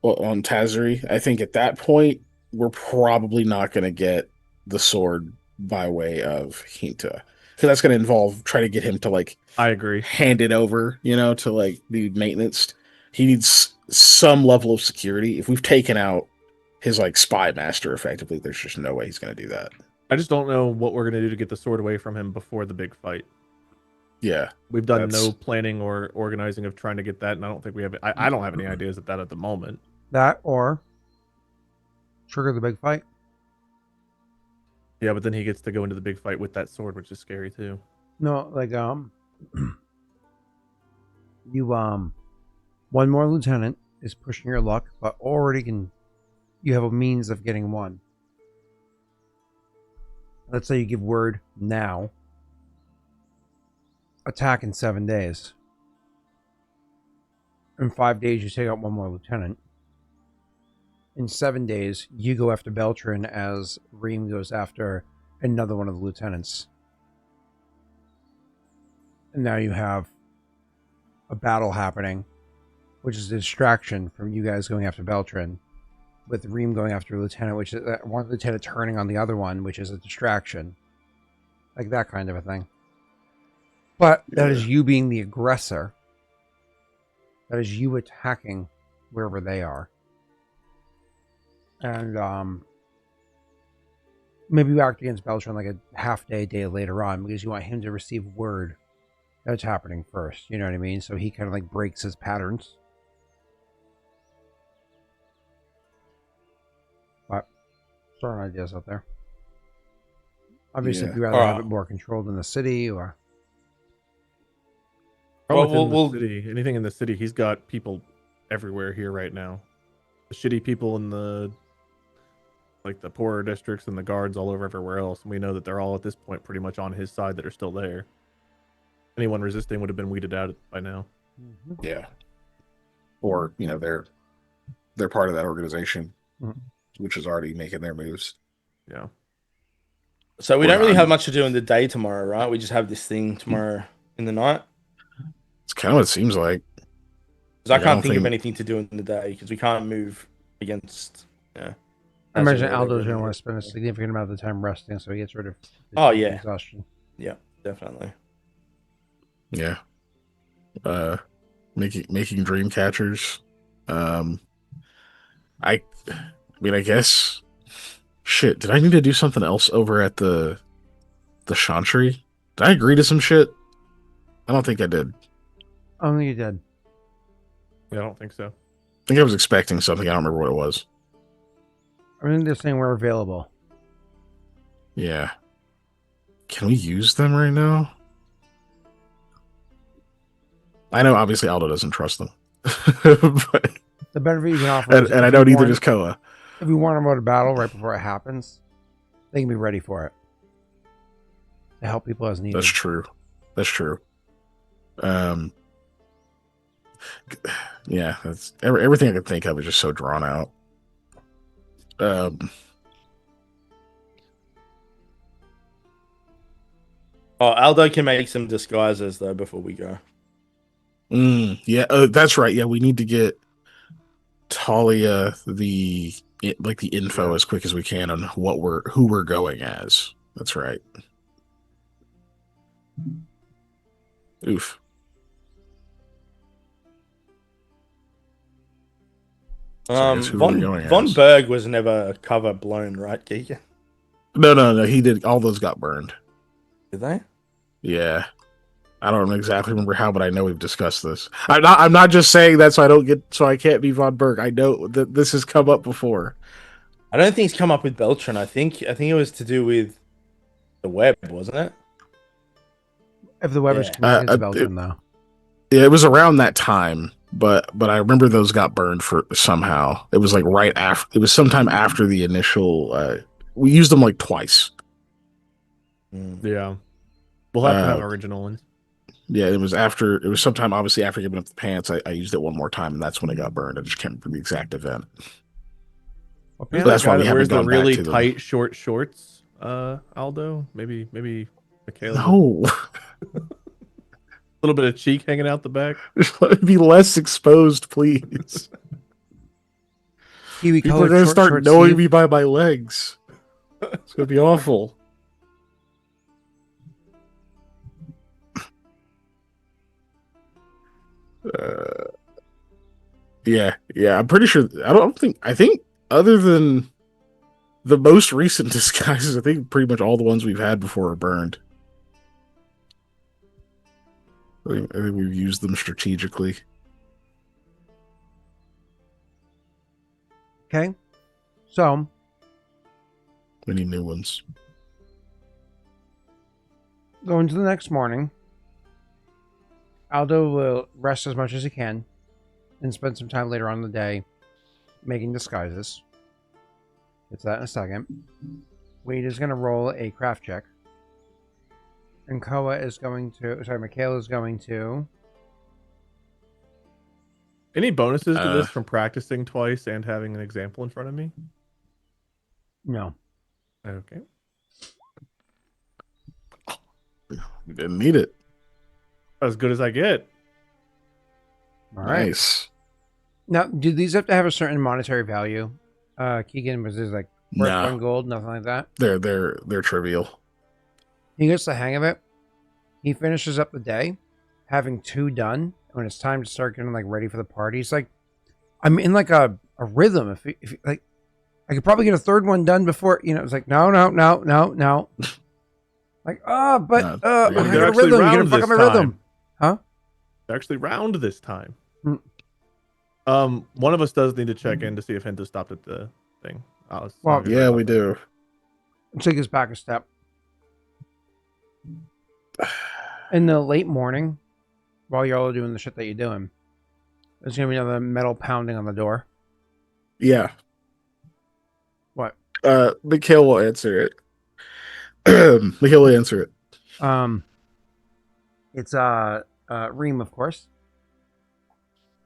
on Tazari, I think at that point we're probably not going to get the sword by way of Hinta. Because that's going to involve trying to get him to like I agree. hand it over, to like be maintenance. He needs some level of security. If we've taken out his like spy master effectively. There's just no way he's going to do that. I just don't know what we're gonna do to get the sword away from him before the big fight. Yeah, We've done that's- no planning or organizing of trying to get that, and I don't think we have. I don't have any ideas of that at the moment. That or trigger the big fight. Yeah, but then he gets to go into the big fight with that sword, which is scary too. No, like you one more lieutenant is pushing your luck, but already you have a means of getting one. Let's say you give word now. Attack in 7 days. In 5 days, you take out one more lieutenant. In 7 days, you go after Beltran as Reem goes after another one of the lieutenants. And now you have a battle happening, which is a distraction from you guys going after Beltran, with Reem going after a lieutenant, which is one lieutenant turning on the other one, which is a distraction. Like that kind of a thing. But that is you being the aggressor. That is you attacking wherever they are. And maybe you act against Beltran like a day later on, because you want him to receive word that's happening first. You know what I mean? So he kind of like breaks his patterns. But throwing ideas out there. Obviously, if you rather have it more controlled in the city, or Within the city, anything in the city, he's got people everywhere here right now. The shitty people in the poorer districts and the guards all over everywhere else. And we know that they're all at this point pretty much on his side that are still there. Anyone resisting would have been weeded out by now. Yeah. Or, they're part of that organization, which is already making their moves. Yeah. So we don't really have much to do in the day tomorrow, right? We just have this thing tomorrow in the night. It's kind of what it seems like. Because I can't think of anything to do in the day because we can't move against. I imagine Aldo's going to want to spend a significant amount of the time resting, so he gets rid of exhaustion. Yeah, definitely. Yeah. Making dream catchers. I guess. Shit, did I need to do something else over at the Chantry? Did I agree to some shit? I don't think I did. I don't think you did. Yeah, I don't think so. I think I was expecting something. I don't remember what it was. I think they're saying we're available. Yeah. Can we use them right now? I know, obviously, Aldo doesn't trust them. But, the benefit you can offer and I don't either, just Koa. If we want to go to battle right before it happens, they can be ready for it. To help people as needed. That's true. Yeah, that's everything I could think of is just so drawn out. Aldo can make some disguises though before we go. Yeah, that's right. Yeah, we need to get Talia the info as quick as we can on who we're going as. That's right. Oof. Von Berg was never cover blown, right, Giga? No. He did. All those got burned. Did they? Yeah. I don't exactly remember how, but I know we've discussed this. I'm not just saying that so I can't be Von Berg. I know that this has come up before. I don't think it's come up with Beltran. I think it was to do with the web, wasn't it? If the web is connected to Beltran, though. Yeah, it was around that time, but I remember those got burned for somehow. It was like right after. It was sometime after the initial. We used them like twice. Yeah, we'll have to have original ones. Yeah, it was after. It was sometime, obviously, after giving up the pants. I used it one more time, and that's when it got burned. I just can't remember the exact event. Well, that's why we haven't gone really tight short shorts. Aldo, maybe Mikhail. No. A little bit of cheek hanging out the back. Let me be less exposed, please. People are going to start knowing me by my legs. It's going to be awful. Yeah. I'm pretty sure. I think other than the most recent disguises, I think pretty much all the ones we've had before are burned. I think we've used them strategically. Okay. So, We need new ones. going to the next morning, Aldo will rest as much as he can and spend some time later on in the day making disguises. Get to that in a second. Wade is going to roll a craft check. And Koa is going to... Sorry, Mikhail is going to... Any bonuses to this from practicing twice and having an example in front of me? No. Okay. We didn't need it. As good as I get. All right. Nice. Now, do these have to have a certain monetary value? Keegan, was this like worth No, 1 gold, nothing like that? they're trivial. He gets the hang of it. He finishes up the day, having 2 done. When it's time to start getting like ready for the party, it's like I'm in like a rhythm. If like I could probably get a 3rd one done before, it's like no. Like but No, I they're got a actually rhythm. You're gonna round fuck this up my time. rhythm, huh? They're actually round this time. Hmm. One of us does need to check in to see if Hinta stopped at the thing. Well, Yeah, we do. Take us back a step. In the late morning, while you're all doing the shit that you're doing, there's gonna be another metal pounding on the door. Yeah. What? Mikhail will answer it. Mikhail will answer it. It's Reem, of course.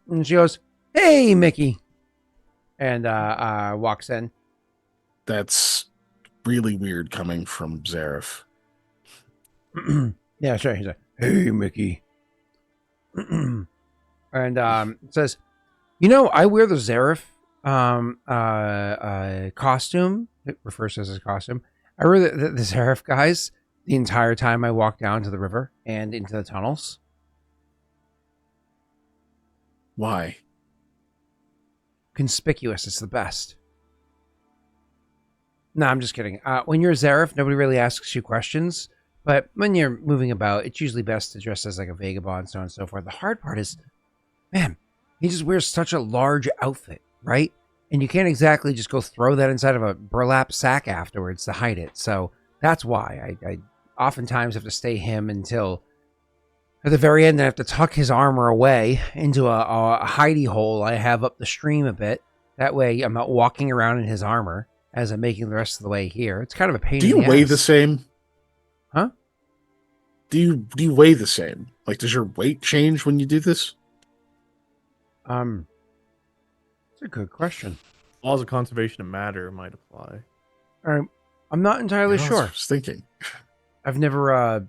And she goes, "Hey, Mickey," and walks in. That's really weird coming from Zareth. Yeah, sure. He's like, "Hey, Mickey," and says, I wear the Zareth costume. It refers to as a costume. I wear the Zareth guys the entire time I walk down to the river and into the tunnels. Why? Conspicuous. It's the best. No, I'm just kidding. When you're Zareth, nobody really asks you questions. But when you're moving about, it's usually best to dress as like a vagabond, so on and so forth. The hard part is, man, he just wears such a large outfit, right? And you can't exactly just go throw that inside of a burlap sack afterwards to hide it. So that's why I oftentimes have to stay him until at the very end. I have to tuck his armor away into a hidey hole I have up the stream a bit. That way I'm not walking around in his armor as I'm making the rest of the way here. It's kind of a pain Do in you the weigh ass. the same? Huh? Do you weigh the same? Like, does your weight change when you do this? It's a good question. Laws of conservation of matter might apply. I'm not entirely I sure. was thinking. I've never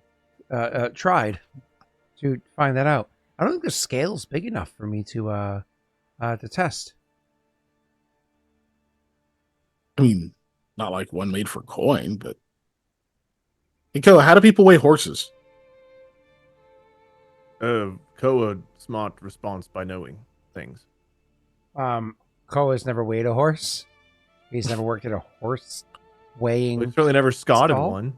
tried to find that out. I don't think the scale's big enough for me to test. I mean, not like one made for coin, but. Mikhail, how do people weigh horses? Koa smart response by knowing things. Koa's never weighed a horse. He's never worked at a horse weighing. We certainly never scotted stall? one.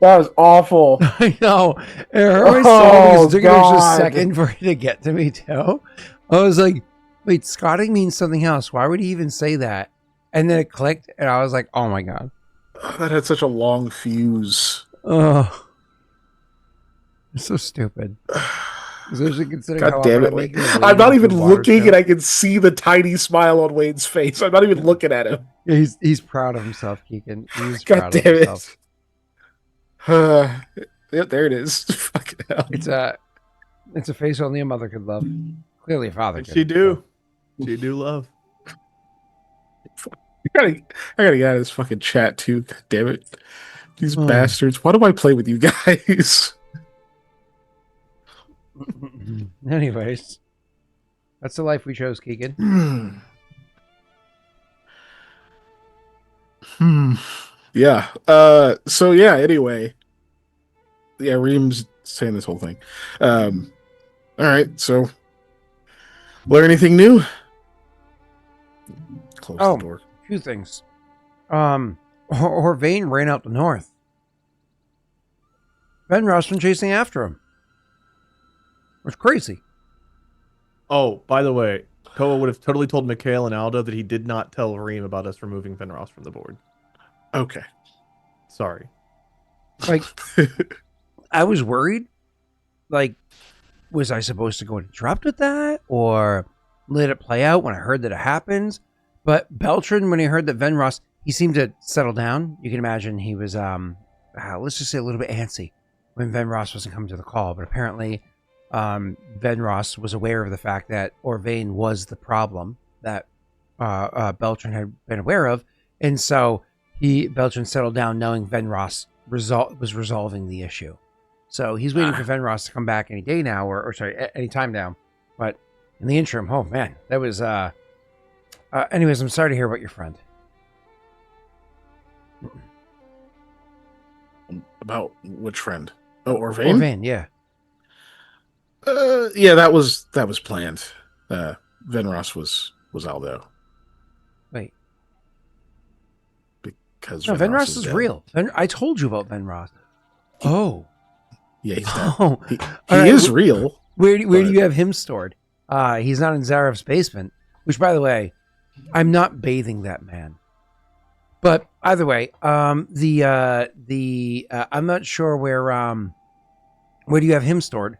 That was awful. I know. It hurt my soul because it took an extra God. second for it to get to me too. I was like, wait, scotting means something else. Why would he even say that? And then it clicked, and I was like, oh my god. That had such a long fuse. Oh. It's so stupid. Especially considering how God damn often it. I'm making a I'm not wave even with water looking, show. and I can see the tiny smile on Wayne's face. I'm not even looking at him. Yeah, he's proud of himself, Keegan. He's God proud of damn himself. it. Yep, there it is. Fucking hell. It's a face only a mother could love. Clearly a father And could. she do. She do love. I gotta get out of this fucking chat too. God damn it. These Oh. bastards. Why do I play with you guys? Anyways, that's the life we chose, Keegan. Yeah. So yeah, anyway. Yeah, Reem's saying this whole thing. All right, so Learn anything new? Close Oh. the door. A few things. Orvain ran out the north. Venros been chasing after him. It's crazy. Oh, by the way, Koa would have totally told Mikhail and Aldo that he did not tell Reem about us removing Fenros from the board. Okay. Sorry. Like, I was worried. Like, was I supposed to go and interrupt with that? Or let it play out when I heard that it happens? But Beltran, when he heard that Venros, he seemed to settle down. You can imagine he was, let's just say a little bit antsy when Venros wasn't coming to the call. But apparently, Venros was aware of the fact that Orvain was the problem that Beltran had been aware of. And so Beltran settled down knowing Venros was resolving the issue. So he's waiting for Venros to come back any day now, or sorry, any time now. But in the interim, oh man, that was, anyways, I'm sorry to hear about your friend. About which friend? Oh, Orvain? Orvain, yeah. Yeah, that was planned. Venros was Aldo. Wait. Because No, Venros is dead. real. I told you about Venros. Oh. Yeah, he's dead. Oh. He All right, is real. Where do you have him stored? He's not in Zarev's basement, which, by the way, I'm not bathing that man. But either way, I'm not sure where do you have him stored?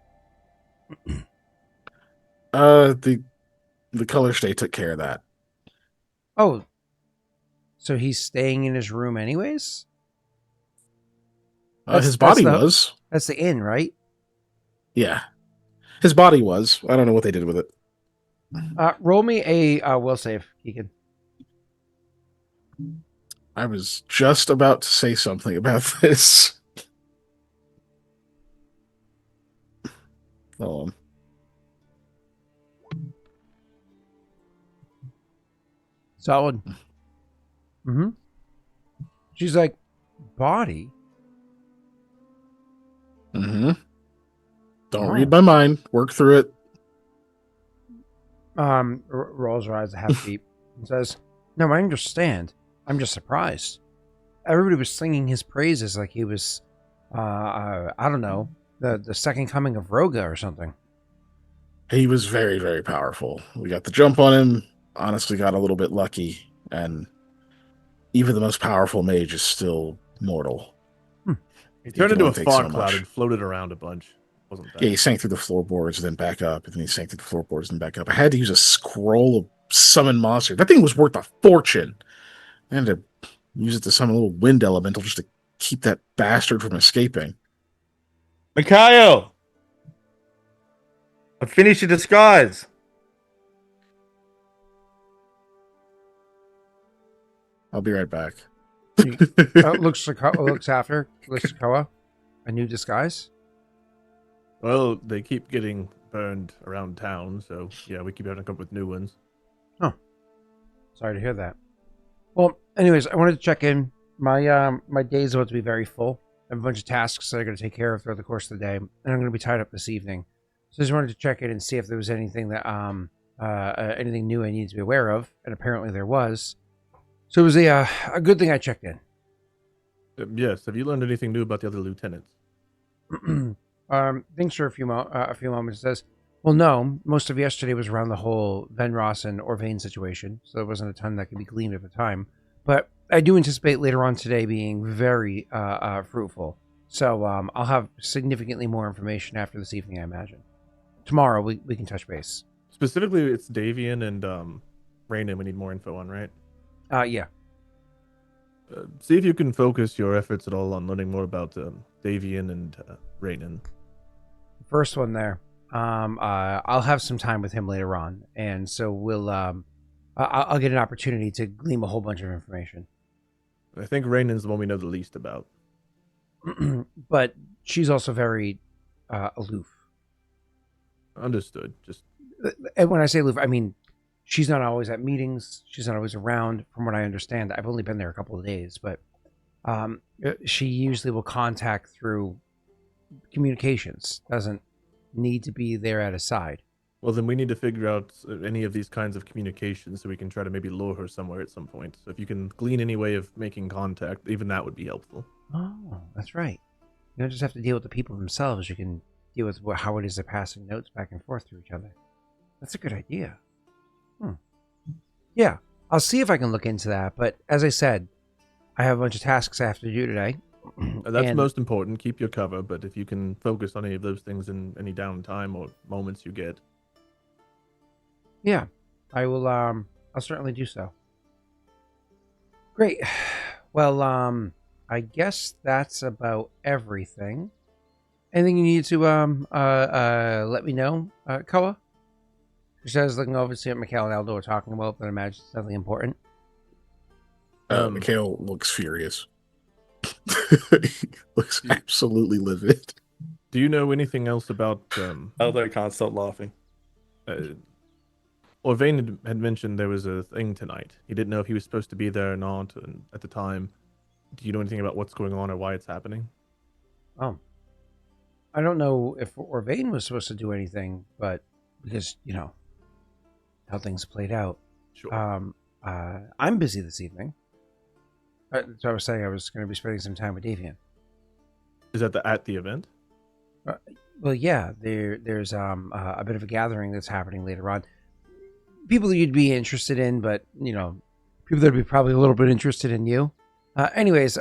The color stay took care of that. Oh, so he's staying in his room anyways? His body was. That's the inn, right? Yeah. His body was. I don't know what they did with it. Roll me a will save, Keegan. I was just about to say something about this. Solid. Mm-hmm. She's like, body? Mm-hmm. Don't read my mind. Work through it. Rolls her eyes a half beat and says, "No, I understand. I'm just surprised. Everybody was singing his praises like he was, I don't know, the second coming of Roga or something." He was very, very powerful. We got the jump on him. Honestly, got a little bit lucky, and even the most powerful mage is still mortal. He turned into a so fog cloud much. and floated around a bunch. Wasn't that? Yeah, he sank through the floorboards, then back up, and then he sank through the floorboards and back up. I had to use a scroll of summon monster. That thing was worth a fortune. I had to use it to summon a little wind elemental just to keep that bastard from escaping. Mikhail! I finished your disguise. I'll be right back. Looks to Koa. A new disguise? Well, they keep getting burned around town, so yeah, we keep having to come up with new ones. Oh. Sorry to hear that. Well, anyways, I wanted to check in. My day is about to be very full. I have a bunch of tasks that I got to take care of throughout the course of the day, and I'm going to be tied up this evening. So I just wanted to check in and see if there was anything that anything new I needed to be aware of, and apparently there was. So it was a good thing I checked in. Yes. Have you learned anything new about the other lieutenants? Thinks for a few moments. Says, "Well, no. Most of yesterday was around the whole Venros and Orvain situation, so there wasn't a ton that could be gleaned at the time. But I do anticipate later on today being very fruitful. So I'll have significantly more information after this evening, I imagine. Tomorrow we can touch base. Specifically, it's Davian and Raynon we need more info on, right? Yeah. See if you can focus your efforts at all on learning more about Davian and Raynon. First one there. I'll have some time with him later on, and so we'll I'll get an opportunity to glean a whole bunch of information. I think Raynon's the one we know the least about. But she's also very aloof. Understood. Just And when I say aloof, I mean she's not always at meetings. She's not always around. From what I understand, I've only been there a couple of days, but she usually will contact through communications. Doesn't need to be there at his side. Well, then we need to figure out any of these kinds of communications so we can try to maybe lure her somewhere at some point. So if you can glean any way of making contact, even that would be helpful. Oh, that's right. You don't just have to deal with the people themselves. You can deal with how it is they're passing notes back and forth to each other. That's a good idea. Yeah, I'll see if I can look into that. But as I said, I have a bunch of tasks I have to do today. That's most important. Keep your cover, but if you can focus on any of those things in any downtime or moments you get. Yeah, I will. I'll certainly do so. Great. Well, I guess that's about everything. Anything you need to let me know, Koa? She says, looking over to see what Mikhail and Aldo are talking about, but I imagine it's nothing important. Mikhail looks furious. He looks absolutely livid. Do you know anything else about Aldo can't stop laughing. Orvain had mentioned there was a thing tonight. He didn't know if he was supposed to be there or not and at the time. Do you know anything about what's going on or why it's happening? Oh. I don't know if Orvain was supposed to do anything, but because, how things played out. Sure. I'm busy this evening. So I was saying I was going to be spending some time with Davian. Is that at the event? Well, yeah, there's a bit of a gathering that's happening later on. People that you'd be interested in, but people that'd be probably a little bit interested in you. Anyways,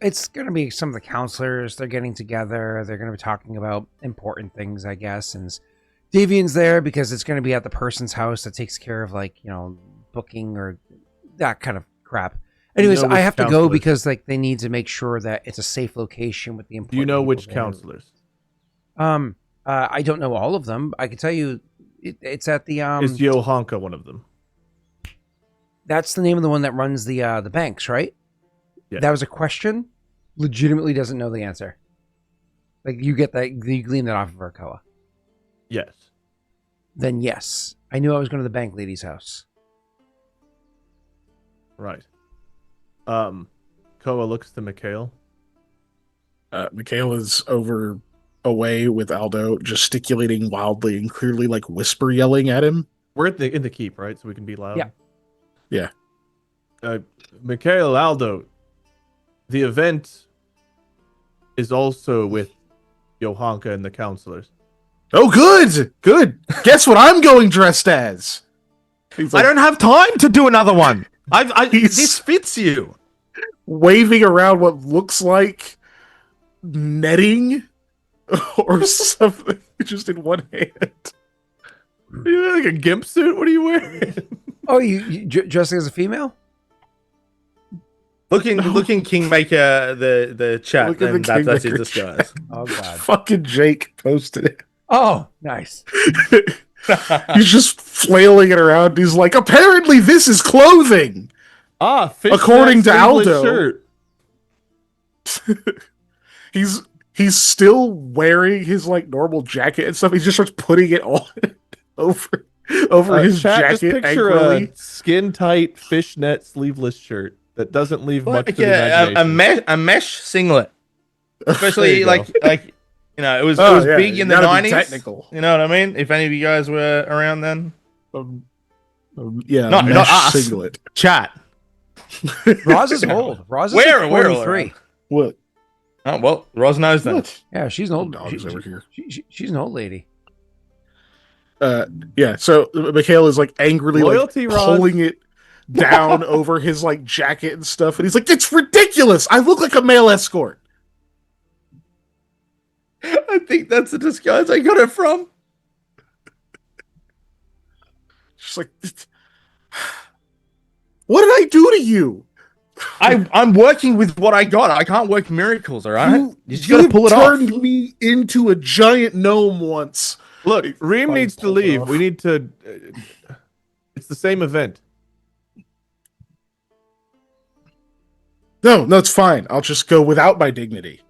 it's going to be some of the counselors. They're getting together. They're going to be talking about important things, I guess. And Davian's there because it's going to be at the person's house that takes care of booking or that kind of crap. Anyways, I have to go because they need to make sure that it's a safe location with the important. Do you know people which there. counselors? I don't know all of them. I can tell you, it's at the Is Johanka one of them? That's the name of the one that runs the banks, right? Yeah. That was a question. Legitimately doesn't know the answer. You get that, you glean that off of Koa. Yes. Then yes, I knew I was going to the bank lady's house. Right. Koa looks to Mikhail. Mikhail is away with Aldo, gesticulating wildly and clearly whisper yelling at him. We're in the keep, right? So we can be loud. Yeah. Mikhail, Aldo, the event is also with Johanka and the counselors. Oh, good. Guess what I'm going dressed as? I don't have time to do another one. This fits you. Waving around what looks like netting or something, just in one hand. You like a gimp suit? What are you wearing? Oh, you dressing as a female? Looking Kingmaker the chat, Look at and the that's in Kingmaker disguise. Oh God. Fucking Jake posted it. Oh, nice. He's just flailing it around. He's like, apparently this is clothing. According to Aldo. Shirt. He's still wearing his normal jacket and stuff. He just starts putting it on over his chat, jacket just picture angrily. a skin tight fishnet sleeveless shirt that doesn't leave much to the Yeah, imagination. a mesh singlet, especially There you go. it was Yeah, big you in the gotta be 90s. technical. You know what I mean? If any of you guys were around then. Yeah, Not mesh us. singlet. Chat. Roz is old. Roz is Where 43. What? Oh well, Roz knows then. What? Yeah, she's an old. Dogs over here. She's an old lady. Yeah. So Mikhail is angrily Loyalty, Roz. pulling it down over his jacket and stuff, and he's like, "It's ridiculous! I look like a male escort." I think that's the disguise I got it from. She's like, "What did I do to you? I'm working with what I got. I can't work miracles, all right? You just gotta pull it off. You turned me into a giant gnome once." Look, Reem Fine, needs to pull it leave. off. We need to. It's the same event. No, it's fine. I'll just go without my dignity.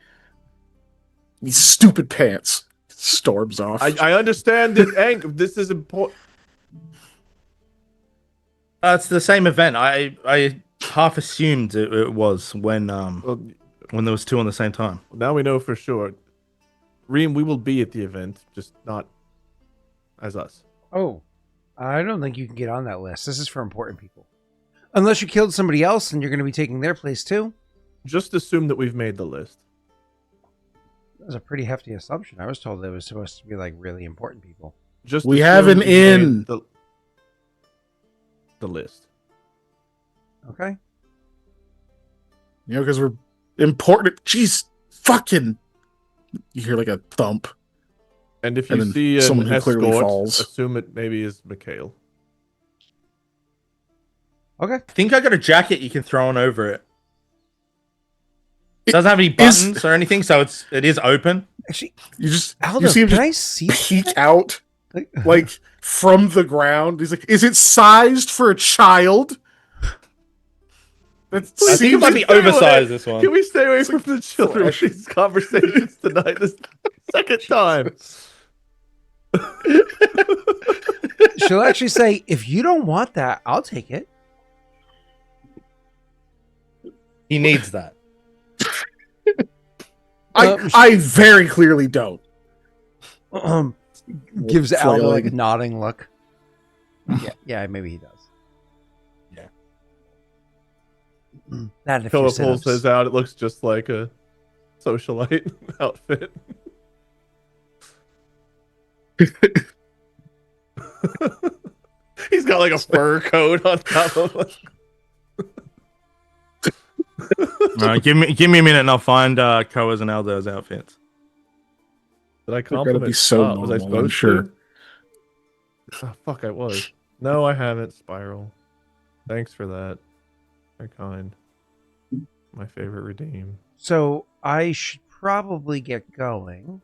These stupid pants. Storms off. I understand that this is important. It's the same event. I half assumed it was when there was two on the same time. Now we know for sure. Reem, we will be at the event, just not as us. Oh, I don't think you can get on that list. This is for important people. Unless you killed somebody else and you're going to be taking their place too. Just assume that we've made the list. That was a pretty hefty assumption. I was told it was supposed to be like really important people. Just We assume have an we've made in. the list. Okay. You know, because we're important. Jeez, fucking. You hear like a thump. And if And you then see someone an who clearly escort, falls. assume it maybe is Mikhail. Okay. I think I got a jacket you can throw on over it. It Doesn't have any is- buttons or anything, so it is open. Actually, You just Aldo, you see him can just I see peek that? out like from the ground. He's like, "Is it sized for a child?" That I think it might be Stay away. oversized, this one. Can we stay away It's from like the children with flesh. these conversations tonight? This second time. She'll actually say, if you don't want that, I'll take it. He needs that. I very clearly don't. Gives Aldo like a Flailing. nodding look. Yeah, maybe he does. Yeah. That and a few Koa pulls sit-ups. his out. It looks just like a socialite outfit. He's got like a fur coat on top of him. All right, give me a minute and I'll find Koa's and Aldo's outfits. Did I gotta compliment? be so Scott? Was I normal, I'm supposed sure. to? Oh, fuck, I was. No, I haven't. Spiral. Thanks for that. Very kind. My favorite redeem. So I should probably get going.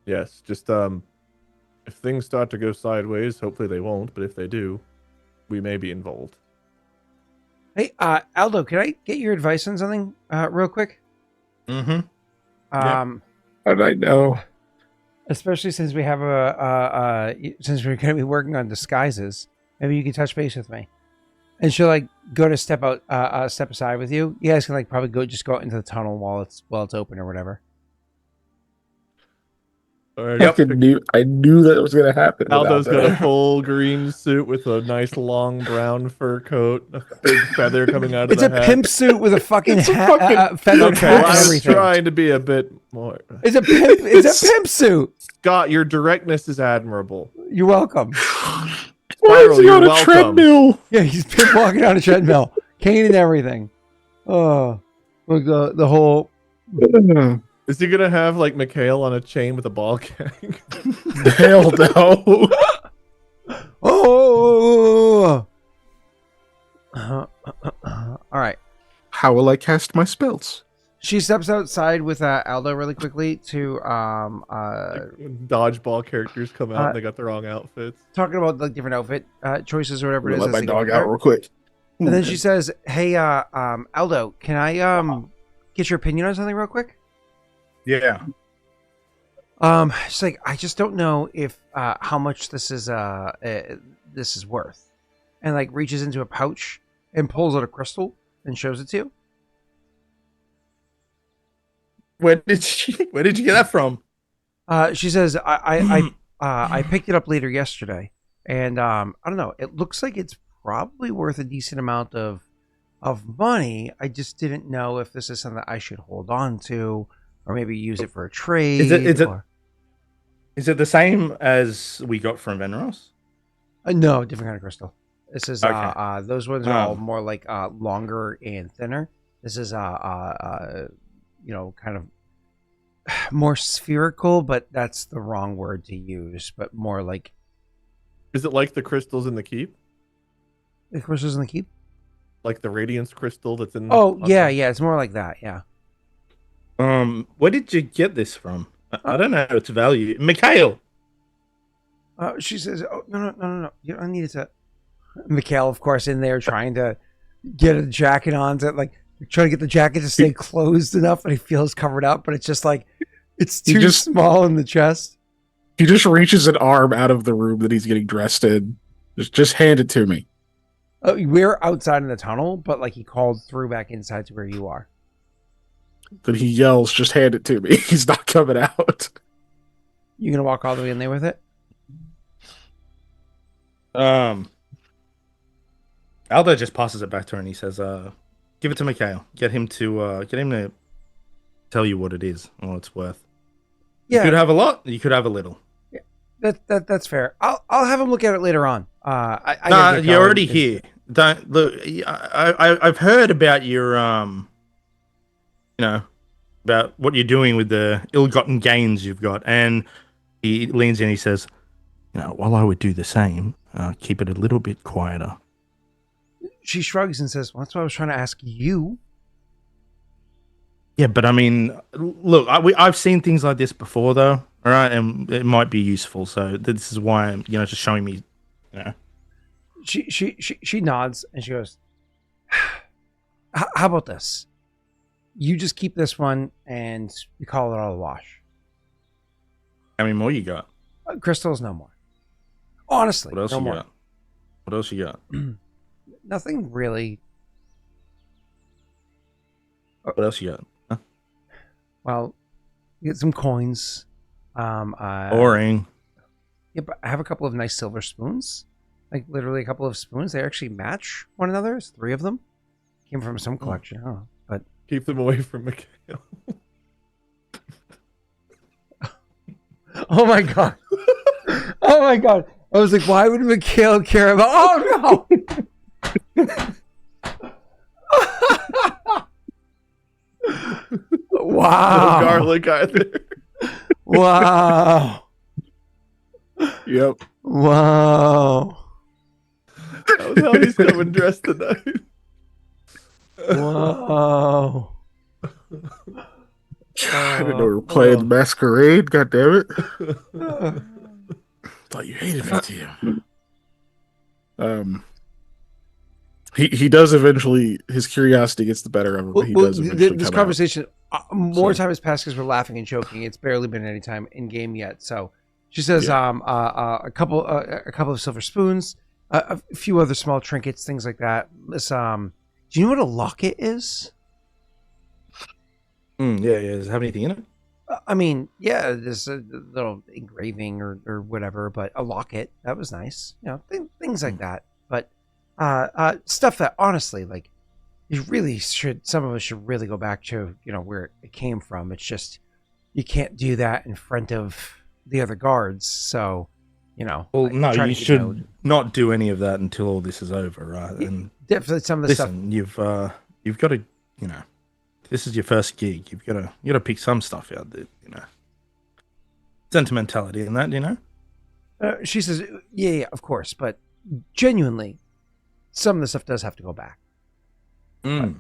Yes, just if things start to go sideways, hopefully they won't, but if they do, we may be involved. Hey, Aldo, can I get your advice on something real quick? Mm-hmm. How did I know? Especially since we have since we're going to be working on disguises, maybe you can touch base with me, and she'll like go to step aside with you. You guys can like probably just go out into the tunnel while it's open or whatever. All right, I knew that was gonna happen. Aldo's without got a that. full green suit with a nice long brown fur coat, a big feather coming out of It's the a hat. pimp suit with a fucking It's a hat, fucking- feathered Okay, hat, I and was everything. trying to be a bit more. It's a pimp. It's a pimp suit. Scott, your directness is admirable. You're welcome. Why is Spiral, he you're on a welcome. treadmill? Yeah, he's been walking on a treadmill, cane and everything. Oh, look the whole. Is he gonna have like Mikhail on a chain with a ball gag? Hell no. Oh. All right. How will I cast my spells? She steps outside with Aldo really quickly to Dodgeball characters come out and they got the wrong outfits. talking about like different outfit choices or whatever it is. Let as my they go dog there. out real quick. And then she says, "Hey, Aldo, can I get your opinion on something real quick?" Yeah. She's like, "I just don't know if how much this is worth," and like reaches into a pouch and pulls out a crystal and shows it to you. Where did you get that from? She says, I picked it up later yesterday, and I don't know. It looks like it's probably worth a decent amount of money. I just didn't know if this is something that I should hold on to, or maybe use it for a trade. Is it the same as we got from Venros? No, different kind of crystal. This is Okay. those ones are all more like longer and thinner. This is kind of more spherical, but that's the wrong word to use. But more like Is it like the crystals in the keep? the crystals in the keep. Like the radiance crystal that's in? Oh yeah, it's more like that. Yeah. Where did you get this from? I don't know its value. Mikhail. She says, "Oh no! You don't need it to." Mikhail, of course, in there trying to get a jacket on, trying to get the jacket to stay closed enough, and he feels covered up, but it's just like it's too small in the chest. He just reaches an arm out of the room that he's getting dressed in. Just hand it to me. We're outside in the tunnel, but like he called through back inside to where you are. Then he yells, "Just hand it to me." He's not coming out. You gonna walk all the way in there with it? Aldo just passes it back to her and he says, "Give it to Mikhail. Get him to tell you what it is and what it's worth. You could have a lot. You could have a little. That's fair. I'll have him look at it later on. You're already here. Don't look. I've heard about your about what you're doing with the ill-gotten gains you've got." And he leans in. He says, "While I would do the same, keep it a little bit quieter." She shrugs and says, "Well, that's what I was trying to ask you." Yeah, but I mean, look, I've seen things like this before, though. All right, and it might be useful. So this is why I'm, just showing me, She nods and she goes, "How about this? You just keep this one and we call it all a wash." How many more you got? Crystals, no more. Honestly, What else no you more. got? What else you got? Nothing really. What else you got? Huh? Well, you get some coins. Boring. Yeah, but I have a couple of nice silver spoons. Like literally a couple of spoons. They actually match one another. There's 3 of them. Came from some collection. I don't know, but Keep them away from Mikhail. oh my god, oh my god! I was like, why would Mikhail care about? Oh no! Wow! No garlic either. Wow! Yep. Wow! That was how he's coming dressed tonight. Wow! I didn't know we were playing Masquerade. God damn it! Thought you hated me, too. He does eventually. His curiosity gets the better of him. But he does eventually this come conversation, more So- time has passed because we're laughing and joking. It's barely been any time in game yet. So she says, Yeah. a couple of silver spoons, a few other small trinkets, things like that. This, do you know what a locket is? Yeah. Does it have anything in it? I mean, yeah, there's a little engraving or whatever, but a locket, that was nice. Things like that. But stuff that honestly, like, some of us should really go back to, where it came from. It's just, you can't do that in front of the other guards. So, Well, like, no, try to you keep should note. not do any of that until all this is over, right? And Definitely some of the stuff. listen, you've got to, this is your first gig. You've got to pick some stuff out that, sentimentality in that, She says, yeah, of course. But genuinely, some of the stuff does have to go back. Yeah.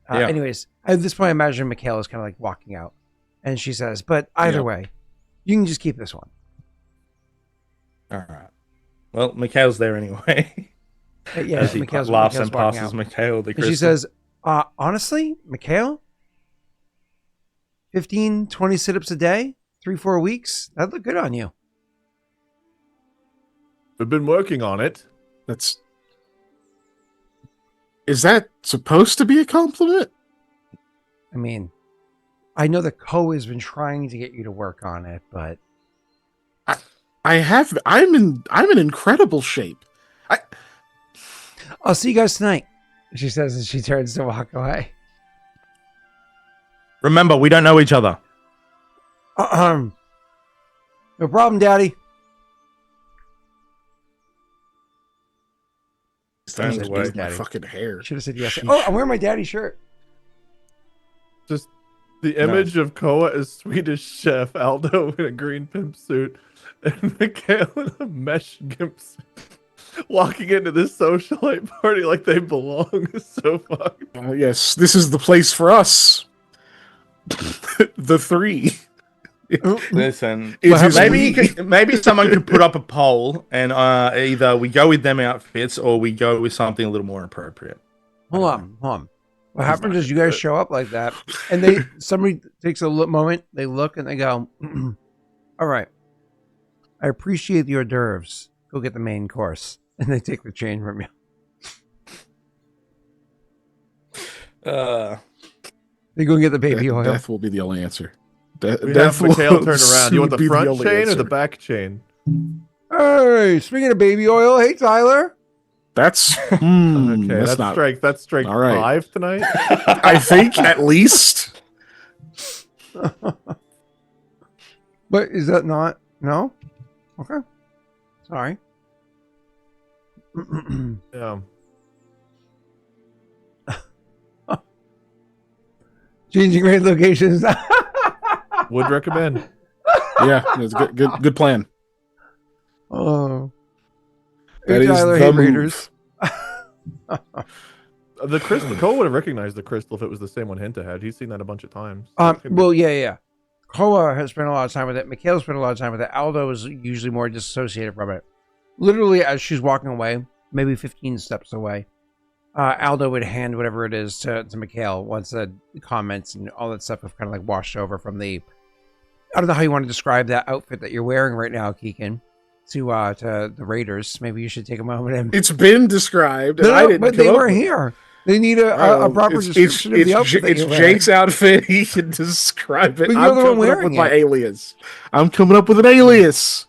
Anyways, at this point, I imagine Mikhail is kind of like walking out. And she says, but either way, you can just keep this one. All right. Well, Mikhail's there anyway. Yeah, As he Mikhail's laughs walking and passes out. Mikhail the And crystal. she says, honestly, Mikhail, 15, 20 sit-ups a day, 3-4 weeks, that'd look good on you. We've been working on it. Is that supposed to be a compliment? I mean, I know that Koa has been trying to get you to work on it, but I'm in incredible shape. I'll see you guys tonight, she says as she turns to walk away. Remember, we don't know each other. No problem, Daddy. Stands Thanks, away. Daddy. My fucking hair. Should have said yes. Oh, I'm wearing my daddy shirt. Just the image of Koa as Swedish chef, Aldo in a green pimp suit, and Mikhail in a mesh gimp suit, walking into this socialite party like they belong is so fucked. Oh, yes, this is the place for us. The 3. Listen, Is maybe someone could put up a poll and either we go with them outfits or we go with something a little more appropriate. Hold on. What happens is you guys show up like that, and somebody takes a moment, they look, and they go, "All right, I appreciate the hors d'oeuvres. Go get the main course," and they take the change from you. They go get the baby oil. Death will be the only answer. We Death have Mikhail will turn around. You want the soon be front only chain or answer. the back chain? Hey, speaking of baby oil, hey Tyler. That's Okay, that's that's not. strike all right. 5 tonight. I think at least. But is that not? No. Okay. Sorry. Yeah. Changing raid locations. Would recommend. Yeah, it's good plan. Oh. That Hey, is Tyler, the hey move. Raiders. The crystal. Koa would have recognized the crystal if it was the same one Hinta had. He's seen that a bunch of times. Well, yeah. Koa has spent a lot of time with it. Mikhail spent a lot of time with it. Aldo is usually more disassociated from it. Literally, as she's walking away, maybe 15 steps away, Aldo would hand whatever it is to Mikhail once the comments and all that stuff have kind of like washed over from the... I don't know how you want to describe that outfit that you're wearing right now, Kiken, to the Raiders. Maybe you should take a moment and... It's been described, and I No, didn't but come they up weren't with it. here. They need a proper description of the outfit that It's you're wearing. Jake's outfit. He can describe it. But you're I'm the one coming up wearing with my it. alias. I'm coming up with an alias.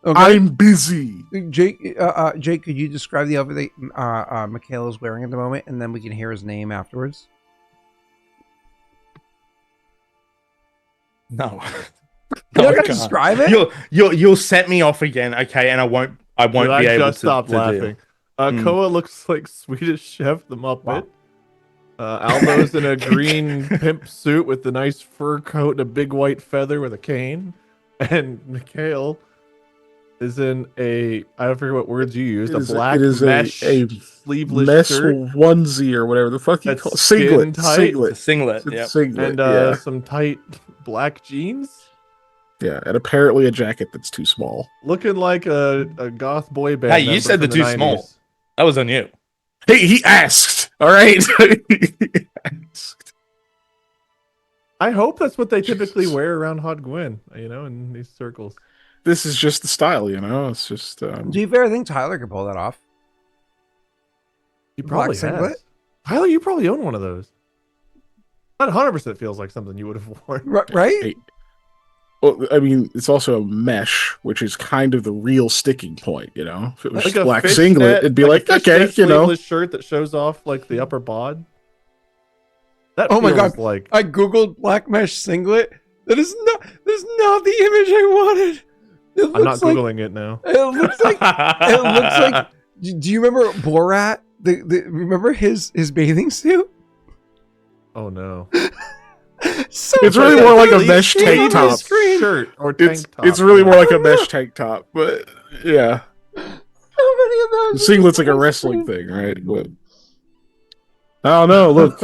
Okay. I'm busy. Jake, could you describe the outfit that Mikhail is wearing at the moment, and then we can hear his name afterwards? No. You're No, not I gonna can't. describe it? You'll set me off again, okay? And I won't Dude, be able just to stopped to laughing. Mm. Koa looks like Swedish Chef the Muppet. Wow. Aldo's in a green pimp suit with the nice fur coat and a big white feather with a cane. And Mikhail is in I don't forget what words you used, black mesh a sleeveless mesh shirt onesie or whatever the fuck you That's call it. skin tight. Singlet. It's a singlet. It's Yep. singlet. and yeah. some tight black jeans. Yeah, and apparently a jacket that's too small. Looking like a goth boy band. Hey, you member said from the too 90s. small. That was on you. Hey, he asked. All right. He asked. I hope that's what they typically wear around Hot Gwyn, in these circles. This is just the style, It's just. To be fair, I think Tyler could pull that off. You Black probably singlet? has. Tyler, you probably own one of those. That 100% feels like something you would have worn. Right? Hey, well, I mean, it's also a mesh, which is kind of the real sticking point, If it was Like just a black fishnet- singlet, it'd be like a okay, fishnet sleeveless shirt that shows off like the upper bod. That Oh my feels God. like I googled black mesh singlet. That's not the image I wanted. It I'm not looks like, googling it now. It looks like. Do you remember Borat? Remember his bathing suit? Oh no. So It's really more like a mesh came tank on my top. screen. Shirt or tank top. It's really more like a Oh, no. mesh tank top, but yeah, How many of those? the singlet's like a wrestling thing, right? But I don't know. Look,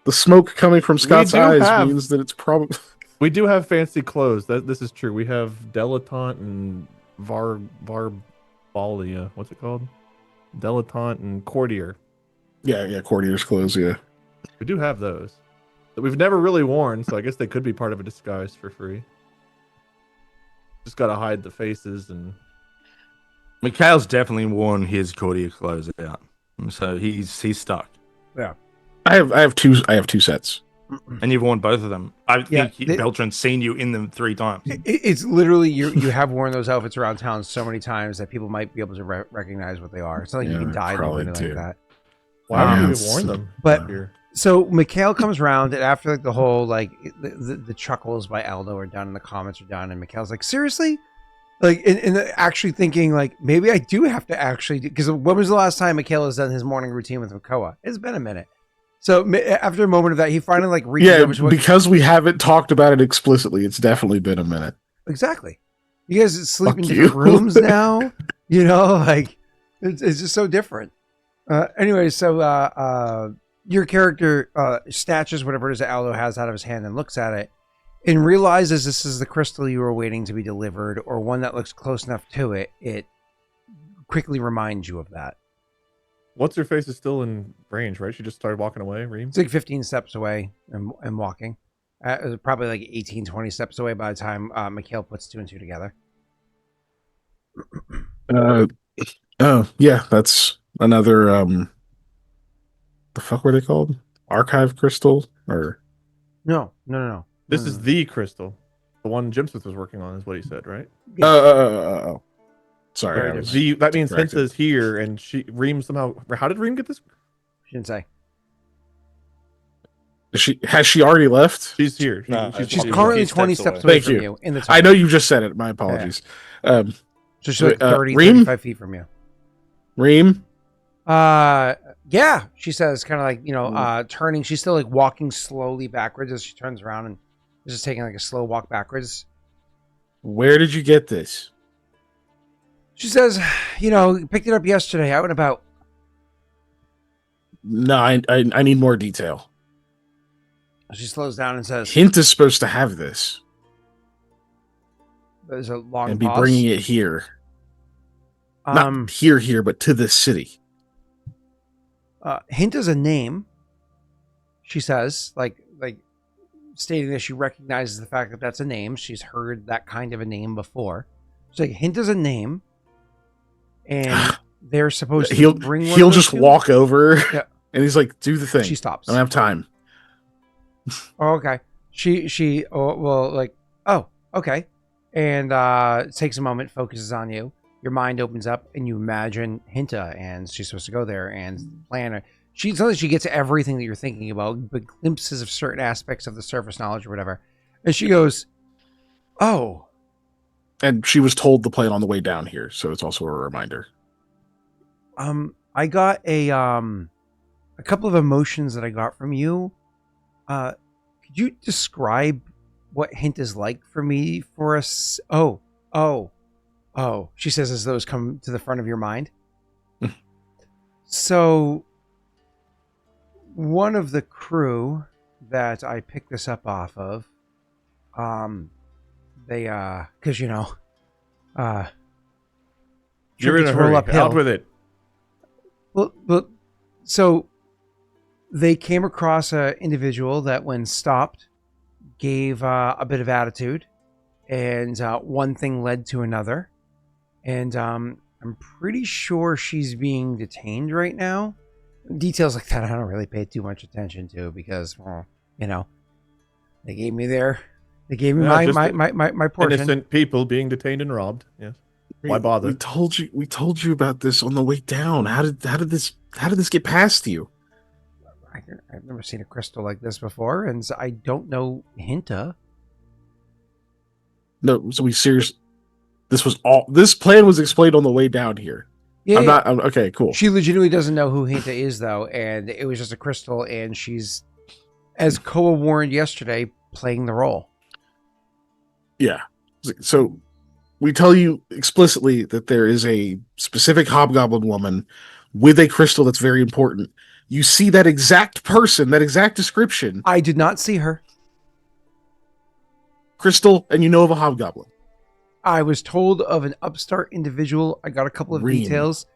the smoke coming from Scott's do eyes have- means that it's probably. We do have fancy clothes. This is true. We have Dilettante and Varbalia. What's it called? Dilettante and Courtier. Yeah, Courtier's clothes. Yeah, We do have those that we've never really worn, so I guess they could be part of a disguise for free. Just gotta hide the faces and. Mikhail's definitely worn his courtier clothes out, so he's stuck. I have two sets. And you've worn both of them. I Yeah, think Beltran's seen you in them 3 times. It's literally you have worn those outfits around town so many times that people might be able to recognize what they are. It's not like you Yeah, can dye them or probably anything do. like that. Why would Yeah, we have it's- worn them? but- here? So Mikhail comes around, and after like the whole like the chuckles by Aldo are done and the comments are done, and Mikhail's like, seriously, like, and actually thinking like maybe I do have to actually because when was the last time Mikhail has done his morning routine with Koa? It's been a minute. So after a moment of that, he finally like reaches Yeah, over to because we haven't talked about it explicitly, it's definitely been a minute. exactly. You guys sleep in Fuck different you. rooms now. Like it's just so different. Anyway, so your character snatches whatever it is that Aldo has out of his hand and looks at it and realizes this is the crystal you were waiting to be delivered or one that looks close enough to it. It quickly reminds you of that. What's her face is still in range, right? She just started walking away, Reem? It's like 15 steps away and walking. It was probably like 18, 20 steps away by the time Mikhail puts 2 and 2 together. Oh yeah, that's another. The fuck were they called? Archive crystal or? No. This is the crystal. The one Jim Smith was working on is what he said, right? Oh. Sorry, I was That means corrected. Hinta's here, and Reem somehow. How did Reem get this? She didn't say. Has she already left? She's here. No, She's Few currently steps 20 steps away. away Thank from you. you in the I tunnel. know you just said it. My apologies. So she's like 30, Reem? 35 feet from you. Reem? Yeah, she says, kind of like, turning. She's still like walking slowly backwards as she turns around and is just taking like a slow walk backwards. Where did you get this? She says, picked it up yesterday out and about. No, I need more detail. She slows down and says, Hint is supposed to have this there's a long and be pause. bringing it here. Not here, but to this city. Hint is a name. She says, like stating that she recognizes the fact that that's a name. She's heard that kind of a name before. So Hint is a name, and they're supposed to bring one. He'll of those just two. walk over, Yeah. and he's like, "Do the thing." She stops. I don't have time. Oh, okay. Okay. And takes a moment, focuses on you. Your mind opens up, and you imagine Hinta, and she's supposed to go there and plan her. It's not that she gets everything that you're thinking about, but glimpses of certain aspects of the surface knowledge or whatever. And she goes, "Oh, And she was told the plan on the way down here, so it's also a reminder. I got a couple of emotions that I got from you. Could you describe what Hint is like for me for us? Oh, she says as those come to the front of your mind. So one of the crew that I picked this up off of, they because You're in a to roll hurry. uphill. Out with it. Well, so they came across an individual that, when stopped, gave a bit of attitude, and one thing led to another. And I'm pretty sure she's being detained right now. Details like that I don't really pay too much attention to because, they gave me my portion. Innocent people being detained and robbed. Yes. Why bother? We told you about this on the way down. How did this get past you? I've never seen a crystal like this before, and I don't know Hinta. No, so we seriously. This plan was explained on the way down here. Yeah, Okay, cool. She legitimately doesn't know who Hinta is, though, and it was just a crystal, and she's, as Koa warned yesterday, playing the role. Yeah. So we tell you explicitly that there is a specific hobgoblin woman with a crystal that's very important. You see that exact person, that exact description, I did not see her. crystal, and you know of a hobgoblin. I was told of an upstart individual. I got a couple of Reem. details.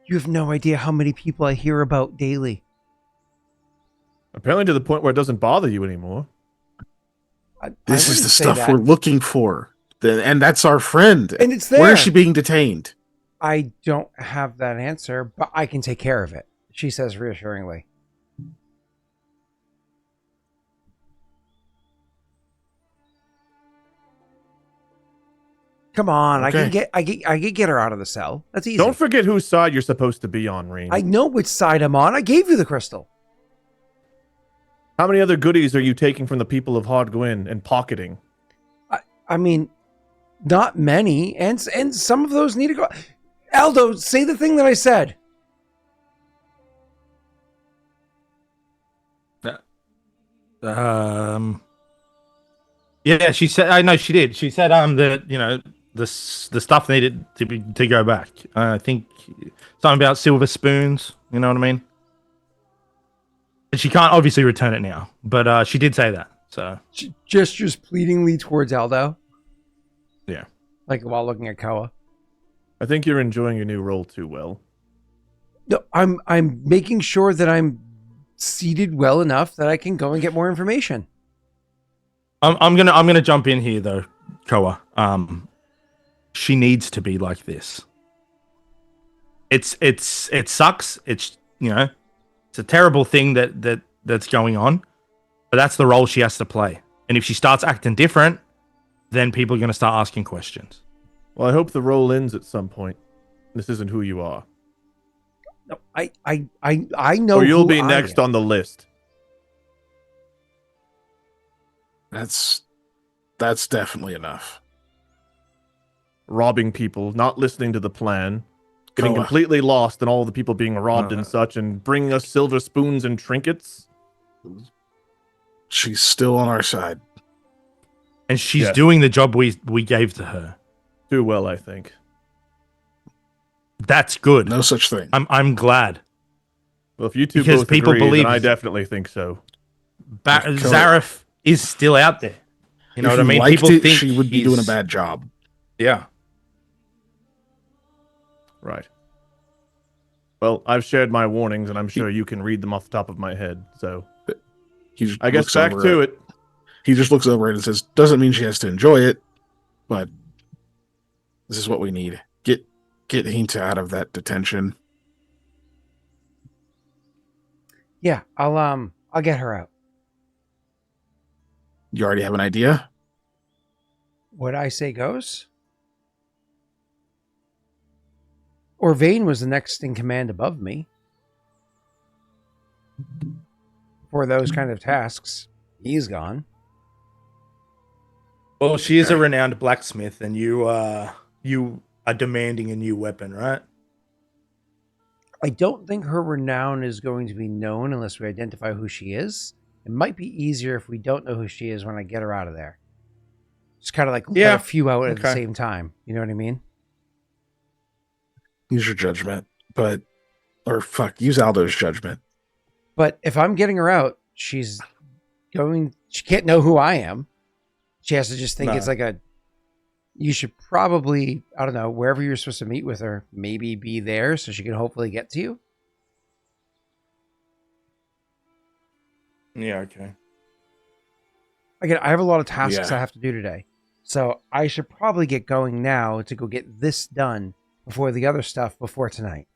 You have no idea how many people I hear about daily. Apparently to the point where it doesn't bother you anymore. This is the stuff we're looking for. And that's our friend. And it's there. Where is she being detained? I don't have that answer, but I can take care of it, she says reassuringly. Come on, Okay. I can get her out of the cell. That's easy. Don't forget whose side you're supposed to be on, Reem. I know which side I'm on. I gave you the crystal. How many other goodies are you taking from the people of Hard Gwyn and pocketing? I mean, not many, and some of those need to go. Aldo, say the thing that I said. Yeah, she said. I know she did. She said that the stuff needed to go back. I think something about silver spoons. You know what I mean? And she can't obviously return it now, but she did say that. So She gestures pleadingly towards Aldo. Yeah. Like while looking at Koa. I think you're enjoying your new role too well. No, I'm making sure that I'm seated well enough that I can go and get more information. I'm gonna jump in here though, Koa. She needs to be like this. It sucks. It's it's a terrible thing that's going on, but that's the role she has to play. And if she starts acting different, then people are gonna start asking questions. Well, I hope the role ends at some point. This isn't who you are. No, I know. Or you'll who be I next am. on the list. That's definitely enough. Robbing people, not listening to the plan, getting Koa. completely lost in all the people being robbed and such, and bringing us silver spoons and trinkets. She's still on our side. And she's Yes. doing the job we gave to her. Too well, I think. That's good. No such thing. I'm glad. Well, if you two Because both people agree, believe then I definitely think so. Zareth is still out there. You know If what I you mean? liked People it, think she would be doing a he's- bad job. Yeah. Right. Well, I've shared my warnings, and I'm sure you can read them off the top of my head. So He just I guess looks back over to it. it. He just looks over it and says, "Doesn't mean she has to enjoy it, but this is what we need. Get Hinta out of that detention." Yeah, I'll get her out. You already have an idea? What I say goes. Orvain was the next in command above me for those kind of tasks. He's gone. Well, she is a Okay. renowned blacksmith, and you are demanding a new weapon, right? I don't think her renown is going to be known unless we identify who she is. It might be easier if we don't know who she is when I get her out of there. Just kind of like let Yeah, a few out at the okay. same time. You know what I mean? Use your judgment, use Aldo's judgment. But if I'm getting her out, she can't know who I am. She has to just think No. it's like you should probably, I don't know, wherever you're supposed to meet with her, maybe be there so she can hopefully get to you. Yeah, okay. Again, I have a lot of tasks Yeah. I have to do today. So I should probably get going now to go get this done before the other stuff before tonight.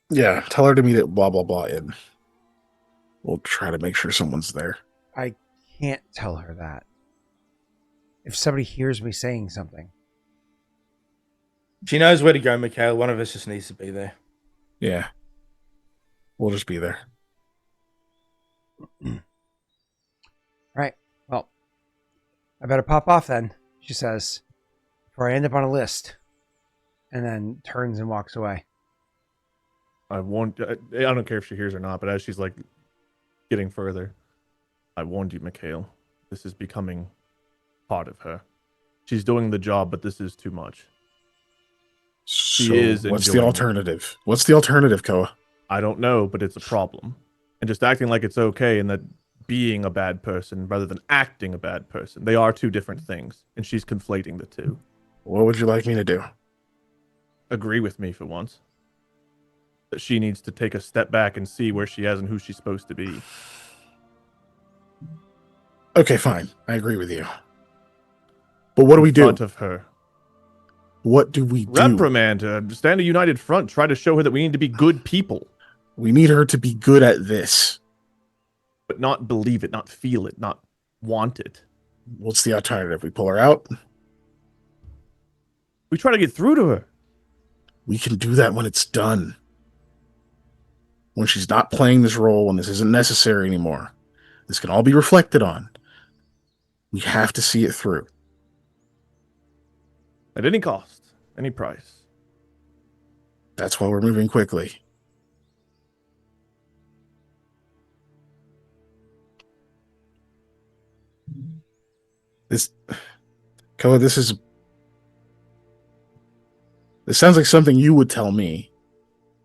Yeah, tell her to meet at blah blah blah inn. We'll try to make sure someone's there. I can't tell her that. If somebody hears me saying something. She knows where to go, Mikhail. One of us just needs to be there. Yeah. We'll just be there. Right. Well, I better pop off then, she says, before I end up on a list. And then turns and walks away. I don't care if she hears or not, but as she's like getting further, I warned you, Mikhail. This is becoming part of her. She's doing the job, but this is too much. So is what's the enjoying it. alternative? What's the alternative, Koa? I don't know, but it's a problem. And just acting like it's okay and that being a bad person rather than acting a bad person, they are two different things. And she's conflating the two. What would you like me to do? Agree with me for once. That she needs to take a step back and see where she is and who she's supposed to be. Okay, fine. I agree with you. But what do we In do? front of her. What do we do? Reprimand her. Stand a united front. Try to show her that we need to be good people. We need her to be good at this. But not believe it, not feel it, not want it. What's the alternative? We pull her out? We try to get through to her. We can do that when it's done. When she's not playing this role, when this isn't necessary anymore. This can all be reflected on. We have to see it through. At any cost, any price. That's why we're moving quickly. Koa, this sounds like something you would tell me,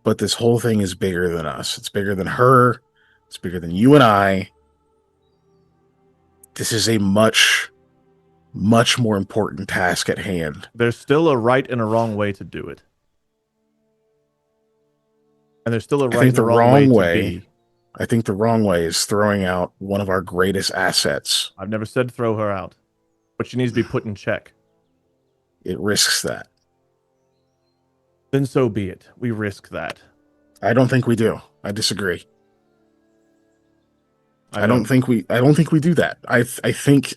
but this whole thing is bigger than us. It's bigger than her. It's bigger than you and I. This is a much, much more important task at hand. There's still a right and a wrong way to do it. And there's still a I right think and the a wrong wrong way to way- be. I think the wrong way is throwing out one of our greatest assets. I've never said throw her out. But she needs to be put in check. It risks that. Then so be it. We risk that. I don't think we do. I disagree. I know. don't think we do that. I think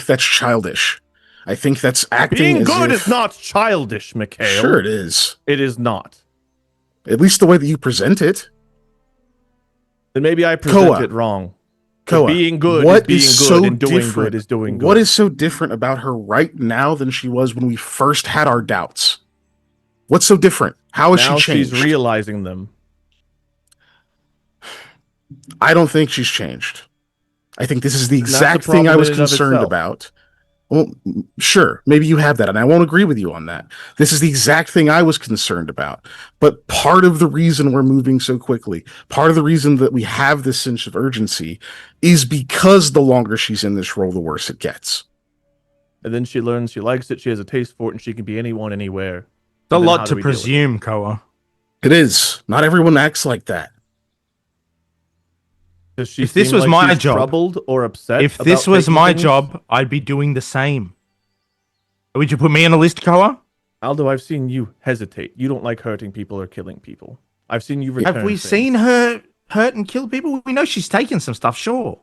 that's childish. I think that's acting Being as good if... is not childish, Mikhail. Sure it is. It is not. At least the way that you present it. Then maybe I present Koa. it wrong. Koa, Being good what is being is good, so and doing different? good is doing good. What is so different about her right now than she was when we first had our doubts? What's so different? How has now she changed? she's realizing them. I don't think she's changed. I think this is the that's a exact thing I problem was in and of concerned itself. about. Well, sure, maybe you have that, and I won't agree with you on that. This is the exact thing I was concerned about. But part of the reason we're moving so quickly, part of the reason that we have this sense of urgency, is because the longer she's in this role, the worse it gets. And then she learns she likes it, she has a taste for it, and she can be anyone, anywhere. It's a And then lot how to do we deal with it? presume, Koa. It is. Not everyone acts like that. Does she If this seem was like my she's job- troubled or upset? If this about was taking my things? job, I'd be doing the same. Would you put me on a list, Koa? Aldo, I've seen you hesitate. You don't like hurting people or killing people. I've seen you return Have we things. seen her hurt and kill people? We know she's taken some stuff, sure.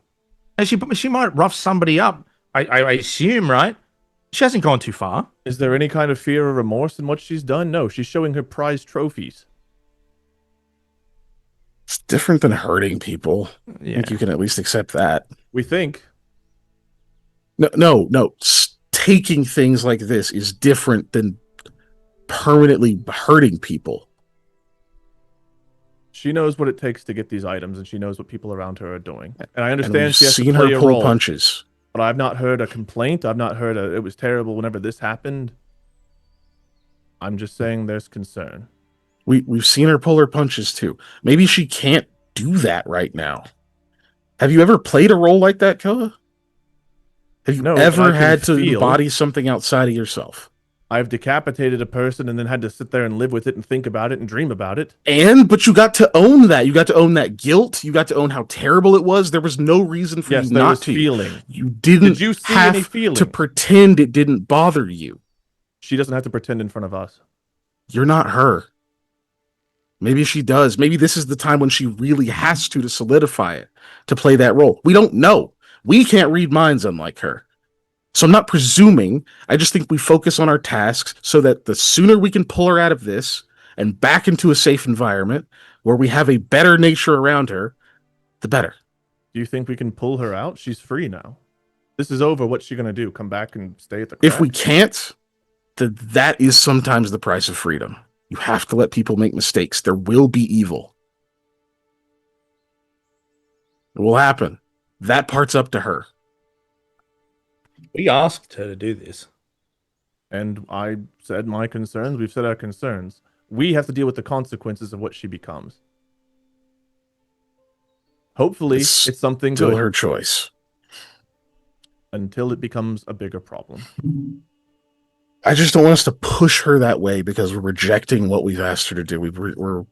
And she might rough somebody up. I assume, right? She hasn't gone too far. Is there any kind of fear or remorse in what she's done? No, she's showing her prized trophies. It's different than hurting people. I Yeah. think you can at least accept that. We think. No. Taking things like this is different than permanently hurting people. She knows what it takes to get these items, and she knows what people around her are doing. And I And understand we've she has to seen play her a pull role, punches. but I've not heard a complaint. I've not heard it was terrible whenever this happened. I'm just saying there's concern. We've seen her pull her punches too. Maybe she can't do that right now. Have you ever played a role like that, Koa? Have you No, but ever I can had to feel- embody something outside of yourself? I've decapitated a person and then had to sit there and live with it and think about it and dream about it. But you got to own that. You got to own that guilt. You got to own how terrible it was. There was no reason for Yes, you there not was to. feeling. You didn't Did you see have any feeling? to pretend it didn't bother you. She doesn't have to pretend in front of us. You're not her. Maybe she does. Maybe this is the time when she really has to solidify it, to play that role. We don't know. We can't read minds unlike her. So I'm not presuming. I just think we focus on our tasks so that the sooner we can pull her out of this and back into a safe environment where we have a better nature around her, the better. Do you think we can pull her out? She's free now. This is over. What's she going to do? Come back and stay at the If we crack? can't, that is sometimes the price of freedom. You have to let people make mistakes. There will be evil. It will happen. That part's up to her. We asked her to do this. And I said my concerns. We've said our concerns. We have to deal with the consequences of what she becomes. Hopefully, it's something Still good her choice. until it becomes a bigger problem. I just don't want us to push her that way because we're rejecting what we've asked her to do. We're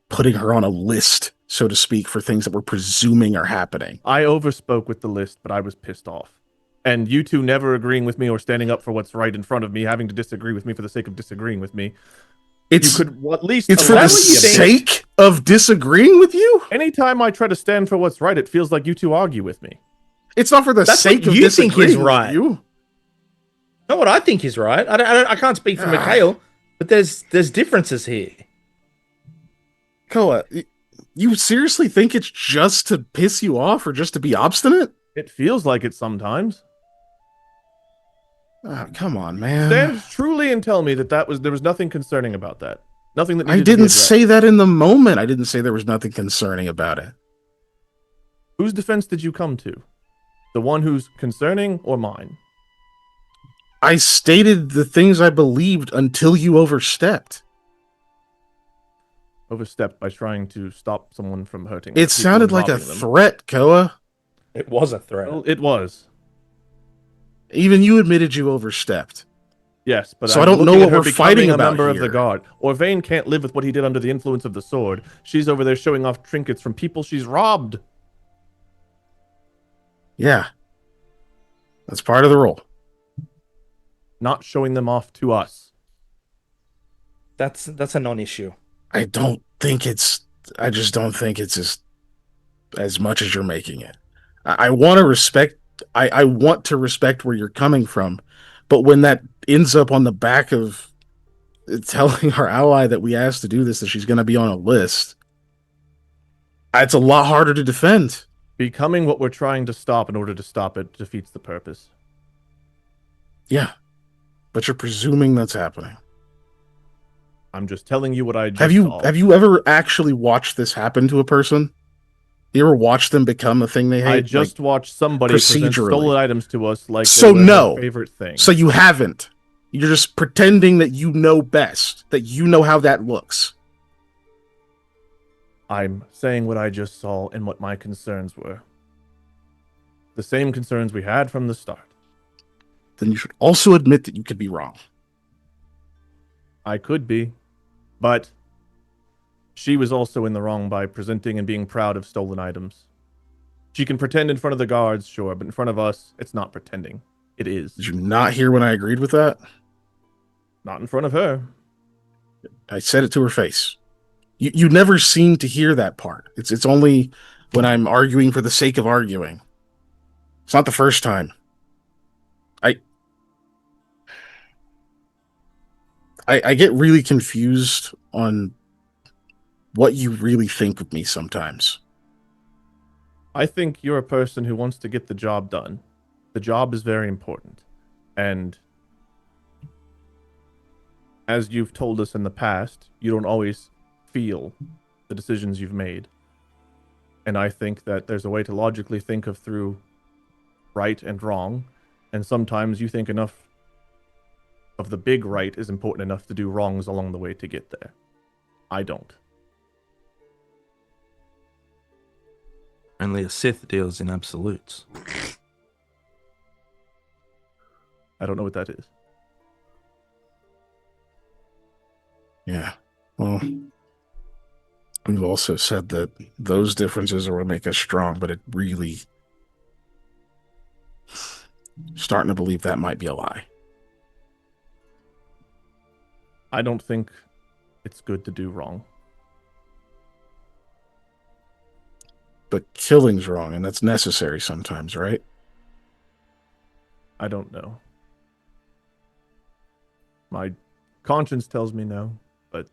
putting her on a list, so to speak, for things that we're presuming are happening. I overspoke with the list, but I was pissed off. And you two never agreeing with me or standing up for what's right in front of me, having to disagree with me for the sake of disagreeing with me. It's You could at least it's for allow the me to think. sake of disagreeing with you. Anytime I try to stand for what's right, it feels like you two argue with me. It's not for the That's sake what of you think disagreeing is with right. you. Not what I think is right. I can't speak for Mikhail, but there's differences here. Koa, you seriously think it's just to piss you off or just to be obstinate? It feels like it sometimes. Come on, man. Stand truly and tell me that there was nothing concerning about that. Nothing that I needed to be didn't addressed. say that in the moment. I didn't say there was nothing concerning about it. Whose defense did you come to? The one who's concerning or mine? I stated the things I believed until you overstepped. Overstepped by trying to stop someone from hurting. It people sounded and like a robbing them. threat, Koa. It was a threat. Well, it was. Even you admitted you overstepped. Yes, but So I I'm don't know looking what at her we're fighting becoming a about member of the here. guard. Orvain can't live with what he did under the influence of the sword. She's over there showing off trinkets from people she's robbed. Yeah. That's part of the role. Not showing them off to us. That's a non-issue. I just don't think it's as much as you're making it. I want to respect I want to respect where you're coming from, But when that ends up on the back of telling our ally that we asked to do this, that she's going to be on a list, it's a lot harder to defend. Becoming what we're trying to stop in order to stop it defeats the purpose. Yeah. But you're presuming that's happening. I'm just telling you what I just saw. Have you ever actually watched this happen to a person? You ever watch them become a thing they hate? I just watched somebody present stolen items to us like so they were no. their favorite thing. So you haven't. You're just pretending that you know best, that you know how that looks. I'm saying what I just saw and what my concerns were. The same concerns we had from the start. Then you should also admit that you could be wrong. I could be, but she was also in the wrong by presenting and being proud of stolen items. She can pretend in front of the guards, sure, but in front of us, it's not pretending. It is. Did you not hear when I agreed with that? Not in front of her. I said it to her face. You never seem to hear that part. It's only when I'm arguing for the sake of arguing. It's not the first time. I get really confused on what you really think of me sometimes. I think you're a person who wants to get the job done. The job is very important. And as you've told us in the past, you don't always feel the decisions you've made. And I think that there's a way to logically think of through right and wrong. And sometimes you think enough of the big right is important enough to do wrongs along the way to get there. I don't. Only a Sith deals in absolutes. I don't know what that is. Yeah. Well, we've also said that those differences are what make us strong, but it really starting to believe that might be a lie. I don't think it's good to do wrong. But killing's wrong, and that's necessary sometimes, right? I don't know. My conscience tells me no, but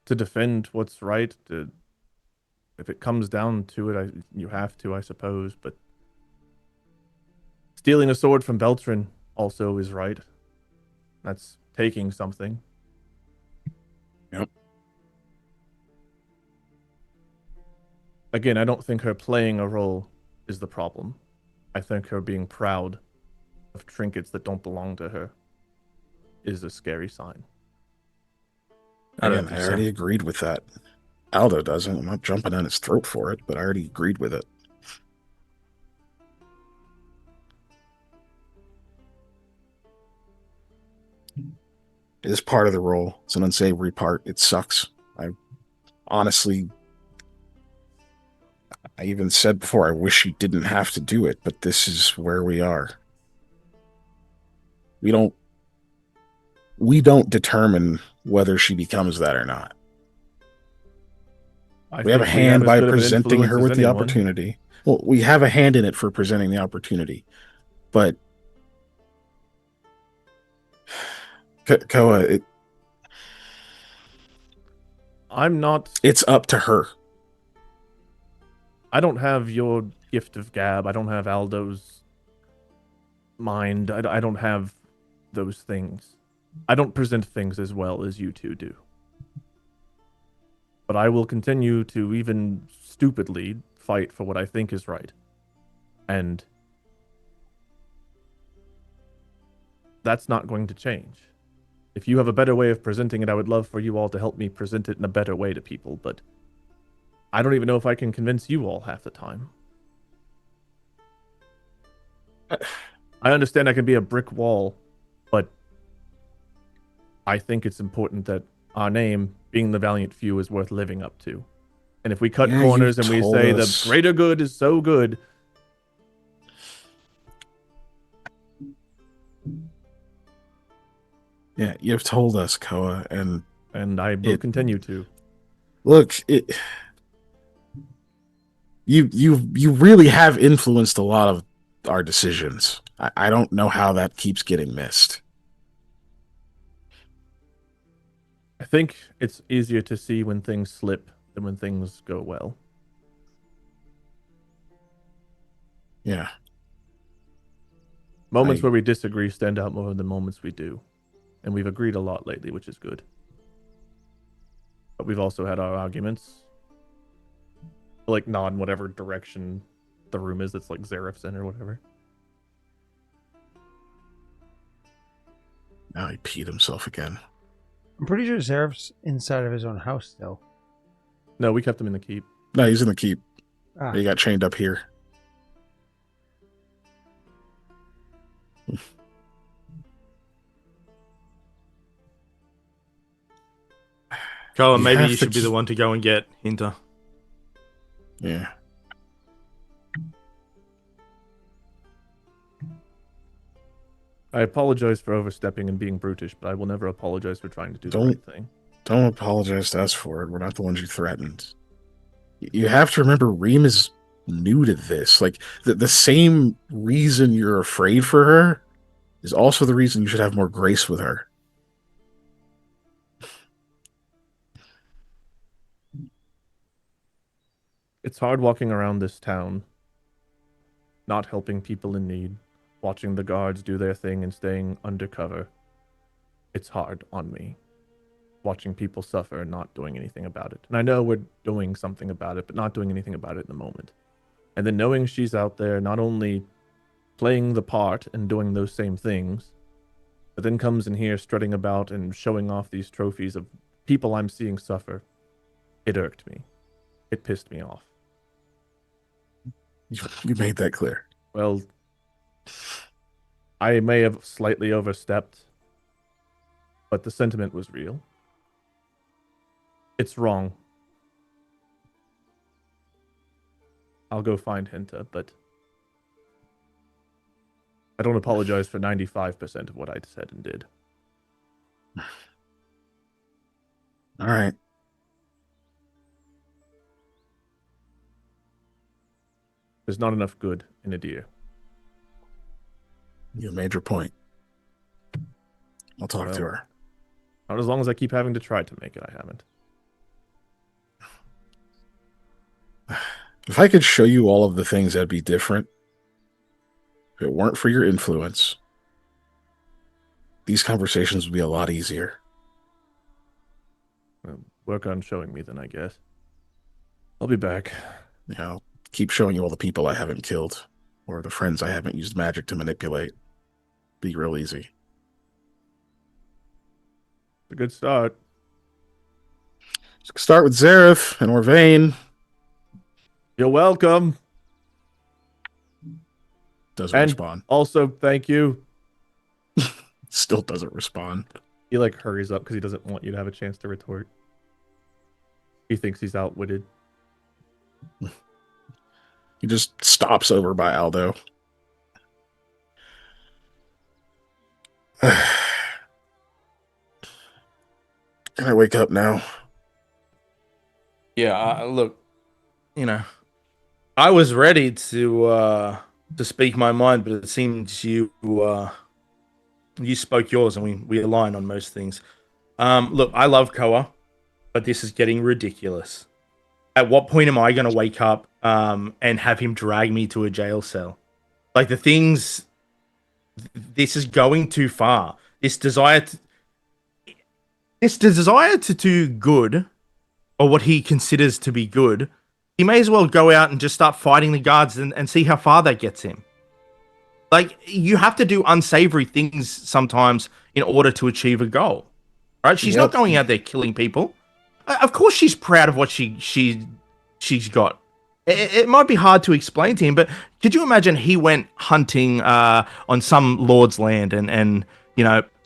to defend what's right, if it comes down to it, you have to, I suppose, but stealing a sword from Beltran also is right. That's taking something. Yep. Again, I don't think her playing a role is the problem. I think her being proud of trinkets that don't belong to her is a scary sign. I already agreed with that. Aldo doesn't. I'm not jumping down his throat for it, but I already agreed with it. It is part of the role. It's an unsavory part. It sucks. I even said before, I wish you didn't have to do it, but this is where we are. We don't determine whether she becomes that or not. We have a hand by presenting her with the opportunity. Well, we have a hand in it for presenting the opportunity, but Koa, it's up to her. I don't have your gift of gab. I don't have Aldo's mind. I don't have those things. I don't present things as well as you two do. But I will continue to, even stupidly, fight for what I think is right. And that's not going to change. If you have a better way of presenting it, I would love for you all to help me present it in a better way to people, but I don't even know if I can convince you all half the time. I understand I can be a brick wall, but I think it's important that our name, being the Valiant Few, is worth living up to. And if we cut corners and we say the greater good is so good, yeah, you've told us, Koa, and I will continue to. Look, you really have influenced a lot of our decisions. I don't know how that keeps getting missed. I think it's easier to see when things slip than when things go well. Yeah. Moments where we disagree stand out more than moments we do. And we've agreed a lot lately, which is good. But we've also had our arguments. Like, nod in whatever direction the room is that's like Zareth's in or whatever. Now he peed himself again. I'm pretty sure Zareth's inside of his own house still. No, we kept him in the keep. No, he's in the keep. Ah. He got chained up here. Koa, You maybe have you to should be the one to go and get Hinter. Yeah. I apologize for overstepping and being brutish, but I will never apologize for trying to do the Don't- right thing. Don't apologize to us for it. We're not the ones you threatened. You have to remember Reem is new to this. Like, the same reason you're afraid for her is also the reason you should have more grace with her. It's hard walking around this town, not helping people in need, watching the guards do their thing and staying undercover. It's hard on me, watching people suffer and not doing anything about it. And I know we're doing something about it, but not doing anything about it in the moment. And then knowing she's out there, not only playing the part and doing those same things, but then comes in here strutting about and showing off these trophies of people I'm seeing suffer. It irked me. It pissed me off. You made that clear. Well, I may have slightly overstepped, but the sentiment was real. It's wrong. I'll go find Hinta, but I don't apologize for 95% of what I said and did. All right. There's not enough good in a deer. You made your point. I'll talk to Well, her. Not as long as I keep having to try to make it, I haven't. If I could show you all of the things that'd be different, if it weren't for your influence, these conversations would be a lot easier. Well, work on showing me then, I guess. I'll be back. You know, keep showing you all the people I haven't killed or the friends I haven't used magic to manipulate. Be real easy. It's a good start. Start with Zareth and Orvain. You're welcome. Doesn't And- respond. Also, thank you. Still doesn't respond. He like hurries up because he doesn't want you to have a chance to retort. He thinks he's outwitted. He just stops over by Aldo. Can I wake up now? Yeah, look, you know, I was ready to speak my mind, but it seems you spoke yours, and we align on most things. Look, I love Koa, but this is getting ridiculous. At what point am I going to wake up and have him drag me to a jail cell? Like this is going too far. This desire to do good, or what he considers to be good, he may as well go out and just start fighting the guards and see how far that gets him. Like, you have to do unsavory things sometimes in order to achieve a goal, right? She's not going out there killing people. Of course, she's proud of what she's got. It might be hard to explain to him, but could you imagine he went hunting on some lord's land and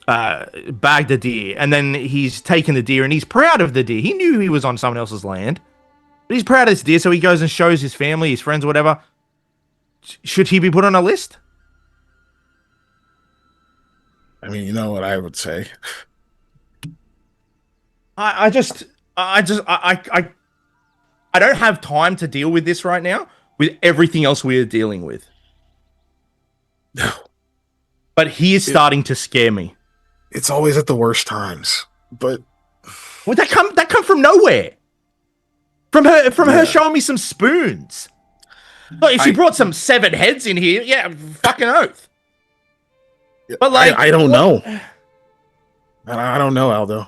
bagged a deer, and then he's taken the deer and he's proud of the deer. He knew he was on someone else's land, but he's proud of this deer, so he goes and shows his family, his friends, whatever. Should he be put on a list? I mean, you know what I would say. I don't have time to deal with this right now with everything else we are dealing with. No, but he is starting to scare me. It's always at the worst times. But Well, that come from nowhere. From her showing me some spoons. Look, if she brought some severed heads in here, yeah, fucking oath. But like, I don't know. I don't know, Aldo.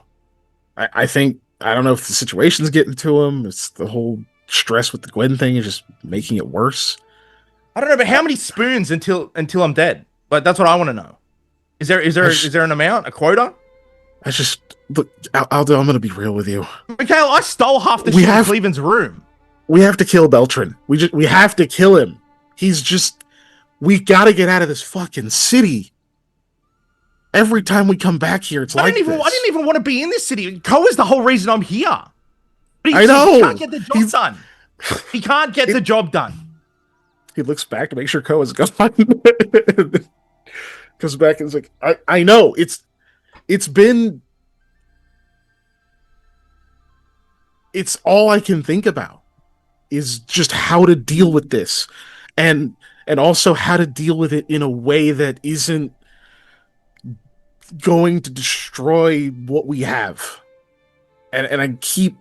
I think I don't know if the situation's getting to him. It's the whole stress with the Gwen thing is just making it worse. I don't know, but how many spoons until I'm dead? Like, that's what I want to know. Is there an amount, a quota? I just look, Aldo. I'm gonna be real with you. Mikhail, I stole half the shit in Cleveland's room. We have to kill Beltran. We have to kill him. He's just. We gotta get out of this fucking city. Every time we come back here, it's like this. I didn't even want to be in this city. Koa's the whole reason I'm here. I know. He can't get the job done. He can't get the job done. He looks back to make sure Koa's gone. Comes back and is like, I know. It's been. It's all I can think about is just how to deal with this. And also how to deal with it in a way that isn't going to destroy what we have. And I keep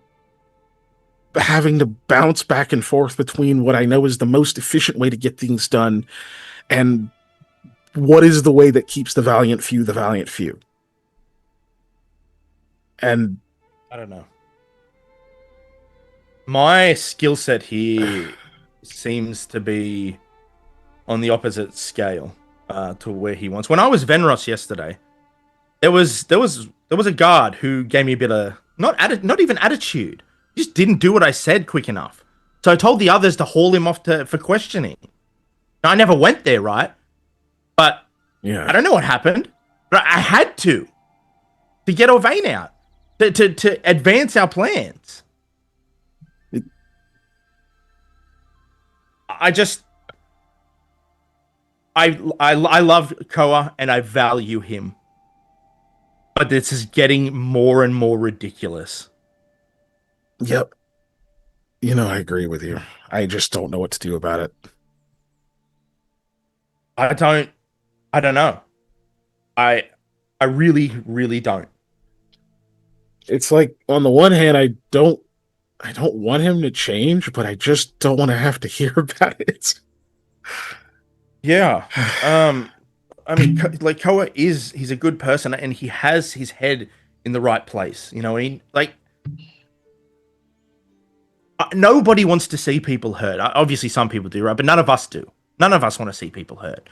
having to bounce back and forth between what I know is the most efficient way to get things done and what is the way that keeps the valiant few the valiant few. And I don't know. My skill set here seems to be on the opposite scale to where he wants. When I was Venros yesterday, there was a guard who gave me a bit of not even attitude. He just didn't do what I said quick enough. So I told the others to haul him off for questioning. Now, I never went there, right? But yeah, I don't know what happened. But I had to get Orvain out to advance our plans. I love Koa and I value him. But this is getting more and more ridiculous. Yep. You know, I agree with you. I just don't know what to do about it. I don't know. I really, really don't. It's like, on the one hand, I don't want him to change, but I just don't want to have to hear about it. Yeah. I mean, like, Koa he's a good person and he has his head in the right place. You know, nobody wants to see people hurt. Obviously, some people do, right? But none of us do. None of us want to see people hurt.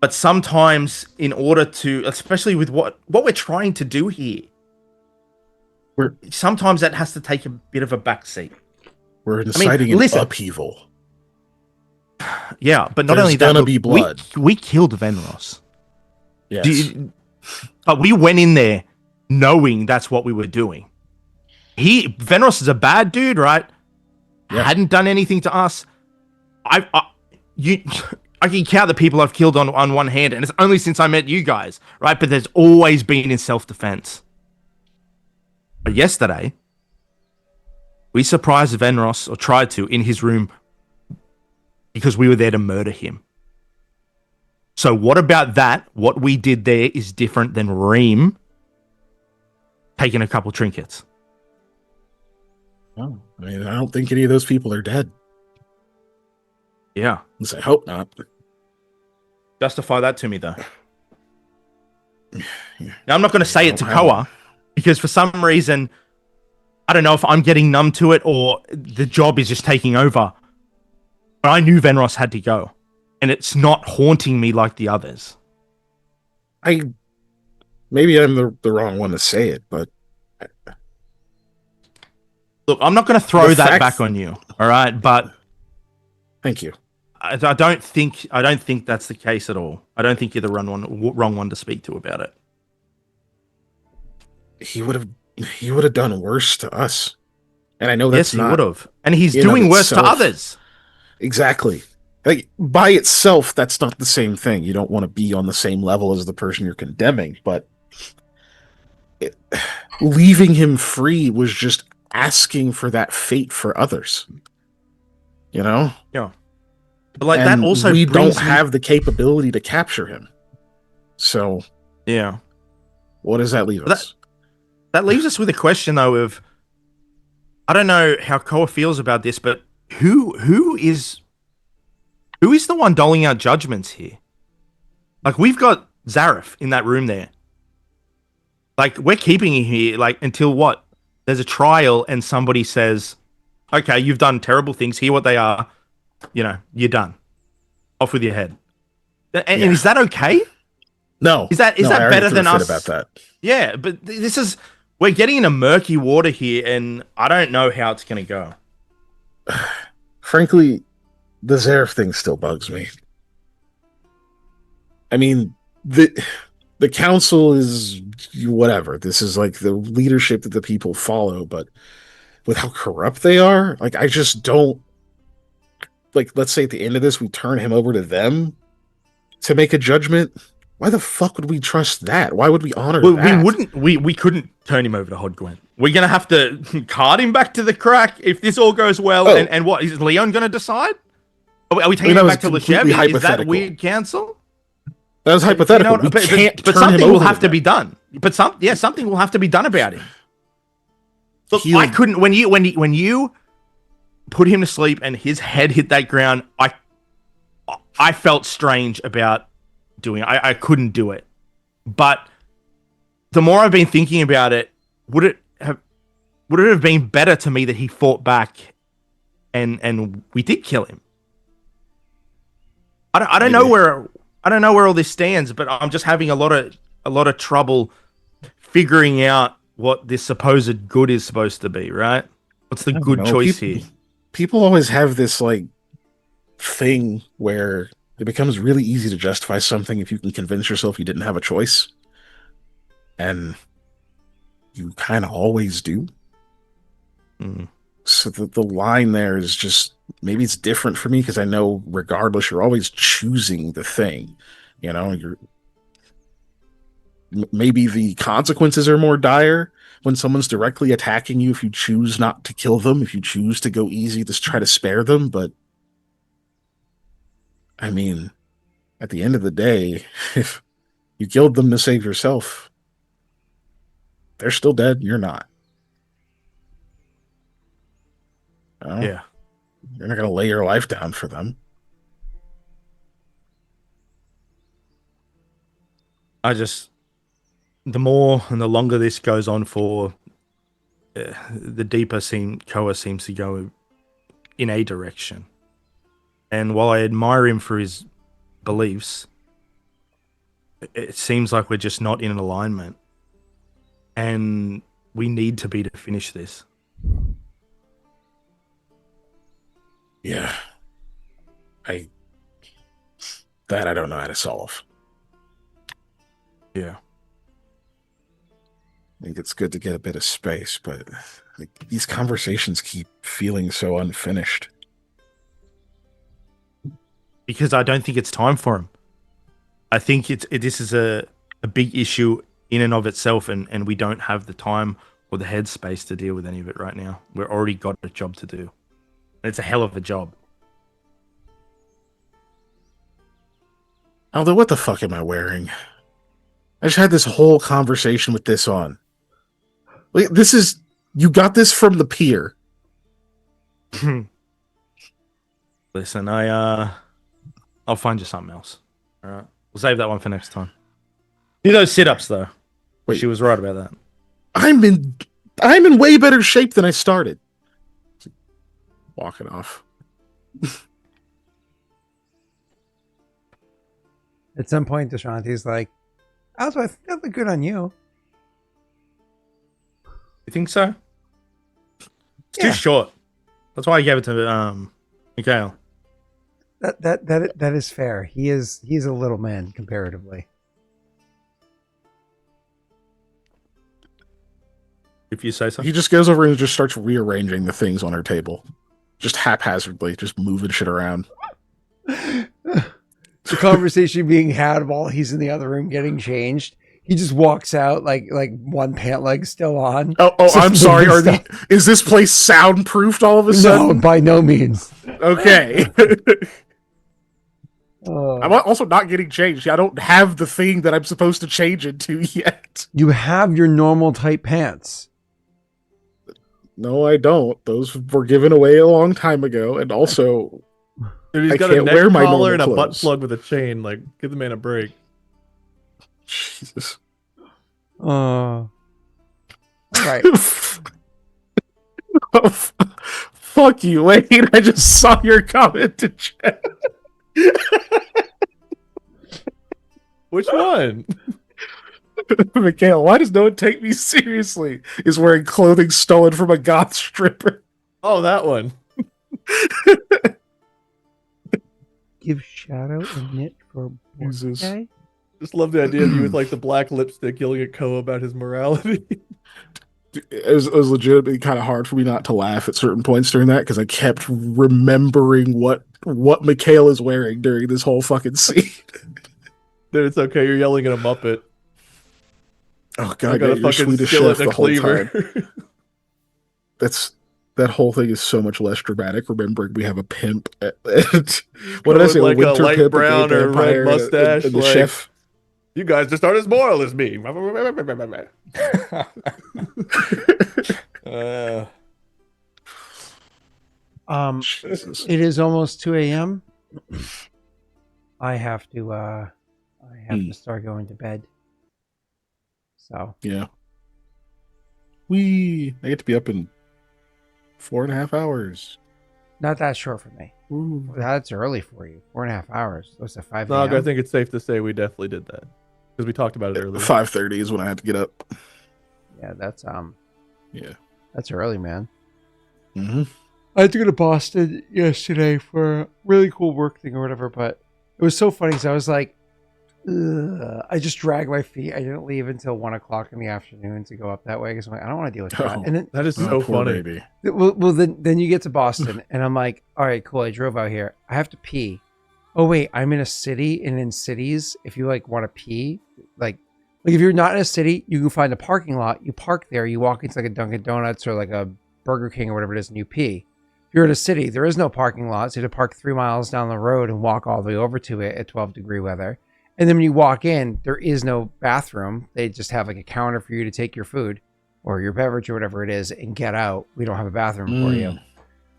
But sometimes, in order to, especially with what we're trying to do here, sometimes that has to take a bit of a backseat. We're inciting an upheaval. Yeah, but not There's only that, gonna be blood. We killed Venros. Yes. But we went in there knowing that's what we were doing. Venros is a bad dude, right? Yeah. Hadn't done anything to us. I can count the people I've killed on one hand, and it's only since I met you guys, right? But there's always been in self-defense. But yesterday, we surprised Venros, or tried to, in his room because we were there to murder him. So what about that? What we did there is different than Reem taking a couple trinkets. Oh, I mean, I don't think any of those people are dead. Yeah. At least I hope not. Justify that to me, though. Now, I'm not going to say it to Koa, because for some reason, I don't know if I'm getting numb to it or the job is just taking over. But I knew Venros had to go. And it's not haunting me like the others. Maybe I'm the wrong one to say it, but... Look, I'm not going to throw that back on you, all right? But... Thank you. I don't think that's the case at all. I don't think you're the wrong one to speak to about it. He would have done worse to us. And I know that's he would have. And he's doing worse to others. Exactly. Like, by itself, that's not the same thing. You don't want to be on the same level as the person you're condemning, but leaving him free was just asking for that fate for others. You know? Yeah. But like, and that also we don't have the capability to capture him. So Yeah. what does that leave us? That leaves us with a question, though, of I don't know how Koa feels about this, but who is the one doling out judgments here? Like, we've got Zareth in that room there. Like, we're keeping him here, like, until what? There's a trial and somebody says, okay, you've done terrible things. Here what they are. You know, you're done. Off with your head. And is that okay? No. Is that I already better threw than a fit us? about that? Yeah, but this is... We're getting into murky water here, and I don't know how it's going to go. Frankly, the Zareth thing still bugs me. I mean, the council is whatever. This is like the leadership that the people follow, but with how corrupt they are, like, I just don't... Like, let's say at the end of this, we turn him over to them to make a judgment. Why the fuck would we trust that? Why would we honor that? We couldn't turn him over to Hodgwen. We're going to have to cart him back to the crack if this all goes well. Oh. And what, is Leon going to decide? Are we taking that him was back to completely Leshev? Is that hypothetical. weird, council? That was hypothetical. You know, We can't but turn something him will over have to them. be done. But something will have to be done about him. Look, He- I couldn't when you put him to sleep and his head hit that ground. I felt strange about doing it. I couldn't do it. But the more I've been thinking about it, would it have been better to me that he fought back and we did kill him? I don't know where all this stands, but I'm just having a lot of trouble figuring out what this supposed good is supposed to be, right? What's the good choice here? People always have this like thing where it becomes really easy to justify something if you can convince yourself you didn't have a choice. And you kind of always do. Mm. So the line there is just, maybe it's different for me because I know regardless, you're always choosing the thing. You know, maybe the consequences are more dire when someone's directly attacking you if you choose not to kill them, if you choose to go easy, just try to spare them. But I mean, at the end of the day, if you killed them to save yourself, they're still dead, you're not. Yeah. You're not going to lay your life down for them. The more and the longer this goes on for, the deeper Koa seems to go in a direction. And while I admire him for his beliefs, it seems like we're just not in an alignment. And we need to be to finish this. Yeah. I don't know how to solve. Yeah. I think it's good to get a bit of space, but like, these conversations keep feeling so unfinished. Because I don't think it's time for him. I think this is a big issue in and of itself, and we don't have the time or the headspace to deal with any of it right now. We've already got a job to do. And it's a hell of a job. Aldo, what the fuck am I wearing? I just had this whole conversation with this on. Like, you got this from the pier. Listen, I'll find you something else. All right, we'll save that one for next time. Do those sit-ups though. Wait. She was right about that. I'm in way better shape than I started. Walking off. At some point, Deshanti's like, "Also, I think that looked good on you." You think so? It's Yeah. too short. That's why I gave it to Mikhail. That is fair. He's a little man comparatively. If you say so. He just goes over and just starts rearranging the things on her table. Just haphazardly, just moving shit around. The conversation being had while he's in the other room getting changed. He just walks out like one pant leg still on. Oh, Just I'm sorry. moving Is this place soundproofed all of a No, sudden? by no means. Okay. I'm also not getting changed. I don't have the thing that I'm supposed to change into yet. You have your normal tight pants. No, I don't. Those were given away a long time ago, and also Dude, he's I got a can't neck wear my collar and a normal butt clothes. plug with a chain. Like, give the man a break. Jesus. All right. Fuck you, Wayne. I just saw your comment to chat. Which one? Mikhail, why does no one take me seriously? Is wearing clothing stolen from a goth stripper. Oh, that one. Give Shadow a knit for Jesus. birthday? Just love the idea of you with like the black lipstick yelling at Koa about his morality. It was legitimately kind of hard for me not to laugh at certain points during that because I kept remembering what Mikhail is wearing during this whole fucking scene. Dude, it's okay. You're yelling at a Muppet. Oh I god, got a you're fucking Swedish skillet chef and the a whole cleaver. time. That whole thing is so much less dramatic. Remembering we have a pimp. What did I say? Like a winter light pimp, brown gay or red vampire, mustache, and the like- chef. You guys just aren't as moral as me. Jesus. It is almost 2 a.m. I have to start going to bed. So Yeah. I get to be up in 4.5 hours. not that short for me. Ooh. That's early for you. 4.5 hours. That's a 5 No, I a.m. think it's safe to say we definitely did that because we talked about it earlier. 5:30 is when I had to get up. Yeah, that's Yeah. that's early, man. Mm-hmm. I had to go to Boston yesterday for a really cool work thing or whatever, but it was so funny because I was like, ugh. I just dragged my feet. I didn't leave until 1 o'clock in the afternoon to go up that way because I'm like, I don't want to deal with that. Oh. And then, That is Oh, so poor funny. baby. well, then you get to Boston, and I'm like, all right, cool. I drove out here. I have to pee. Oh wait, I'm in a city, and in cities, if you like want to pee, like if you're not in a city, you can find a parking lot. You park there. You walk into like a Dunkin' Donuts or like a Burger King or whatever it is, and you pee. If you're in a city, there is no parking lot, so you have to park 3 miles down the road and walk all the way over to it at 12-degree weather. And then when you walk in, there is no bathroom. They just have like a counter for you to take your food or your beverage or whatever it is and get out. We don't have a bathroom for you.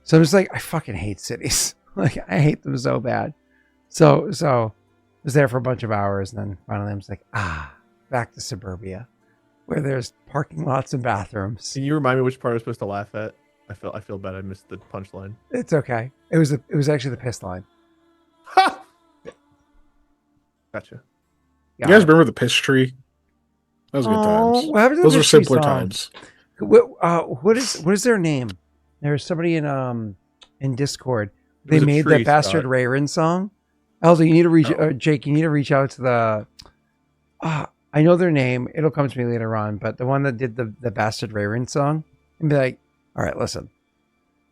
So I'm just like, I fucking hate cities. Like, I hate them so bad. So I was there for a bunch of hours, and then finally I'm just like, back to suburbia where there's parking lots and bathrooms. Can you remind me which part I was supposed to laugh at? I feel bad. I missed the punchline. It's okay. It was actually the piss line. Ha! Gotcha. You guys remember the piss tree? That was good times. What happened to Those the were piss tree simpler song? times. What is their name? There's somebody in Discord. They was a made tree, that Bastard Scott. Rayron song. Aldo, you need to reach. Oh. Jake, you need to reach out to the. I know their name. It'll come to me later on. But the one that did the Bastard Rayron song, and be like, all right, listen.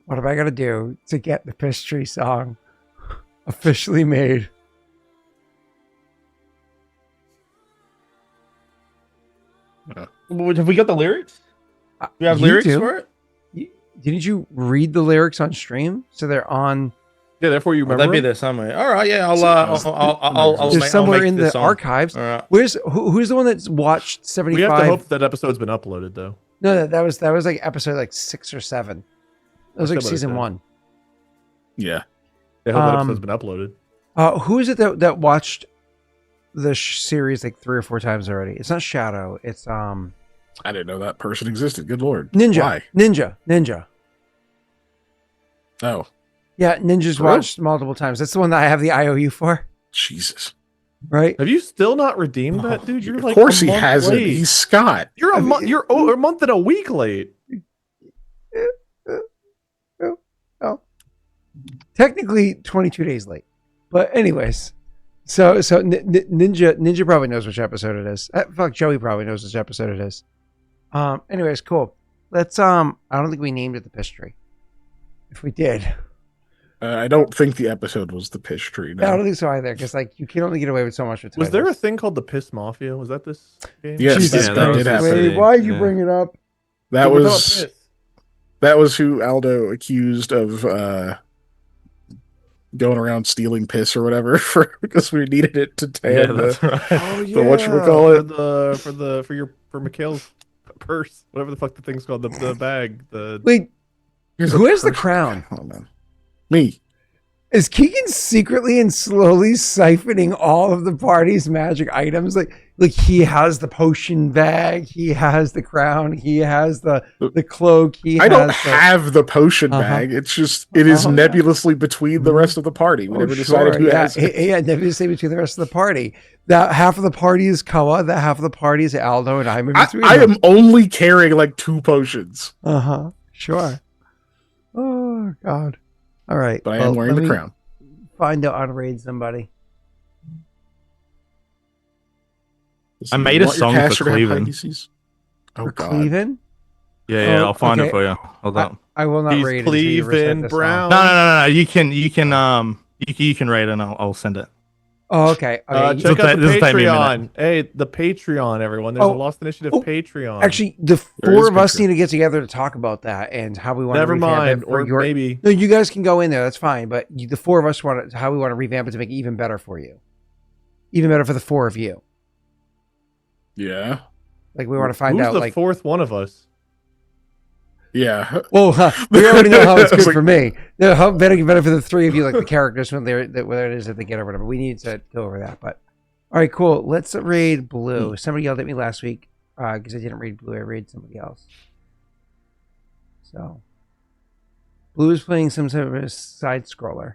What have I got to do to get the piss tree song officially made? Have we got the lyrics? We have You lyrics do. for it? Didn't you read the lyrics on stream? So they're on. Yeah, therefore you That'd remember. be it? there somewhere. All right, yeah, I'll There's somewhere make in this the song. archives. All right. Who's the one that's watched 75? We have to hope that episode's been uploaded though. No, that was like episode like 6 or 7. That was like Somebody season said. 1. Yeah. I hope that Um, episode's been uploaded. Who is it that watched the series like 3 or 4 times already? It's not Shadow. It's I didn't know that person existed. Good lord. Ninja. Why? Ninja. Oh, Yeah, Ninja's For real? watched multiple times. That's the one that I have the IOU for, Jesus. right? Have you still not redeemed that, dude? You're Of like course a he month hasn't. late. He's Scott. You're I a mean, month. You're a month and a week late. Technically 22 days late. But anyways, so Ninja probably knows which episode it is. Fuck, Joey probably knows which episode it is. Anyways, cool. Let's I don't think we named it the piss tree. If we did, I don't think the episode was the piss tree. I No. don't think so either. Because like you can only get away with so much with Was there a titles. thing called the Piss Mafia? Was that this game? Yes, Jesus that Christ, did happen. Wade, why you Yeah. bring it up? That So we're talking was about piss. that was who Aldo accused of going around stealing piss or whatever because we needed it to tan Yeah, the, that's right. Oh the whatchamacallit. for Mikhail's purse, whatever the fuck the thing's called, the bag, the Wait, Here's who a has the purse. crown? Oh man, me. Is Keegan secretly and slowly siphoning all of the party's magic items? Like he has the potion bag, he has the crown, he has the cloak. I don't have the potion bag. It's just it is nebulously between the rest of the party. We never decided who has it. Yeah, nebulously between the rest of the party. That half of the party is Koa, that half of the party is Aldo, and I'm in between. I am only carrying like 2 potions. Sure. Oh God. All right. But I am wearing the crown. Find out how to raid somebody. I made a song for Cleveland. Oh For God. Cleveland? Yeah, Oh, I'll find okay. it for you. Hold on. I will not He's raid until you recite Cleveland the song. Brown. No. You can rate and I'll send it. Oh, okay. Okay. Check out the This will take me a Patreon. Hey, the Patreon, everyone. There's a Lost Initiative Patreon. Actually, the There 4 is of us Patreon. need to get together to talk about that and how we want Never to revamp mind, it for or your. maybe No, you guys can go in there. That's fine. But the 4 of us want to, how we want to revamp it to make it even better for you, even better for the 4 of you. Yeah. Like we want to find who's out. the Like, 4th one of us. Yeah. well, we already know how it's I was good like- for me. No, how better for the 3 of you, like the characters when they're whether it is that they get or whatever. We need to go over that. But all right, cool. Let's raid blue. Somebody yelled at me last week because I didn't read blue. I raided somebody else. So blue is playing some sort of a side scroller,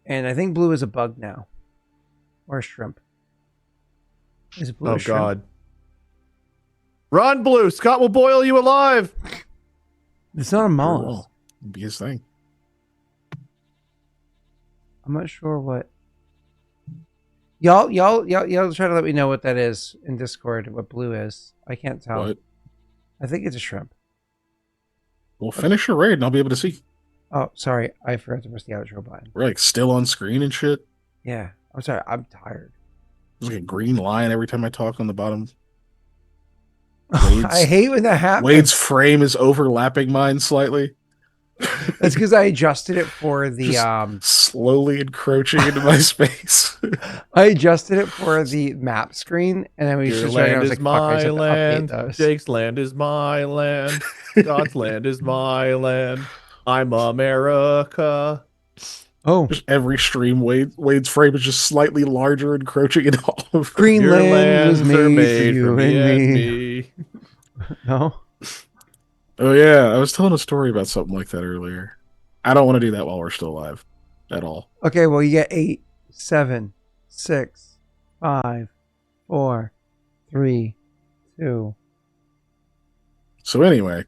and I think blue is a bug now, or a shrimp. Is it blue? Oh a shrimp? God. Run, Blue. Scott will boil you alive. It's not a mollusk. Well, be his thing. I'm not sure what. Y'all try to let me know what that is in Discord. What blue is? I can't tell. What? I think it's a shrimp. We'll finish your raid and I'll be able to see. Oh, sorry, I forgot to press the outro button. We're like still on screen and shit. Yeah, I'm sorry. I'm tired. There's like a green line every time I talk on the bottom. I hate when that happens. Wade's frame is overlapping mine slightly. That's because I adjusted it for the Just slowly encroaching into my space. I adjusted it for the map screen, and then we Your just started. I land was is like, "Fuck!" I just my have to update land. those. Jake's land is my land. Scott's land is my land. I'm America. Oh, Just every stream, Wade's frame is just slightly larger, encroaching into all of them. Greenland Your was lands are made for you me and me. me. No. Oh yeah, I was telling a story about something like that earlier. I don't want to do that while we're still alive, at all. Okay, well, you get 8, 7, 6, 5, 4, 3, 2. So anyway,